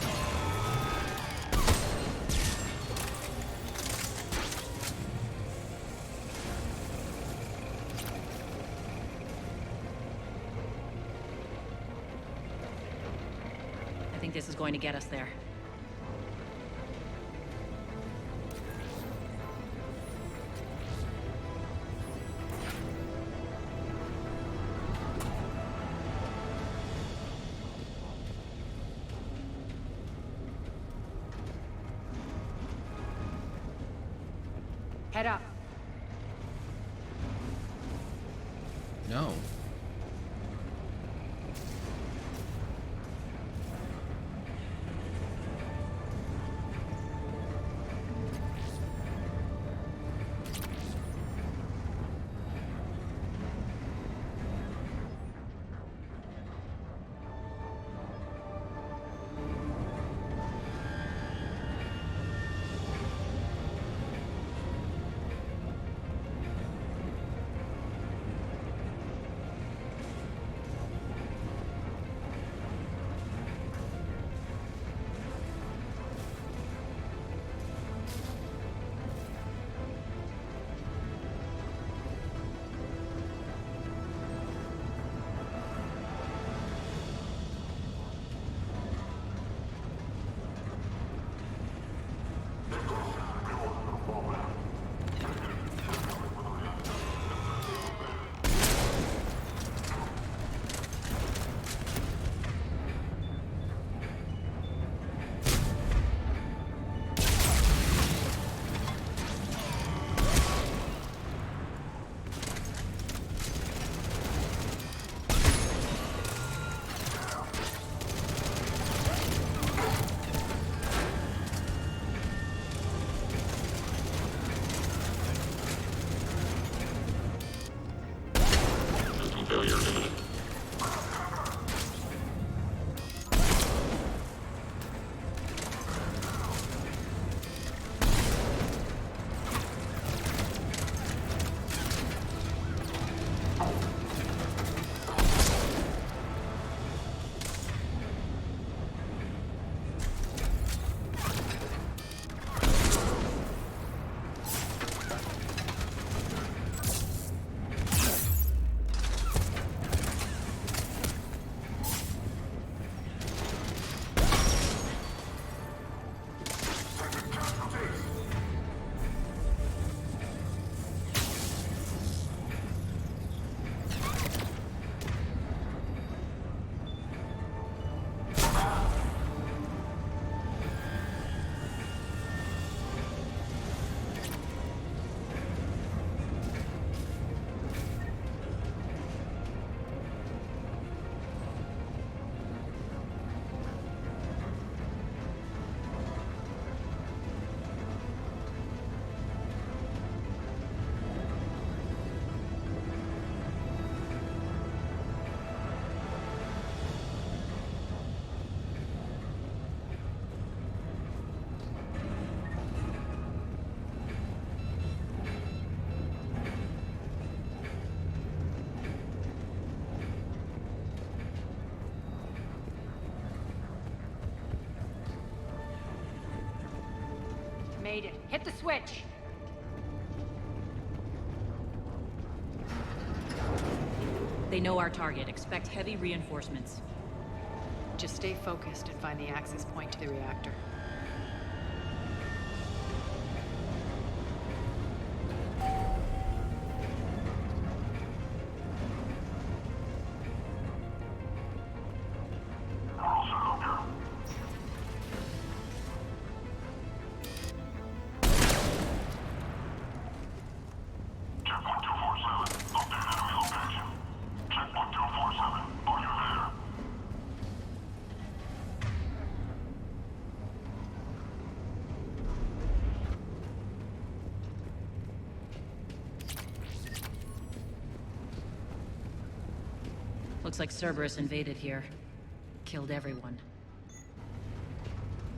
I think this is going to get us there. Head up. No. Made it. Hit the switch. They know our target. Expect heavy reinforcements. Just stay focused and find the access point to the reactor. Looks like Cerberus invaded here. Killed everyone.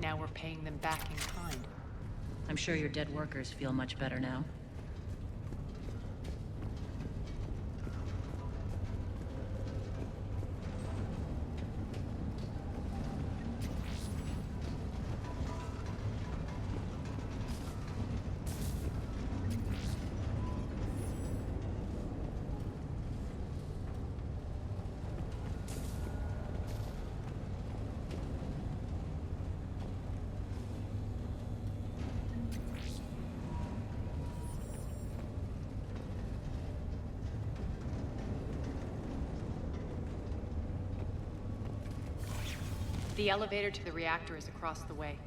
Now we're paying them back in kind. I'm sure your dead workers feel much better now. The elevator to the reactor is across the way.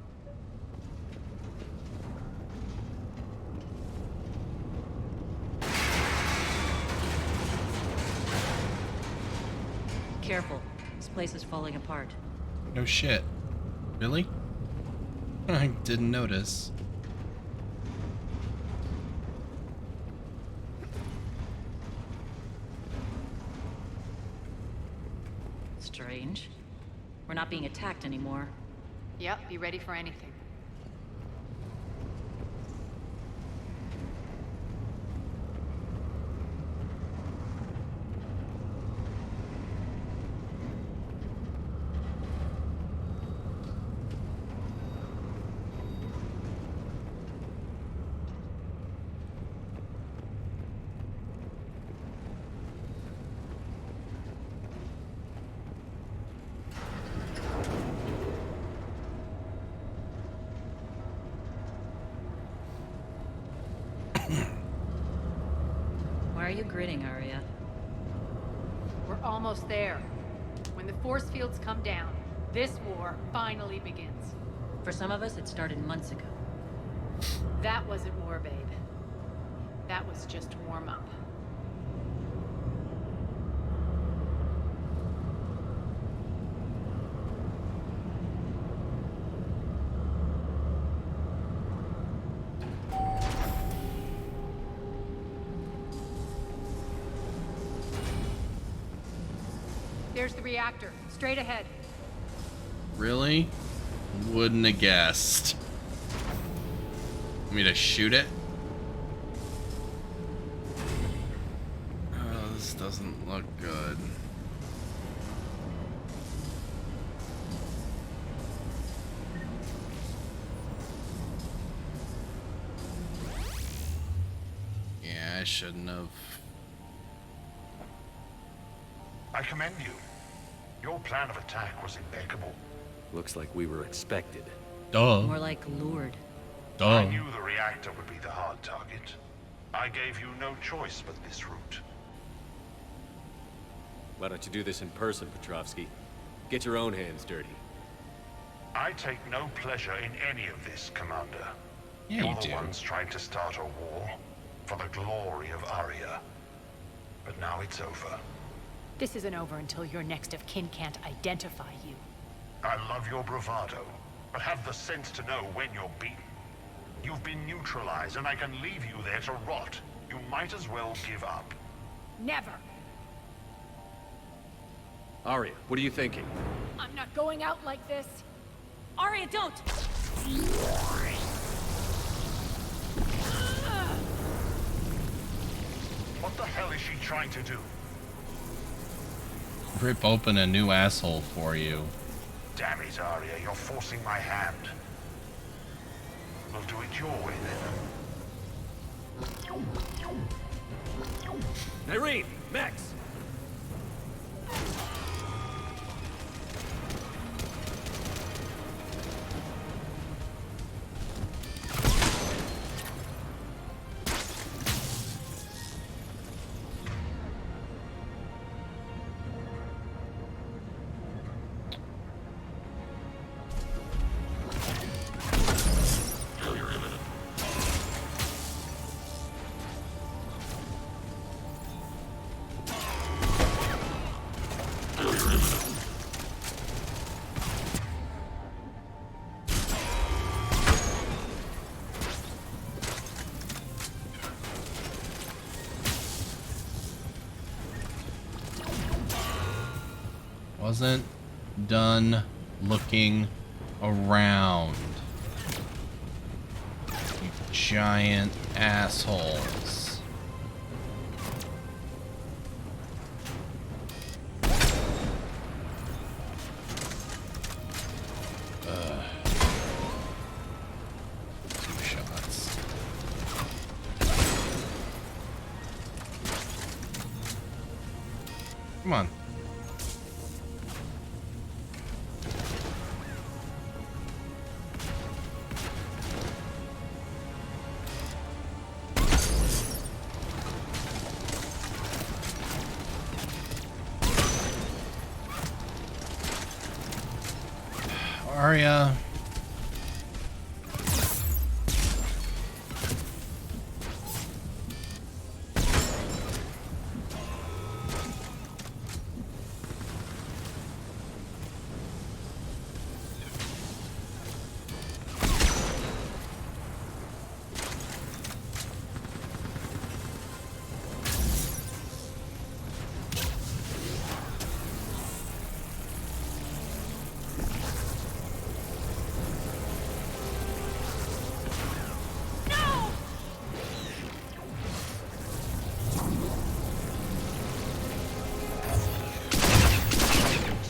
Careful. This place is falling apart. No shit. Really? I didn't notice. Strange. We're not being attacked anymore. Yep, be ready for anything. Why are you grinning, Arya? We're almost there. When the force fields come down, this war finally begins. For some of us, it started months ago. That wasn't war, babe. That was just warm-up. There's the reactor, straight ahead. Really? Wouldn't have guessed. Want me to shoot it? Oh, this doesn't look good. Yeah, I shouldn't have. I commend you. Your plan of attack was impeccable. Looks like we were expected. Duh. More like lured. Duh. I knew the reactor would be the hard target. I gave you no choice but this route. Why don't you do this in person, Petrovsky? Get your own hands dirty. I take no pleasure in any of this, Commander. Yeah, You're you the do. ones trying to start a war for the glory of Arya. But now it's over. This isn't over until your next of kin can't identify you. I love your bravado, but have the sense to know when you're beaten. You've been neutralized, and I can leave you there to rot. You might as well give up. Never! Arya, what are you thinking? I'm not going out like this! Arya, don't! What the hell is she trying to do? Rip open a new asshole for you. Damn it, Arya, you're forcing my hand. We'll do it your way, then. Irene! Max! Wasn't done looking around. You giant assholes. Ugh. 2 shots. Come on. Arya.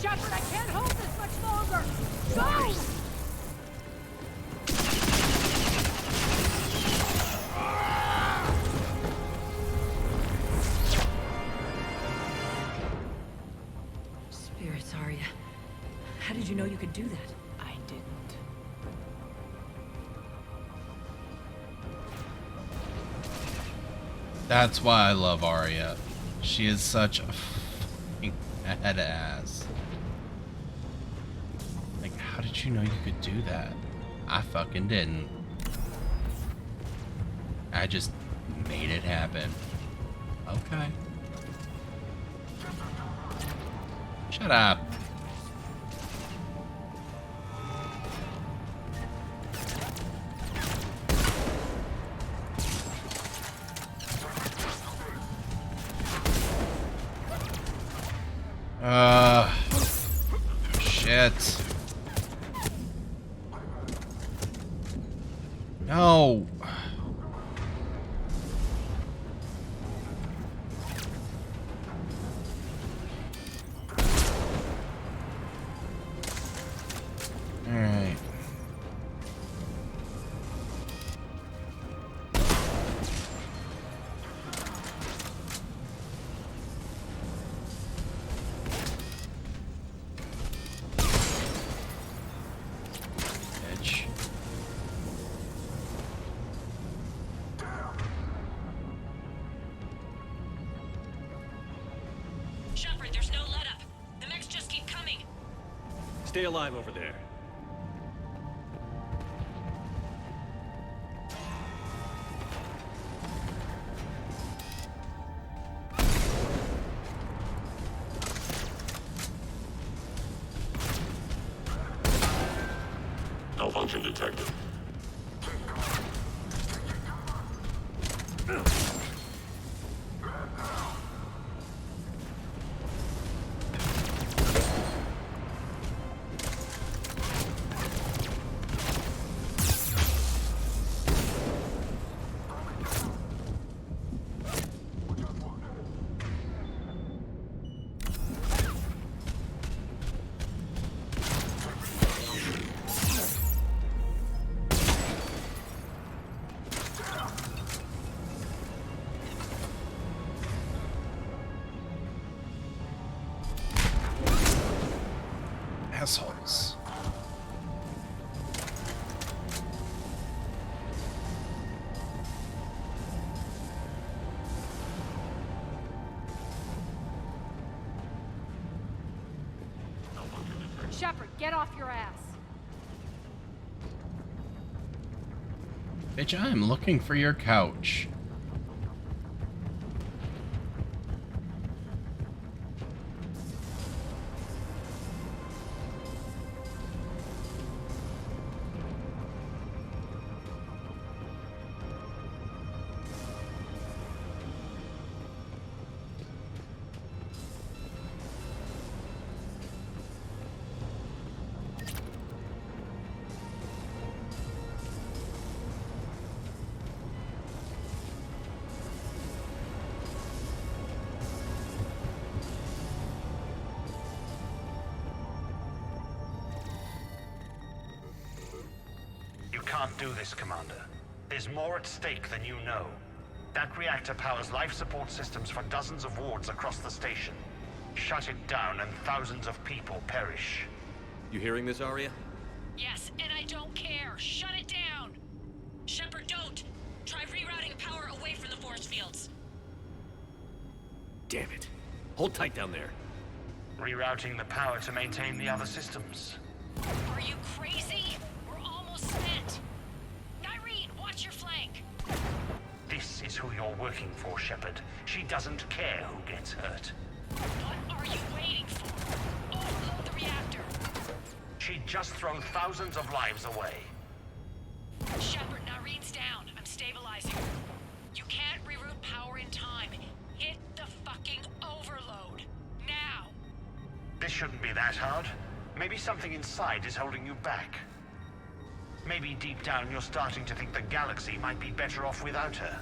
Shepard, I can't hold this much longer! Go! Spirits, Arya. How did you know you could do that? I didn't. That's why I love Arya. She is such a fucking badass. Like, how did you know you could do that? I fucking didn't. I just made it happen. Okay. Shut up. Shit. No. All right. Edge. Shepard, there's no let up. The mechs just keep coming. Stay alive over there. Malfunction detected. Assholes. Shepard, get off your ass. Bitch, I'm looking for your couch. can't do this, Commander. There's more at stake than you know. That reactor powers life support systems for dozens of wards across the station. Shut it down and thousands of people perish. You hearing this, Arya? Yes, and I don't care. Shut it down! Shepard, don't! Try rerouting power away from the force fields. Damn it. Hold tight down there. Rerouting the power to maintain the other systems. Are you crazy? We're almost spent. Nyreen, watch your flank. This is who you're working for, Shepard. She doesn't care who gets hurt. What are you waiting for? Overload the reactor. She'd just thrown thousands of lives away. Shepard, Nyreen's down. I'm stabilizing. You can't reroute power in time. Hit the fucking overload. Now! This shouldn't be that hard. Maybe something inside is holding you back. Maybe deep down you're starting to think the galaxy might be better off without her.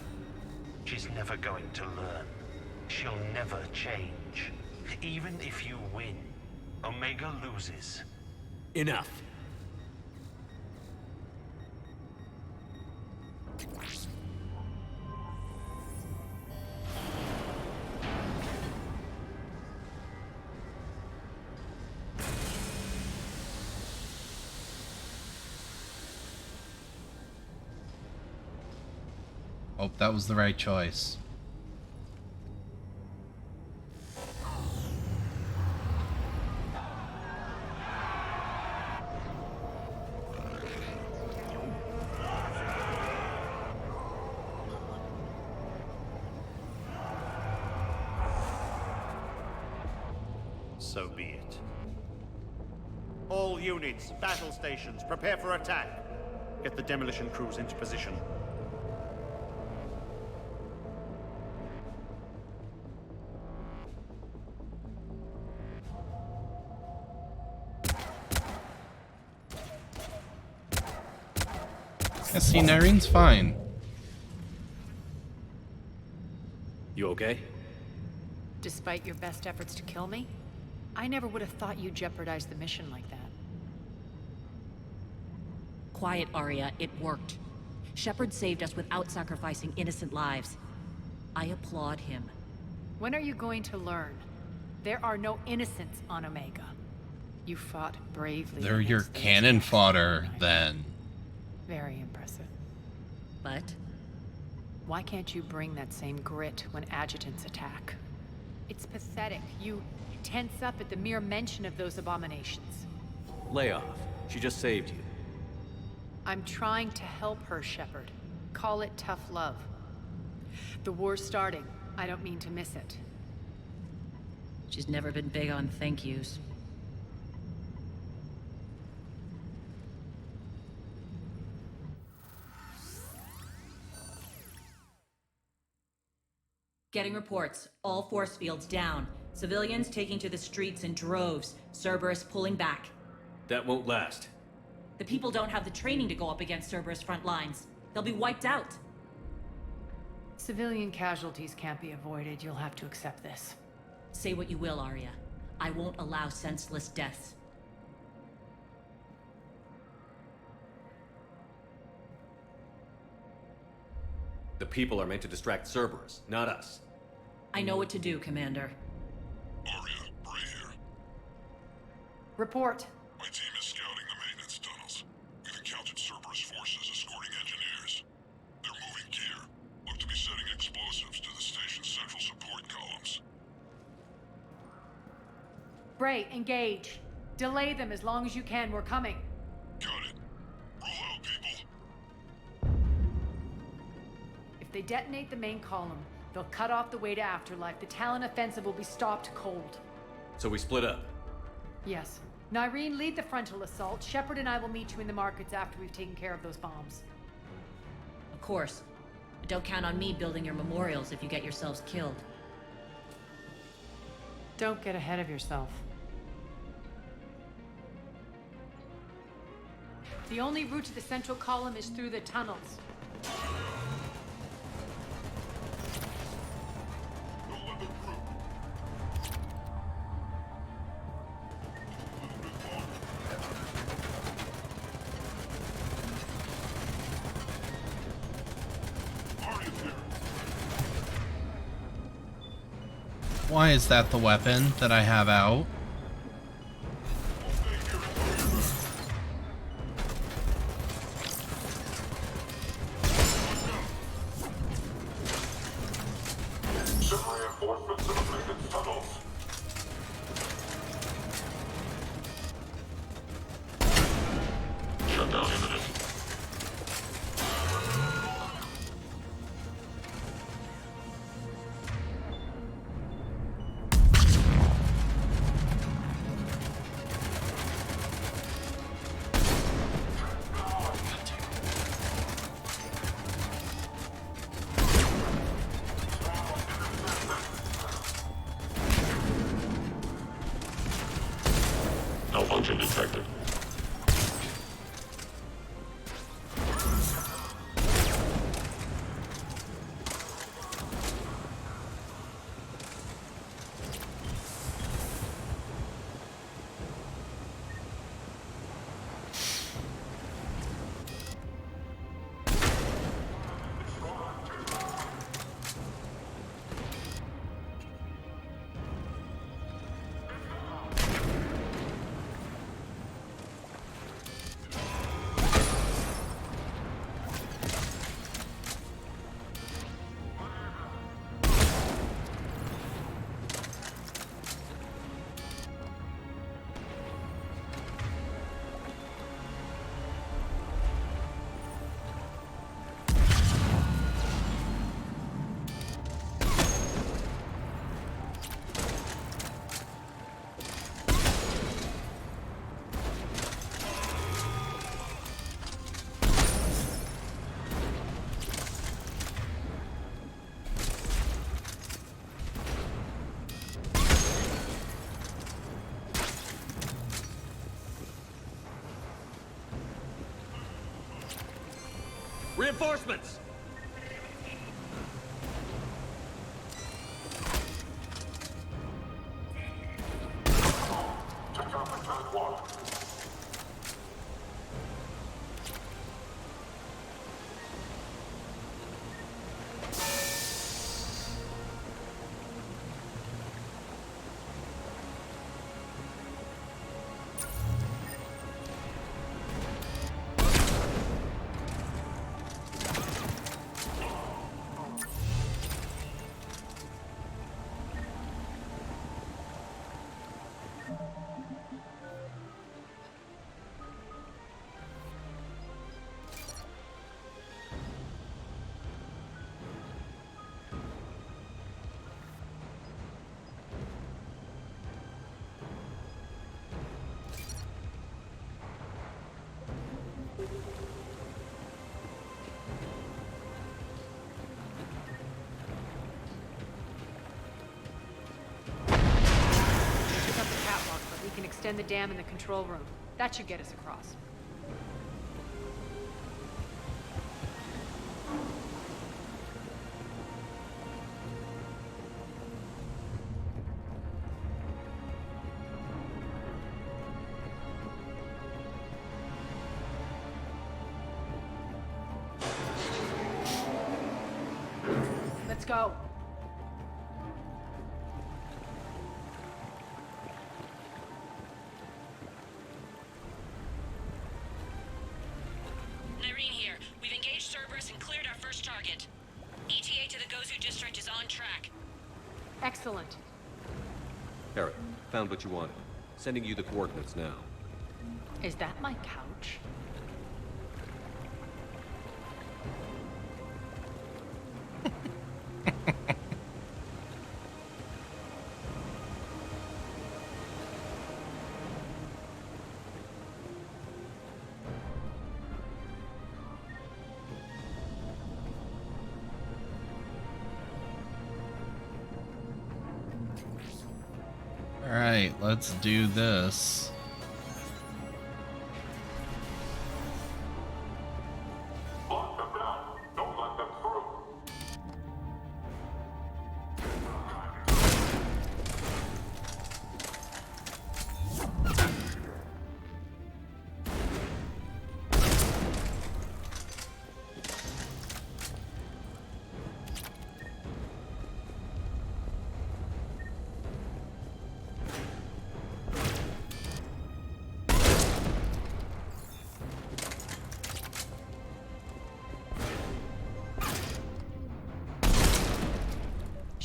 She's never going to learn. She'll never change. Even if you win, Omega loses. Enough. Hope that was the right choice. So be it. All units, battle stations, prepare for attack. Get the demolition crews into position. Yeah, see, Nyreen's fine. You okay? Despite your best efforts to kill me, I never would have thought you'd jeopardize the mission like that. Quiet, Arya. It worked. Shepard saved us without sacrificing innocent lives. I applaud him. When are you going to learn? There are no innocents on Omega. You fought bravely. They're your cannon fodder, then. Very impressive. But? Why can't you bring that same grit when adjutants attack? It's pathetic. You tense up at the mere mention of those abominations. Lay off. She just saved you. I'm trying to help her, Shepard. Call it tough love. The war's starting. I don't mean to miss it. She's never been big on thank yous. Getting reports. All force fields down. Civilians taking to the streets in droves. Cerberus pulling back. That won't last. The people don't have the training to go up against Cerberus front lines. They'll be wiped out. Civilian casualties can't be avoided. You'll have to accept this. Say what you will, Arya. I won't allow senseless deaths. The people are meant to distract Cerberus, not us. I know what to do, Commander. Arya, Bray here. Report. My team is scouting the maintenance tunnels. We've encountered Cerberus forces escorting engineers. They're moving gear. Look to be setting explosives to the station's central support columns. Bray, engage. Delay them as long as you can. We're coming. Got it. Roll out, people. If they detonate the main column, they'll cut off the way to Afterlife. The Talon offensive will be stopped cold. So we split up. Yes. Nyreen, lead the frontal assault. Shepard and I will meet you in the markets after we've taken care of those bombs. Of course. But don't count on me building your memorials if you get yourselves killed. Don't get ahead of yourself. The only route to the central column is through the tunnels. Why is that the weapon that I have out? Malfunction detected. Reinforcements! We can extend the dam in the control room. That should get us across. Let's go. Nyreen here. We've engaged Cerberus and cleared our first target. ETA to the Gozu district is on track. Excellent. Eric, found what you wanted. Sending you the coordinates now. Is that my couch? Alright, let's do this.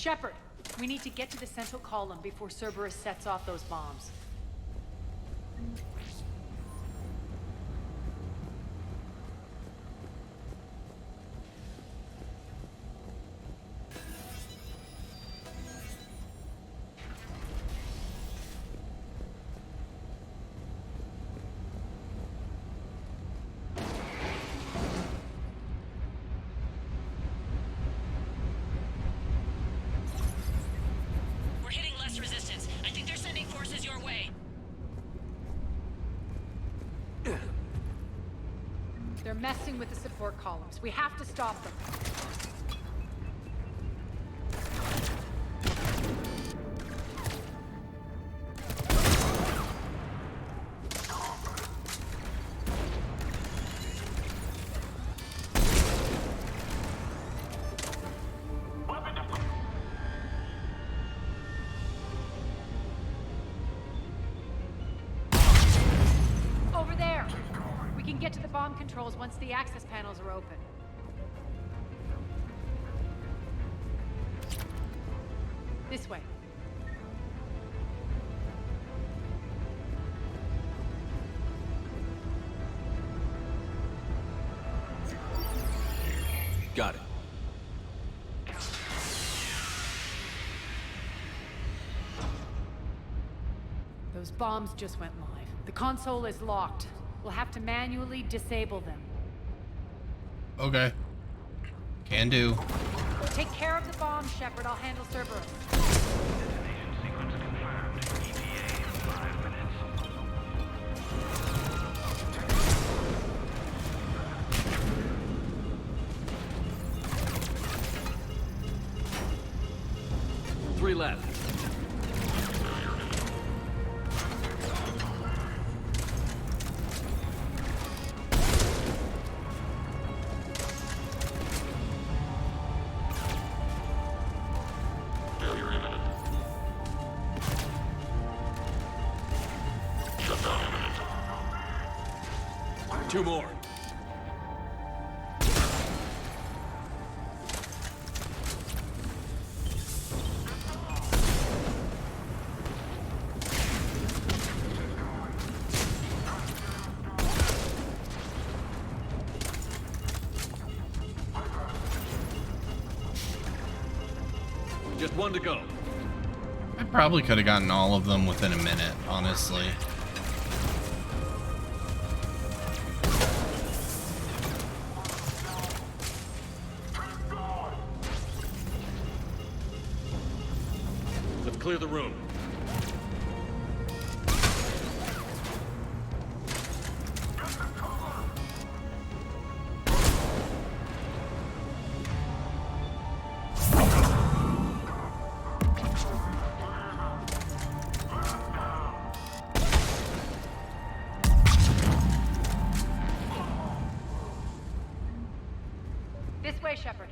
Shepard, we need to get to the central column before Cerberus sets off those bombs. We're hitting less resistance. I think they're sending forces your way. They're messing with the support columns. We have to stop them. Over there! We can get to the bomb controls once the access panels are open. This way. Got it. Those bombs just went live. The console is locked. We'll have to manually disable them. Okay. Can do. Take care of the bomb, Shepard. I'll handle Cerberus. Three left. Two more. Just one to go. I probably could have gotten all of them within a minute, honestly. Let's clear the room. This way, Shepard.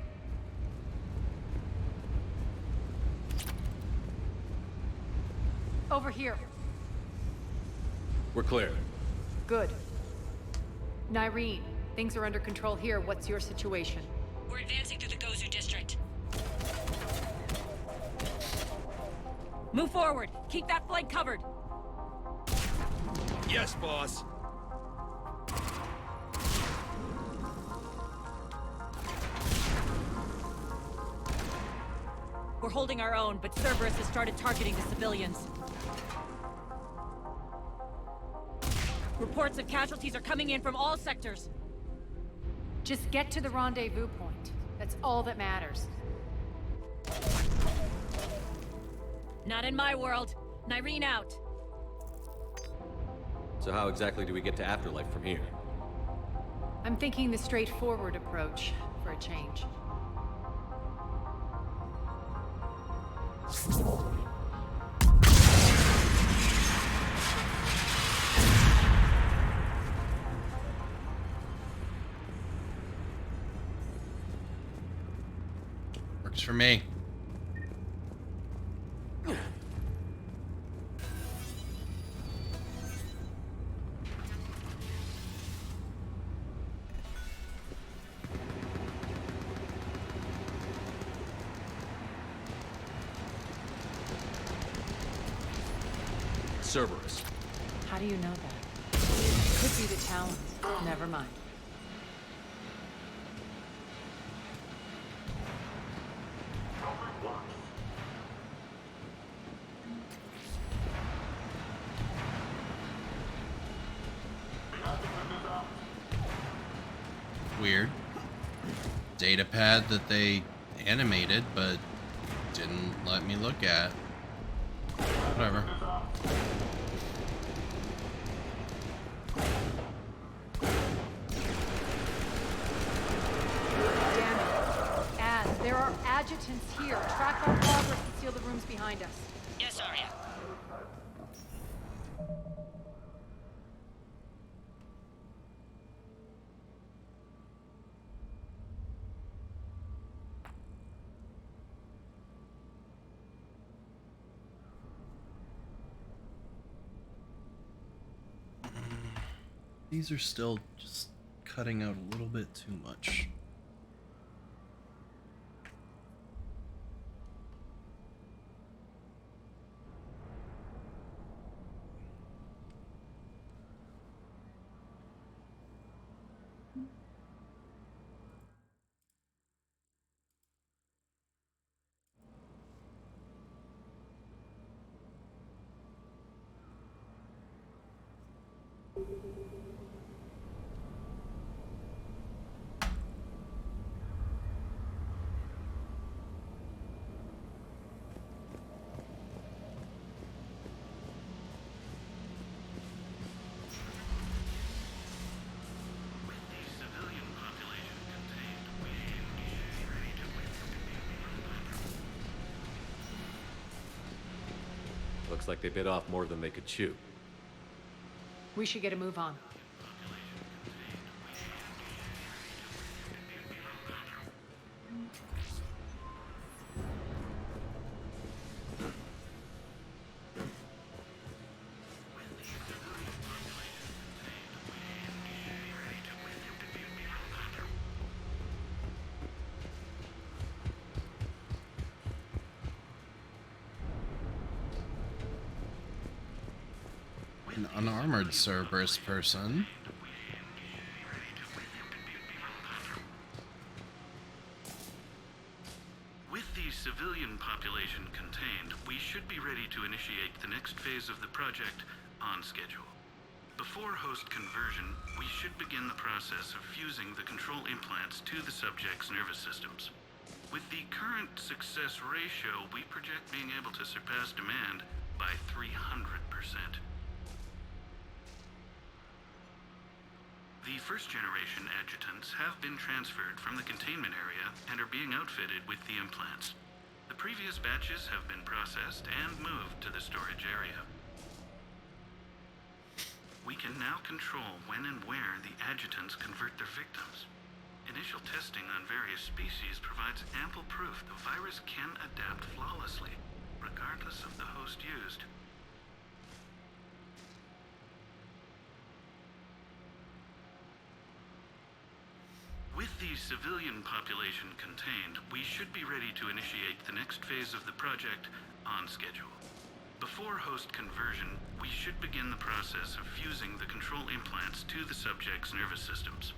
Over here. We're clear. Good. Nyreen, things are under control here. What's your situation? We're advancing through the Gozu district. Move forward. Keep that flank covered. Yes, boss. We're holding our own, but Cerberus has started targeting the civilians. Reports of casualties are coming in from all sectors. Just get to the rendezvous point. That's all that matters. Not in my world. Nyreen out. So how exactly do we get to Afterlife from here? I'm thinking the straightforward approach for a change. Works for me. Cerberus. How do you know that? Could be the Talons. Never mind. Weird. Data pad that they animated, but didn't let me look at. Whatever. Damn it. Az, there are adjutants here. Track our progress and seal the rooms behind us. Yes, Arya. These are still just cutting out a little bit too much. Looks like they bit off more than they could chew. We should get a move on. An unarmored Cerberus person. With the civilian population contained, we should be ready to initiate the next phase of the project on schedule. Before host conversion, we should begin the process of fusing the control implants to the subject's nervous systems. With the current success ratio, we project being able to surpass demand by 300%. The first-generation adjutants have been transferred from the containment area and are being outfitted with the implants. The previous batches have been processed and moved to the storage area. We can now control when and where the adjutants convert their victims. Initial testing on various species provides ample proof the virus can adapt flawlessly, regardless of the host used. With the civilian population contained, we should be ready to initiate the next phase of the project on schedule. Before host conversion, we should begin the process of fusing the control implants to the subject's nervous systems.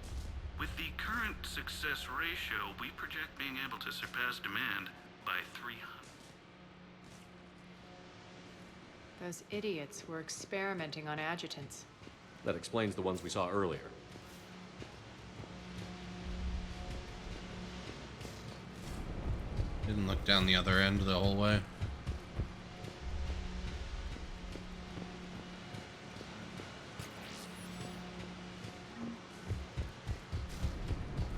With the current success ratio, we project being able to surpass demand by 300. Those idiots were experimenting on adjutants. That explains the ones we saw earlier. Didn't look down the other end the whole way.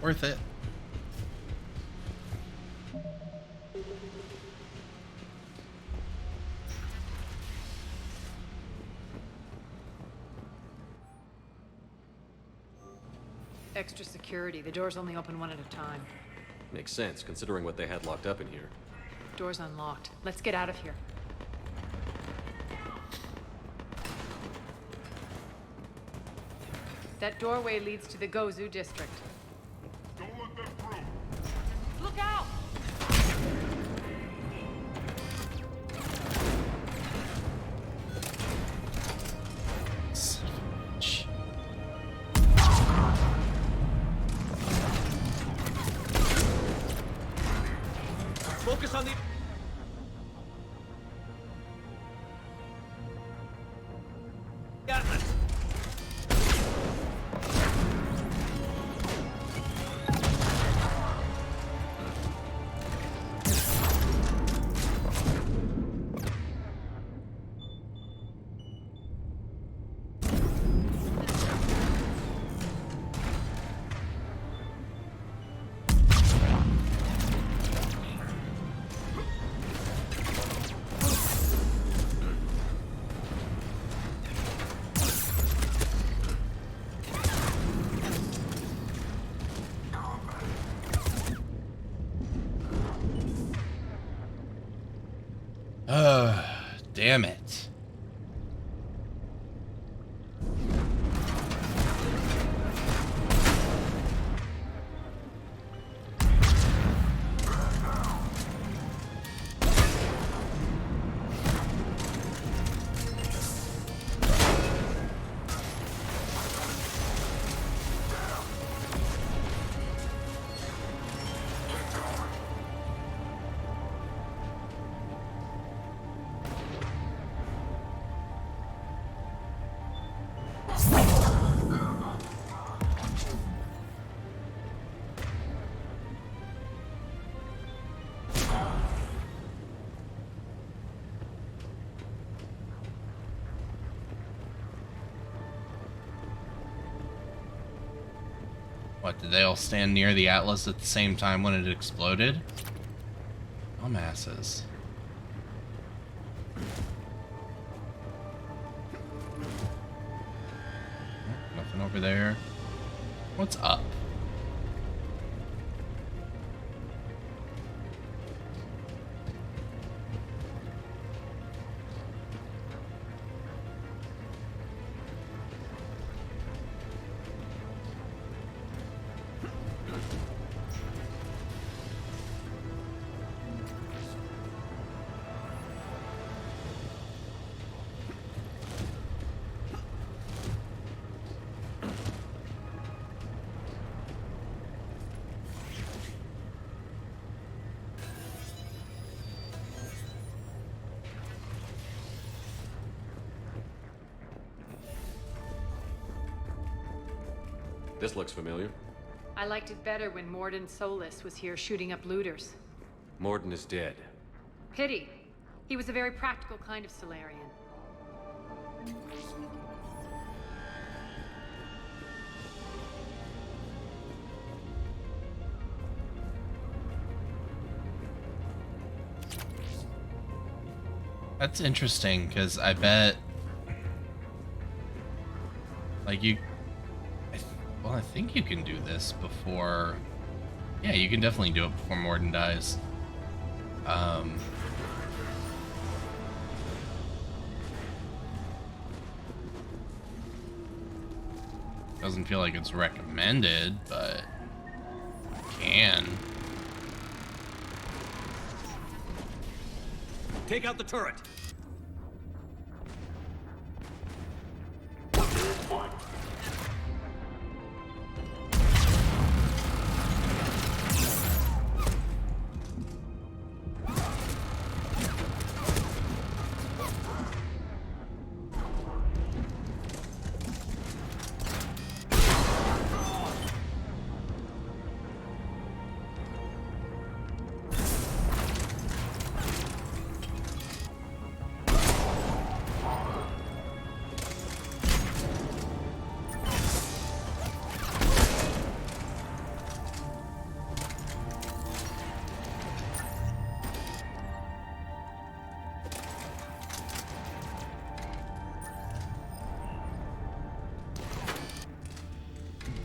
Worth it. Extra security. The doors only open one at a time. Makes sense, considering what they had locked up in here. Door's unlocked. Let's get out of here. That doorway leads to the Gozu district. Don't let them through. Look out! Damn it. What, did they all stand near the Atlas at the same time when it exploded? Dumbasses. Nothing over there. What's up? This looks familiar. I liked it better when Mordin Solus was here shooting up looters. Mordin is dead. Pity. He was a very practical kind of Solarian. That's interesting, because I bet... Like, well, I think you can do this before... Yeah, you can definitely do it before Mordin dies. Doesn't feel like it's recommended, but... can. Take out the turret.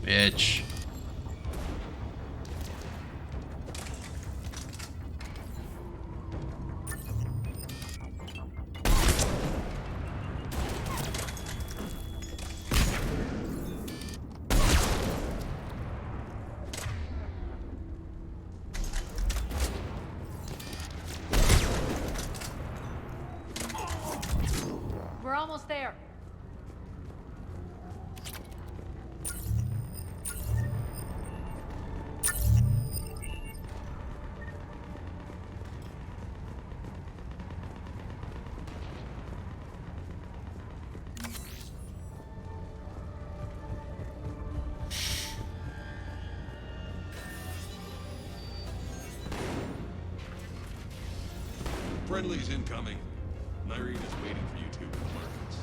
Bitch. We're almost there. Friendly's incoming. Nyreen is waiting for you two in the markets.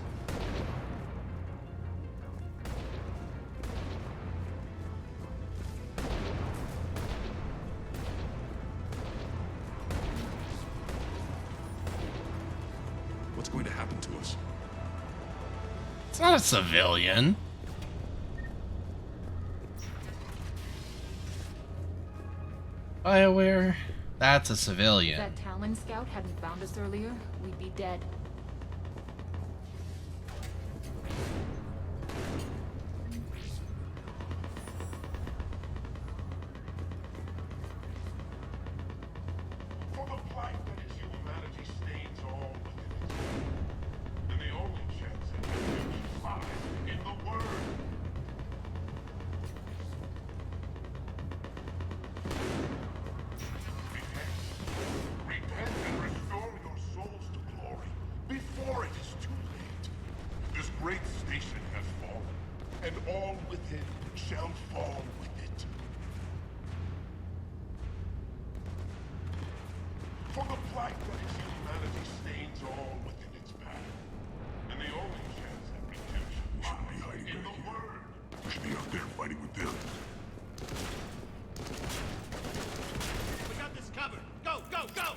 What's going to happen to us? It's not a civilian. BioWare? That's a civilian. If that Talon scout hadn't found us earlier, we'd be dead. great station has fallen, and all within shall fall with it. For the blight that is humanity stains all within its path, and the only chance at redemption lies in the Word. We should be out there fighting with them. We got this covered. Go, go, go!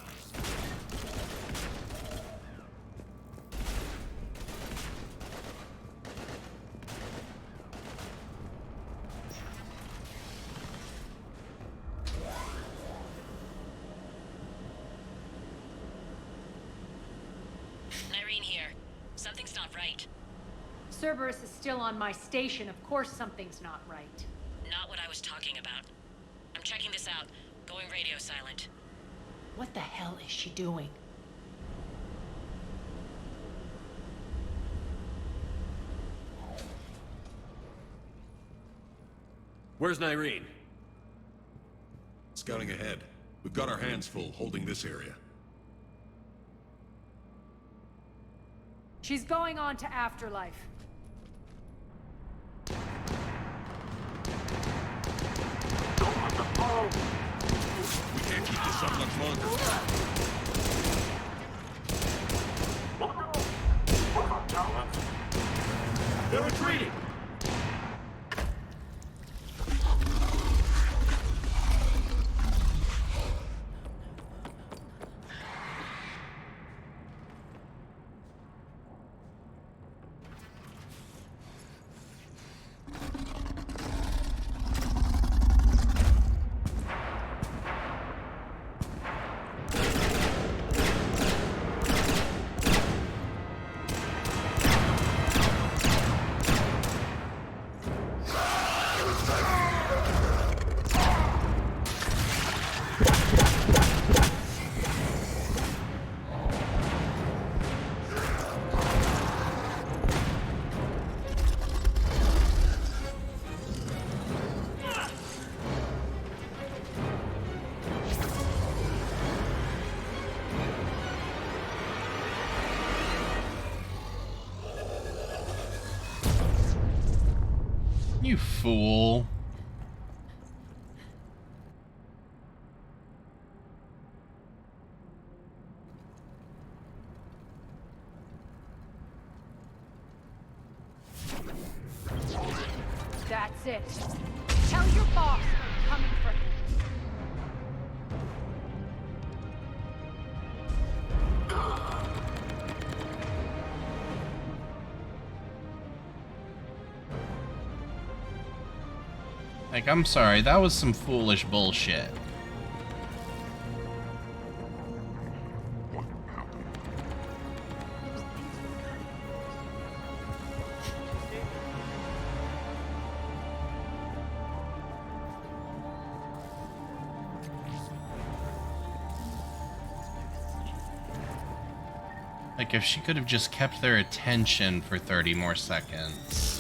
Nyreen here. Something's not right. Cerberus is still on my station. Of course something's not right. Not what I was talking about. I'm checking this out. Going radio silent. What the hell is she doing? Where's Nyreen? Scouting ahead. We've got our hands full holding this area. She's going on to Afterlife. We can't keep this up much longer. They're retreating! You fool. That's it. Tell your boss I'm coming for him. Like, I'm sorry, that was some foolish bullshit. Like, if she could have just kept their attention for 30 more seconds.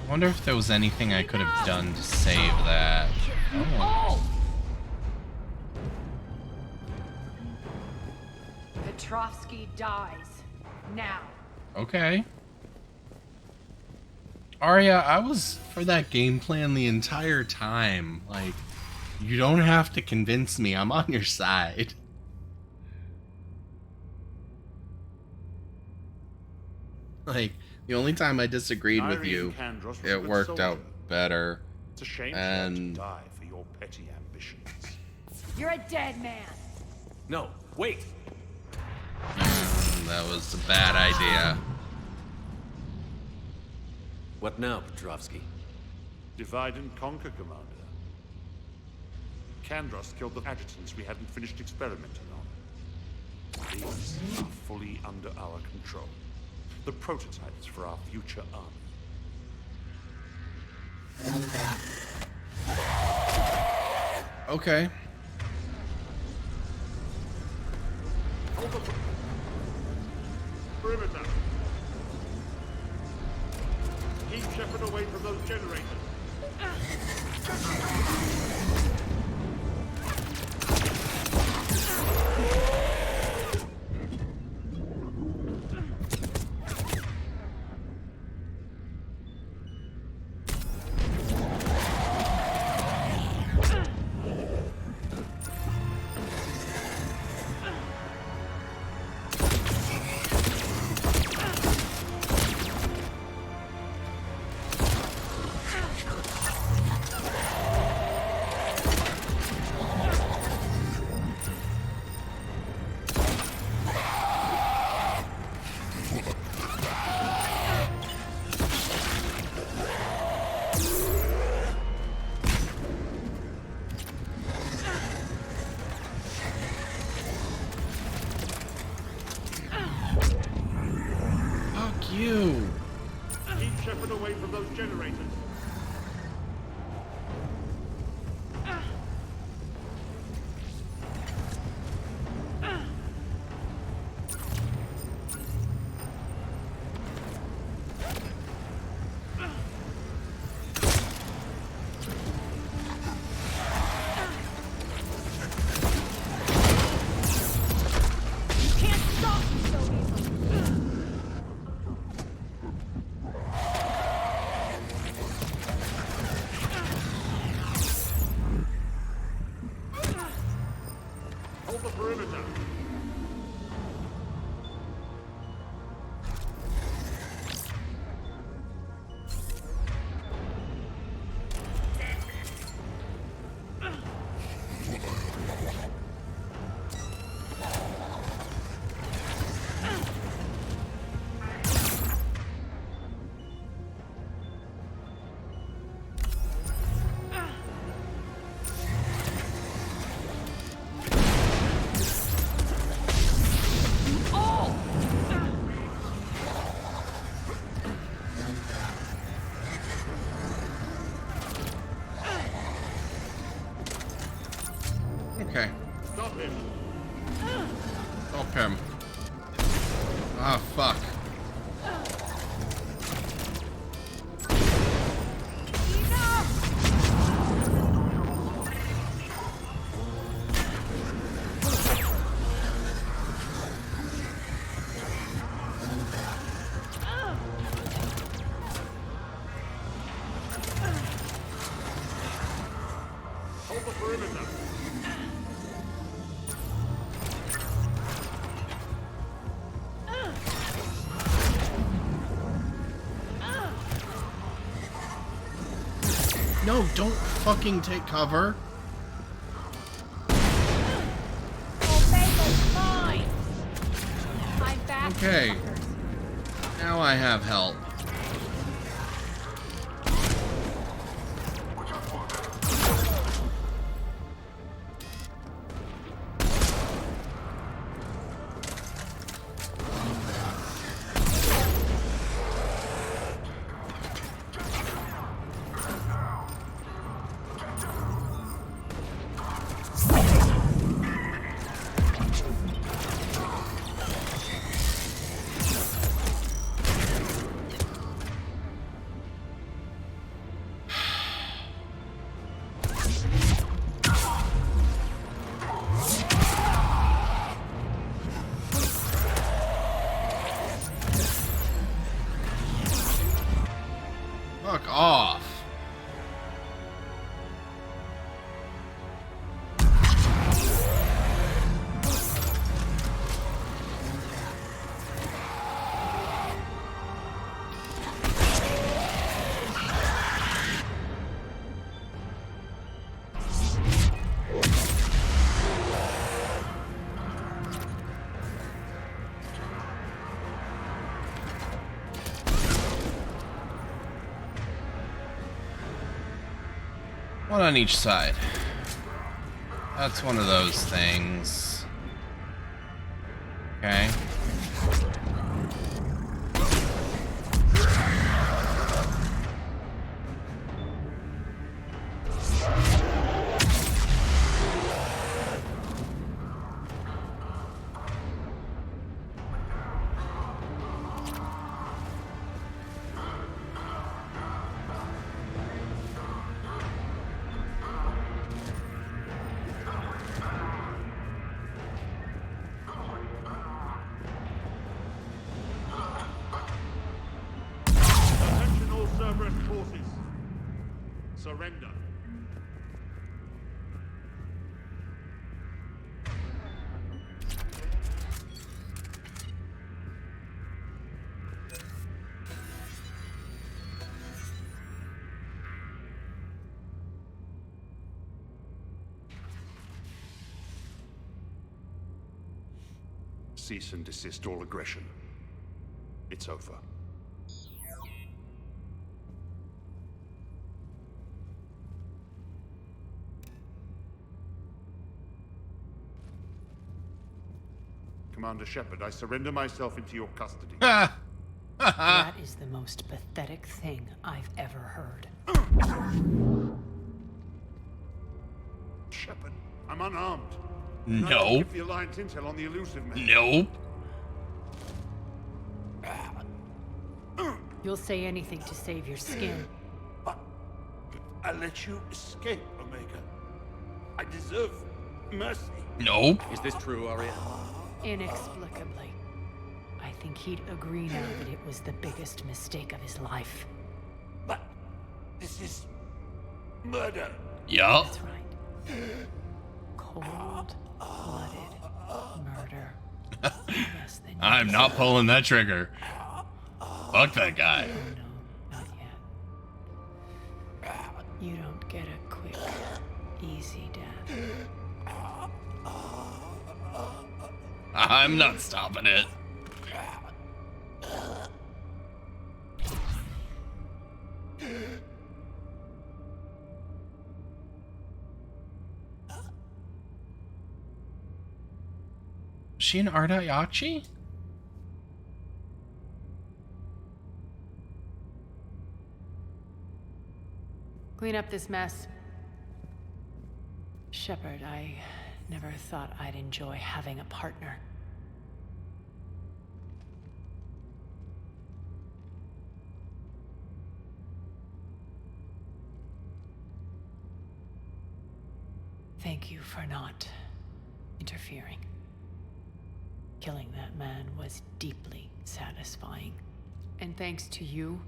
I wonder if there was anything I could have done to save that. Oh. Petrovsky dies. Now. Okay. Arya, I was for that game plan the entire time. Like, you don't have to convince me. I'm on your side. Like, the only time I disagreed with you, it worked out better. It's a shame and she had to die for your petty ambitions. You're a dead man. No, wait. That was a bad idea. What now, Petrovsky? Divide and conquer, Commander. Kandros killed the adjutants we hadn't finished experimenting on. These are fully under our control. The prototypes for our future army. Okay. Perimeter. Keep Shepard away from those generators. Shepard away from those generators. Okay. Stop him. Stop him. Ah, fuck. Hold the perimeter. No, don't fucking take cover. Fine. I'm back. Okay. Now I have help. Fuck off. One on each side. That's one of those things. Okay. Attention all Cerberus forces. Surrender. Cease and desist all aggression. It's over. Commander Shepard, I surrender myself into your custody. Ah! That is the most pathetic thing I've ever heard. Shepard, I'm unarmed. No. Give the Alliance intel on the elusive man. Nope. You'll say anything to save your skin. I let you escape, Omega. I deserve mercy. Nope. Is this true, Arya? Inexplicably. I think he'd agree now that it was the biggest mistake of his life. But this is murder. Yup. That's right. Cold-blooded murder. Yes, then I'm not pulling that trigger. Fuck that guy. Oh, no, not yet. You don't get a quick, easy death. I'm not stopping it. Is she an Ardayachi? Clean up this mess. Shepard, I never thought I'd enjoy having a partner. Thank you for not interfering. Killing that man was deeply satisfying. And thanks to you,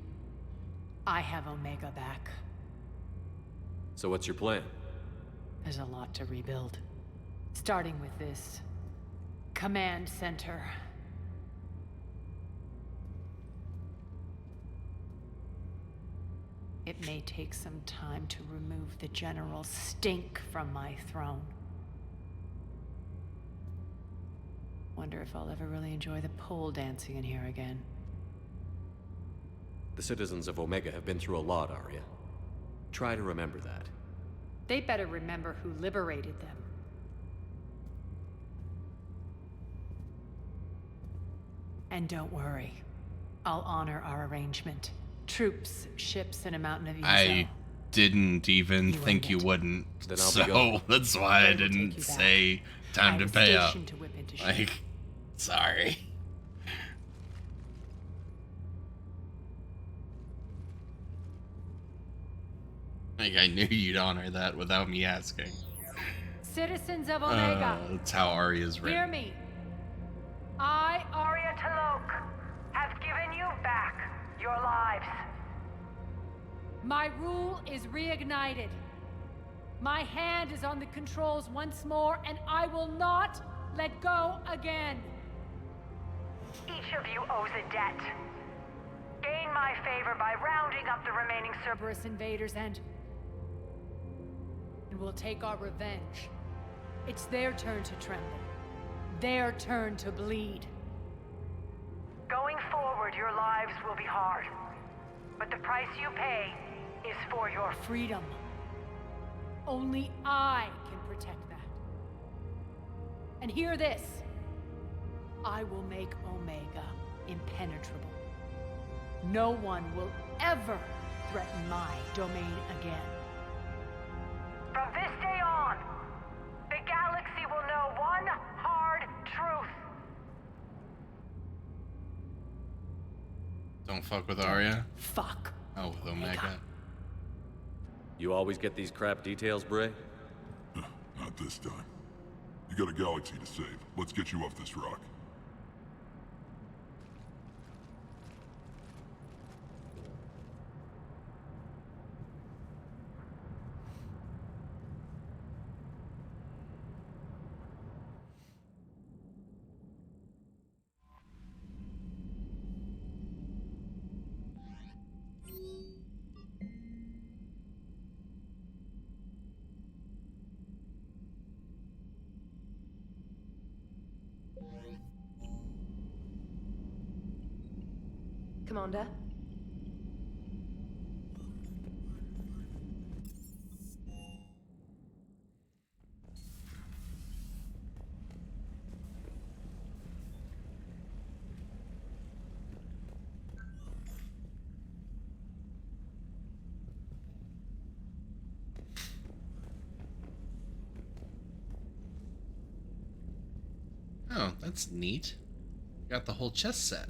I have Omega back. So what's your plan? There's a lot to rebuild. Starting with this command center. It may take some time to remove the general stink from my throne. Wonder if I'll ever really enjoy the pole dancing in here again. The citizens of Omega have been through a lot, Arya. Try to remember that. They better remember who liberated them. And don't worry, I'll honor our arrangement. Troops, ships, and a mountain of Ezo. I didn't even think you wouldn't. Then I'll be gone. So that's why I didn't say time to pay up. Like, sorry. Like, I knew you'd honor that without me asking. Citizens of Omega, That's how Arya's hear written. me. I, Arya T'Loak, have given you back your lives. my rule is reignited. My hand is on the controls once more, and I will not let go again. Each of you owes a debt. Gain my favor by rounding up the remaining Cerberus invaders and we'll take our revenge. It's their turn to tremble. Their turn to bleed. Going forward, your lives will be hard. But the price you pay is for your freedom. Only I can protect that. And hear this. I will make Omega impenetrable. No one will ever threaten my domain again. From this day on, the galaxy will know one hard truth. Don't fuck with Arya? Fuck. Oh, with Omega. You always get these crap details, Bray? Not this time. You got a galaxy to save. Let's get you off this rock. Commander? Oh, that's neat. Got the whole chess set.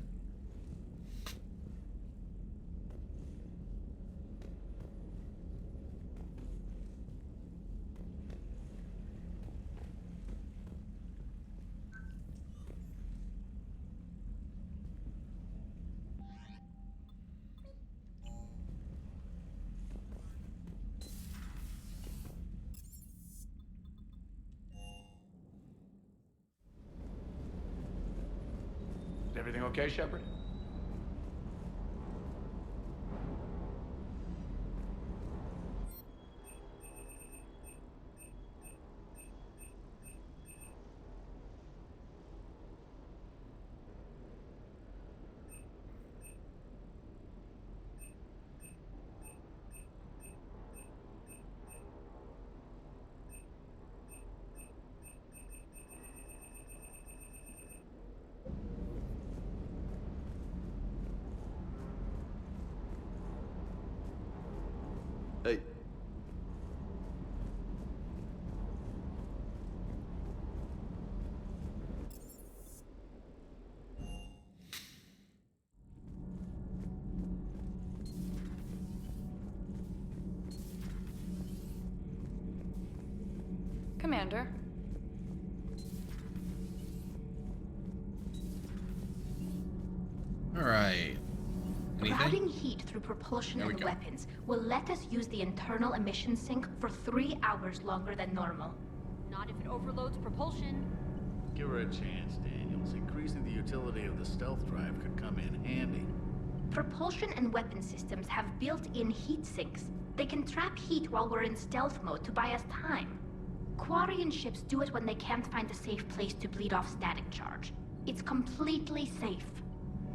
Is everything okay, Shepard? Hey. Commander. All right. Anything? Routing heat through propulsion There we and go. weapons will let us use the internal emission sink for 3 hours longer than normal. Not if it overloads propulsion. Give her a chance, Daniels. Increasing the utility of the stealth drive could come in handy. Propulsion and weapon systems have built-in heat sinks. They can trap heat while we're in stealth mode to buy us time. Quarian ships do it when they can't find a safe place to bleed off static charge. It's completely safe.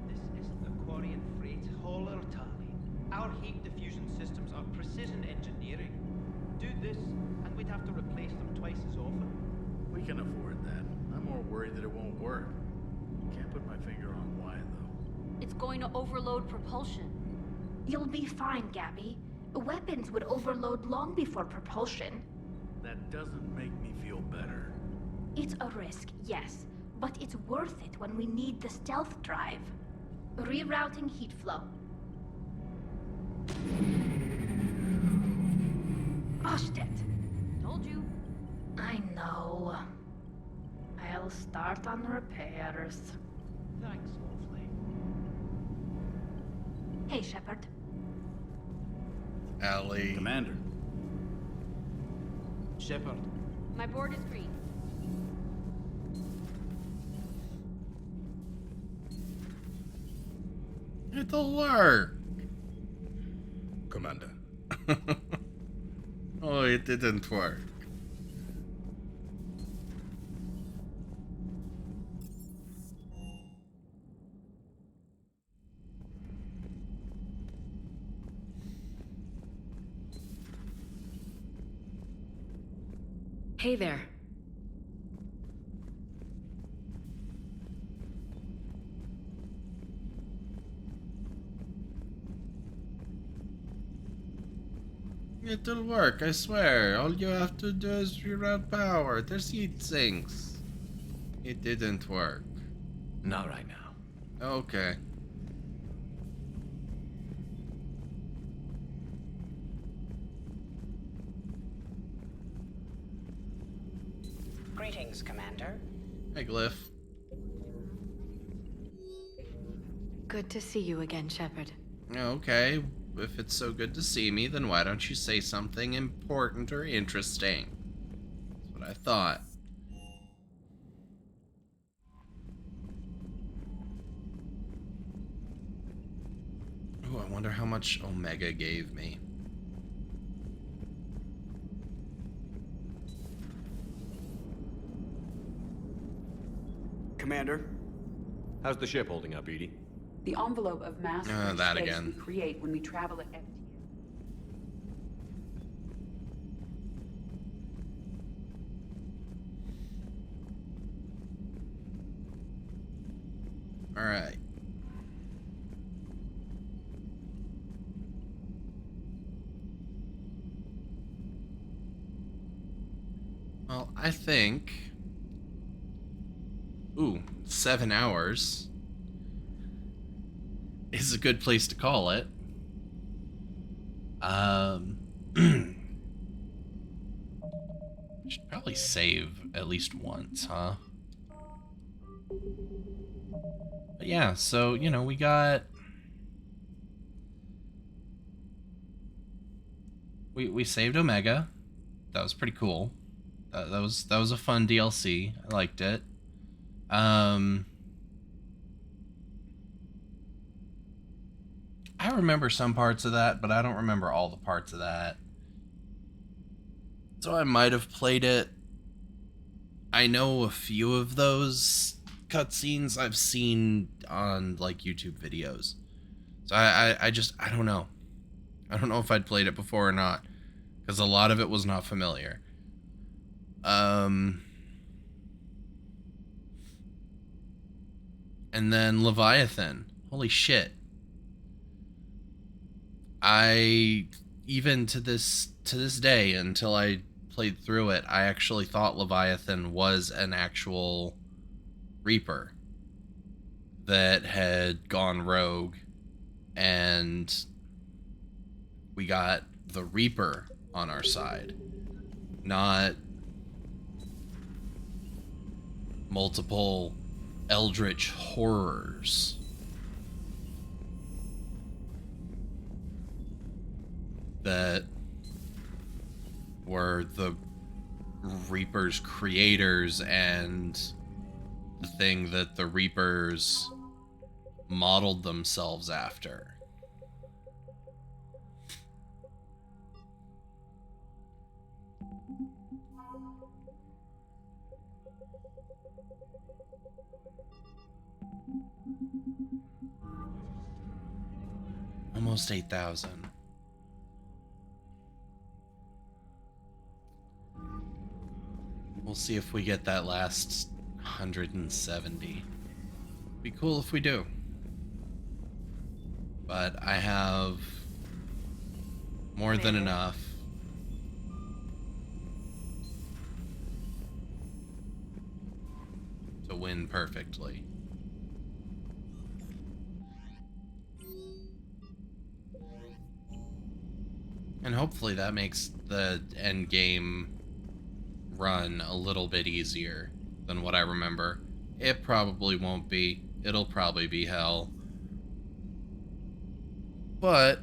This isn't the Quarian freight hauler, Tali. Our heat diffusion systems are precision engineering. Do this, and we'd have to replace them twice as often. We can afford that. I'm more worried that it won't work. Can't put my finger on why, though. It's going to overload propulsion. You'll be fine, Gabby. Weapons would overload long before propulsion. That doesn't make me feel better. It's a risk, yes, but it's worth it when we need the stealth drive. Rerouting heat flow. Oshtet. Told you. I know. I'll start on repairs. Thanks, awfully. Hey, Shepard. Allie. Commander. Shepard. My board is green. It'll work. Commander. Oh, it didn't work. Hey there. It'll work, I swear. All you have to do is reroute power. There's heat sinks. It didn't work. Not right now. Okay. Greetings, Commander. Hey, Glyph. Good to see you again, Shepard. Okay, if it's so good to see me, then why don't you say something important or interesting? That's what I thought. Oh, I wonder how much Omega gave me. Commander? How's the ship holding up, Edie? The envelope of mass that space again. we create when we travel at FTS. All right. Well, I think Ooh, 7 hours is a good place to call it. Should probably save at least once, huh? But yeah, so, you know, we got... We saved Omega. That was pretty cool. That was a fun DLC. I liked it. I remember some parts of that, but I don't remember all the parts of that. So I might have played it. I know a few of those cutscenes I've seen on like YouTube videos. So I don't know. I don't know if I'd played it before or not, because a lot of it was not familiar. And then Leviathan. Holy shit. I, even to this day, until I played through it, I actually thought Leviathan was an actual Reaper that had gone rogue, and we got the Reaper on our side, not multiple eldritch horrors. That were the Reaper's creators and the thing that the Reapers modeled themselves after. Almost 8,000. We'll see if we get that last 170. Be cool if we do. But I have more than enough. To win perfectly. And hopefully that makes the end game run a little bit easier than what I remember. It probably won't be. It'll probably be hell. But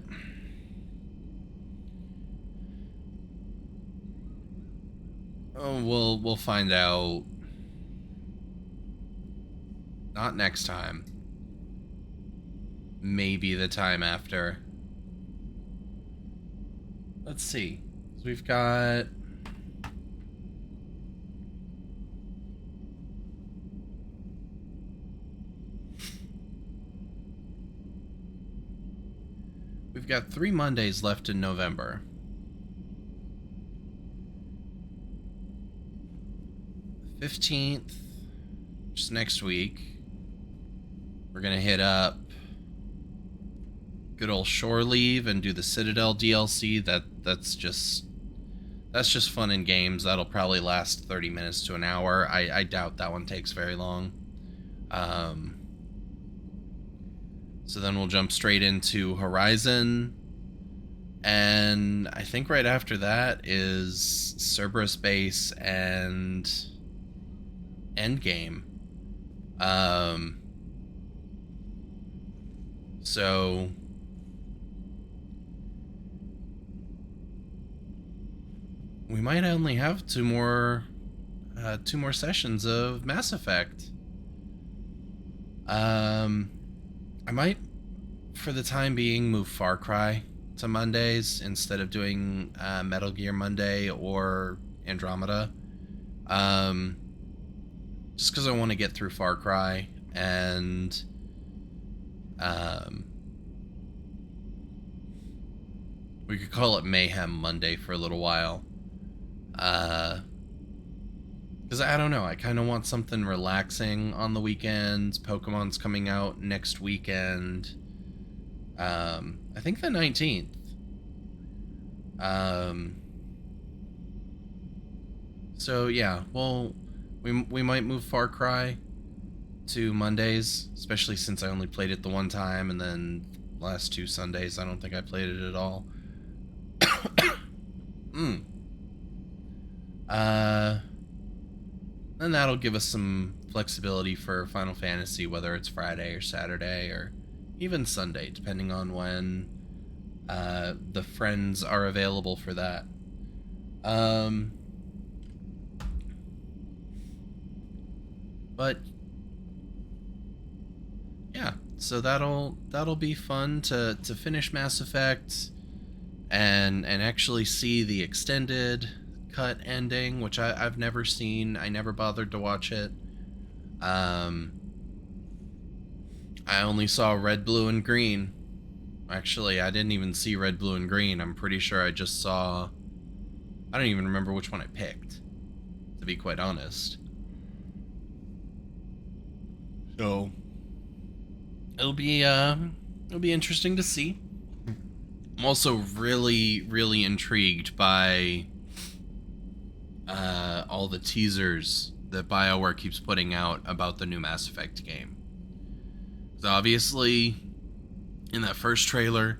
we'll find out. Not next time. Maybe the time after. Let's see. So we've got We've got 3 Mondays left in November. The 15th, just next week, we're gonna hit up good old Shore Leave and do the Citadel DLC. That's just fun in games. That'll probably last 30 minutes to an hour. I doubt that one takes very long. So then we'll jump straight into Horizon, and I think right after that is Cerberus Base and Endgame. So we might only have two more sessions of Mass Effect. I might, for the time being, move Far Cry to Mondays instead of doing Metal Gear Monday or Andromeda. Just because I want to get through Far Cry, and we could call it Mayhem Monday for a little while. Because I don't know, I kind of want something relaxing on the weekends. Pokemon's coming out next weekend. I think the 19th. So yeah, well, we might move Far Cry. to Mondays, especially since I only played it the one time, and then last 2 Sundays I don't think I played it at all. Then that'll give us some flexibility for Final Fantasy, whether it's Friday or Saturday or even Sunday, depending on when the friends are available for that. But yeah, so that'll be fun to finish Mass Effect and actually see the extended cut ending, which I've never seen. I never bothered to watch it. I only saw red, blue, and green. Actually, I didn't even see red, blue, and green. I'm pretty sure I just saw... I don't even remember which one I picked, to be quite honest. So it'll be interesting to see. I'm also really intrigued by all the teasers that BioWare keeps putting out about the new Mass Effect game. So obviously, in that first trailer,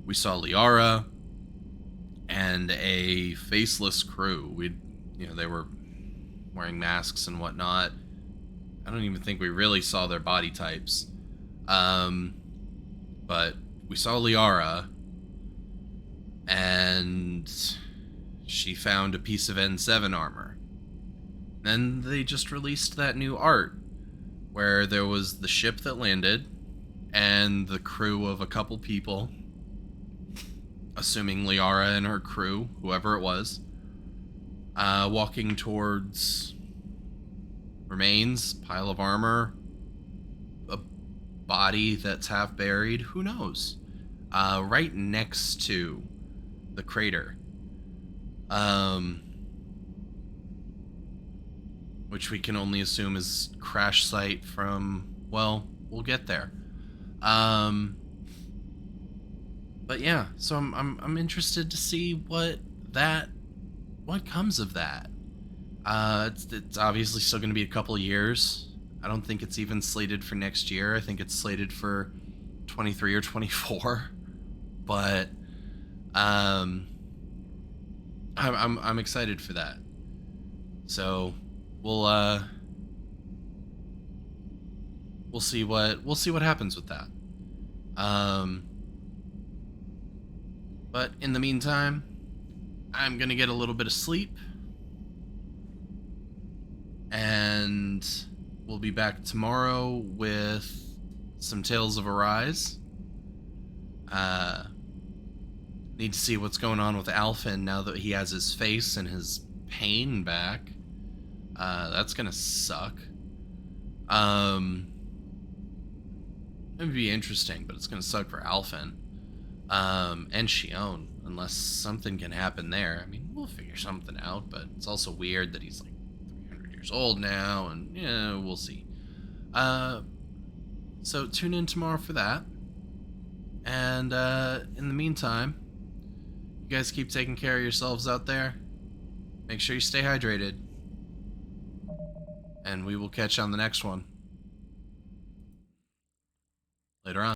we saw Liara and a faceless crew. They were wearing masks and whatnot. I don't even think we really saw their body types. But we saw Liara, and she found a piece of N7 armor. Then they just released that new art, where there was the ship that landed, and the crew of a couple people, assuming Liara and her crew, whoever it was, walking towards remains, pile of armor, a body that's half buried, who knows, right next to the crater, which we can only assume is crash site from, well, we'll get there. But yeah, so I'm interested to see what comes of that. It's obviously still going to be a couple years. I don't think it's even slated for next year. I think it's slated for 23 or 24. But I'm excited for that. So we'll see what happens with that. But in the meantime, I'm gonna get a little bit of sleep, and we'll be back tomorrow with some Tales of Arise. Need to see what's going on with Alphen now that he has his face and his pain back. That's gonna suck. It'd be interesting, but it's gonna suck for Alphen. And Xion, unless something can happen there. I mean, we'll figure something out, but it's also weird that he's like 300 years old now, and yeah, we'll see. So tune in tomorrow for that. And in the meantime, you guys keep taking care of yourselves out there. Make sure you stay hydrated. And we will catch you on the next one. Later on.